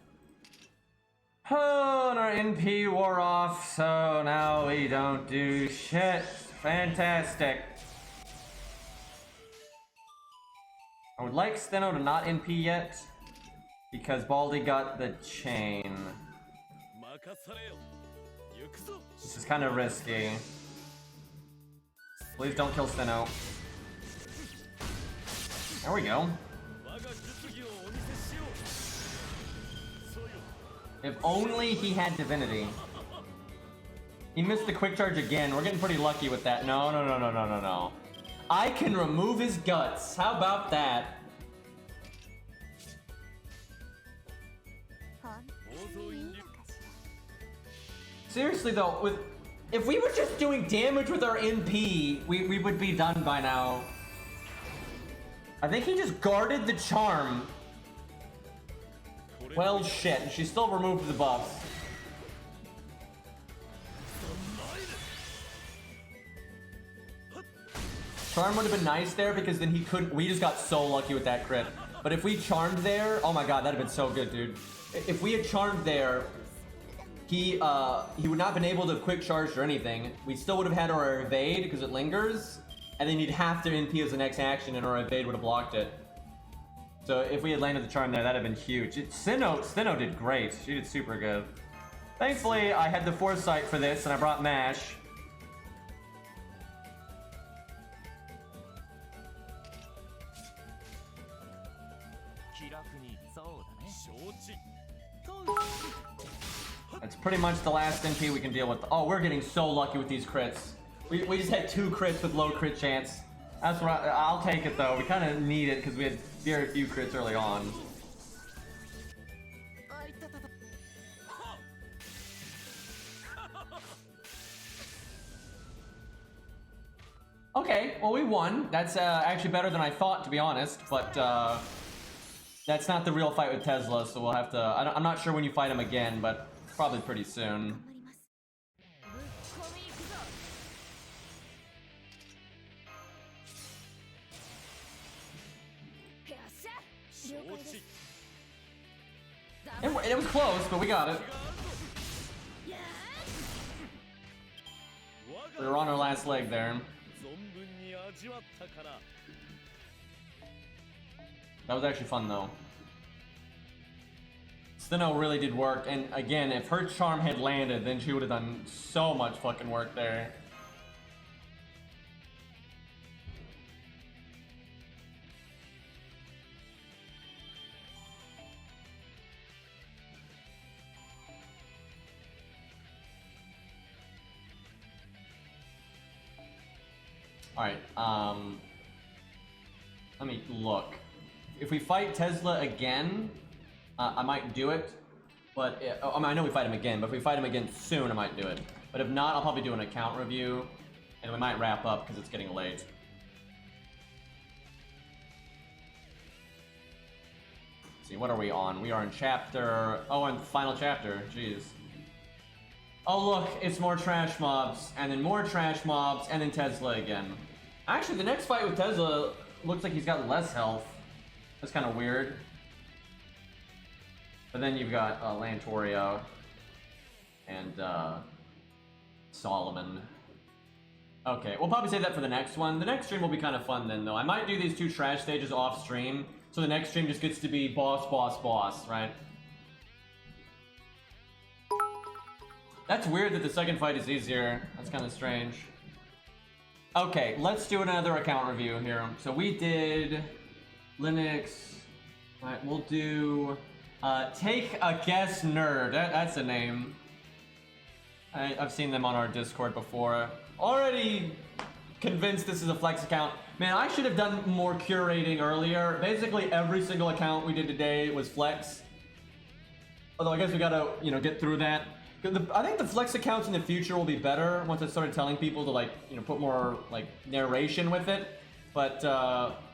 Oh, and our NP wore off, so now we don't do shit. Fantastic. I would like Steno to not NP yet, because Baldy got the chain. This is kind of risky. Please don't kill Steno. There we go. If only he had divinity. He missed the quick charge again. We're getting pretty lucky with that. No, no, no, no, no, no, no. I can remove his guts. How about that? Seriously though, if we were just doing damage with our NP, we would be done by now. I think he just guarded the charm. Well, shit. She still removed the buffs. Charm would have been nice there because then he couldn't. We just got so lucky with that crit. But if we charmed there, oh my god, that'd have been so good, dude. If we had charmed there, he would not have been able to quick charge or anything. We still would have had our evade because it lingers, and then you'd have to NP as the next action, and our evade would have blocked it. So if we had landed the charm there, that'd have been huge. Steno did great. She did super good. Thankfully, I had the foresight for this, and I brought Mash. That's pretty much the last NP we can deal with. Oh, we're getting so lucky with these crits. We just had 2 crits with low crit chance. That's right. I'll take it though. We kind of need it because we had very few crits early on. Okay, well we won. That's actually better than I thought, to be honest. But that's not the real fight with Tesla, so we'll have to... I'm not sure when you fight him again, but probably pretty soon. It was close, but we got it. We were on our last leg there. That was actually fun though. Steno really did work, and again, if her charm had landed, then she would have done so much fucking work there. Alright, let me look. If we fight Tesla again, I might do it. But, I mean, I know we fight him again, but if we fight him again soon, I might do it. But if not, I'll probably do an account review, and we might wrap up because it's getting late. Let's see, what are we on? We are in chapter... Oh, and final chapter. Jeez. Oh, look, it's more trash mobs, and then more trash mobs, and then Tesla again. Actually, the next fight with Tesla looks like he's got less health. That's kind of weird. But then you've got Lantoria and Solomon. Okay, we'll probably save that for the next one. The next stream will be kind of fun then, though. I might do these 2 trash stages off stream, so the next stream just gets to be boss, boss, boss, right? That's weird that the second fight is easier. That's kind of strange. Okay, let's do another account review here. So we did Linux. All right, we'll do TakeAguessNerd. That's a name. I've seen them on our Discord before. Already convinced this is a flex account. Man, I should have done more curating earlier. Basically, every single account we did today was flex. Although I guess we gotta, you know, get through that. I think the flex accounts in the future will be better once I started telling people to, like, you know, put more, like, narration with it. But,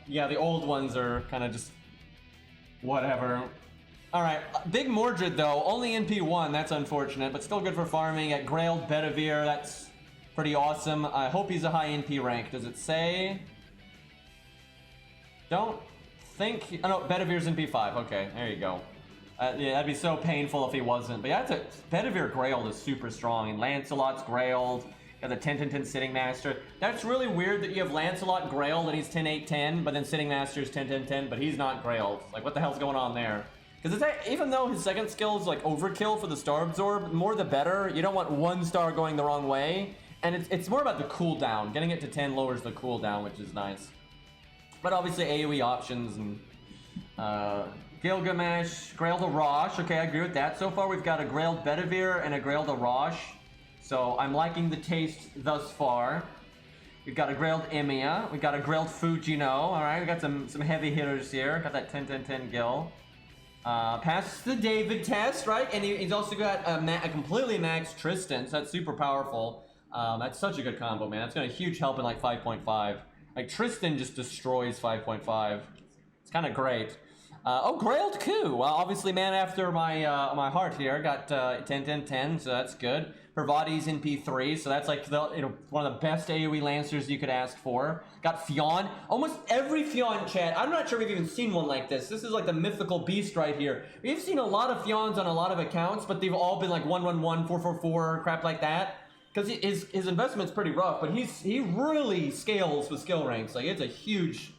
yeah, the old ones are kind of just whatever. Alright, Big Mordred, though, only NP1, that's unfortunate, but still good for farming. At Grailed Bedivere, that's pretty awesome. I hope he's a high NP rank. Does it say? Don't think... Oh, no, Bedivere's NP5. Okay, there you go. Yeah, that'd be so painful if he wasn't. But yeah, Bedivere Grailed is super strong, and Lancelot's Grailed. Got the 10-10-10 Sitting Master. That's really weird that you have Lancelot Grailed and he's 10-8-10, but then Sitting Master's 10-10-10, but he's not Grailed. Like, what the hell's going on there? Because even though his second skill is like overkill for the Star Absorb, more the better. You don't want 1 star going the wrong way. And it's more about the cooldown. Getting it to 10 lowers the cooldown, which is nice. But obviously AoE options and... Gilgamesh, Grailed Arash. Okay, I agree with that. So far, we've got a Grailed Bedivere and a Grailed Arash. So I'm liking the taste thus far. We've got a Grailed Ilia. We've got a Grailed Fujino. All right, we got some heavy hitters here. Got that 10-10-10 Gil. Passed the David test, right? And he's also got a completely maxed Tristan. So that's super powerful. That's such a good combo, man. That's got a huge help in like 5.5. Like Tristan just destroys 5.5. It's kind of great. Oh, Grailed Coup. Well, obviously, man after my my heart here. Got 10-10-10, so that's good. Parvati's in P3, so that's like the, you know, one of the best AoE Lancers you could ask for. Got Fionn. Almost every Fionn chat. I'm not sure we've even seen one like this. This is like the mythical beast right here. We've seen a lot of Fionns on a lot of accounts, but they've all been like 1-1-1, 4-4-4, crap like that. Because his investment's pretty rough, but he really scales with skill ranks. Like, it's a huge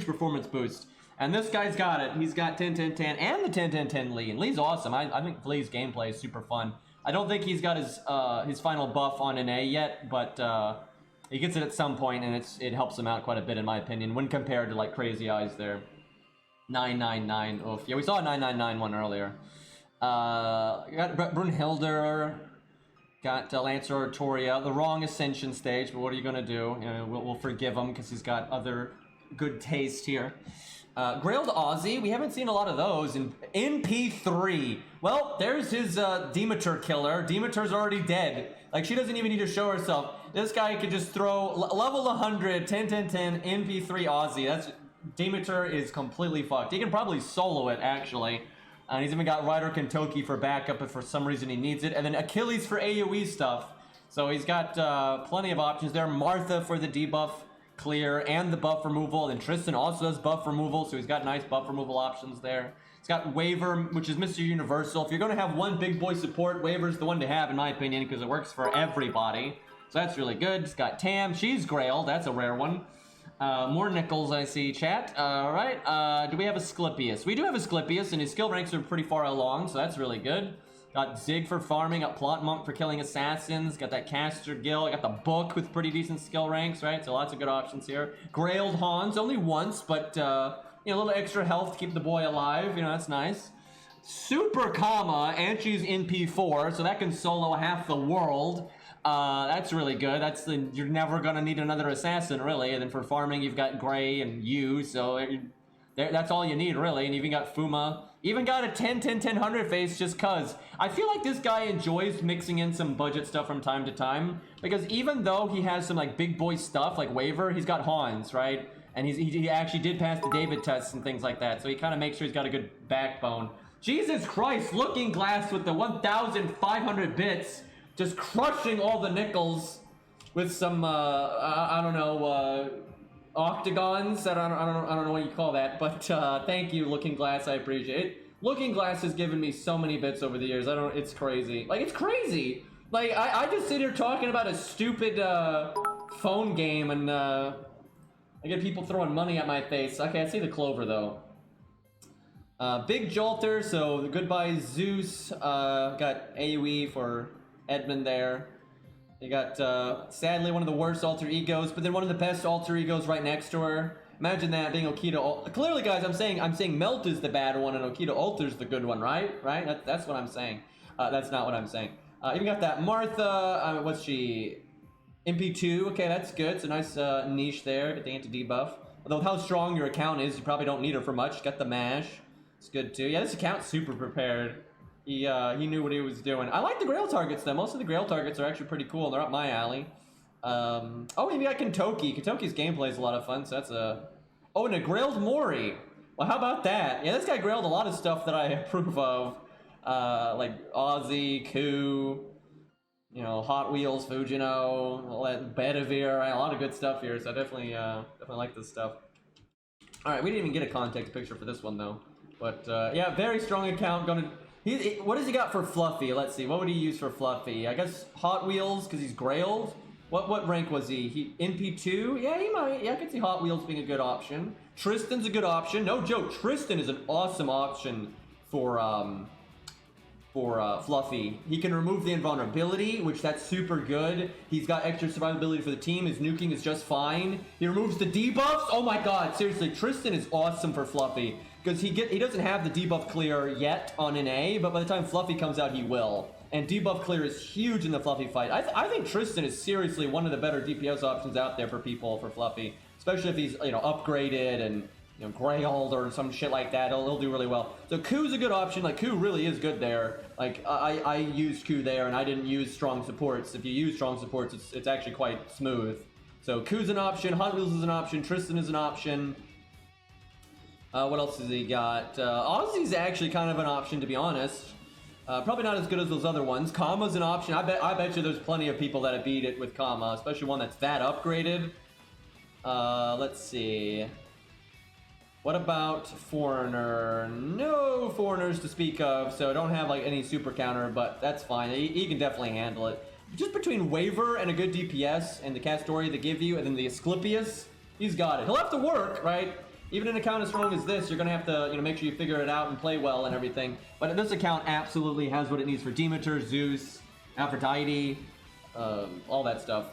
performance boost. And this guy's got it. He's got 10-10-10 and the 10-10-10 Lee. And Lee's awesome. I think Lee's gameplay is super fun. I don't think he's got his final buff on NA yet, but he gets it at some point, and it helps him out quite a bit, in my opinion, when compared to, like, Crazy Eyes there. 999. Oof. Yeah, we saw a 999 one earlier. Got Brunhilde. Got Lancer Artoria. The wrong Ascension stage, but what are you going to do? You know, we'll forgive him because he's got other good taste here. Grailed Aussie, we haven't seen a lot of those in P3. Well, there's his Demeter killer. Demeter's already dead. Like, she doesn't even need to show herself. This guy could just throw level 100, 10-10-10, P3 Aussie. Demeter is completely fucked. He can probably solo it, actually. And he's even got Ryder Kentucky for backup if for some reason he needs it. And then Achilles for AoE stuff. So he's got plenty of options there. Martha for the debuff clear and the buff removal, and Tristan also does buff removal, so he's got nice buff removal options there. He's got Waver, which is Mr. Universal. If you're going to have one big boy support, Waver's the one to have, in my opinion, because it works for everybody. So that's really good. It's got Tam. She's Grailed. That's a rare one. More nickels, I see, chat. Alright, do we have a Asclepius? We do have a Asclepius, and his skill ranks are pretty far along, so that's really good. Got Zig for farming, got Plot Monk for killing assassins, got that Caster Guild, got the Book with pretty decent skill ranks, right? So lots of good options here. Grailed Hans, only once, but, you know, a little extra health to keep the boy alive, you know, that's nice. Super Kama, and she's in P4, so that can solo half the world. That's really good. You're never gonna need another assassin, really. And then for farming, you've got Gray and Yu, so that's all you need, really. And you even got Fuma. Even got a 10-10-10-100 face just cuz. I feel like this guy enjoys mixing in some budget stuff from time to time, because even though he has some like big boy stuff like Waver, he's got Hans, right? And he actually did pass the David tests and things like that, so he kind of makes sure he's got a good backbone. Jesus Christ, Looking Glass with the 1,500 bits, just crushing all the nickels with some I don't know, octagons. I don't know what you call that, but thank you, Looking Glass. I appreciate it. Looking Glass has given me so many bits over the years. It's crazy. Like, it's crazy. Like, I just sit here talking about a stupid phone game, and I get people throwing money at my face. Okay, I see the clover though. Big Jolter, so goodbye Zeus. Got AoE for Edmund there. You got, sadly, one of the worst alter egos, but then one of the best alter egos right next to her. Imagine that being Okita. Clearly, guys, I'm saying Melt is the bad one and Okita Alter's the good one, right? Right? That's what I'm saying. That's not what I'm saying. Even got that Martha. What's she? MP2. Okay, that's good. It's a nice niche there. Get the anti-debuff. Although with how strong your account is, you probably don't need her for much. Got the mash. It's good too. Yeah, this account's super prepared. He knew what he was doing. I like the Grail targets though. Most of the Grail targets are actually pretty cool. They're up my alley. Oh, you got Kentoki. Kentoki's gameplay is a lot of fun, so that's a... Oh, and a Grailed Mori. Well, how about that? Yeah, this guy grailed a lot of stuff that I approve of. Like Aussie, Coup, you know, Hot Wheels, Fujino, Bedivere, right? A lot of good stuff here, so I definitely like this stuff. Alright, we didn't even get a context picture for this one though. But, yeah, very strong account. What does he got for Fluffy? Let's see. What would he use for Fluffy? I guess Hot Wheels, because he's Grailed. What rank was he? NP2? Yeah, he might. Yeah, I could see Hot Wheels being a good option. Tristan's a good option. No joke. Tristan is an awesome option for Fluffy. He can remove the invulnerability, which that's super good. He's got extra survivability for the team. His nuking is just fine. He removes the debuffs. Oh my god, seriously, Tristan is awesome for Fluffy. Because he doesn't have the debuff clear yet on an A, but by the time Fluffy comes out, he will. And debuff clear is huge in the Fluffy fight. I think Tristan is seriously one of the better DPS options out there for people for Fluffy. Especially if he's, you know, upgraded and, you know, Grailed or some shit like that. He'll do really well. So Ku's a good option. Like, Ku really is good there. Like, I used Ku there and I didn't use strong supports. If you use strong supports, it's actually quite smooth. So Ku's an option. Hot Wheels is an option. Tristan is an option. What else has he got? Ozzy's actually kind of an option, to be honest. Probably not as good as those other ones. Kama's an option. I bet you there's plenty of people that have beat it with Kama, especially one that's that upgraded. Let's see. What about Foreigner? No Foreigners to speak of, so don't have like any super counter, but that's fine. He can definitely handle it. Just between Waver and a good DPS and the Castoria they give you, and then the Asclepius, he's got it. He'll have to work, right? Even in an account as strong as this, you're gonna have to, you know, make sure you figure it out and play well and everything. But this account absolutely has what it needs for Demeter, Zeus, Aphrodite, all that stuff.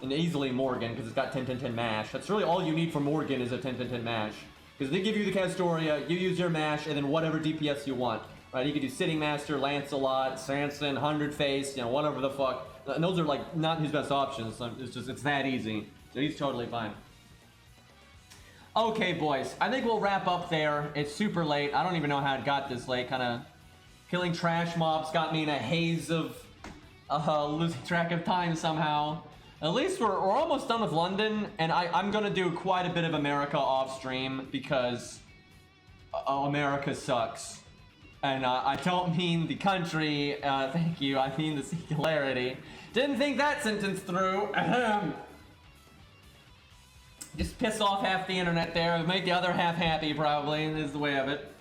And easily Morgan, because it's got 10-10-10 mash. That's really all you need for Morgan is a 10-10-10 mash. Because they give you the Castoria, you use your mash, and then whatever DPS you want. Right, you could do Sitting Master, Lancelot, Sanson, 100 Face, you know, whatever the fuck. And those are like not his best options, so it's that easy. So he's totally fine. Okay, boys, I think we'll wrap up there. It's super late. I don't even know how it got this late. Kind of killing trash mobs got me in a haze of losing track of time somehow. At least we're almost done with London, and I'm going to do quite a bit of America off stream because America sucks. And I don't mean the country, thank you, I mean the singularity. Didn't think that sentence through. Ahem. Just piss off half the internet there, make the other half happy, probably, is the way of it.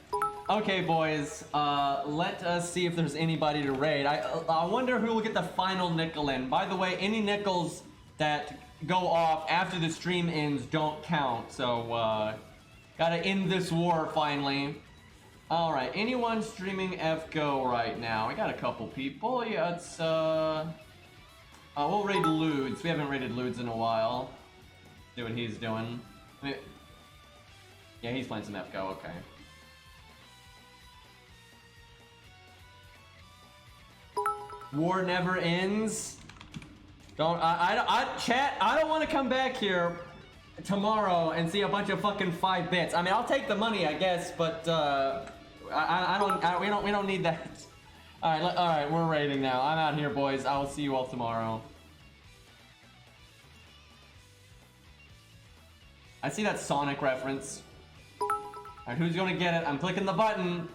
Okay, boys. Let us see if there's anybody to raid. I wonder who will get the final nickel in. By the way, any nickels that go off after the stream ends don't count. So, gotta end this war finally. All right. Anyone streaming FGO right now? I got a couple people. Yeah, it's we'll raid Ludes. We haven't raided Ludes in a while. See what he's doing. Yeah, he's playing some FGO. Okay. War never ends. Chat, I don't want to come back here tomorrow and see a bunch of fucking 5 bits. I mean, I'll take the money, I guess, but we don't need that. All right, we're raiding now. I'm out here, boys. I will see you all tomorrow. I see that Sonic reference. All right, who's gonna get it? I'm clicking the button.